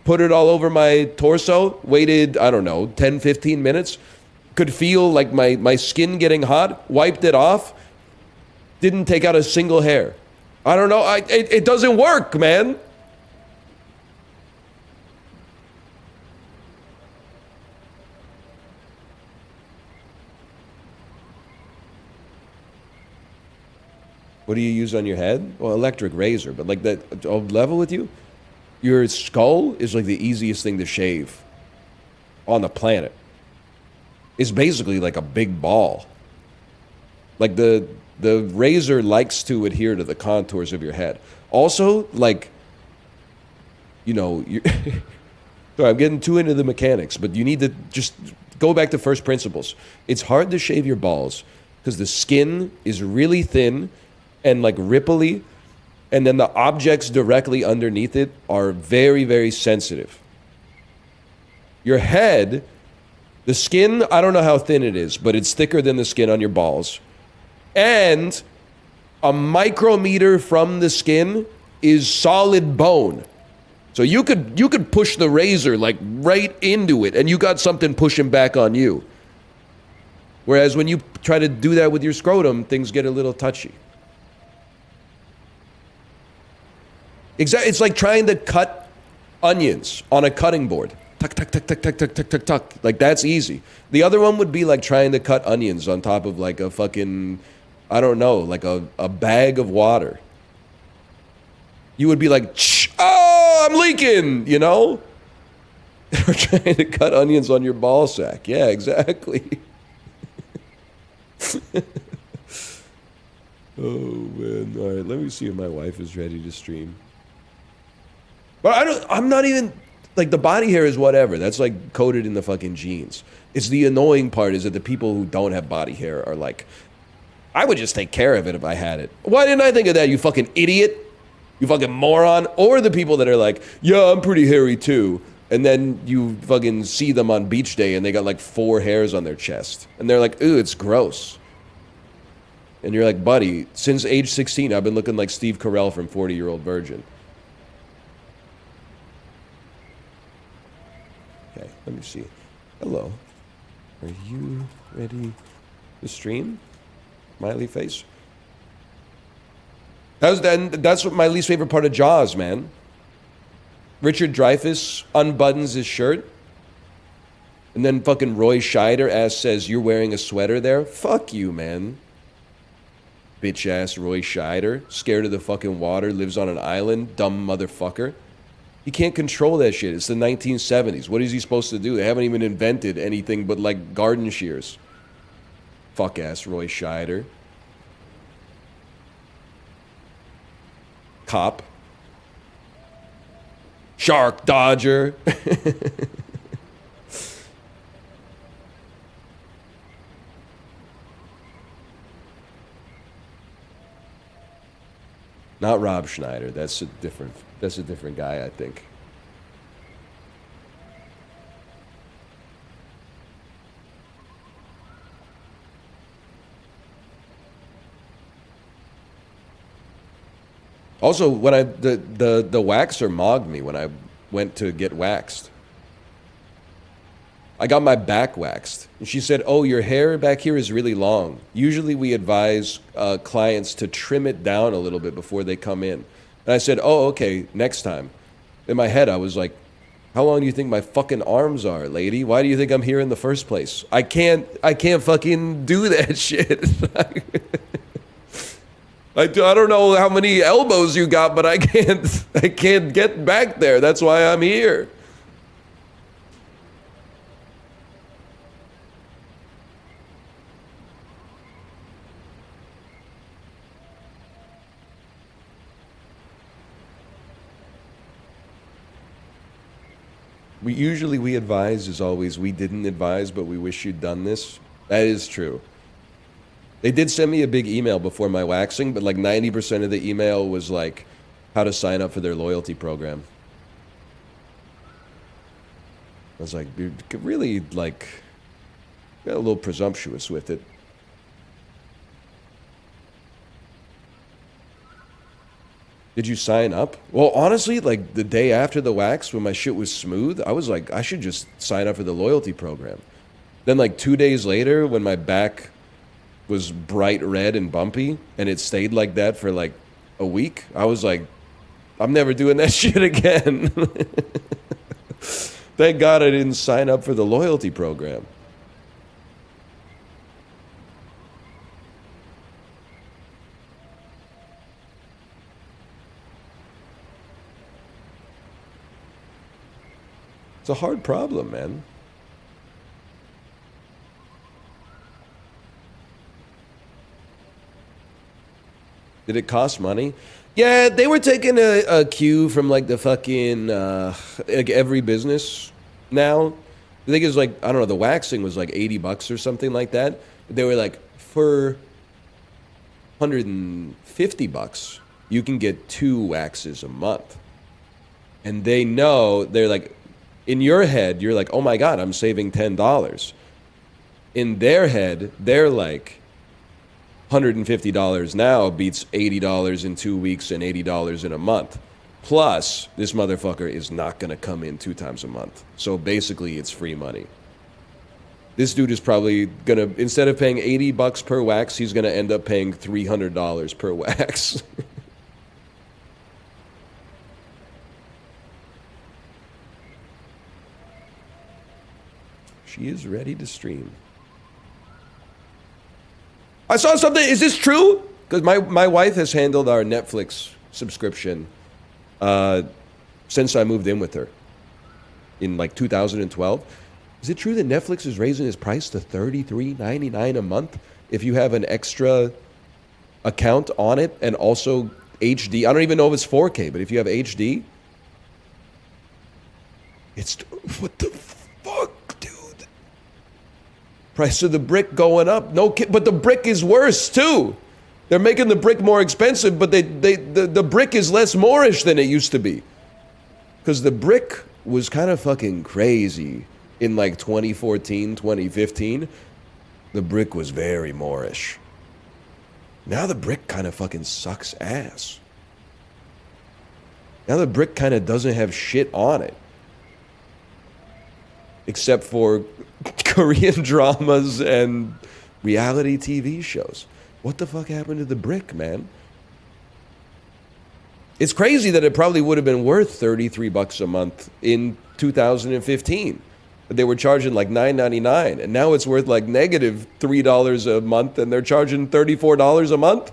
Put it all over my torso, waited, I don't know, 10, 15 minutes. Could feel like my skin getting hot, wiped it off. Didn't take out a single hair. I don't know, it doesn't work, man. What do you use on your head? Well, electric razor, but like that, I'll level with you. Your skull is like the easiest thing to shave on the planet. It's basically like a big ball. Like the razor likes to adhere to the contours of your head. Also, like, you know, sorry, I'm getting too into the mechanics, but you need to just go back to first principles. It's hard to shave your balls because the skin is really thin and like ripply. And then the objects directly underneath it are very, very sensitive. Your head, the skin, I don't know how thin it is, but it's thicker than the skin on your balls. And a micrometer from the skin is solid bone. So you could push the razor like right into it and you got something pushing back on you. Whereas when you try to do that with your scrotum, things get a little touchy. Exactly, it's like trying to cut onions on a cutting board. Tuck, tuck, tuck, tuck, tuck, tuck, tuck, tuck, tuck. Like, that's easy. The other one would be like trying to cut onions on top of like a fucking, I don't know, like a bag of water. You would be like, oh, I'm leaking, you know? Or trying to cut onions on your ball sack. Yeah, exactly. Oh, man. All right, let me see if my wife is ready to stream. But I'm not even, like, the body hair is whatever. That's, like, coded in the fucking genes. It's the annoying part is that the people who don't have body hair are like, I would just take care of it if I had it. Why didn't I think of that, you fucking idiot? You fucking moron. Or the people that are like, yeah, I'm pretty hairy too. And then you fucking see them on beach day and they got, like, 4 hairs on their chest. And they're like, ooh, it's gross. And you're like, buddy, since age 16, I've been looking like Steve Carell from 40-Year-Old Virgin. Okay, let me see. Hello. Are you ready to stream? Smiley face. That's what my least favorite part of Jaws, man. Richard Dreyfuss unbuttons his shirt. And then fucking Roy Scheider says, you're wearing a sweater there? Fuck you, man. Bitch-ass Roy Scheider. Scared of the fucking water, lives on an island. Dumb motherfucker. He can't control that shit. It's the 1970s. What is he supposed to do? They haven't even invented anything but, like, garden shears. Fuck-ass Roy Scheider. Cop. Shark Dodger. Not Rob Schneider. That's a different guy, I think. Also, when the waxer mogged me when I went to get waxed. I got my back waxed. And she said, oh, your hair back here is really long. Usually we advise clients to trim it down a little bit before they come in. And I said, oh, okay, next time. In my head, I was like, how long do you think my fucking arms are, lady? Why do you think I'm here in the first place? I can't fucking do that shit. I don't know how many elbows you got, but I can't get back there. That's why I'm here. We advise is always, we didn't advise, but we wish you'd done this. That is true. They did send me a big email before my waxing, but like 90% of the email was like how to sign up for their loyalty program. I was like, you could really like, got a little presumptuous with it. Did you sign up? Well, honestly, like the day after the wax, when my shit was smooth, I was like, I should just sign up for the loyalty program. Then like 2 days later, when my back was bright red and bumpy, and it stayed like that for like a week, I was like, I'm never doing that shit again. Thank God I didn't sign up for the loyalty program. It's a hard problem, man. Did it cost money? Yeah, they were taking a cue from like the fucking like every business now. I think it was like, I don't know, the waxing was like $80 or something like that. They were like, for $150, you can get 2 waxes a month. And they know, they're like, in your head, you're like, oh my God, I'm saving $10. In their head, they're like, $150 now beats $80 in 2 weeks and $80 in a month. Plus, this motherfucker is not going to come in 2 times a month. So basically, it's free money. This dude is probably going to, instead of paying $80 per wax, he's going to end up paying $300 per wax. She is ready to stream. I saw something. Is this true? Because my wife has handled our Netflix subscription since I moved in with her in like 2012. Is it true that Netflix is raising its price to $33.99 a month if you have an extra account on it and also HD? I don't even know if it's 4K, but if you have HD, it's what the fuck? Price of the brick going up. No, but the brick is worse too. They're making the brick more expensive, but the brick is less Moorish than it used to be. Because the brick was kind of fucking crazy in like 2014, 2015. The brick was very Moorish. Now the brick kind of fucking sucks ass. Now the brick kind of doesn't have shit on it. Except for Korean dramas and reality TV shows. What the fuck happened to the brick, man? It's crazy that it probably would have been worth $33 a month in 2015. But they were charging like $9.99, and now it's worth like negative $3 a month, and they're charging $34 a month?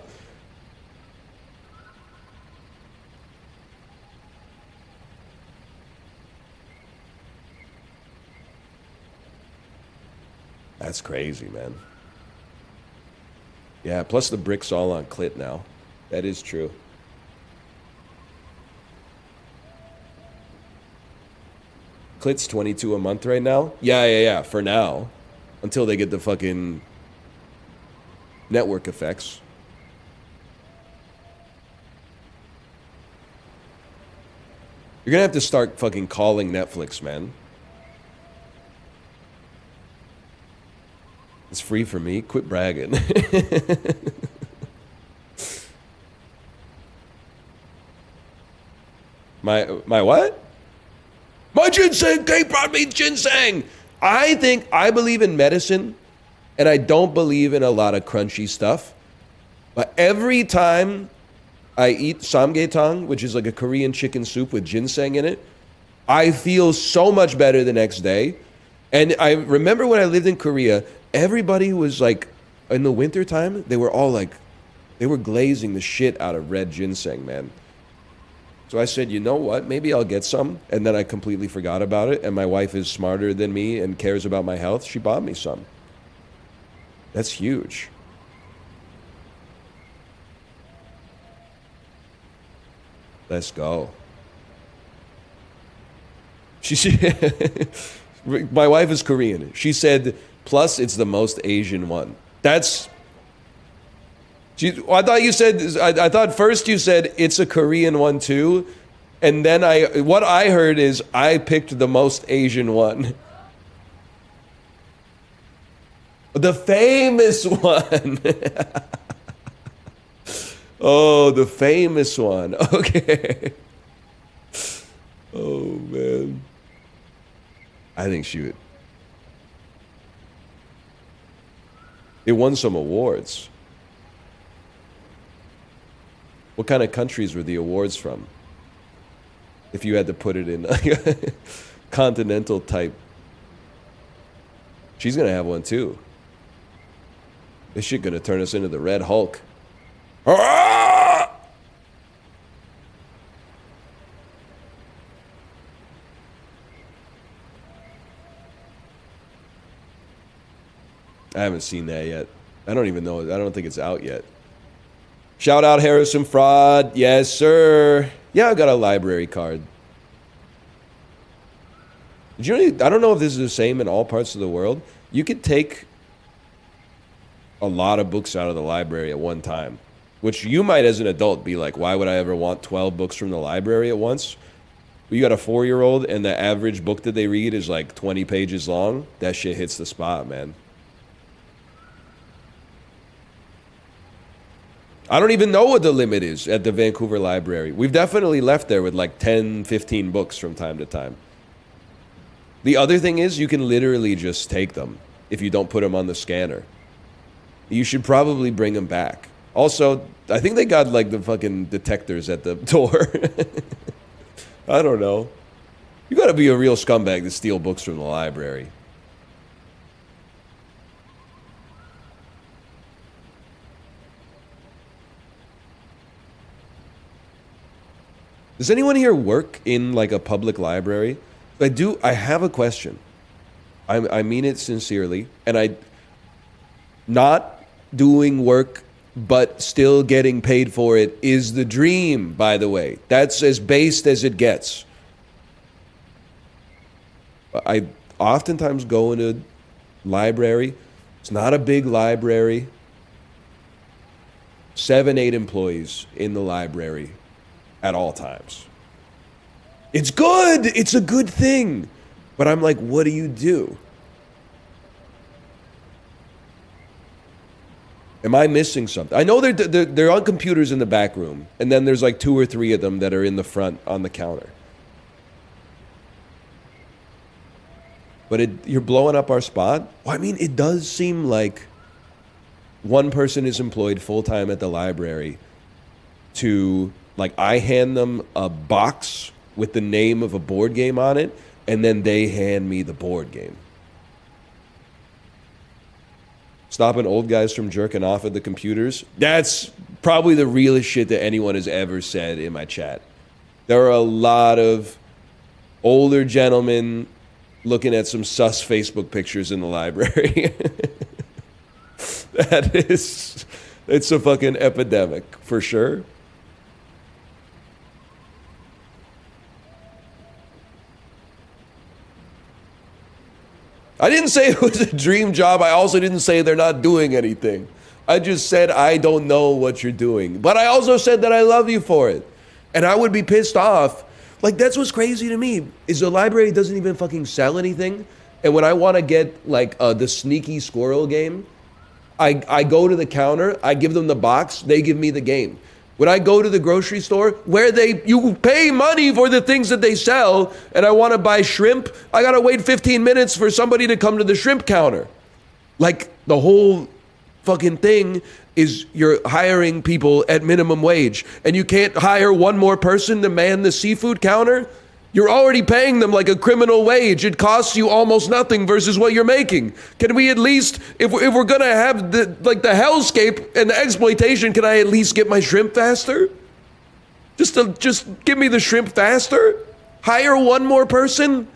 That's crazy, man. Yeah, plus the brick's all on clit now. That is true. Clit's $22 a month right now? Yeah, for now. Until they get the fucking network effects. You're gonna have to start fucking calling Netflix, man. It's free for me. Quit bragging. My what? My ginseng! Kate brought me ginseng! I believe in medicine, and I don't believe in a lot of crunchy stuff. But every time I eat samgyetang, which is like a Korean chicken soup with ginseng in it, I feel so much better the next day. And I remember when I lived in Korea, everybody was like, in the wintertime, they were all like, they were glazing the shit out of red ginseng, man. So I said, you know what? Maybe I'll get some. And then I completely forgot about it. And my wife is smarter than me and cares about my health. She bought me some. That's huge. Let's go. My wife is Korean. She said, plus it's the most Asian one. I thought you said, I thought first you said it's a Korean one too. And then what I heard is I picked the most Asian one. The famous one. Oh, the famous one. Okay. Oh, man. I think she would. It won some awards. What kind of countries were the awards from? If you had to put it in like continental type. She's going to have one too. This shit going to turn us into the Red Hulk. Ah! I haven't seen that yet. I don't even know. I don't think it's out yet. Shout out Harrison Fraud. Yes, sir. Yeah, I got a library card. Did you know, I don't know if this is the same in all parts of the world. You could take a lot of books out of the library at one time, which you might as an adult be like, why would I ever want 12 books from the library at once? You got a 4-year-old and the average book that they read is like 20 pages long. That shit hits the spot, man. I don't even know what the limit is at the Vancouver Library. We've definitely left there with like 10, 15 books from time to time. The other thing is you can literally just take them if you don't put them on the scanner. You should probably bring them back. Also, I think they got like the fucking detectors at the door. I don't know. You gotta be a real scumbag to steal books from the library. Does anyone here work in like a public library? I have a question. I mean it sincerely. And not doing work but still getting paid for it is the dream, by the way. That's as based as it gets. I oftentimes go in a library. It's not a big library. 7, 8 employees in the library at all times. It's good. It's a good thing. But I'm like, what do you do? Am I missing something? I know they're on computers in the back room, and then there's like 2 or 3 of them that are in the front on the counter. But you're blowing up our spot? Well, I mean, it does seem like one person is employed full-time at the library to, like, I hand them a box with the name of a board game on it, and then they hand me the board game. Stopping old guys from jerking off at the computers. That's probably the realest shit that anyone has ever said in my chat. There are a lot of older gentlemen looking at some sus Facebook pictures in the library. It's a fucking epidemic, for sure. I didn't say it was a dream job. I also didn't say they're not doing anything. I just said I don't know what you're doing. But I also said that I love you for it. And I would be pissed off. Like, that's what's crazy to me, is the library doesn't even fucking sell anything. And when I want to get, like, the sneaky squirrel game, I go to the counter, I give them the box, they give me the game. Would I go to the grocery store where you pay money for the things that they sell, and I want to buy shrimp? I gotta wait 15 minutes for somebody to come to the shrimp counter. Like, the whole fucking thing is you're hiring people at minimum wage, and you can't hire one more person to man the seafood counter? You're already paying them like a criminal wage. It costs you almost nothing versus what you're making. Can we at least, if we're gonna have the hellscape and the exploitation, can I at least get my shrimp faster? Just give me the shrimp faster? Hire one more person?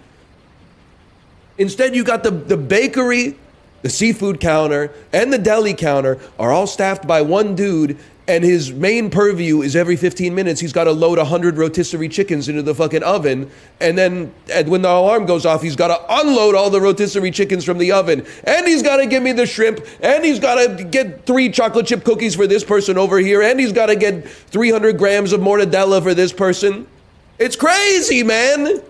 Instead, you got the bakery, the seafood counter, and the deli counter are all staffed by one dude, and his main purview is every 15 minutes he's got to load 100 rotisserie chickens into the fucking oven, and then when the alarm goes off, he's got to unload all the rotisserie chickens from the oven, and he's got to give me the shrimp, and he's got to get 3 chocolate chip cookies for this person over here, and he's got to get 300 grams of mortadella for this person. It's crazy, man.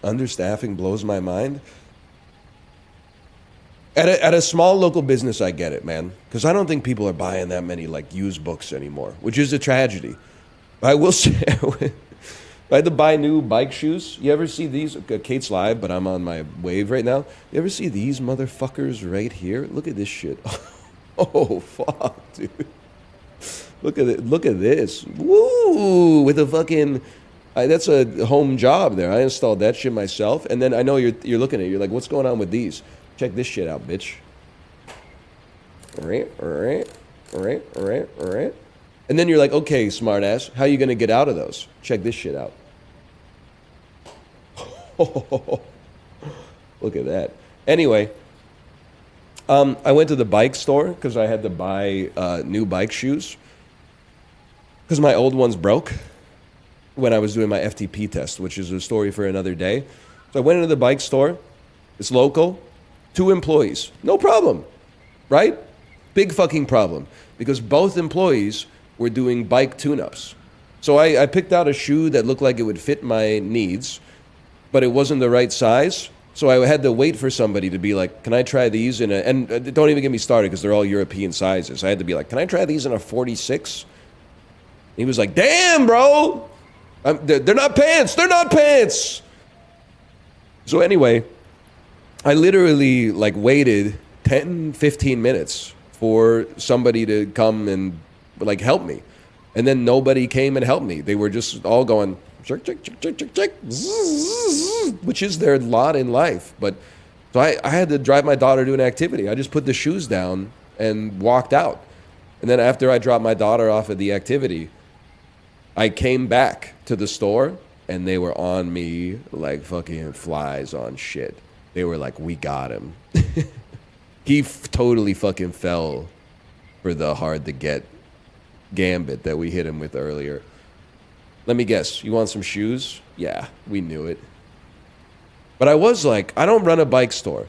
Understaffing blows my mind. At a small local business, I get it, man. Because I don't think people are buying that many, like, used books anymore, which is a tragedy. I will say, I had to buy new bike shoes. You ever see these? Kate's live, but I'm on my wave right now. You ever see these motherfuckers right here? Look at this shit. Oh, fuck, dude. Look at it. Look at this. Woo! With a fucking... that's a home job there. I installed that shit myself. And then I know you're looking at it. You're like, what's going on with these? Check this shit out, bitch. All right. And then you're like, okay, smartass, how are you going to get out of those? Check this shit out. Look at that. Anyway, I went to the bike store because I had to buy new bike shoes because my old ones broke when I was doing my FTP test, which is a story for another day. So I went into the bike store. It's local. 2 employees. No problem. Right? Big fucking problem. Because both employees were doing bike tune-ups. So I picked out a shoe that looked like it would fit my needs, but it wasn't the right size. So I had to wait for somebody to be like, can I try these in a... And don't even get me started because they're all European sizes. I had to be like, can I try these in a 46? He was like, damn, bro! They're not pants. They're not pants. So anyway, I literally like waited 10, 15 minutes for somebody to come and like help me. And then nobody came and helped me. They were just all going, check, check, check, check, check, check, which is their lot in life. But so I had to drive my daughter to an activity. I just put the shoes down and walked out. And then after I dropped my daughter off at the activity, I came back to the store, and they were on me like fucking flies on shit. They were like, we got him. He totally fucking fell for the hard-to-get gambit that we hit him with earlier. Let me guess, you want some shoes? Yeah, we knew it. But I was like, I don't run a bike store.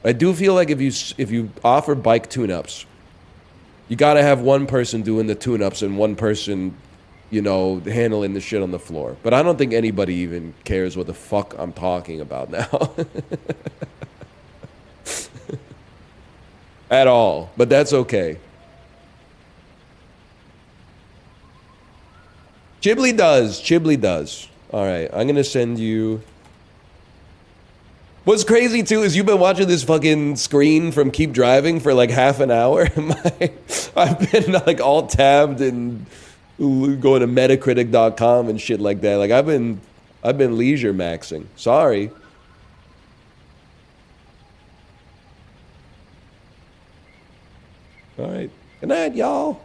I do feel like if you offer bike tune-ups, you gotta have one person doing the tune-ups and one person... you know, handling the shit on the floor. But I don't think anybody even cares what the fuck I'm talking about now. At all. But that's okay. Chiblee does. Chiblee does. All right, I'm going to send you... What's crazy, too, is you've been watching this fucking screen from Keep Driving for like half an hour. I've been like alt-tabbed and... going to Metacritic.com and shit like that. Like I've been leisure maxing. Sorry. All right. Good night, y'all.